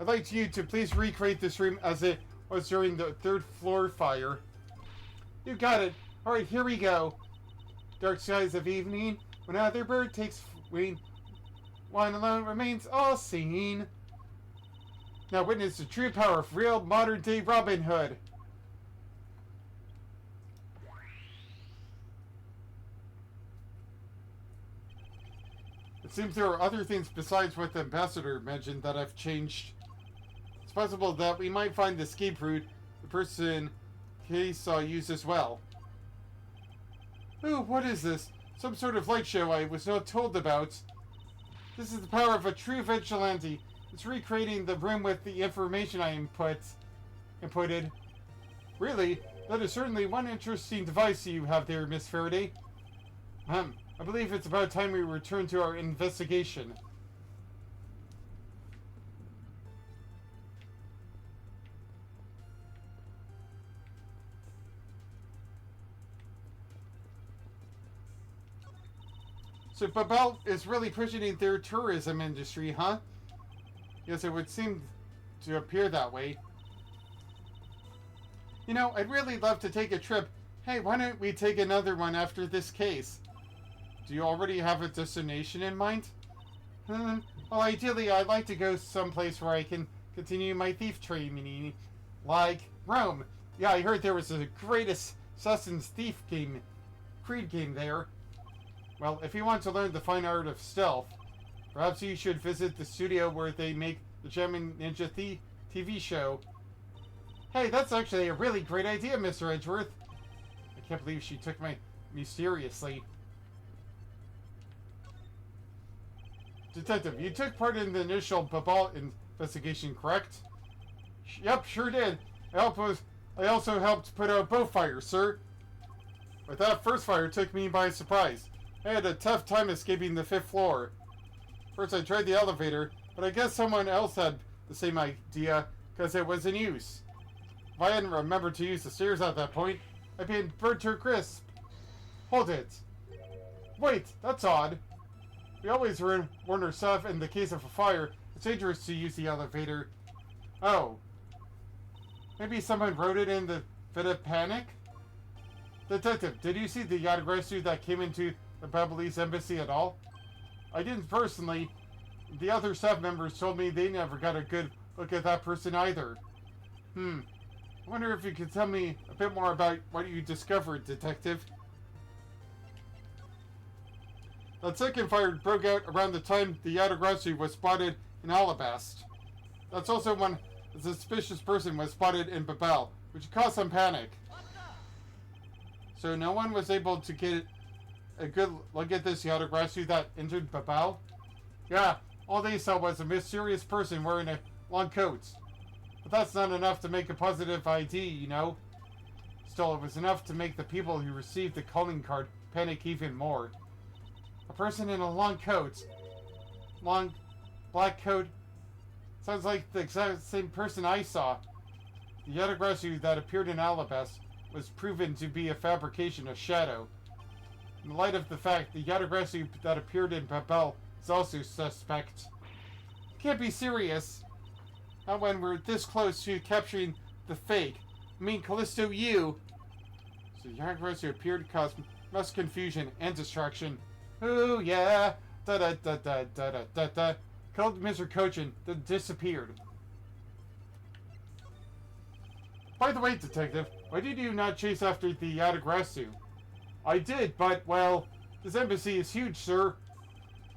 I'd like you to please recreate this room as it was during the third floor fire. You got it. Alright, here we go. Dark skies of evening, when another bird takes wing, one alone remains all seen. Now witness the true power of real modern-day Robin Hood. It seems there are other things besides what the ambassador mentioned that have changed. It's possible that we might find the escape route the person Kay saw use as well. Ooh, what is this? Some sort of light show I was not told about. This is the power of a true vigilante. It's recreating the room with the information I inputted. Really? That is certainly one interesting device you have there, Miss Faraday. I believe it's about time we return to our investigation. So Babel is really pushing their tourism industry, huh? Yes, it would seem to appear that way. You know, I'd really love to take a trip. Hey, why don't we take another one after this case? Do you already have a destination in mind? Well, ideally, I'd like to go someplace where I can continue my thief training, like Rome. Yeah, I heard there was a great Assassin's Thief game, Creed game there. Well, if you want to learn the fine art of stealth, perhaps you should visit the studio where they make the German Ninja TV show. Hey, that's actually a really great idea, Mr. Edgeworth. I can't believe she took me seriously. Detective, you took part in the initial Babal investigation, correct? Yep, sure did. I also helped put out both fires, sir. But that first fire took me by surprise. I had a tough time escaping the 5th floor. First I tried the elevator, but I guess someone else had the same idea, because it was in use. If I hadn't remembered to use the stairs at that point, I'd been burnt to a crisp. Hold it. Wait, that's odd. We always warn ourselves in the case of a fire, it's dangerous to use the elevator. Oh. Maybe someone wrote it in the fit of panic? Detective, did you see the Yadagrasu that came into the Babylese embassy at all? I didn't personally. The other staff members told me they never got a good look at that person either. I wonder if you could tell me a bit more about what you discovered, Detective. That second fire broke out around the time the Yadagrasu was spotted in Alabast. That's also when a suspicious person was spotted in Babel, which caused some panic. So no one was able to get a good look at this Yadagrasu that entered Babel? Yeah, all they saw was a mysterious person wearing a long coat. But that's not enough to make a positive ID, you know? Still, it was enough to make the people who received the calling card panic even more. A person in a long coat. Long black coat. Sounds like the exact same person I saw. The Yadagrasu that appeared in Alabast was proven to be a fabrication of Shadow. In light of the fact the Yadagrasu that appeared in Babel is also suspect. Can't be serious. Not when we're this close to capturing the fake. I mean, Callisto, you. So the Yadagrasu appeared to cause much confusion and distraction. Ooh, yeah. Da-da-da-da-da-da-da-da. Killed Mr. Kochin, then disappeared. By the way, Detective, why did you not chase after the Yadagrasu? I did, but, well, this embassy is huge, sir.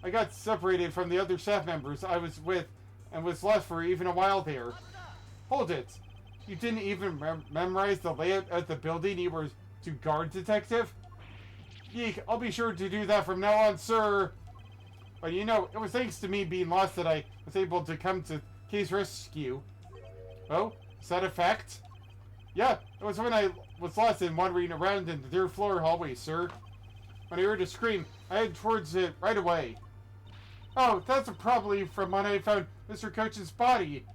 I got separated from the other staff members I was with and was lost for even a while there. Hold it. You didn't even memorize the layout of the building you were to guard, Detective? Yeek, I'll be sure to do that from now on, sir. But you know, it was thanks to me being lost that I was able to come to Kay's rescue. Oh, is that a fact? Yeah, it was when I was lost and wandering around in the 3rd floor hallway, sir. When I heard a scream, I headed towards it right away. Oh, that's probably from when I found Mr. Coach's body.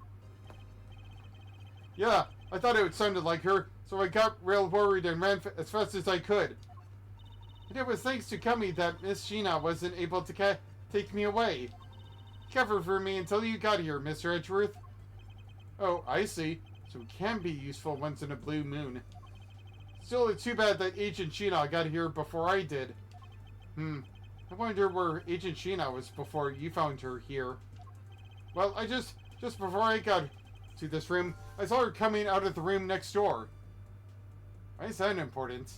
Yeah, I thought it sounded like her, so I got real worried and ran as fast as I could. And it was thanks to Kami that Miss Sheena wasn't able to take me away. Cover for me until you got here, Mr. Edgeworth. Oh, I see. So it can be useful once in a blue moon. Still, it's too bad that Agent Sheena got here before I did. I wonder where Agent Sheena was before you found her here. Well, just before I got to this room, I saw her coming out of the room next door. Why is that important?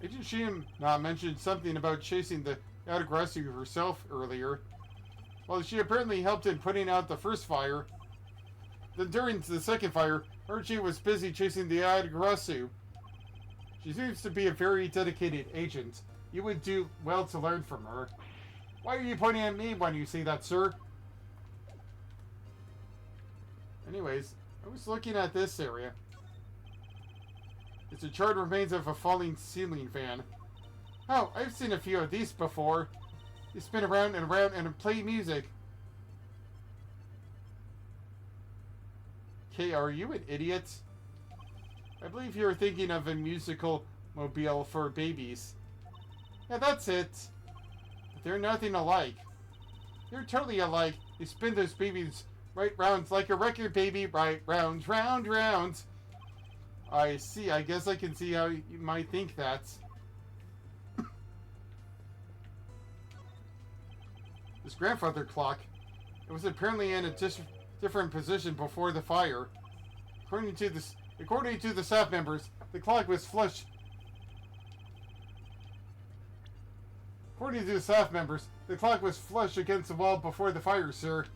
Agent Sheena mentioned something about chasing the Yatagarasu herself earlier. Well, she apparently helped in putting out the first fire. Then during the second fire, Archie was busy chasing the Yatagarasu. She seems to be a very dedicated agent. You would do well to learn from her. Why are you pointing at me when you say that, sir? Anyways, I was looking at this area. It's a charred remains of a falling ceiling fan. Oh, I've seen a few of these before. They spin around and play music. Okay, are you an idiot? I believe you're thinking of a musical mobile for babies. Yeah, that's it. But they're nothing alike. They're totally alike. They spin those babies right round like a record, baby. Right round, round, round. I see. I guess I can see how you might think that. This grandfather clock. It was apparently in a different position before the fire. According to the staff members, the clock was flush. According to the staff members, the clock was flush against the wall before the fire, sir.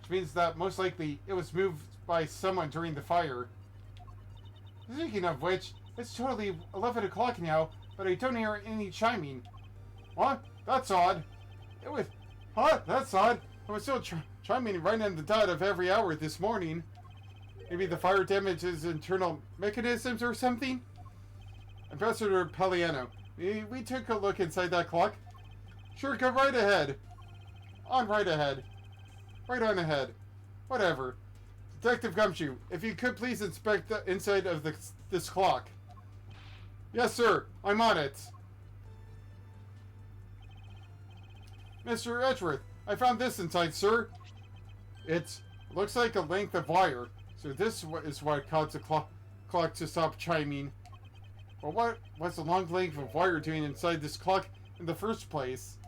Which means that most likely it was moved by someone during the fire. Speaking of which, it's totally 11 o'clock now, but I don't hear any chiming. What? That's odd. It was... Huh? That's odd. I was still chiming right in the dot of every hour this morning. Maybe the fire damages internal mechanisms or something? Ambassador Pelliano, we took a look inside that clock. Sure, go right ahead. On right ahead. Right on ahead. Whatever. Detective Gumshoe, if you could please inspect the inside of this clock. Yes, sir. I'm on it. Mr. Edgeworth, I found this inside, sir. It looks like a length of wire, so this is what caused the clock to stop chiming. Well, what's the long length of wire doing inside this clock in the first place?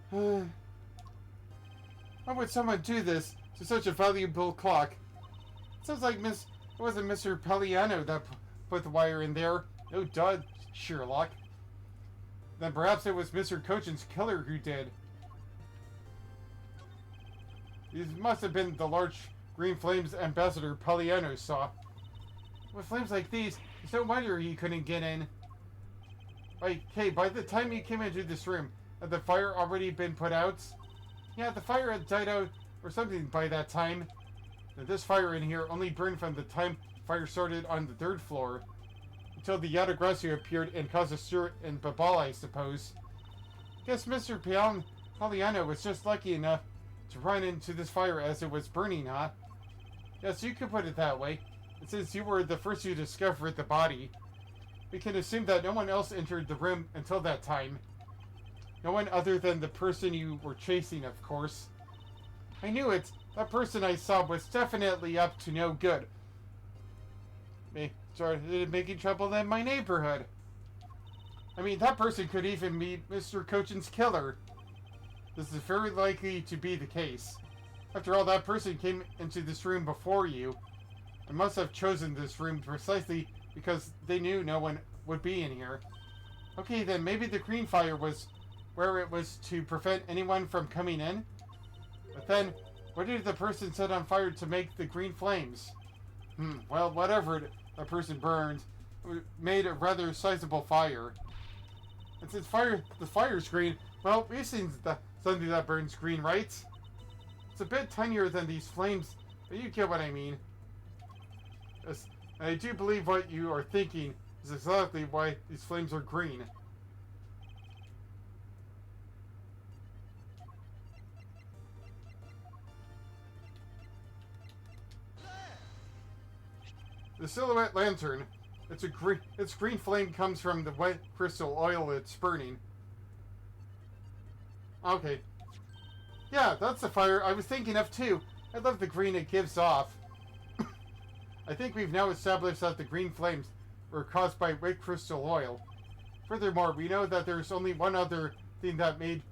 Why would someone do this to such a valuable clock? It sounds like it wasn't Mr. Pelliano that put the wire in there. No duh, Sherlock. Then perhaps it was Mr. Cochin's killer who did. These must have been the large green flames Ambassador Pelliano saw. With flames like these, it's no wonder he couldn't get in. Like, hey, by the time you came into this room, had the fire already been put out? Yeah, the fire had died out or something by that time. Now, this fire in here only burned from the time fire started on the 3rd floor. Until the Yatagarasu appeared and caused a stir in Babala, I suppose. Guess Mr. Pelliano was just lucky enough to run into this fire as it was burning, huh? Yes, you could put it that way. And since you were the first to discover the body, we can assume that no one else entered the room until that time. No one other than the person you were chasing, of course. I knew it. That person I saw was definitely up to no good. Started making trouble in my neighborhood. I mean, that person could even be Mr. Cochin's killer. This is very likely to be the case. After all, that person came into this room before you, and must have chosen this room precisely because they knew no one would be in here. Okay, then maybe the green fire was where it was to prevent anyone from coming in? But then, what did the person set on fire to make the green flames? Well, whatever that person burned, it made a rather sizable fire. And since the fire's green, well, we've seen something that burns green, right? It's a bit tinier than these flames, but you get what I mean. Yes, and I do believe what you are thinking is exactly why these flames are green. The silhouette lantern. Its green flame comes from the white crystal oil it's burning. Okay. Yeah, that's the fire I was thinking of too. I love the green it gives off. I think we've now established that the green flames were caused by white crystal oil. Furthermore, we know that there's only one other thing that made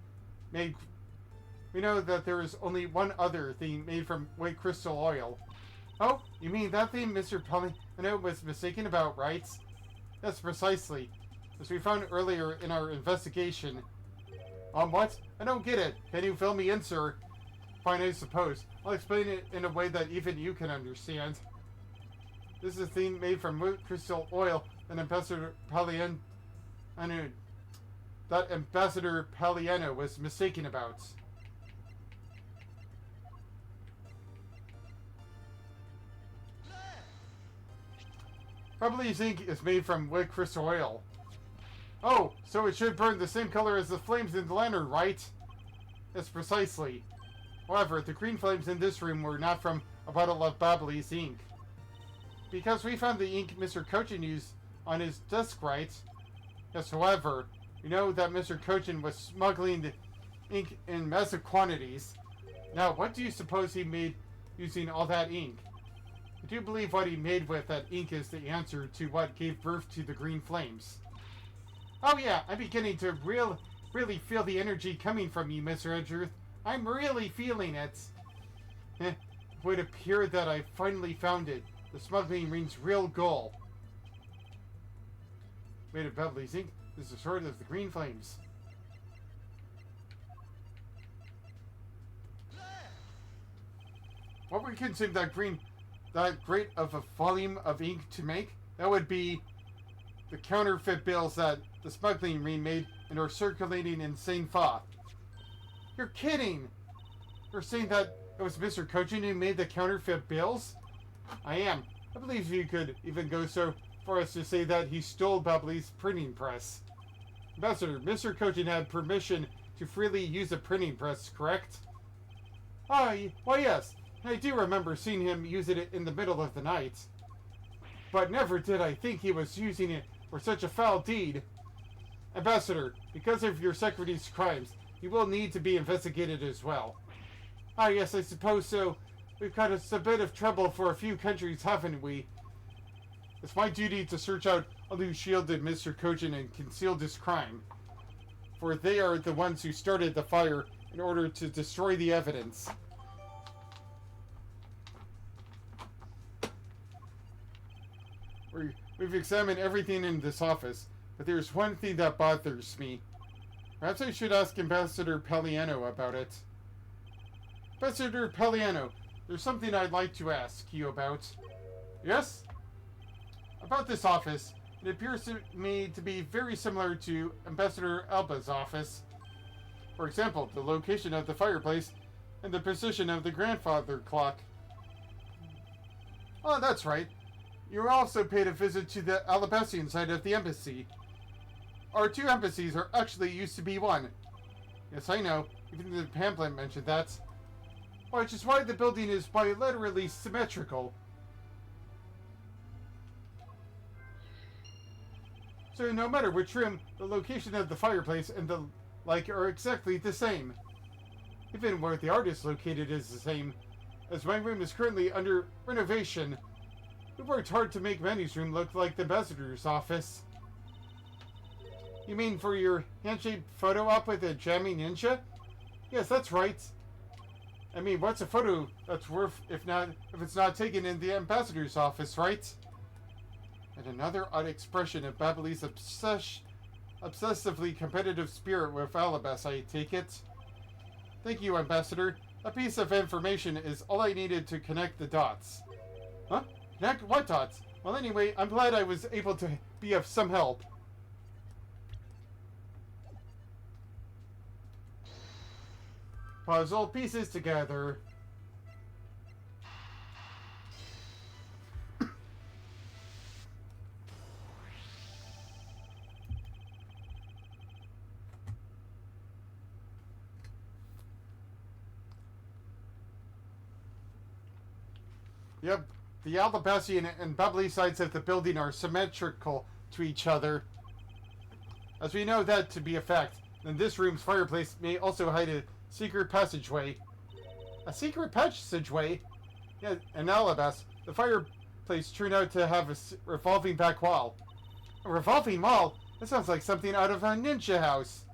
we know that there is only one other thing made from white crystal oil. Oh, you mean that thing Mr. Pelliano was mistaken about, right? Yes, precisely. As we found earlier in our investigation. What? I don't get it. Can you fill me in, sir? Fine, I suppose. I'll explain it in a way that even you can understand. This is a thing made from white crystal oil that Ambassador Pelliano was mistaken about. Probably zinc is made from white crystal oil. Oh, so it should burn the same color as the flames in the lantern, right? Yes, precisely. However, the green flames in this room were not from a bottle of Babley's ink. Because we found the ink Mr. Cochin used on his desk, right? Yes, however, we know that Mr. Cochin was smuggling the ink in massive quantities. Now, what do you suppose he made using all that ink? I do believe what he made with that ink is the answer to what gave birth to the green flames. Oh yeah, I'm beginning to really feel the energy coming from you, Mr. Edgeworth. I'm really feeling it. It would appear that I finally found it. The smuggling ring's real goal. Made of Beverly's ink is the sword of the green flames. What would consume that great of a volume of ink to make? That would be the counterfeit bills that the smuggling ring made and are circulating in St. Fa. You're kidding! You're saying that it was Mr. Cochin who made the counterfeit bills? I am. I believe you could even go so far as to say that he stole Babley's printing press. Ambassador, Mr. Cochin had permission to freely use a printing press, correct? Why yes. I do remember seeing him use it in the middle of the night. But never did I think he was using it for such a foul deed. Ambassador, because of your secretary's crimes, he will need to be investigated as well. Yes, I suppose so. We've got us a bit of trouble for a few countries, haven't we? It's my duty to search out all who shielded Mr. Cochin and concealed his crime. For they are the ones who started the fire in order to destroy the evidence. We've examined everything in this office, but there's one thing that bothers me. Perhaps I should ask Ambassador Pelliano about it. Ambassador Pelliano, there's something I'd like to ask you about. Yes? About this office, it appears to me to be very similar to Ambassador Alba's office. For example, the location of the fireplace and the position of the grandfather clock. Oh, that's right. You also paid a visit to the Alabastian side of the embassy. Our two embassies are actually used to be one. Yes, I know. Even the pamphlet mentioned that. Which is why the building is bilaterally symmetrical. So no matter which room, the location of the fireplace and the like are exactly the same. Even where the art is located is the same. As my room is currently under renovation, we worked hard to make Manny's room look like the ambassador's office. You mean for your handshaped photo op with a jamming ninja? Yes, that's right. I mean, what's a photo that's worth if it's not taken in the ambassador's office, right? And another odd expression of Babley's obsessively competitive spirit with Alabas, I take it. Thank you, Ambassador. A piece of information is all I needed to connect the dots. Huh? Connect what dots? Well, anyway, I'm glad I was able to be of some help. Puzzle pieces together. Yep, the Alabastian and Babley sides of the building are symmetrical to each other. As we know that to be a fact, then this room's fireplace may also hide a secret passageway. A secret passageway? Yeah, an alabas. The fireplace turned out to have a revolving back wall. A revolving wall? That sounds like something out of a ninja house.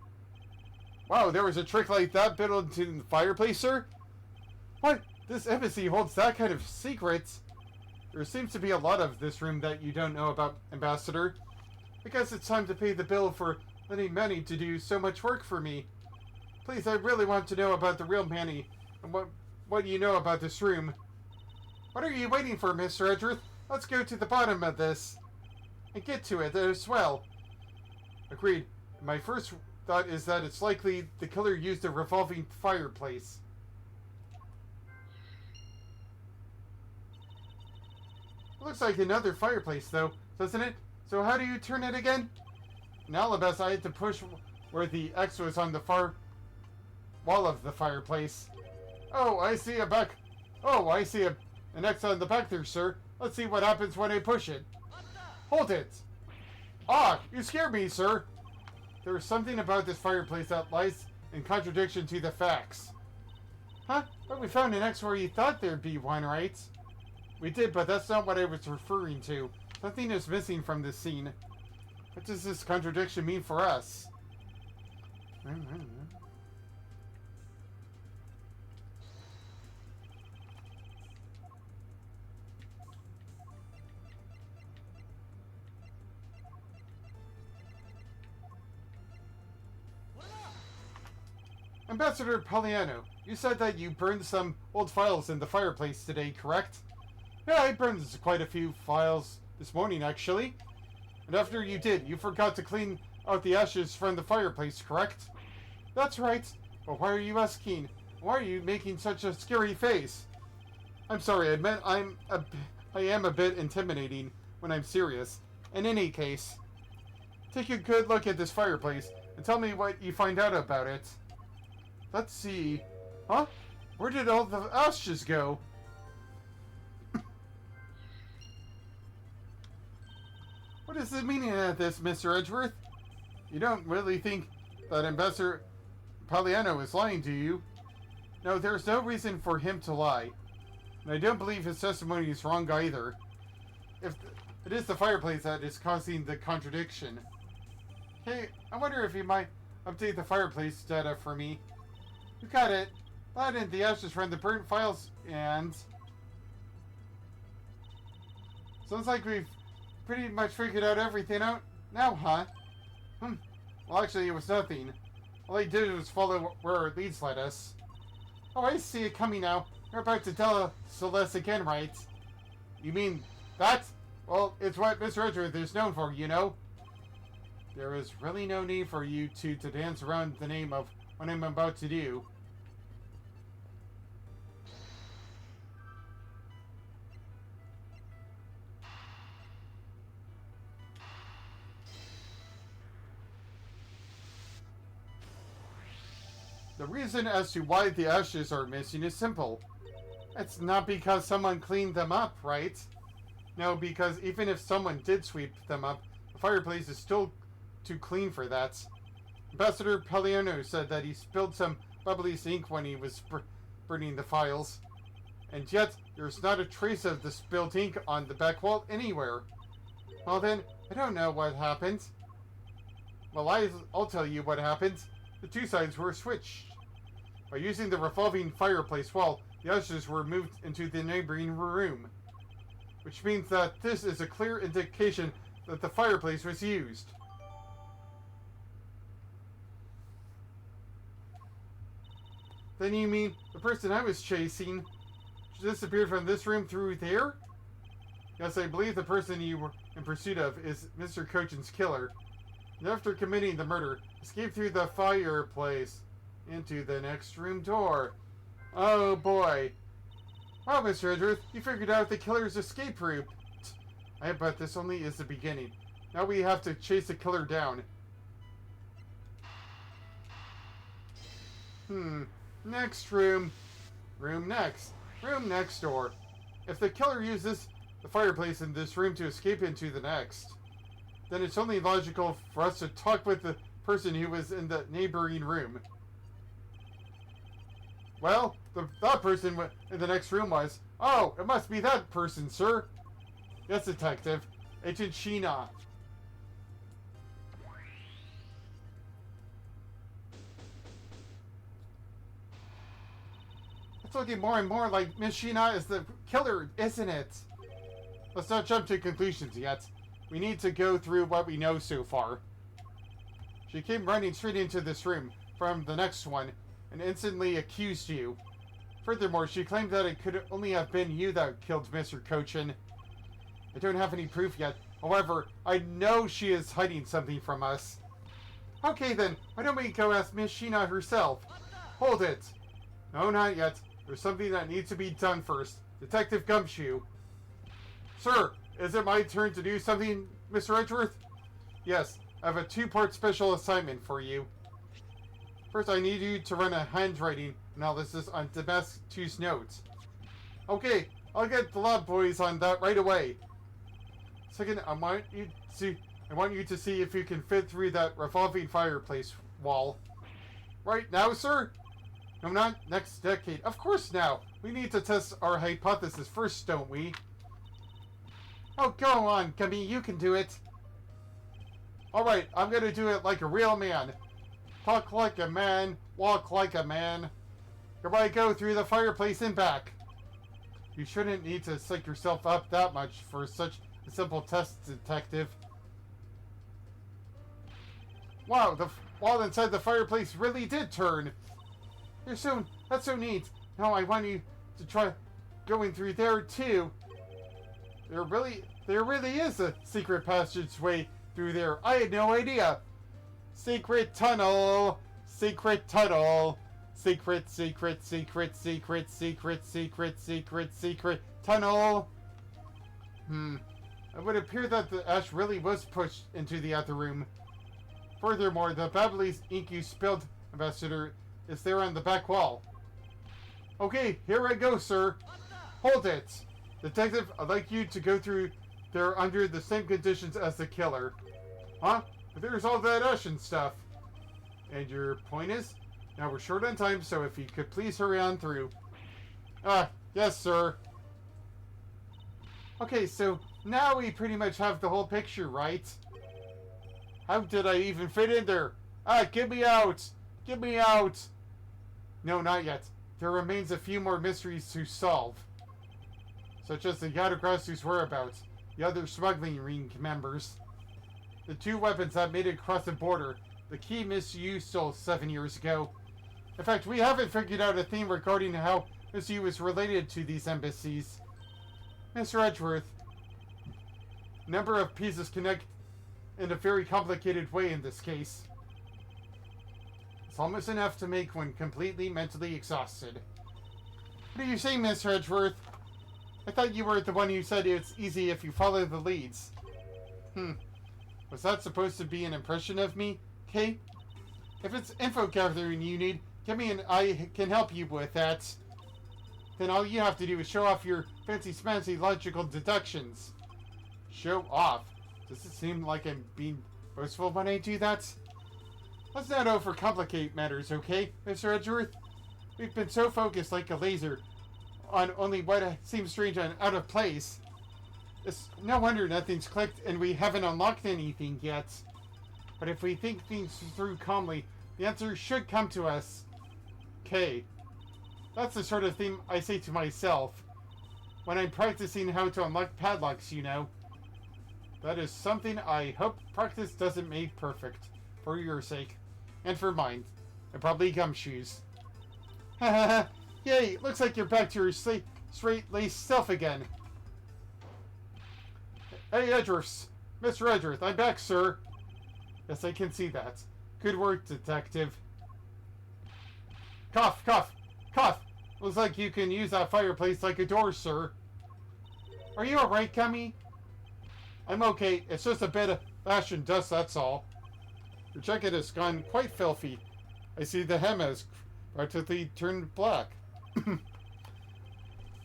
Wow, there was a trick like that built into the fireplace, sir? What? This embassy holds that kind of secrets? There seems to be a lot of this room that you don't know about, Ambassador. I guess it's time to pay the bill for letting Manny to do so much work for me. Please, I really want to know about the real Manny and what you know about this room. What are you waiting for, Mr. Edgeworth? Let's go to the bottom of this and get to it as well. Agreed. My first thought is that it's likely the killer used a revolving fireplace. It looks like another fireplace, though, doesn't it? So how do you turn it again? In Alabas, I had to push where the X was on the far wall of the fireplace. Oh, I see a back. Oh, I see an X on the back there, sir. Let's see what happens when I push it. Hold it! Ah, you scared me, sir. There is something about this fireplace that lies in contradiction to the facts. Huh? But we found an X where you thought there'd be one, right? We did, but that's not what I was referring to. Something is missing from this scene. What does this contradiction mean for us? Ambassador Poliano, you said that you burned some old files in the fireplace today, correct? Yeah, I burned quite a few files this morning, actually. And after you did, you forgot to clean out the ashes from the fireplace, correct? That's right. But why are you asking? Why are you making such a scary face? I'm sorry, I admit I am a bit intimidating when I'm serious. In any case, take a good look at this fireplace and tell me what you find out about it. Let's see. Huh? Where did all the ashes go? What is the meaning of this, Mr. Edgeworth? You don't really think that Ambassador Poliano is lying, do you? No, there's no reason for him to lie. And I don't believe his testimony is wrong either. It is the fireplace that is causing the contradiction. Hey, I wonder if you might update the fireplace data for me. You got it. That and the ashes from the burnt files and... Sounds like we've pretty much figured out everything out now, huh? Well, actually, it was nothing. All I did was follow where our leads led us. Oh, I see it coming now. You're about to tell Celeste again, right? You mean that? Well, it's what Mr. Edgeworth is known for, you know? There is really no need for you to dance around the name of what I'm about to do. The reason as to why the ashes are missing is simple. It's not because someone cleaned them up, right? No, because even if someone did sweep them up, the fireplace is still too clean for that. Ambassador Poliano said that he spilled some bubbly ink when he was burning the files. And yet, there's not a trace of the spilled ink on the back wall anywhere. Well then, I don't know what happened. Well, I'll tell you what happened. The two sides were switched. By using the revolving fireplace wall, the ashes were moved into the neighboring room. Which means that this is a clear indication that the fireplace was used. Then you mean the person I was chasing disappeared from this room through there? Yes, I believe the person you were in pursuit of is Mr. Cochin's killer. And after committing the murder, escaped through the fireplace into the next room door. Oh boy. Wow, Mr. Edgeworth, you figured out the killer's escape route. I bet this only is the beginning. Now we have to chase the killer down. Next room. Room next. Room next door. If the killer uses the fireplace in this room to escape into the next, then it's only logical for us to talk with the person who was in the neighboring room. Well, that person in the next room was. Oh, it must be that person, sir. Yes, Detective. Agent Sheena. It's looking more and more like Miss Sheena is the killer, isn't it? Let's not jump to conclusions yet. We need to go through what we know so far. She came running straight into this room from the next one and instantly accused you. Furthermore, she claimed that it could only have been you that killed Mr. Cochin. I don't have any proof yet. However, I know she is hiding something from us. Okay then, why don't we go ask Miss Sheena herself? Hold it. No, not yet. There's something that needs to be done first. Detective Gumshoe. Sir, is it my turn to do something, Mr. Edgeworth? Yes, I have a two-part special assignment for you. First, I need you to run a handwriting analysis on Damascus notes. Okay, I'll get the lab boys on that right away. Second, I want you to see if you can fit through that revolving fireplace wall. Right now, sir? No, not next decade. Of course now. We need to test our hypothesis first, don't we? Oh, go on, Gummy. You can do it. Alright, I'm gonna do it like a real man. Talk like a man, walk like a man. Everybody go through the fireplace and back. You shouldn't need to psych yourself up that much for such a simple test, Detective. Wow, the wall inside the fireplace really did turn. That's so neat. Now I want you to try going through there too. There really is a secret passageway through there. I had no idea. Secret tunnel. Secret tunnel. Secret tunnel. It would appear that the ash really was pushed into the other room. Furthermore, the Babyliss ink you spilled, Ambassador, is there on the back wall. Okay, here I go, sir. Hold it. Detective, I'd like you to go through there under the same conditions as the killer. Huh? But there's all that ash and stuff. And your point is? Now we're short on time, so if you could please hurry on through. Yes, sir. Okay, so now we pretty much have the whole picture, right? How did I even fit in there? Get me out! Get me out! No, not yet. There remains a few more mysteries to solve. Such as the Yatagrasu's whereabouts, the other smuggling ring members, the two weapons that made it across the border, the key Miss Yu stole 7 years ago. In fact, we haven't figured out a theme regarding how Miss Yu is related to these embassies. Mr. Edgeworth, a number of pieces connect in a very complicated way in this case. It's almost enough to make one completely mentally exhausted. What are you saying, Mr. Edgeworth? I thought you were the one who said it's easy if you follow the leads. Was that supposed to be an impression of me? Okay. If it's info gathering you need, give me and I can help you with that. Then all you have to do is show off your fancy-smancy logical deductions. Show off? Does it seem like I'm being boastful when I do that? Let's not overcomplicate matters, okay, Mr. Edgeworth? We've been so focused like a laser on only what seems strange and out of place. It's no wonder nothing's clicked and we haven't unlocked anything yet. But if we think things through calmly, the answer should come to us. Okay. That's the sort of thing I say to myself when I'm practicing how to unlock padlocks, you know. That is something I hope practice doesn't make perfect. For your sake. And for mine. And probably Gumshoe's. Hahaha. Yay, looks like you're back to your straight-laced self again. Hey, Edgeworth. Mr. Edgeworth, I'm back, sir. Yes, I can see that. Good work, Detective. Cough, cough, cough. Looks like you can use that fireplace like a door, sir. Are you alright, Gummy? I'm okay. It's just a bit of ash and dust, that's all. Your jacket has gone quite filthy. I see the hem has practically turned black.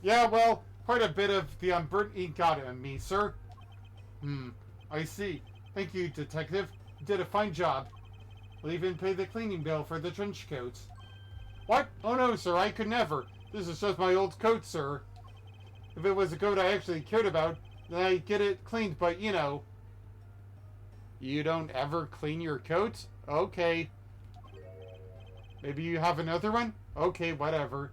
Yeah, well, quite a bit of the unburnt ink got on me, sir. I see. Thank you, Detective. You did a fine job. We'll even pay the cleaning bill for the trench coat. What? Oh no, sir, I could never. This is just my old coat, sir. If it was a coat I actually cared about, then I'd get it cleaned, but you know. You don't ever clean your coat? Okay. Maybe you have another one? Okay, whatever.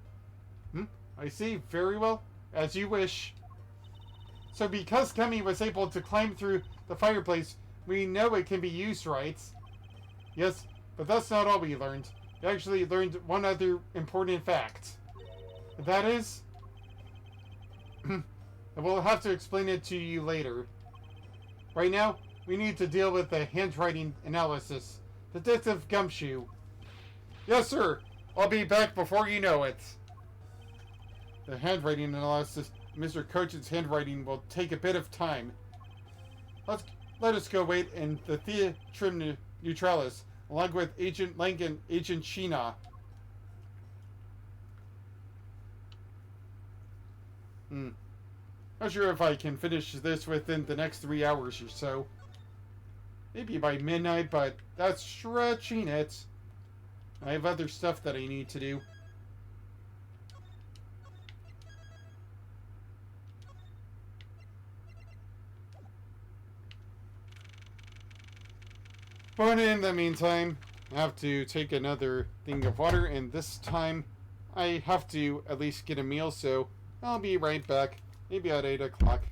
I see. Very well. As you wish. So because Kemi was able to climb through the fireplace, we know it can be used, right? Yes, but that's not all we learned. We actually learned one other important fact. That is... we'll have to explain it to you later. Right now, we need to deal with the handwriting analysis. Detective Gumshoe. Yes, sir. I'll be back before you know it. The handwriting analysis, Mr. Coach's handwriting, will take a bit of time. Let us go wait in the Theatrum Neutralis, along with Agent Lang and Agent Sheena. Not sure if I can finish this within the next 3 hours or so. Maybe by midnight, but that's stretching it. I have other stuff that I need to do. But in the meantime, I have to take another thing of water, and this time I have to at least get a meal, so I'll be right back. Maybe at 8 o'clock.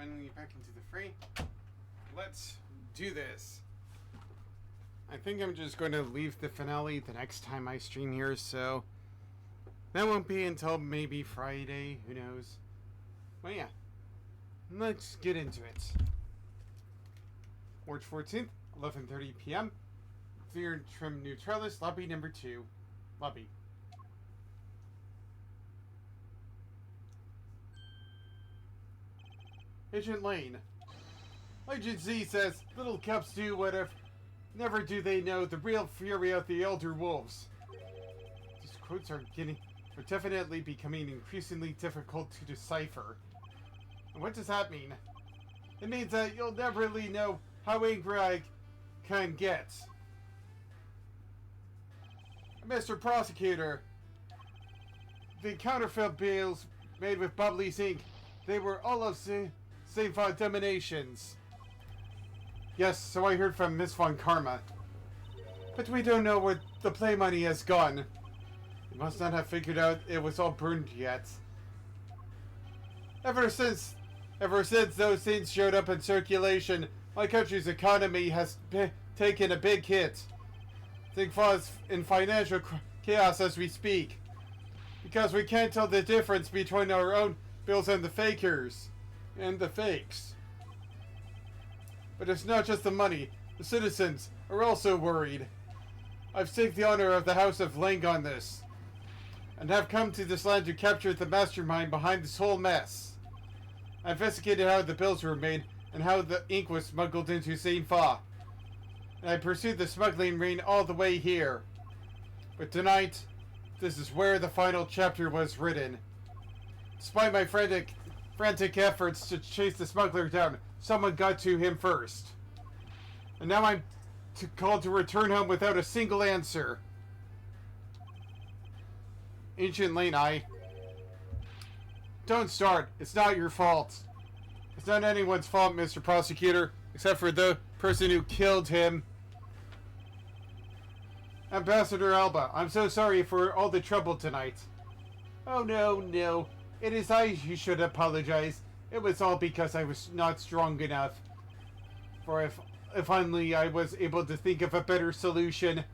finally back into the fray. Let's do this. I think I'm just going to leave the finale the next time I stream here, so that won't be until maybe Friday, who knows. Well, yeah, let's get into it. March 14th, 11:30 p.m. Clear Trim Neutralis, lobby number 2. Lobby. Agent Lane. Agent Z says, little cubs do whatever. Never do they know the real fury of the Elder Wolves. These quotes are definitely becoming increasingly difficult to decipher. And what does that mean? It means that you'll never really know how angry I can get. Mr. Prosecutor, the counterfeit bills made with Bubbly's ink, they were all of St. Von Dominations. Yes, so I heard from Miss Von Karma. But we don't know where the play money has gone. You must not have figured out it was all burned yet. Ever since those things showed up in circulation, my country's economy has taken a big hit. St. Von's in financial chaos as we speak. Because we can't tell the difference between our own bills and the fakers. And the fakes. But it's not just the money. The citizens are also worried. I've staked the honor of the House of Lang on this, and have come to this land to capture the mastermind behind this whole mess. I investigated how the bills were made and how the ink was smuggled into St. Fa. And I pursued the smuggling ring all the way here. But tonight, this is where the final chapter was written. Despite my frantic efforts to chase the smuggler down, someone got to him first. And now I'm called to return home without a single answer. Ancient Lane, Don't start. It's not your fault. It's not anyone's fault, Mr. Prosecutor, except for the person who killed him. Ambassador Alba, I'm so sorry for all the trouble tonight. Oh no. It is I who should apologize. It was all because I was not strong enough. For if only I was able to think of a better solution.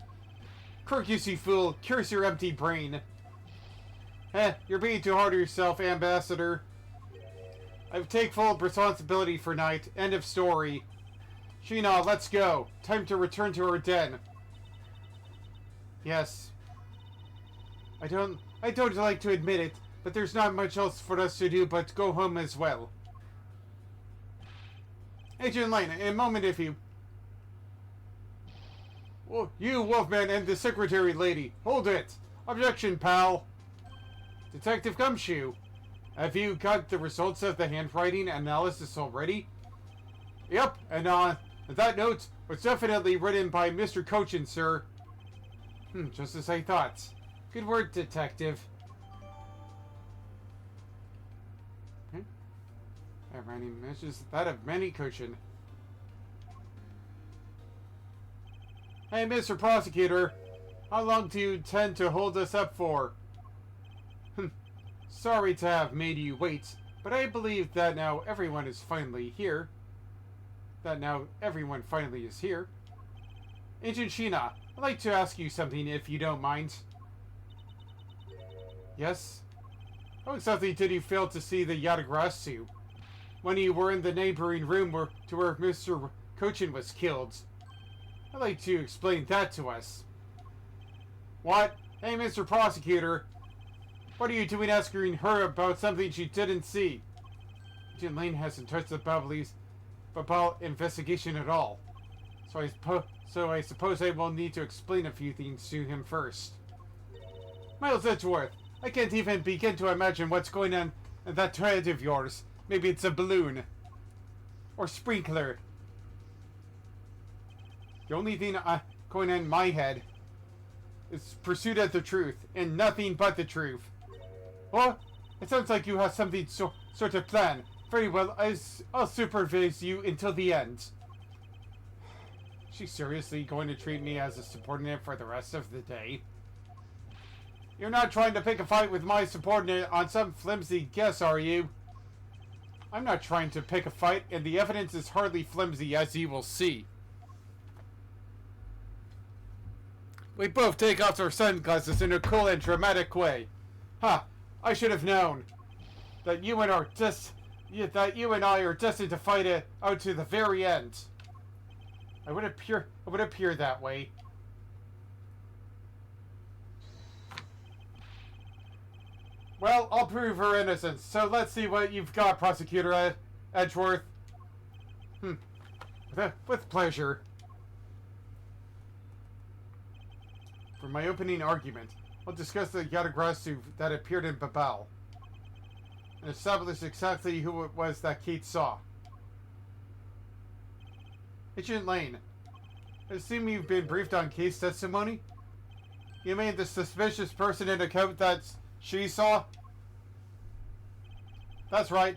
Kirk, you fool, curse your empty brain. You're being too hard on yourself, Ambassador. I take full responsibility for night. End of story. Sheena, let's go. Time to return to our den. Yes. I don't like to admit it, but there's not much else for us to do but go home as well. Agent Lane, in a moment if you... Well, you, Wolfman, and the secretary lady, hold it! Objection, pal! Detective Gumshoe, have you got the results of the handwriting analysis already? Yep, and that note was definitely written by Mr. Cochin, sir. Just as I thought. Good work, detective. Handwriting matches that of Manny Cochin. Hey, Mr. Prosecutor, how long do you intend to hold us up for? Sorry to have made you wait, but I believe that now everyone is finally here. Agent Sheena, I'd like to ask you something if you don't mind. Yes? How exactly did you fail to see the Yatagrasu when you were in the neighboring room where Mr. Cochin was killed? I'd like to explain that to us. What? Hey, Mr. Prosecutor, what are you doing asking her about something she didn't see? Agent Lane hasn't touched the Babal investigation at all. So I suppose I will need to explain a few things to him first. Miles Edgeworth, I can't even begin to imagine what's going on in that head of yours. Maybe it's a balloon. Or sprinkler. The only thing going on in my head is pursuit of the truth, and nothing but the truth. Well, it sounds like you have something sort of plan. Very well, I'll supervise you until the end. She's seriously going to treat me as a subordinate for the rest of the day? You're not trying to pick a fight with my subordinate on some flimsy guess, are you? I'm not trying to pick a fight, and the evidence is hardly flimsy, as you will see. We both take off our sunglasses in a cool and dramatic way. Ha! I should have known that you and I are destined to fight it out to the very end. It would appear that way. Well, I'll prove her innocence. So let's see what you've got, Prosecutor Edgeworth. With pleasure. For my opening argument, I'll discuss the Yatagrasu that appeared in Babel and establish exactly who it was that Kate saw. Agent Lane, I assume you've been briefed on Kate's testimony? You mean the suspicious person in the coat that she saw? That's right.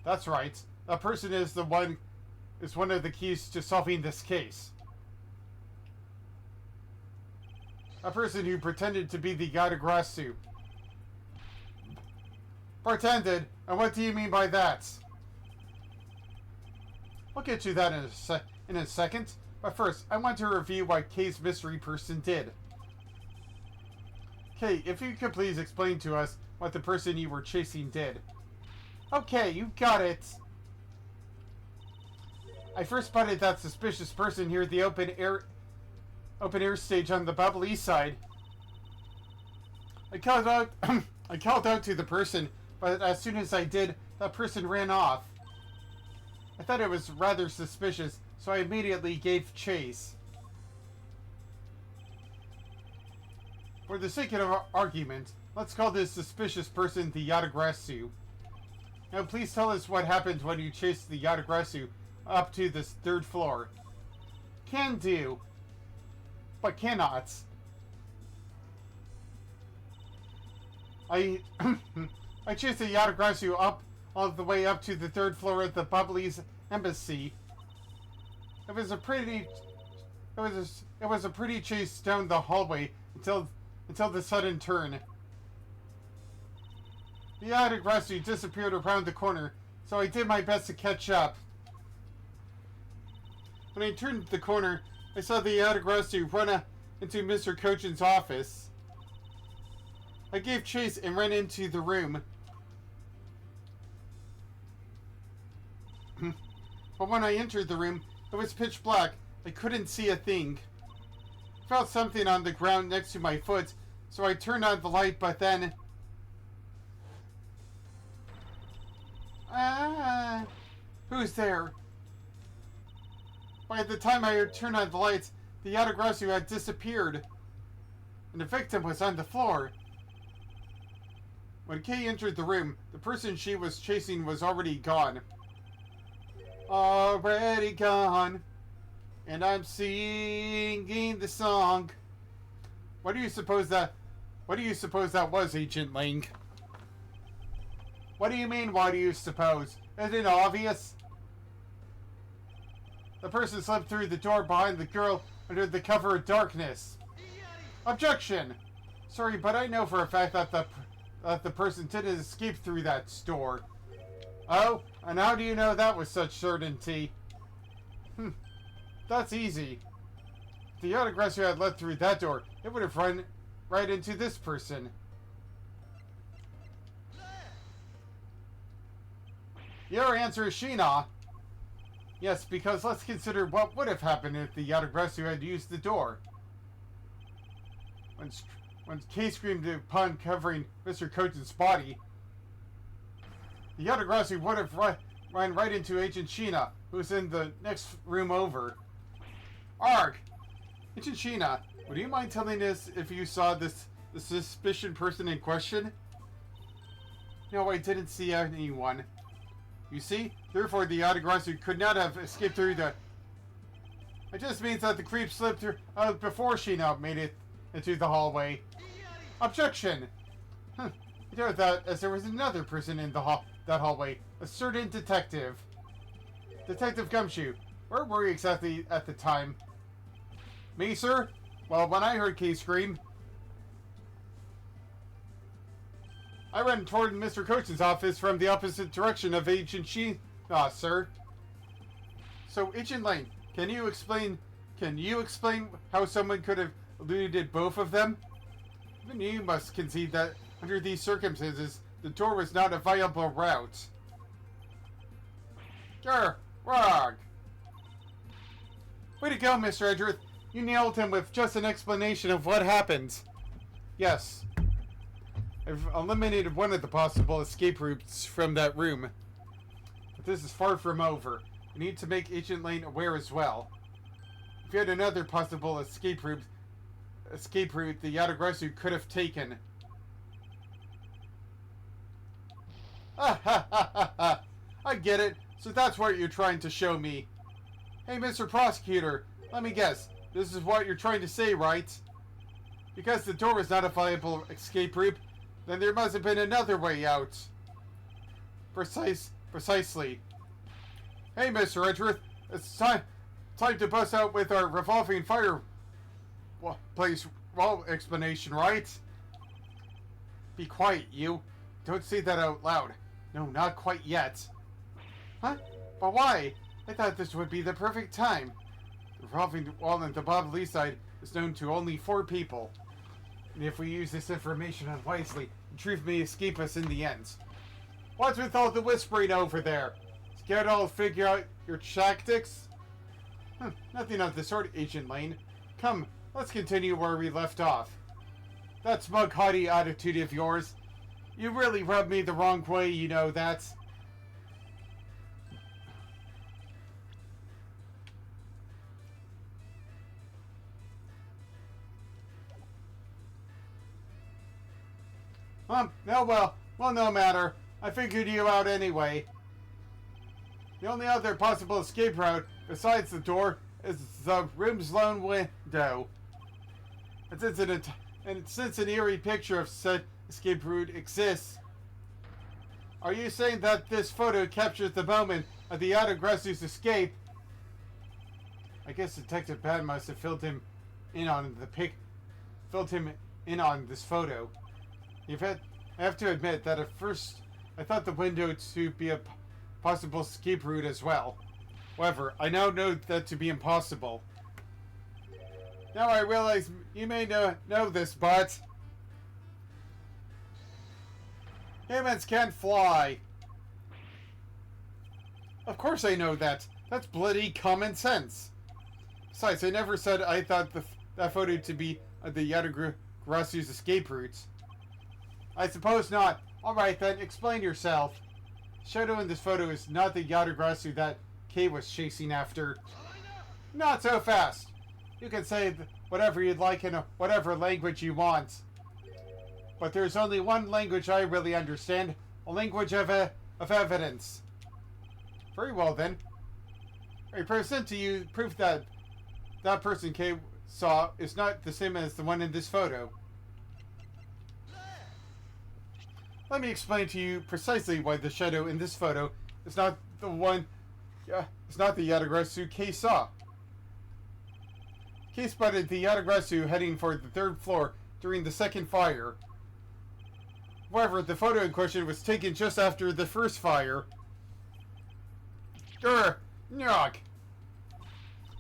That's right. That person is one of the keys to solving this case. A person who pretended to be the Yatagrasu. Pretended? And what do you mean by that? I'll get to that in a second. But first, I want to review what Kay's mystery person did. Kay, if you could please explain to us what the person you were chasing did. Okay, you got it. I first spotted that suspicious person here at the open air stage on the Babel East side. I called out to the person, but as soon as I did, that person ran off. I thought it was rather suspicious, so I immediately gave chase. For the sake of argument, let's call this suspicious person the Yatagrasu. Now please tell us what happened when you chased the Yatagrasu up to this third floor. Can do, but cannot. I chased the Yatagrasu up all the way up to the third floor of the Babelese embassy. It was a pretty chase down the hallway until the sudden turn. The Yatagrasu disappeared around the corner, so I did my best to catch up. When I turned the corner, I saw the Yatagrasu run into Mr. Kochin's office. I gave chase and ran into the room. But when I entered the room, it was pitch black. I couldn't see a thing. I felt something on the ground next to my foot, so I turned on the light, but then... who's there? By the time I turned on the lights, the Yatagrasu had disappeared, and the victim was on the floor. When Kay entered the room, the person she was chasing was already gone. Already gone, and I'm singing the song. What do you suppose that was, Agent Ling? What do you mean, what do you suppose? Isn't it obvious? The person slipped through the door behind the girl under the cover of darkness. Objection! Sorry, but I know for a fact that the person didn't escape through that door. Oh, and how do you know that with such certainty? That's easy. If the Yatagrasu had led through that door, it would have run right into this person. Your answer is Sheena. Yes, because let's consider what would have happened if the Yatagrasu had used the door. When Kay screamed upon covering Mr. Kochin's body, the Yatagrasu would have run right into Agent Sheena, who's in the next room over. Arg! Agent Sheena, would you mind telling us if you saw the suspicious person in question? No, I didn't see anyone. You see? Therefore, the Yatagrasu could not have escaped through the... It just means that the creep slipped through before Sheena made it into the hallway. Objection! I doubt that, as there was another person in that hallway. A certain detective. Detective Gumshoe. Where were you exactly at the time? Me, sir? Well, when I heard Kay scream... I ran toward Mr. Coach's office from the opposite direction of Agent sir. So, Agent Lane, can you explain how someone could have eluded both of them? Even you must concede that, under these circumstances, the door was not a viable route. Grr, wrong. Way to go, Mr. Edgeworth. You nailed him with just an explanation of what happened. Yes. I've eliminated one of the possible escape routes from that room. But this is far from over. We need to make Agent Lane aware as well. If you had another possible escape route the Yatagarasu could have taken. Ha ha ha ha ha! I get it. So that's what you're trying to show me. Hey, Mr. Prosecutor, let me guess. This is what you're trying to say, right? Because the door was not a viable escape route, then there must have been another way out. Precisely. Hey, Mr. Edgeworth, it's time to bust out with our revolving fireplace wall explanation, right? Be quiet, you. Don't say that out loud. No, not quite yet. Huh? But why? I thought this would be the perfect time. The revolving wall on the Bob Lee side is known to only 4 people. And if we use this information unwisely, the truth may escape us in the end. What's with all the whispering over there? Scared I'll figure out your tactics? Nothing of the sort, Agent Lane. Come, let's continue where we left off. That smug, haughty attitude of yours. You really rubbed me the wrong way, you know that. Well, no matter. I figured you out anyway. The only other possible escape route, besides the door, is the room's lone window. And since an eerie picture of said escape route exists, are you saying that this photo captures the moment of the Yatagarazu's escape? I guess Detective Bad must have filled him in on this photo. I have to admit that at first I thought the window to be a possible escape route as well. However, I now know that to be impossible. Now I realize you may know this, but humans can't fly. Of course I know that. That's bloody common sense. Besides, I never said I thought that photo to be the Yatagarazu's escape route. I suppose not. Alright then, explain yourself. The shadow in this photo is not the Yatagarasu that Kay was chasing after. Not so fast. You can say whatever you'd like in whatever language you want. But there's only one language I really understand. A language of evidence. Very well then. I present to you proof that that person Kay saw is not the same as the one in this photo. Let me explain to you precisely why the shadow in this photo is not the one. It's not the Yatagarasu Kay saw. Kay spotted the Yatagarasu heading for the 3rd floor during the 2nd fire. However, the photo in question was taken just after the 1st fire. Grr! Nyok!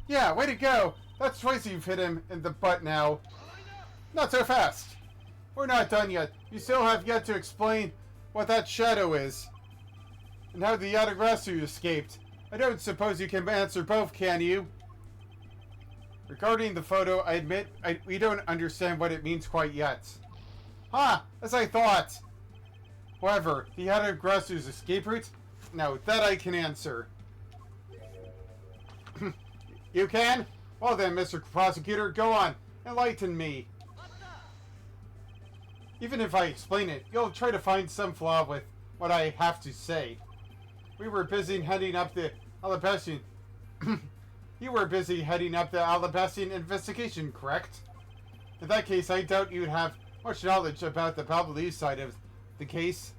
Yeah, way to go! That's twice you've hit him in the butt now. Not so fast! We're not done yet. You still have yet to explain what that shadow is. And how the Yatagarasu escaped. I don't suppose you can answer both, can you? Regarding the photo, I admit we don't understand what it means quite yet. As I thought! However, the Yatagarazu's escape route? No, that I can answer. You can? Well then, Mr. Prosecutor, go on. Enlighten me. Even if I explain it, you'll try to find some flaw with what I have to say. We were busy heading up the Alabasian... You were busy heading up the Alabasian investigation, correct? In that case, I doubt you'd have much knowledge about the Babalee side of the case.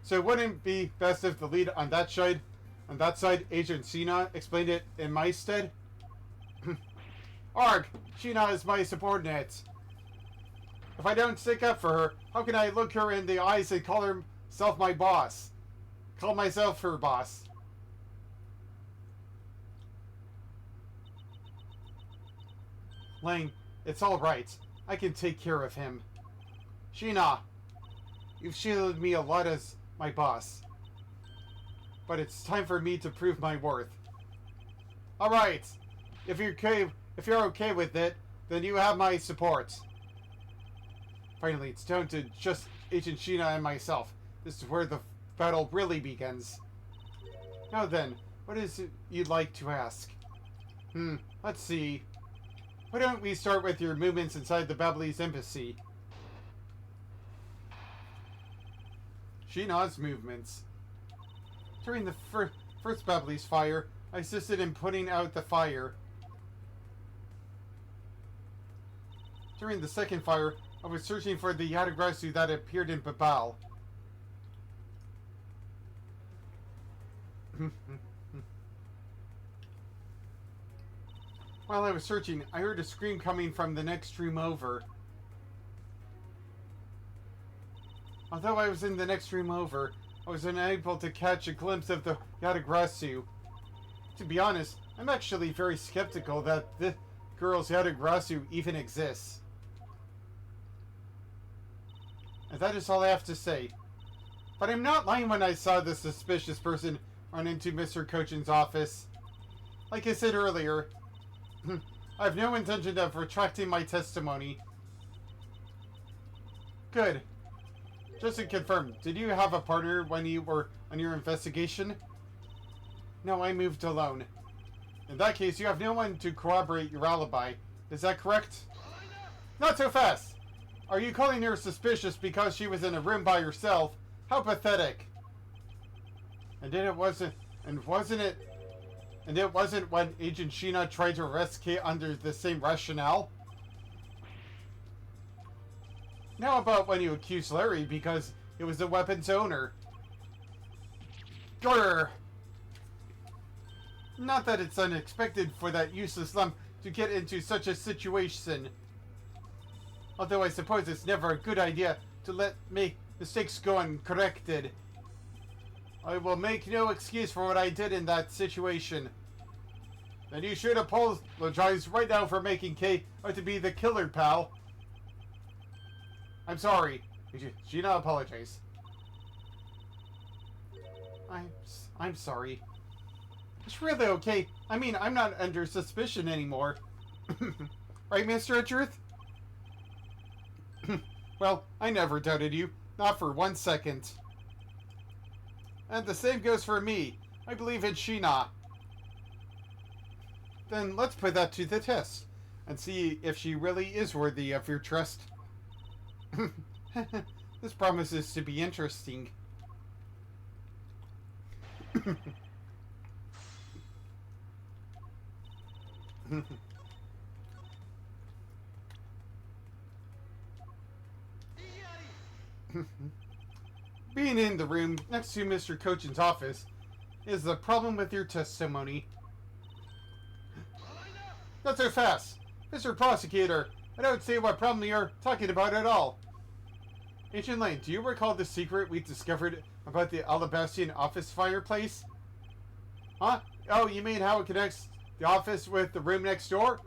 So wouldn't it be best if the lead on that side, Agent Sheena, explained it in my stead? Arg! Sheena is my subordinate. If I don't stick up for her, how can I look her in the eyes and call herself my boss? Call myself her boss. Lang, it's all right. I can take care of him. Sheena, you've shielded me a lot as my boss. But it's time for me to prove my worth. All right. If you're okay with it, then you have my support. Finally, it's down to just Agent Sheena and myself. This is where the battle really begins. Now then, what is it you'd like to ask? Let's see. Why don't we start with your movements inside the Babbly's embassy? Sheena's movements. During the first Babbly's fire, I assisted in putting out the fire. During the second fire, I was searching for the Yatagrasu that appeared in Babal. While I was searching, I heard a scream coming from the next room over. Although I was in the next room over, I was unable to catch a glimpse of the Yatagrasu. To be honest, I'm actually very skeptical that this girl's Yatagrasu even exists. And that is all I have to say. But I'm not lying when I saw the suspicious person run into Mr. Kochin's office. Like I said earlier, I have no intention of retracting my testimony. Good. Just to confirm, did you have a partner when you were on your investigation? No, I moved alone. In that case, you have no one to corroborate your alibi. Is that correct? Not so fast! Are you calling her suspicious because she was in a room by herself? How pathetic. And it wasn't when Agent Sheena tried to arrest Kate under the same rationale? Now about when you accused Larry because it was the weapon's owner. Grr! Not that it's unexpected for that useless lump to get into such a situation. Although I suppose it's never a good idea to let mistakes go uncorrected. I will make no excuse for what I did in that situation. And you should apologize right now for making Kay out to be the killer, pal. I'm sorry. Sheena, apologize. I'm sorry. It's really okay. I mean, I'm not under suspicion anymore. Right, Mr. Edgeworth? Well, I never doubted you. Not for 1 second. And the same goes for me. I believe in Sheena. Then let's put that to the test. And see if she really is worthy of your trust. This promises to be interesting. Being in the room next to Mr. Kochin's office is the problem with your testimony. Not so fast. Mr. Prosecutor, I don't see what problem you're talking about at all. Agent Lane, do you recall the secret we discovered about the Alabastian office fireplace? Huh? Oh, you mean how it connects the office with the room next door?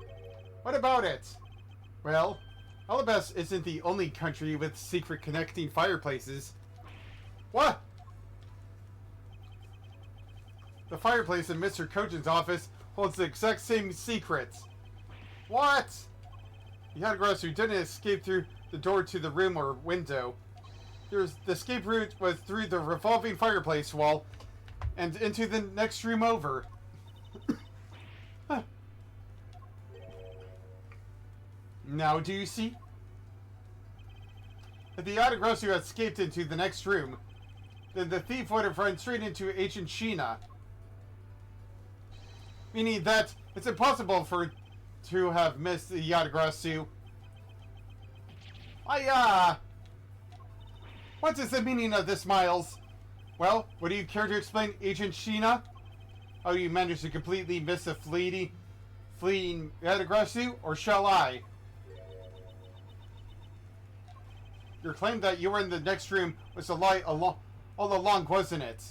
What about it? Well, Alabast isn't the only country with secret connecting fireplaces. What? The fireplace in Mr. Kochin's office holds the exact same secrets. What? The Yatagrasu didn't escape through the door to the room or window. The escape route was through the revolving fireplace wall and into the next room over. Huh. Now do you see? If the Yatagrasu had escaped into the next room, then the thief would have run straight into Agent Sheena. Meaning that it's impossible to have missed the Yatagrasu. What is the meaning of this, Miles? Well, would you care to explain, Agent Sheena? How you managed to completely miss a fleeing Yatagrasu, or shall I? Your claim that you were in the next room was a lie all along, wasn't it?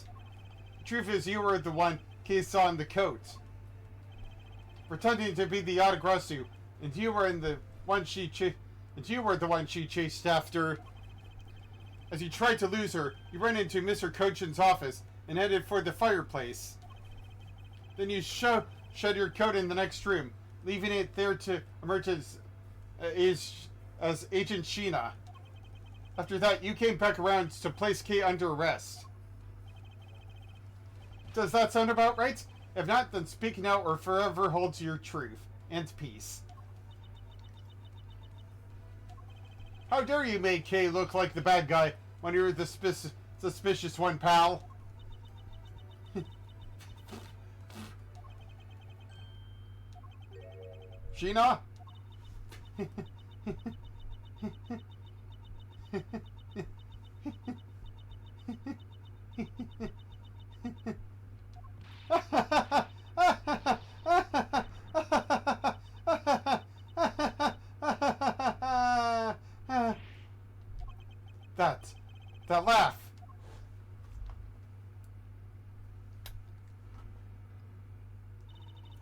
The truth is, you were the one Kay saw in the coat, pretending to be the Yatagrasu, and you were the one she chased after. As you tried to lose her, you ran into Mr. Cochin's office and headed for the fireplace. Then you shoved your coat in the next room, leaving it there to emerge as Agent Sheena. After that, you came back around to place Kay under arrest. Does that sound about right? If not, then speak now or forever hold to your truth. And peace. How dare you make Kay look like the bad guy when you're the suspicious one, pal? Sheena? That laugh.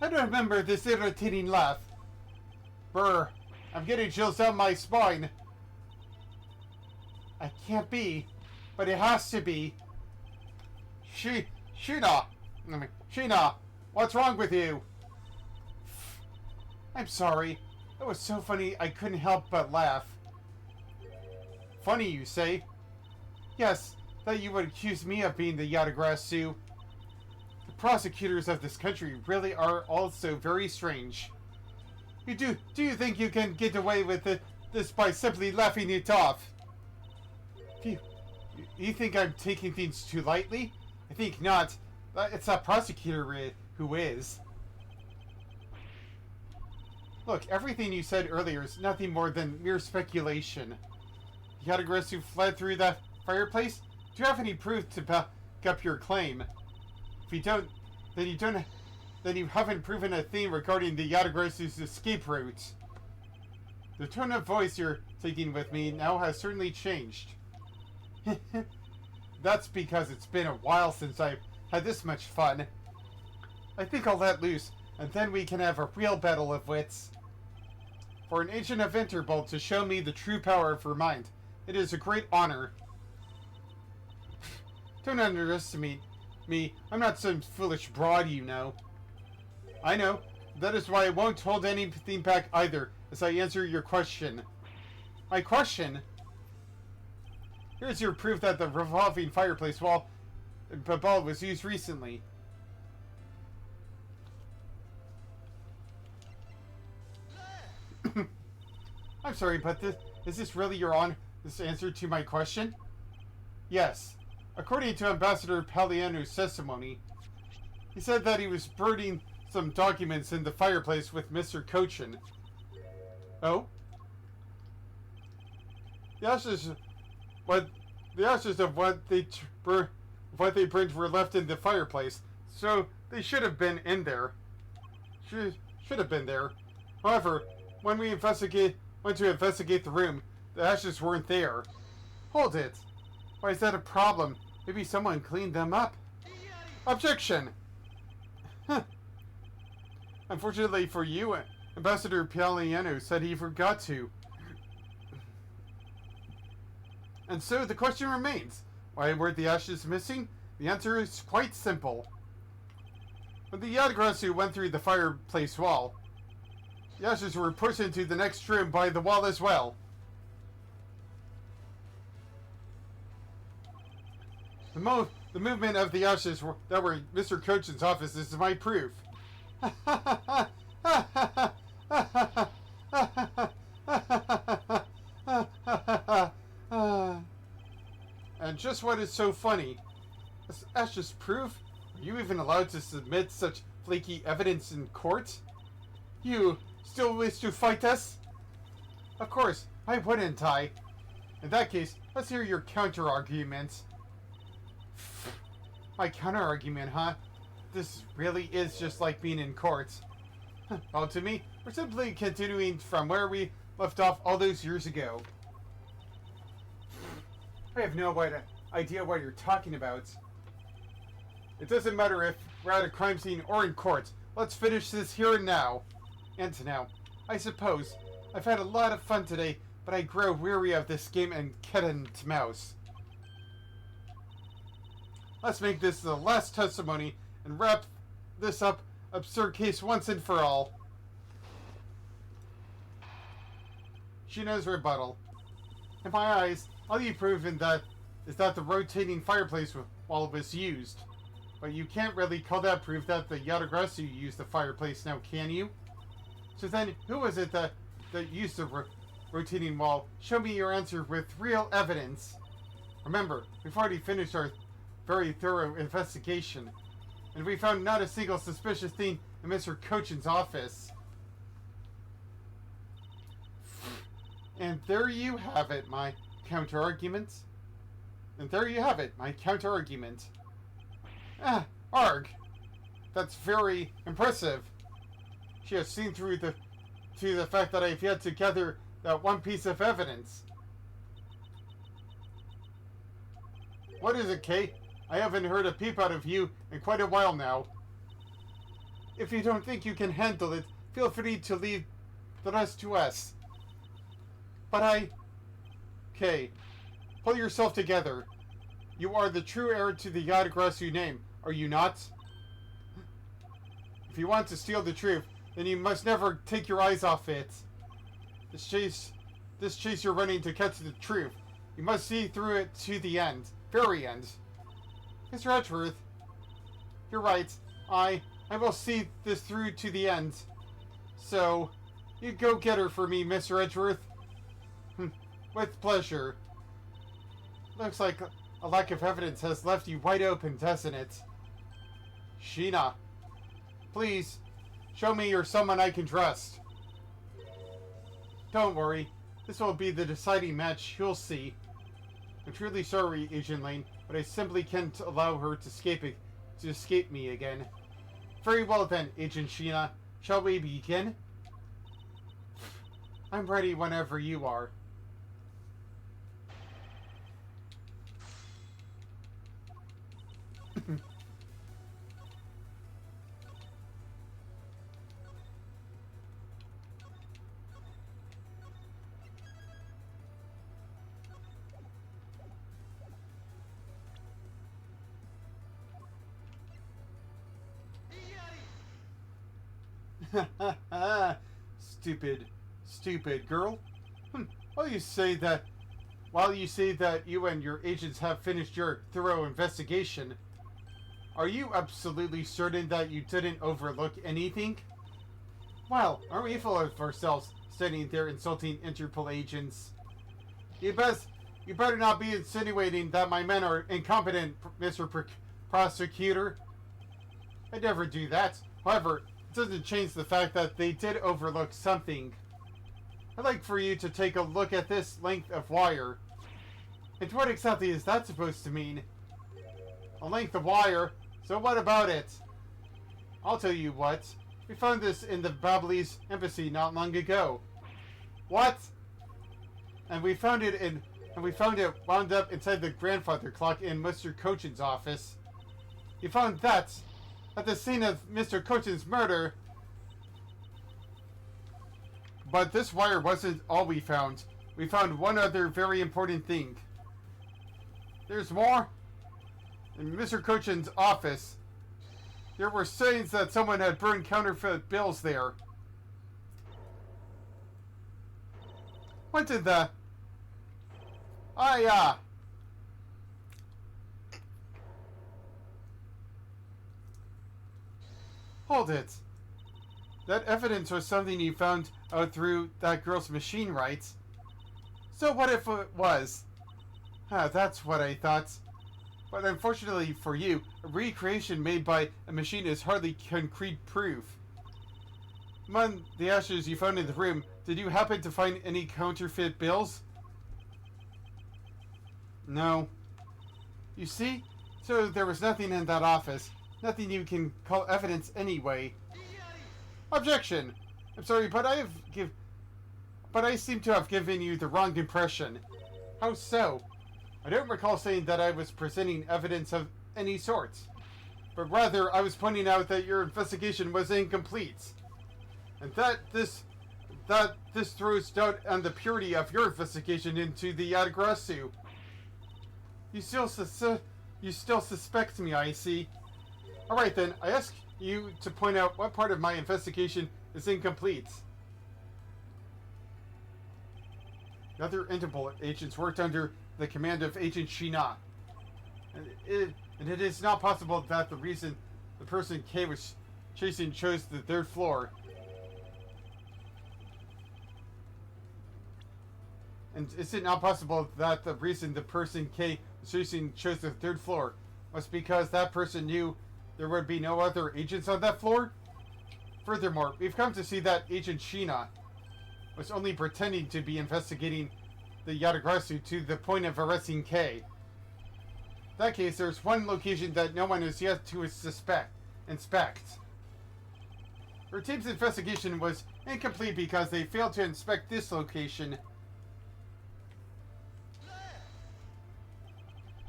I don't remember this irritating laugh. Brr, I'm getting chills down my spine. I can't be, but it has to be. Sheena, what's wrong with you? I'm sorry. It was so funny I couldn't help but laugh. Funny, you say? Yes, that you would accuse me of being the Yatagrasu. The prosecutors of this country really are also very strange. Do you think you can get away with this by simply laughing it off? You think I'm taking things too lightly? I think not. It's that prosecutor who is. Look, everything you said earlier is nothing more than mere speculation. The Yatagrasu fled through that fireplace? Do you have any proof to back up your claim? If you don't, then you haven't proven a thing regarding the Yatagrasu's escape route. The tone of voice you're taking with me now has certainly changed. That's because it's been a while since I've had this much fun. I think I'll let loose, and then we can have a real battle of wits. For an agent of Interbolt to show me the true power of her mind, it is a great honor. Don't underestimate me. I'm not some foolish broad, you know. I know. That is why I won't hold anything back either, as I answer your question. My question? Here's your proof that the revolving fireplace ball was used recently. I'm sorry, but is this really this answer to my question? Yes. According to Ambassador Paliano's testimony, he said that he was burning some documents in the fireplace with Mr. Cochin. Oh? The ashes of what they burned were left in the fireplace, so they should have been in there. Should have been there. However, when we went to investigate the room, the ashes weren't there. Hold it. Why is that a problem? Maybe someone cleaned them up. Objection! Unfortunately for you, Ambassador Paliano said he forgot to. And so the question remains, why were the ashes missing? The answer is quite simple. When the Yatagrasu went through the fireplace wall, the ashes were pushed into the next room by the wall as well. The movement of the ashes that were in Mr. Cochin's office is my proof. And just what is so funny? That's just proof? Are you even allowed to submit such flaky evidence in court? You still wish to fight us? Of course, why wouldn't I? In that case, let's hear your counter-argument. My counter-argument, huh? This really is just like being in court. Well, to me, we're simply continuing from where we left off all those years ago. I have no idea what you're talking about. It doesn't matter if we're at a crime scene or in court. Let's finish this here and now. And now, I suppose. I've had a lot of fun today, but I grow weary of this game and cat and mouse. Let's make this the last testimony and wrap this absurd case once and for all. Sheena's rebuttal. In my eyes, all you've proven is that the rotating fireplace while it was used. But you can't really call that proof that the Yatagrasu used the fireplace now, can you? So then, who was it that used the rotating wall? Show me your answer with real evidence. Remember, we've already finished our very thorough investigation, and we found not a single suspicious thing in Mr. Cochin's office. And there you have it, my counter-argument. Ah, arg. That's very impressive. She has seen through to the fact that I've yet to gather that one piece of evidence. What is it, Kay? I haven't heard a peep out of you in quite a while now. If you don't think you can handle it, feel free to leave the rest to us. But Kay, pull yourself together. You are the true heir to the Yatagrasu name, are you not? If you want to steal the truth, then you must never take your eyes off it. This chase you're running to catch the truth. You must see through it to the end. Very end. Mr. Edgeworth, you're right. I will see this through to the end. So, you go get her for me, Mr. Edgeworth. With pleasure. Looks like a lack of evidence has left you wide open, doesn't it? Sheena, please, show me you're someone I can trust. Don't worry. This will be the deciding match, you'll see. I'm truly sorry, Agent Lane, but I simply can't allow her to escape me again. Very well then, Agent Sheena. Shall we begin? I'm ready whenever you are. Stupid girl. While you say that you and your agents have finished your thorough investigation, are you absolutely certain that you didn't overlook anything? Well, aren't we full of ourselves standing there insulting Interpol agents? You better not be insinuating that my men are incompetent, Mr. Prosecutor. I'd never do that. However, it doesn't change the fact that they did overlook something. I'd like for you to take a look at this length of wire. And what exactly is that supposed to mean? A length of wire? So what about it? I'll tell you what. We found this in the Babalese embassy not long ago. What? And we found it wound up inside the grandfather clock in Mr. Cochin's office. You found that at the scene of Mr. Cochin's murder. But this wire wasn't all we found. We found one other very important thing. There's more? In Mr. Cochin's office, there were signs that someone had burned counterfeit bills there. What did the... Hold it. That evidence was something you found out through that girl's machine, right? So what if it was? That's what I thought. But unfortunately for you, a recreation made by a machine is hardly concrete proof. Among the ashes you found in the room, did you happen to find any counterfeit bills? No. You see? So there was nothing in that office. Nothing you can call evidence anyway. Objection! I'm sorry, but I seem to have given you the wrong impression. How so? I don't recall saying that I was presenting evidence of any sort, but rather I was pointing out that your investigation was incomplete, and that this throws doubt on the purity of your investigation into the Yatagrasu. You still suspect me, I see. Alright then, I ask you to point out what part of my investigation is incomplete. The other Interpol agents worked under the command of Agent Shina. And it is not possible that the reason the person K was chasing chose the 3rd floor. And is it not possible that the reason the person K was chasing chose the 3rd floor was because that person knew there would be no other agents on that floor? Furthermore, we've come to see that Agent Shina was only pretending to be investigating the Yatagrasu to the point of arresting K. In that case, there's one location that no one has yet to inspect. Our team's investigation was incomplete because they failed to inspect this location.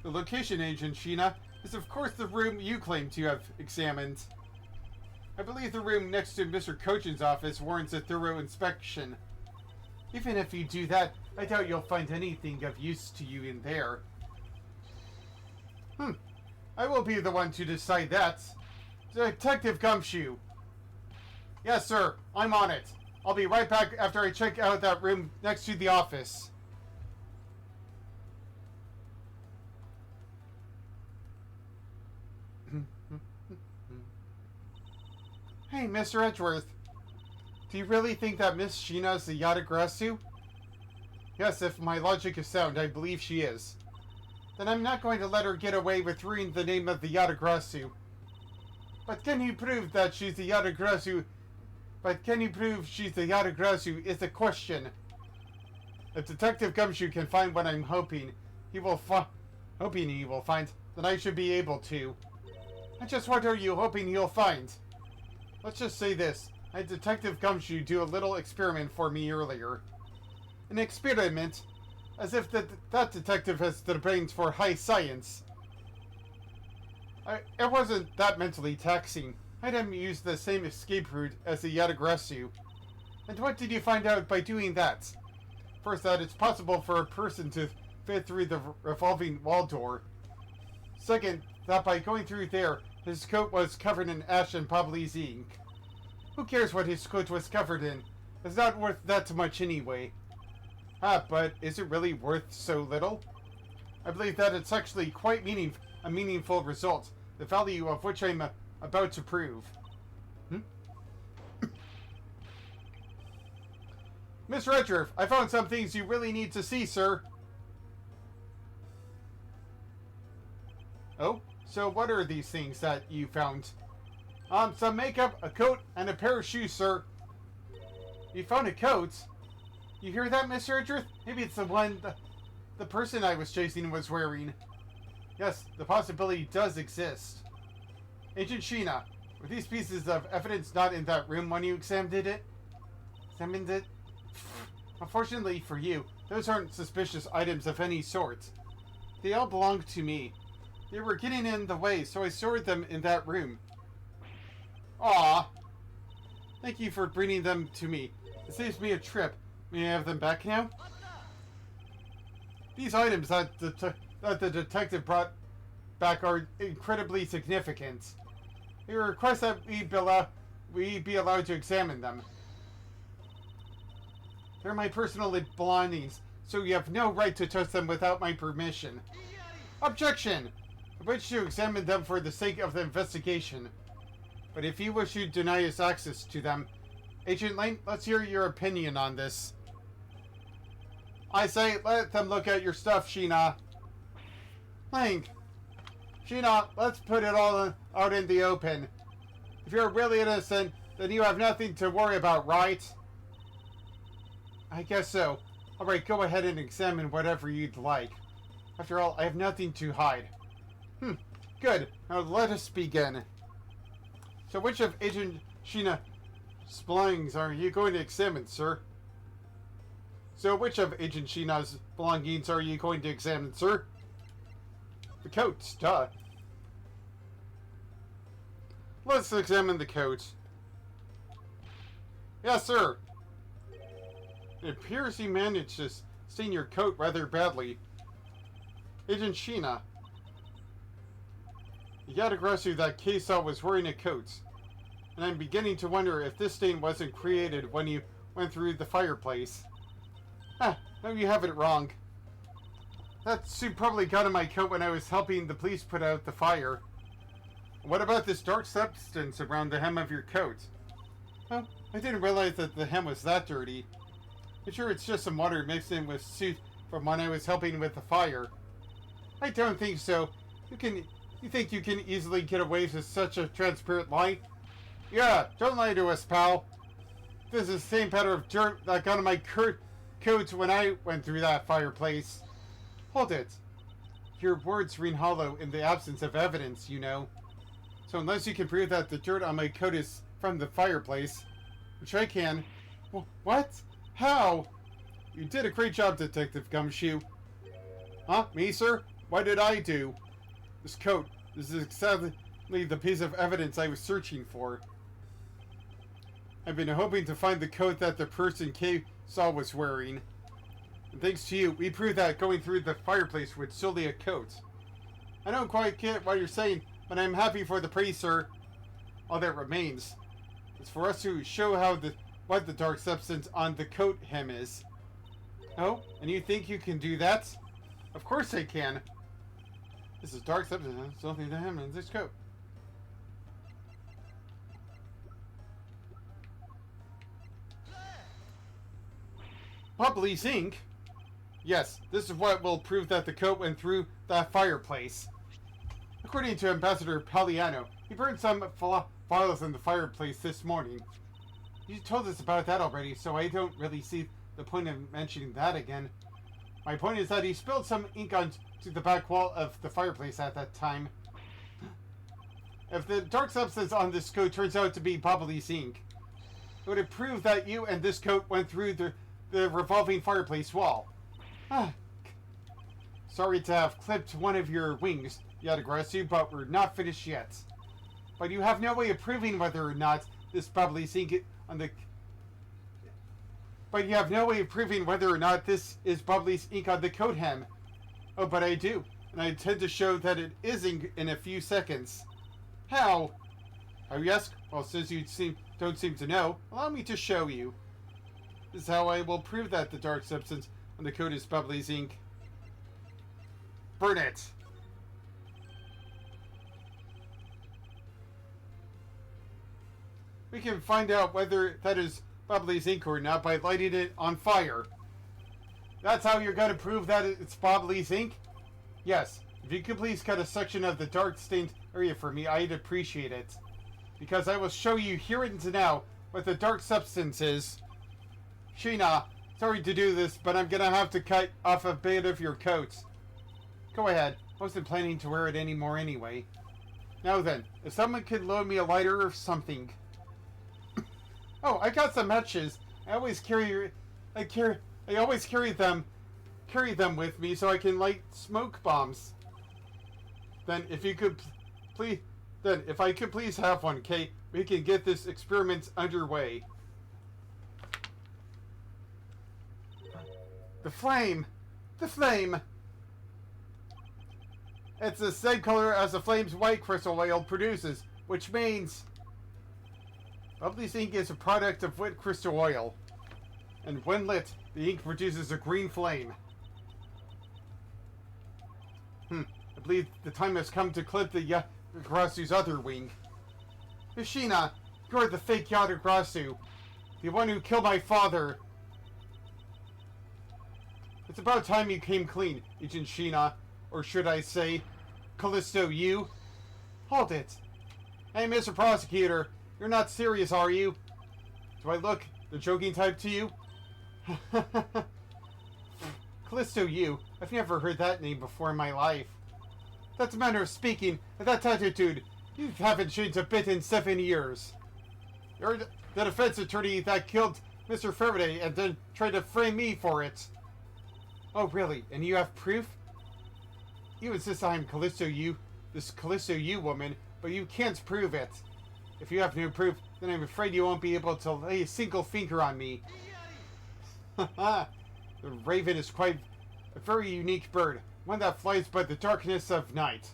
The location, Agent Shina, is of course the room you claim to have examined. I believe the room next to Mr. Cochin's office warrants a thorough inspection. Even if you do that, I doubt you'll find anything of use to you in there. I will be the one to decide that. Detective Gumshoe. Yes, sir. I'm on it. I'll be right back after I check out that room next to the office. Hey, Mr. Edgeworth. Do you really think that Miss Shina is the Yatagrasu? Yes, if my logic is sound, I believe she is. Then I'm not going to let her get away with ruining the name of the Yatagrasu. But can you prove that she's the Yatagrasu? Is the question. If Detective Gumshoe can find what I'm hoping he will find, then I should be able to. And just what are you hoping he'll find? Let's just say this. I had Detective Gumshoe do a little experiment for me earlier. An experiment? As if that detective has the brains for high science. It wasn't that mentally taxing. I had him use the same escape route as the Yatagrasu. And what did you find out by doing that? First, that it's possible for a person to fit through the revolving wall door. Second, that by going through there, his coat was covered in ash and Pablese ink. Who cares what his coat was covered in? It's not worth that much anyway. But is it really worth so little? I believe that it's actually quite a meaningful result, the value of which I'm about to prove. Mr. Edgeworth, I found some things you really need to see, sir. Oh? So what are these things that you found? Some makeup, a coat, and a pair of shoes, sir. You found a coat? You hear that, Mr. Edgeworth? Maybe it's the one the person I was chasing was wearing. Yes, the possibility does exist. Agent Shina, were these pieces of evidence not in that room when you examined it? Unfortunately for you, those aren't suspicious items of any sort. They all belong to me. They were getting in the way, so I stored them in that room. Aw. Thank you for bringing them to me. It saves me a trip. May I have them back now? These items that the detective brought back are incredibly significant. They request that we be allowed to examine them. They're my personal belongings, so you have no right to touch them without my permission. Objection! I wish to examine them for the sake of the investigation. But if you wish to deny us access to them, Agent Lane, let's hear your opinion on this. I say, let them look at your stuff, Shina. Lane. Shina, let's put it all out in the open. If you're really innocent, then you have nothing to worry about, right? I guess so. Alright, go ahead and examine whatever you'd like. After all, I have nothing to hide. Good. Now let us begin. So which of Agent Shina's belongings are you going to examine, sir? The coats, duh. Let's examine the coat. Yes, sir. It appears you managed to stain your coat rather badly. Agent Sheena. Yatagarasu that Kay saw was wearing a coat. And I'm beginning to wonder if this stain wasn't created when you went through the fireplace. No, you have it wrong. That suit probably got in my coat when I was helping the police put out the fire. What about this dark substance around the hem of your coat? Oh, I didn't realize that the hem was that dirty. I'm sure it's just some water mixed in with soot from when I was helping with the fire. I don't think so. You think you can easily get away with such a transparent lie? Yeah, don't lie to us, pal. This is the same pattern of dirt that got on my coat when I went through that fireplace. Hold it. Your words ring hollow in the absence of evidence, you know. So unless you can prove that the dirt on my coat is from the fireplace, which I can... What? How? You did a great job, Detective Gumshoe. Huh? Me, sir? What did I do? This coat. This is exactly the piece of evidence I was searching for. I've been hoping to find the coat that the person Kay saw was wearing. And thanks to you, we proved that going through the fireplace was solely a coat. I don't quite get what you're saying, but I'm happy for the praise, sir. All that remains is for us to show what the dark substance on the coat hem is. Oh, and you think you can do that? Of course I can. This is dark substance, something to hem in this coat. Bubbly zinc? Yes, this is what will prove that the coat went through that fireplace. According to Ambassador Palliano, he burned some files in the fireplace this morning. You told us about that already, so I don't really see the point of mentioning that again. My point is that he spilled some ink onto the back wall of the fireplace at that time. If the dark substance on this coat turns out to be bubbly zinc, it would have proved that you and this coat went through the revolving fireplace wall. Sorry to have clipped one of your wings, Yatagarasu, but we're not finished yet. But you have no way of proving whether or not this bubbly zinc on the... But you have no way of proving whether or not this is bubbly ink on the coat hem. Oh, but I do. And I intend to show that it is ink in a few seconds. How? Oh, yes? Well, since you don't seem to know, allow me to show you. This is how I will prove that the dark substance on the coat is bubbly ink. Burn it! We can find out whether that is bubbly zinc or not by lighting it on fire. That's how you're going to prove that it's bubbly zinc? Yes. If you could please cut a section of the dark stained area for me, I'd appreciate it. Because I will show you here and now what the dark substance is. Sheena, sorry to do this, but I'm going to have to cut off a bit of your coat. Go ahead. I wasn't planning to wear it anymore anyway. Now then, if someone could loan me a lighter or something. Oh, I got some matches. I always carry them with me so I can light smoke bombs. Then if I could please have one, Kate, we can get this experiment underway. The flame! The flame! It's the same color as the flame's white crystal oil produces, which means bubbly ink is a product of wet crystal oil. And when lit, the ink produces a green flame. I believe the time has come to clip the Yatagrasu's other wing. Ishina, you're the fake Yatagrasu. The one who killed my father. It's about time you came clean, Agent Sheena. Or should I say, Callisto, you? Hold it. Hey, Mr. Prosecutor, you're not serious, are you? Do I look the joking type to you? Callisto, you? I've never heard that name before in my life. That's a manner of speaking, and that attitude. You haven't changed a bit in 7 years. You're the defense attorney that killed Mr. Faraday and then tried to frame me for it. Oh, really? And you have proof? You insist I'm Callisto you, this Callisto you woman, but you can't prove it. If you have no proof, then I'm afraid you won't be able to lay a single finger on me. The raven is quite a very unique bird, one that flies by the darkness of night.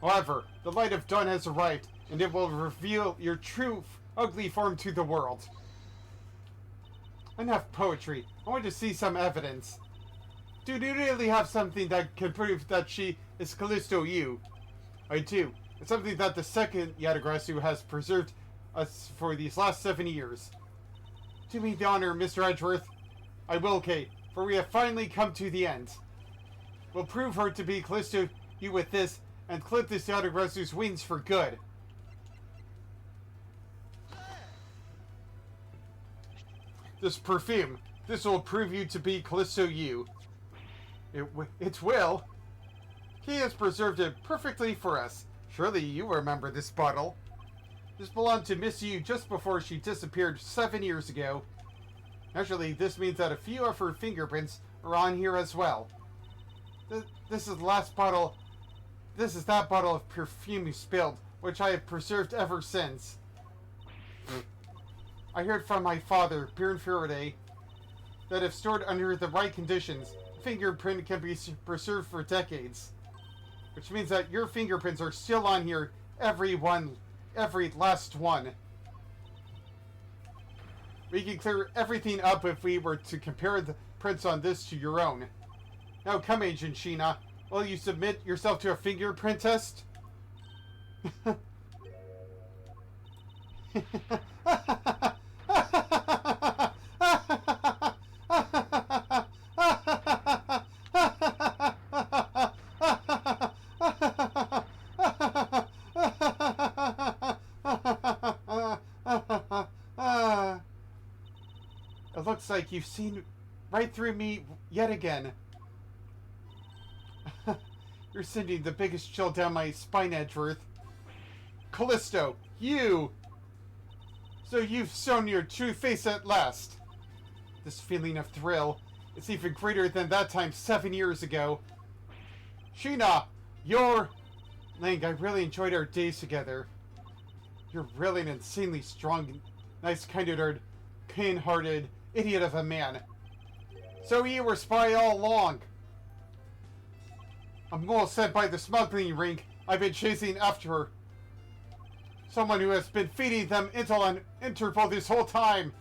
However, the light of dawn has arrived, and it will reveal your true, ugly form to the world. Enough poetry. I want to see some evidence. Do you really have something that can prove that she is Callisto you? I do. It's something that the second Yatagrasu has preserved us for these last 7 years. Do me the honor, Mr. Edgeworth. I will, Kate, for we have finally come to the end. We'll prove her to be Callisto you with this, and clip this Yatagrasu's wings for good. This perfume. This will prove you to be Callisto you. It will. He has preserved it perfectly for us. Surely you remember this bottle. This belonged to Miss Yu just before she disappeared 7 years ago. Actually, this means that a few of her fingerprints are on here as well. This is the last bottle. This is that bottle of perfume you spilled, which I have preserved ever since. I heard from my father, Bjorn Faraday, that if stored under the right conditions, a fingerprint can be preserved for decades. Which means that your fingerprints are still on here, every last one. We can clear everything up if we were to compare the prints on this to your own. Now come, Agent Sheena. Will you submit yourself to a fingerprint test? It looks like you've seen right through me yet again. You're sending the biggest chill down my spine, Edgeworth. Callisto, you! So you've shown your true face at last. This feeling of thrill is even greater than that time 7 years ago. Sheena, you're... Lang, I really enjoyed our days together. You're really an insanely strong, nice, kind-hearted idiot of a man. So you were spy all along. A mole sent by the smuggling ring. I've been chasing after her. Someone who has been feeding them intel on interval this whole time.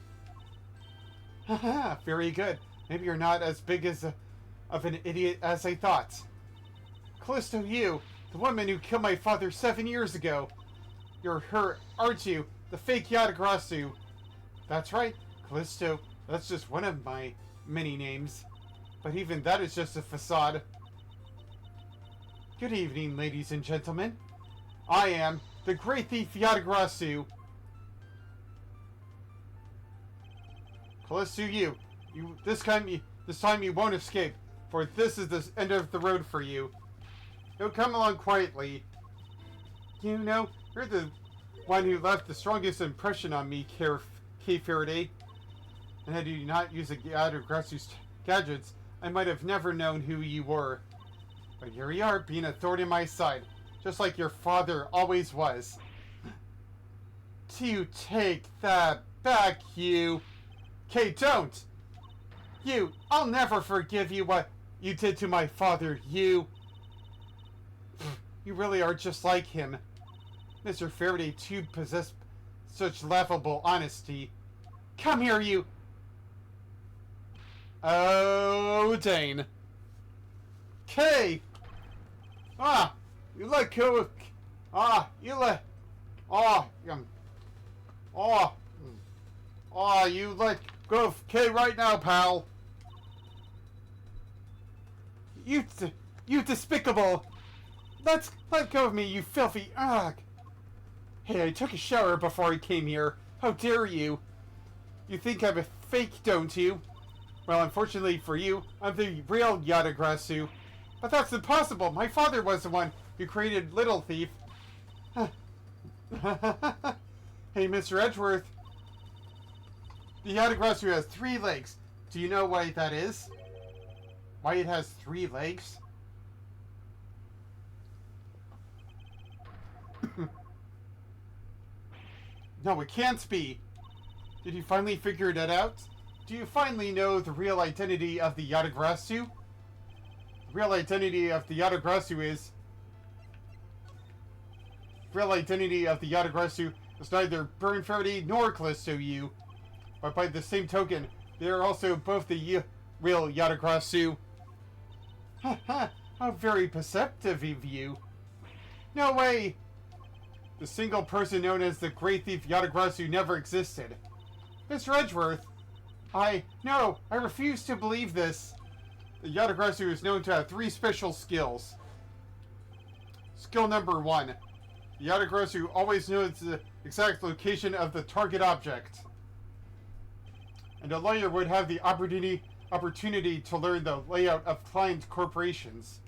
Haha, very good. Maybe you're not as big of an idiot as I thought. Callisto, you, the woman who killed my father 7 years ago. You're her, aren't you? The fake Yatagrasu. That's right, Callisto. That's just one of my many names. But even that is just a facade. Good evening, ladies and gentlemen. I am the great thief Yatagrasu. Callisto, you this time you won't escape, for this is the end of the road for you. Don't come along quietly. You know, you're the one who left the strongest impression on me, K. Faraday. And had you not used the Yatagrasu's gadgets, I might have never known who you were. But here you are, being a thorn in my side, just like your father always was. You take that back, you. Kay, don't! You, I'll never forgive you what you did to my father, you. You really are just like him. Mr. Faraday, too, possess such laughable honesty. Come here, you. Oh, Dane. Kay! Ah! You let go of... Ah! You let... Ah! Ah! Ah! You let go of Kay right now, pal! You despicable! Let go of me, you filthy... Ugh! Hey, I took a shower before I came here. How dare you? You think I'm a fake, don't you? Well, unfortunately for you, I'm the real Yatagrasu. But that's impossible! My father was the one who created Little Thief. Hey, Mr. Edgeworth. The Yatagrasu has 3 legs. Do you know why that is? Why it has 3 legs? No, it can't be. Did you finally figure that out? Do you finally know the real identity of the Yatagrasu? The real identity of the Yatagrasu is... Real identity of the Yatagrasu is neither Burn Fairy nor Callisto U. But by the same token, they are also both the real Yatagrasu. Ha ha! How very perceptive of you. No way! The single person known as the Great Thief Yatagrasu never existed. Mr. Edgeworth, No, I refuse to believe this. The Yatagrasu is known to have 3 special skills. Skill number 1. The Yatagrasu always knows the exact location of the target object. And a lawyer would have the opportunity to learn the layout of client corporations.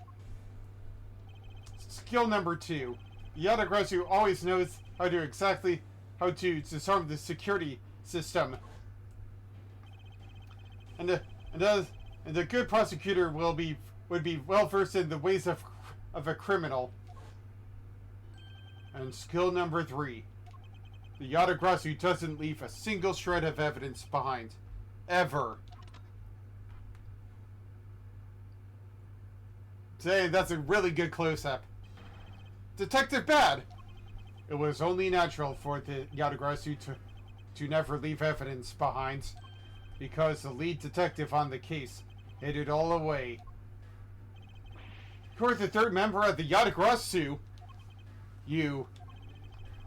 Skill number 2. The Yatagrasu always knows how to disarm the security system. And a good prosecutor would be well versed in the ways of a criminal. And skill number 3. The Yatagrasu doesn't leave a single shred of evidence behind. Ever. Dang, that's a really good close-up. Detective Bad! It was only natural for the Yatagrasu to never leave evidence behind, because the lead detective on the case hid it all away. You're the 3rd member of the Yatagrasu!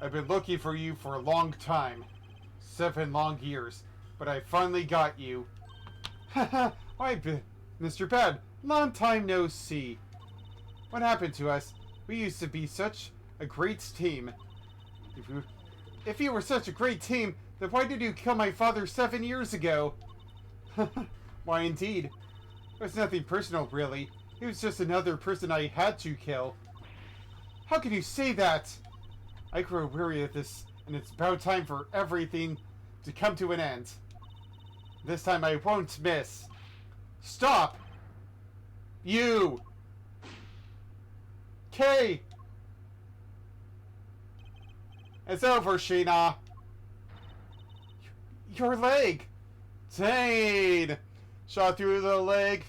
I've been looking for you for a long time. 7 long years. But I finally got you. Haha, Mr. Bad, long time no see. What happened to us? We used to be such a great team. If you were such a great team, then why did you kill my father 7 years ago? Why, indeed. It was nothing personal, really. He was just another person I had to kill. How can you say that? I grow weary of this, and it's about time for everything to come to an end. This time I won't miss. Stop! You! Kay! It's over, Sheena. Your leg! Zane! Shot through the leg,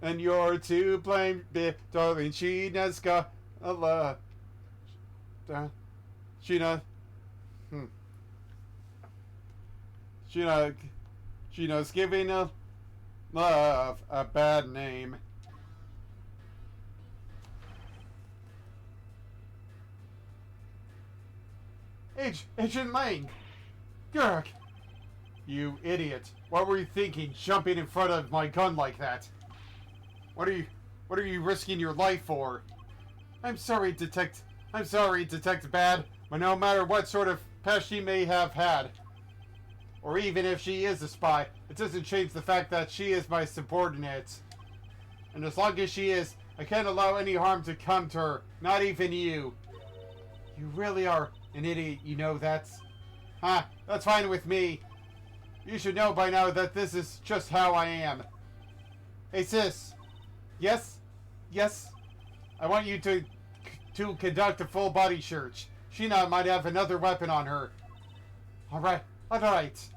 and you're to blame, darling. Sheena's got a love. Sheena's giving a love a bad name. Agent Lang! Gurk! You idiot. What were you thinking, jumping in front of my gun like that? What are you risking your life for? I'm sorry, Detective Bad, but no matter what sort of past she may have had, or even if she is a spy, it doesn't change the fact that she is my subordinate. And as long as she is, I can't allow any harm to come to her, not even you. You really are an idiot, you know that. That's fine with me. You should know by now that this is just how I am. Hey sis. Yes? Yes? I want you to conduct a full body search. Sheena might have another weapon on her. Alright.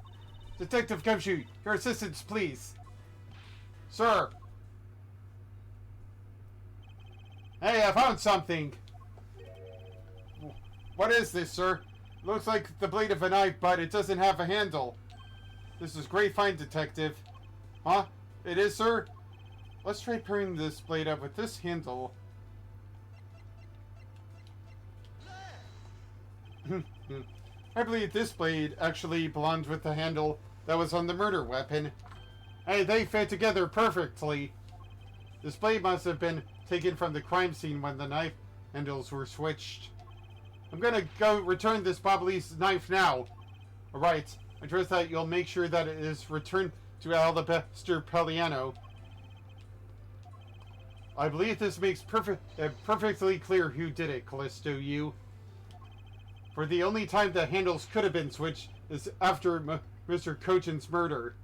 Detective Gumshoe, your assistance, please. Sir. Hey, I found something. What is this, sir? Looks like the blade of a knife, but it doesn't have a handle. This is great find, Detective. Huh? It is, sir? Let's try pairing this blade up with this handle. I believe this blade actually belongs with the handle that was on the murder weapon. Hey, they fit together perfectly. This blade must have been taken from the crime scene when the knife handles were switched. I'm gonna go return this Bobbly's knife now. Alright, I trust that you'll make sure that it is returned to Alabaster Pelliano. I believe this makes perfectly clear who did it, Callisto U. For the only time the handles could have been switched is after Mr. Cochin's murder.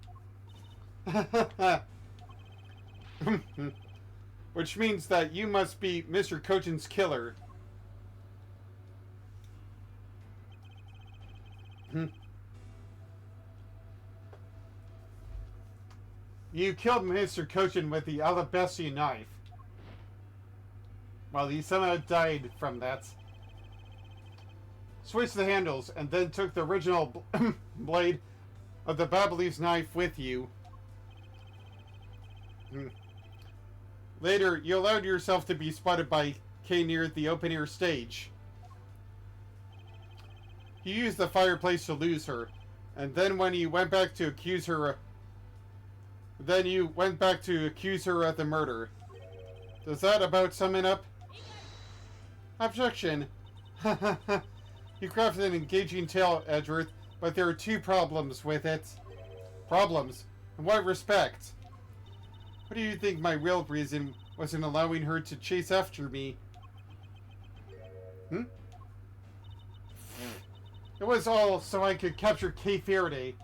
Which means that you must be Mr. Cochin's killer. You killed Mr. Cochin with the alabaster knife. Well, he somehow died from that. Switched the handles and then took the original blade of the Babaloo's knife with you. Later, you allowed yourself to be spotted by Kay near the open-air stage. You used the fireplace to lose her, and then when you went back to accuse her of the murder. Does that about sum it up? Objection. You crafted an engaging tale, Edgeworth, but there are two problems with it. Problems? In what respect? What do you think my real reason was in allowing her to chase after me? It was all so I could capture Kay Faraday.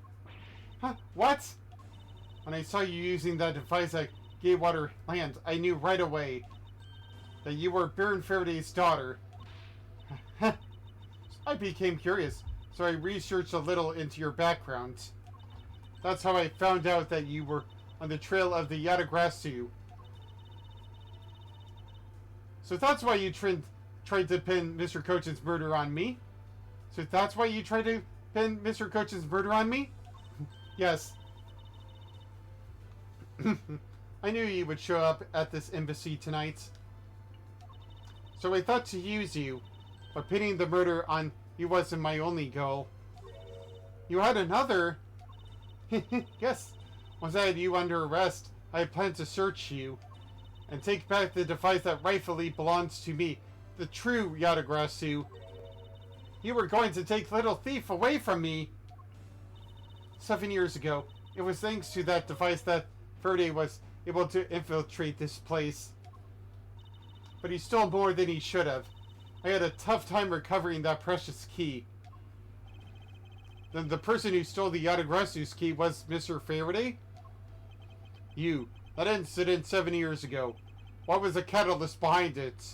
Huh? What? When I saw you using that device at Gaywater Land, I knew right away that you were Baron Faraday's daughter. I became curious, so I researched a little into your background. That's how I found out that you were on the trail of the Yatagrasu. So that's why you tried to pin Mr. Cochin's murder on me? So that's why you tried to pin Mr. Cochin's murder on me? Yes. I knew you would show up at this embassy tonight. So I thought to use you, but pinning the murder on you wasn't my only goal. You had another? Yes. Once I had you under arrest, I planned to search you and take back the device that rightfully belongs to me, the true Yatagrasu. You were going to take Little Thief away from me. 7 years ago, it was thanks to that device that Faraday was able to infiltrate this place. But he stole more than he should have. I had a tough time recovering that precious key. Then the person who stole the Yatagrasu's key was Mr. Faraday? You. That incident 7 years ago. What was the catalyst behind it?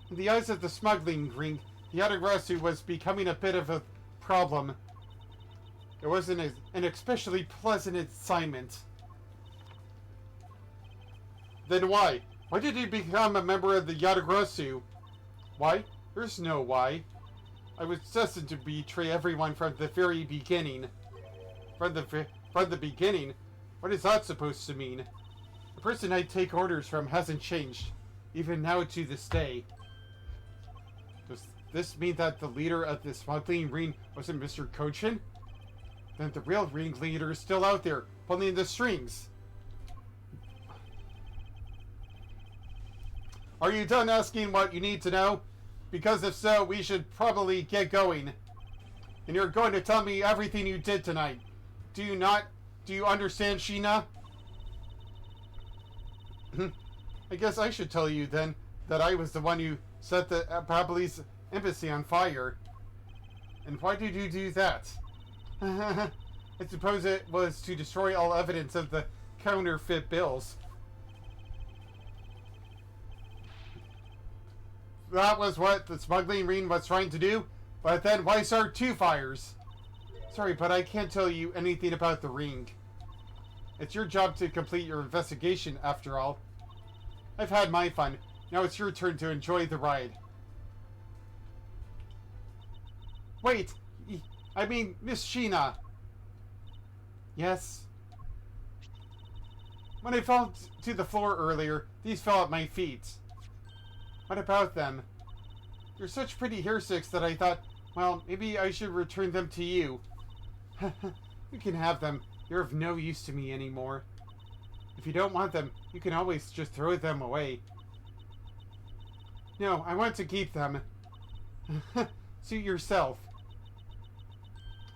In the eyes of the smuggling ring, the Yatagrasu was becoming a bit of a problem. It wasn't an especially pleasant assignment. Then why? Why did he become a member of the Yatagrasu? Why? There's no why. I was destined to betray everyone from the very beginning. From the beginning? What is that supposed to mean? The person I take orders from hasn't changed, even now to this day. Does this mean that the leader of the smuggling ring wasn't Mr. Cochin? Then the real ringleader is still out there, pulling the strings. Are you done asking what you need to know? Because if so, we should probably get going. And you're going to tell me everything you did tonight. Do you not? Do you understand, Sheena? I guess I should tell you then that I was the one who set the Babaloo's embassy on fire. And why did you do that? I suppose it was to destroy all evidence of the counterfeit bills. That was what the smuggling ring was trying to do? But then why start two fires? Sorry, but I can't tell you anything about the ring. It's your job to complete your investigation, after all. I've had my fun. Now it's your turn to enjoy the ride. Wait! I mean, Miss Sheena. Yes? When I fell to the floor earlier, these fell at my feet. What about them? They're such pretty hair sticks that I thought, well, maybe I should return them to you. You can have them. They're of no use to me anymore. If you don't want them, you can always just throw them away. No, I want to keep them. Suit yourself.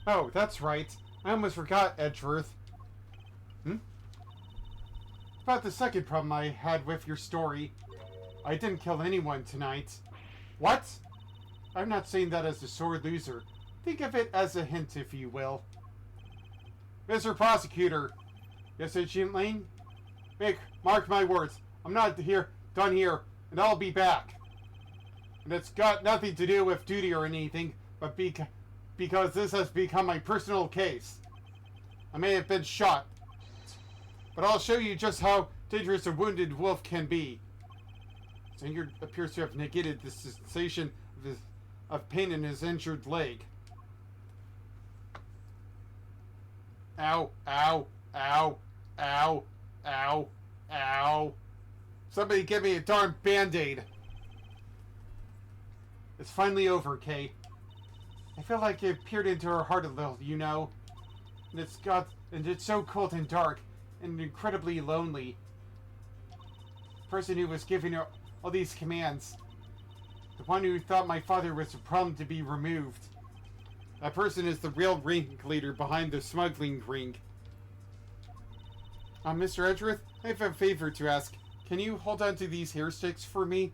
Oh, that's right. I almost forgot, Edgeworth. About the second problem I had with your story. I didn't kill anyone tonight. What? I'm not saying that as a sore loser. Think of it as a hint, if you will. Mr. Prosecutor. Yes, Agent Lane? Mick, mark my words. I'm not done here, and I'll be back. And it's got nothing to do with duty or anything, but because this has become my personal case. I may have been shot, but I'll show you just how dangerous a wounded wolf can be. Zinger appears to have negated the sensation of pain in his injured leg. Ow, ow, ow, ow, ow, ow. Somebody give me a darn band-aid. It's finally over, Kay. I feel like it peered into her heart a little, you know. And it's so cold and dark and incredibly lonely. The person who was giving her all these commands. The one who thought my father was a problem to be removed. That person is the real ringleader behind the smuggling ring. Mr. Edgeworth, I have a favor to ask. Can you hold on to these hair sticks for me?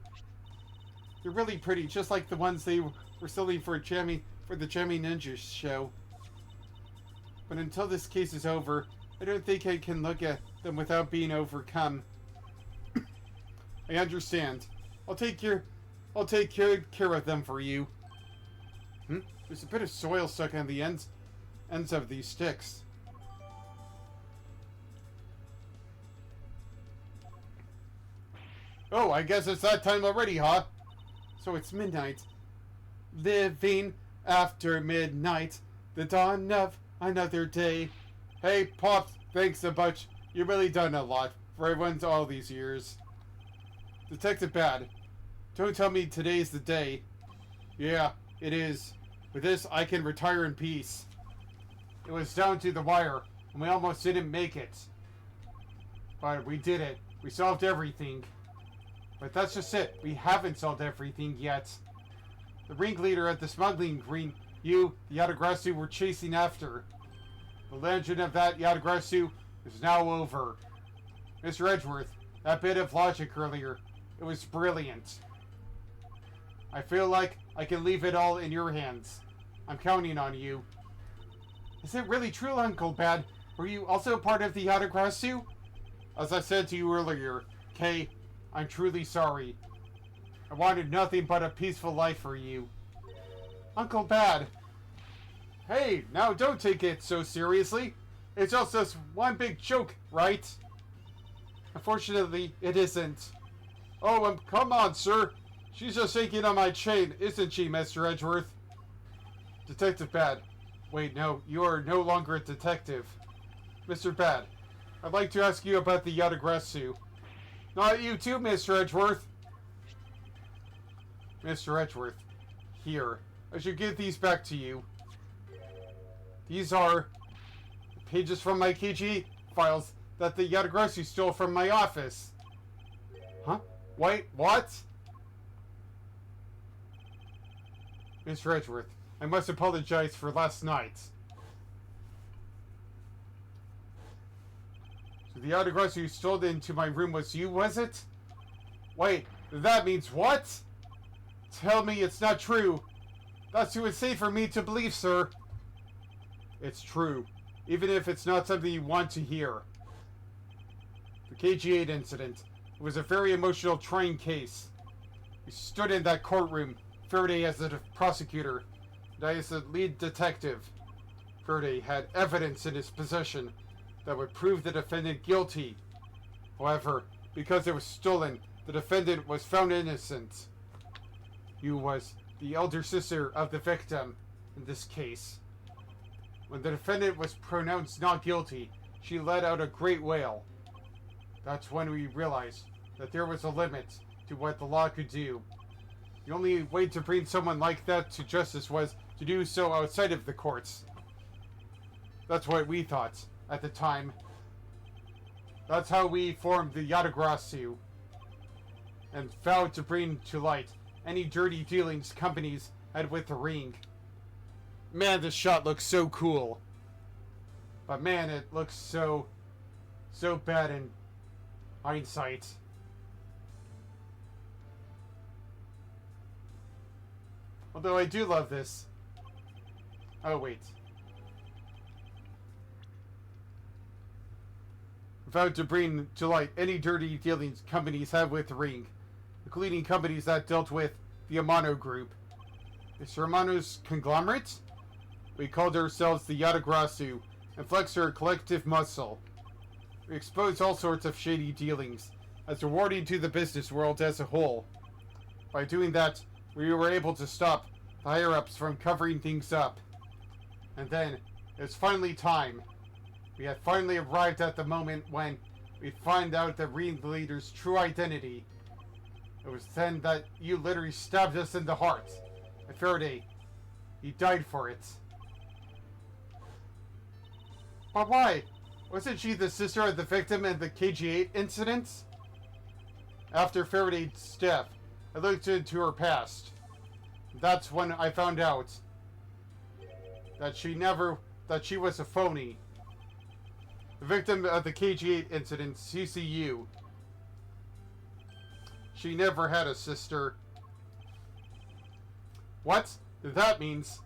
They're really pretty, just like the ones they were selling for the Jammy Ninja show. But until this case is over, I don't think I can look at them without being overcome. I understand. I'll take care of them for you. There's a bit of soil stuck on the ends of these sticks. Oh, I guess it's that time already, huh? So it's midnight. Living after midnight, the dawn of another day. Hey, Pops, thanks a bunch. You've really done a lot for everyone all these years. Detective Bad, don't tell me today's the day. Yeah, it is. With this, I can retire in peace. It was down to the wire, and we almost didn't make it. But we did it. We solved everything. But that's just it. We haven't solved everything yet. The ringleader at the smuggling ring, the Yatagrasu, were chasing after. The legend of that Yatagrasu is now over. Mr. Edgeworth, that bit of logic earlier, it was brilliant. I feel like I can leave it all in your hands. I'm counting on you. Is it really true, Uncle Bad? Were you also part of the Yatagrasu? As I said to you earlier, Kay, I'm truly sorry. I wanted nothing but a peaceful life for you. Uncle Bad. Hey, now don't take it so seriously. It's just this one big joke, right? Unfortunately, it isn't. Oh, come on, sir. She's just shaking on my chain, isn't she, Mr. Edgeworth? Detective Bad. Wait, no, you are no longer a detective. Mr. Bad, I'd like to ask you about the Yatagrasu. Not you too, Mr. Edgeworth. Mr. Edgeworth, here. I should give these back to you. These are pages from my KG files that the Yatagrasu stole from my office. Huh? Wait, what? Mr. Edgeworth, I must apologize for last night. So the Yatagrasu who stole into my room was you, was it? Wait, that means what? Tell me it's not true. That's too insane for me to believe, sir. It's true, even if it's not something you want to hear. The KG8 incident. It was a very emotional, trying case. We stood in that courtroom, Faraday as the prosecutor, and I as the lead detective. Faraday had evidence in his possession that would prove the defendant guilty. However, because it was stolen, the defendant was found innocent. You was the elder sister of the victim in this case. When the defendant was pronounced not guilty, she let out a great wail. That's when we realized that there was a limit to what the law could do. The only way to bring someone like that to justice was to do so outside of the courts. That's what we thought at the time. That's how we formed the Yatagrasu and vowed to bring to light any dirty dealings companies had with the ring. Man, this shot looks so cool. But man, it looks so bad in hindsight. Although I do love this. Oh, wait. Vowed to bring to light any dirty dealings companies have with the ring, including companies that dealt with the Amano Group. Is Romano's conglomerate? we called ourselves the Yatagrasu and flexed our collective muscle. We exposed all sorts of shady dealings, as rewarding to the business world as a whole. By doing that, we were able to stop the higher-ups from covering things up. And then, it was finally time. We had finally arrived at the moment when we'd find out the ringleader's true identity. It was then that you literally stabbed us in the heart. And Faraday, he died for it. But why? Wasn't she the sister of the victim in the KG-8 incident? After Faraday's death, I looked into her past. That's when I found out that she was a phony. The victim of the KG-8 incident, CCU. She never had a sister. What? That means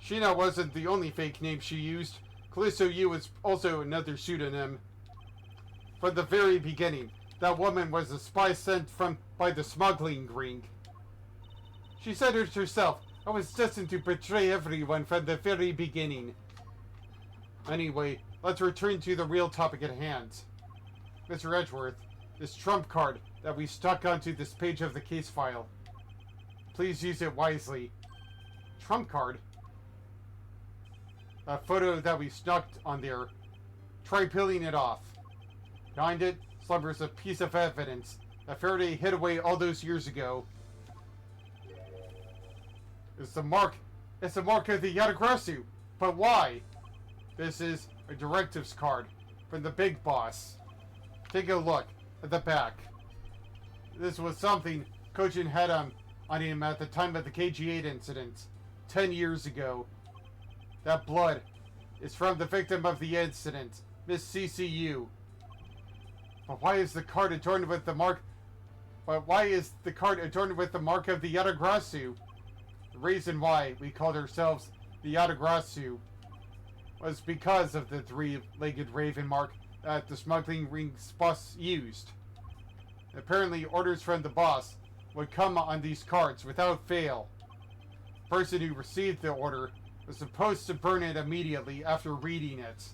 Sheena wasn't the only fake name she used. Callisto U was also another pseudonym. From the very beginning, that woman was a spy sent by the smuggling ring. She said it herself. I was destined to betray everyone from the very beginning. Anyway, let's return to the real topic at hand. Mr. Edgeworth, this trump card that we stuck onto this page of the case file. Please use it wisely. Trump card? A photo that we snuck on there. Try peeling it off. Behind it slumbers a piece of evidence that Faraday hid away all those years ago. It's the mark of the Yatagrasu. But why? This is a directives card from the big boss. Take a look at the back. This was something Kojin had on him at the time of the KG-8 incident, 10 years ago. That blood is from the victim of the incident, Miss CCU. But why is the card adorned with the mark? But why is the card adorned with the mark of the Yatagrasu? The reason why we called ourselves the Yatagrasu was because of the three-legged raven mark that the smuggling ring's boss used. Apparently, orders from the boss would come on these cards without fail. The person who received the order was supposed to burn it immediately after reading it.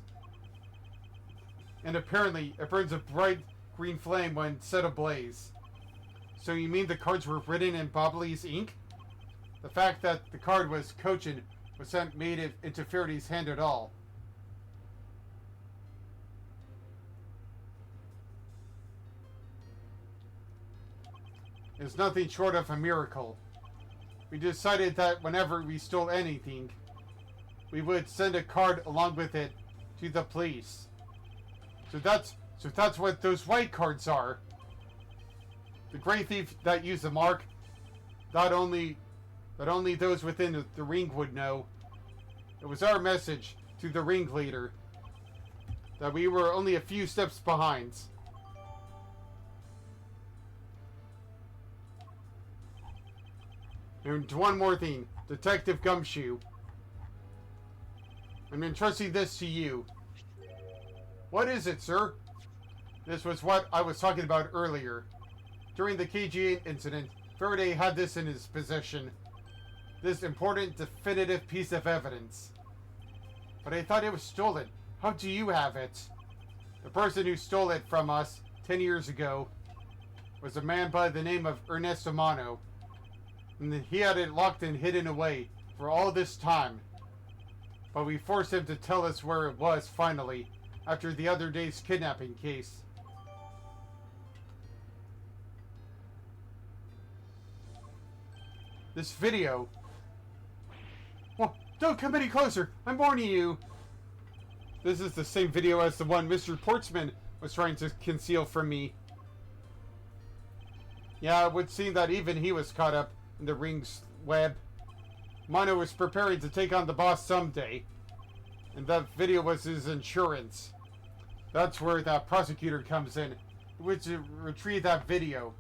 And apparently, it burns a bright green flame when set ablaze. So you mean the cards were written in Bobley's ink? The fact that the card was Kojin wasn't made it into Faraday's hand at all. It's nothing short of a miracle. We decided that whenever we stole anything, we would send a card along with it to the police. So that's what those white cards are. The gray thief that used the mark, that only those within the ring would know. It was our message to the ringleader that we were only a few steps behind. And one more thing, Detective Gumshoe. I'm entrusting this to you. What is it, sir? This was what I was talking about earlier. During the KG-8 incident, Faraday had this in his possession. This important, definitive piece of evidence. But I thought it was stolen. How do you have it? The person who stole it from us 10 years ago was a man by the name of Ernesto Mano. And he had it locked and hidden away for all this time. But we forced him to tell us where it was finally, after the other day's kidnapping case. This video... Well, don't come any closer! I'm warning you! This is the same video as the one Mr. Portsman was trying to conceal from me. Yeah, it would seem that even he was caught up in the ring's web. Mono was preparing to take on the boss someday. And that video was his insurance. That's where that prosecutor comes in. He was to retrieve that video.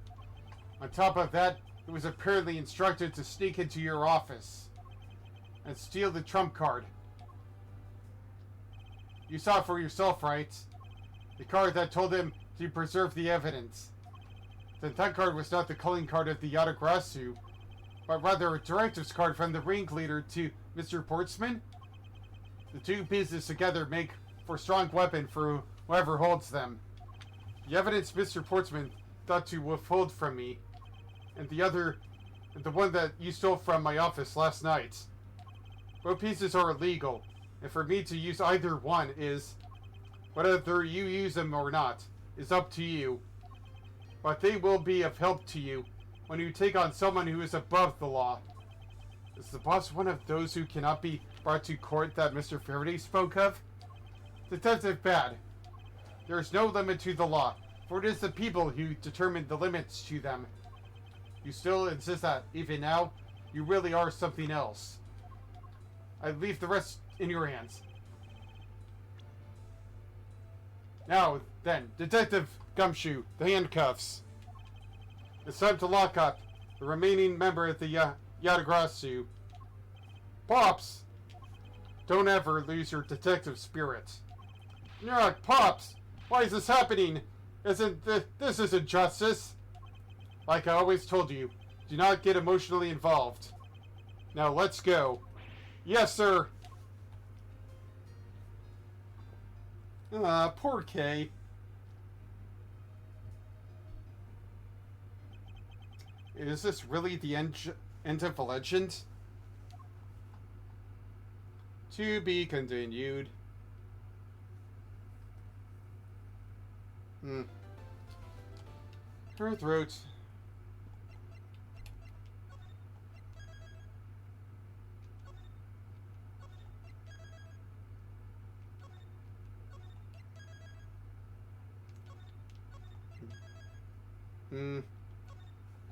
On top of that, he was apparently instructed to sneak into your office and steal the trump card. You saw it for yourself, right? The card that told him to preserve the evidence. Then that card was not the calling card of the Yatagrasu. but rather a directives card from the ringleader to Mr. Portsman. The two pieces together make for a strong weapon for whoever holds them. The evidence Mr. Portsman thought to withhold from me, and the one that you stole from my office last night. Both pieces are illegal, and for me to use either one is, whether you use them or not, is up to you. But they will be of help to you when you take on someone who is above the law. Is the boss one of those who cannot be brought to court that Mr. Faraday spoke of? Detective Bad, there is no limit to the law, for it is the people who determine the limits to them. You still insist that, even now, you really are something else. I leave the rest in your hands. Now, then, Detective Gumshoe, the handcuffs. It's time to lock up the remaining member of the Yatagrasu. Pops! Don't ever lose your detective spirit. Yuck, Pops! Why is this happening? This isn't justice. Like I always told you, do not get emotionally involved. Now let's go. Yes, sir. Poor Kay. Is this really the end of the legend? To be continued. Her throat.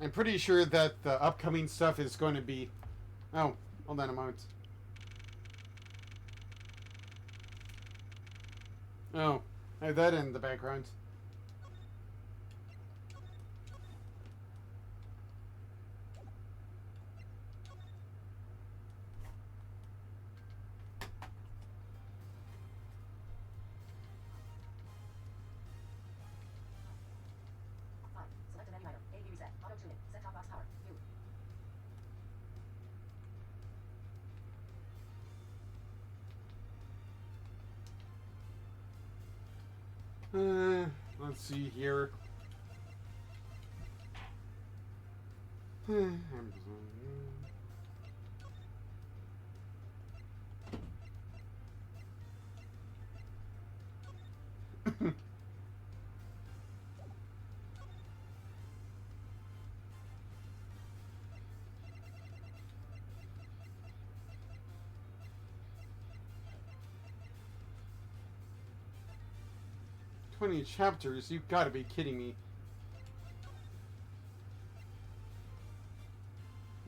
I'm pretty sure that the upcoming stuff is going to be... Oh, hold on a moment. Oh, I have that in the background. Let's see here. Chapters? You've got to be kidding me.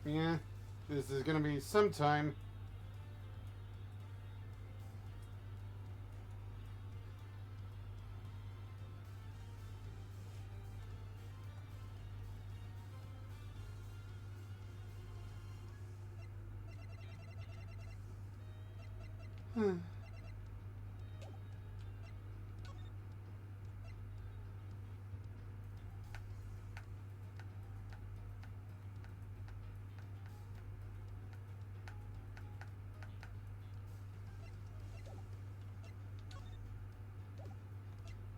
Yeah, this is gonna be some time.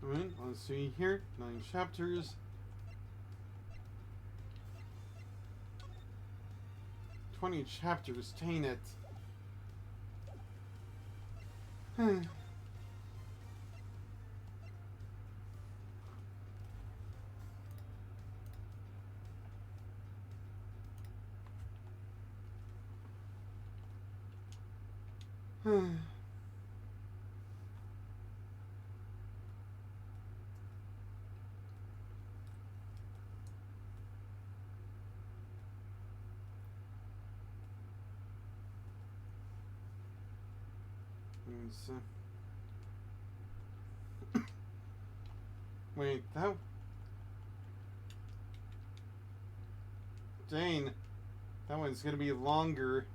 Alright, let's see here. 9 chapters. 20 chapters, dang it. Wait, that... Dang. That one's gonna be longer.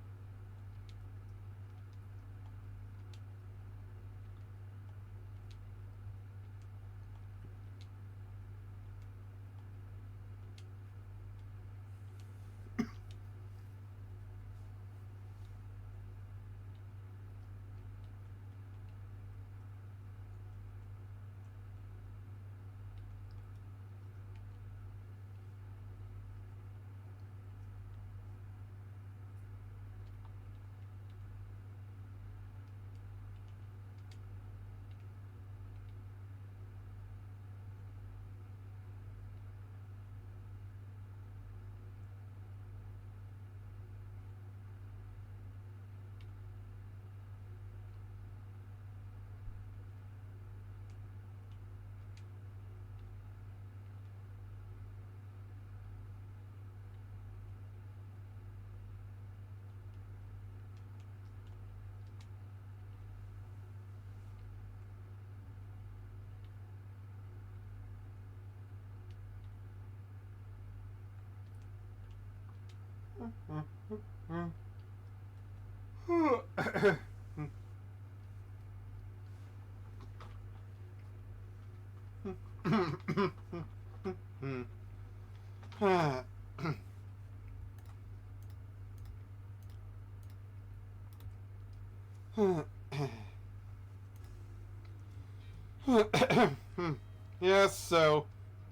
Yes, so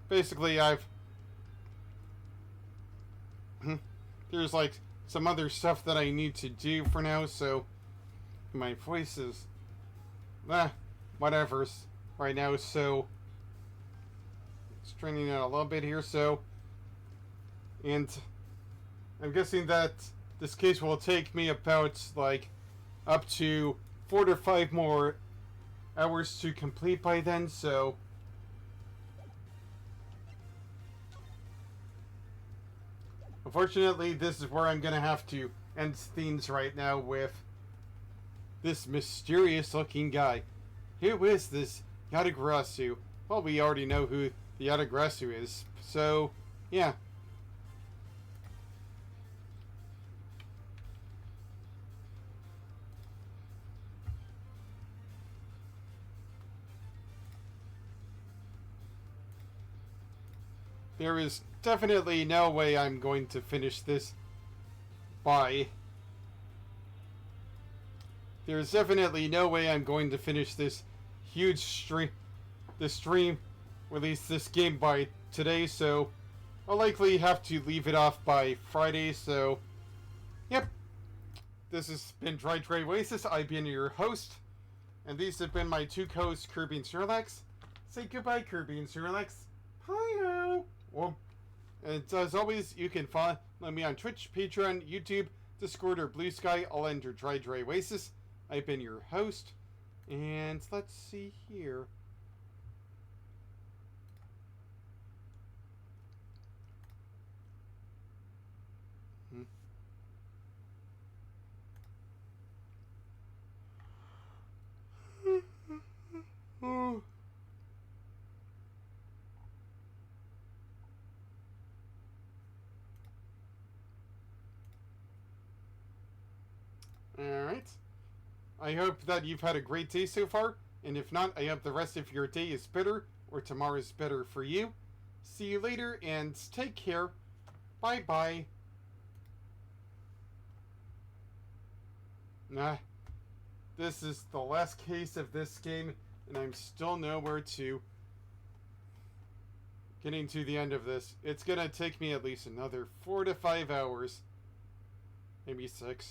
basically there's like some other stuff that I need to do for now, so my voice is whatever's right now, so straining out a little bit here, so and I'm guessing that this case will take me about like up to 4 to 5 more hours to complete by then, so unfortunately this is where I'm gonna have to end things right now with this mysterious looking guy. Who is this Yadagrasu? Well, we already know who the Yadagrasu is, so yeah. There is definitely no way I'm going to finish this by... There's definitely no way I'm going to finish this huge stream, release this game by today, so I'll likely have to leave it off by Friday, so... Yep. This has been Dry Oasis. I've been your host, and these have been my two co-hosts, Kirby and Snorlax. Say goodbye, Kirby and Snorlax. Hi-yo! Well, and as always, you can follow me on Twitch, Patreon, YouTube, Discord, or Blue Sky, all under Dry Oasis. I've been your host, and let's see here. Alright. I hope that you've had a great day so far, and if not, I hope the rest of your day is better, or tomorrow is better for you. See you later, and take care. Bye-bye. This is the last case of this game, and I'm still nowhere to getting to the end of this. It's gonna take me at least another 4 to 5 hours. Maybe 6.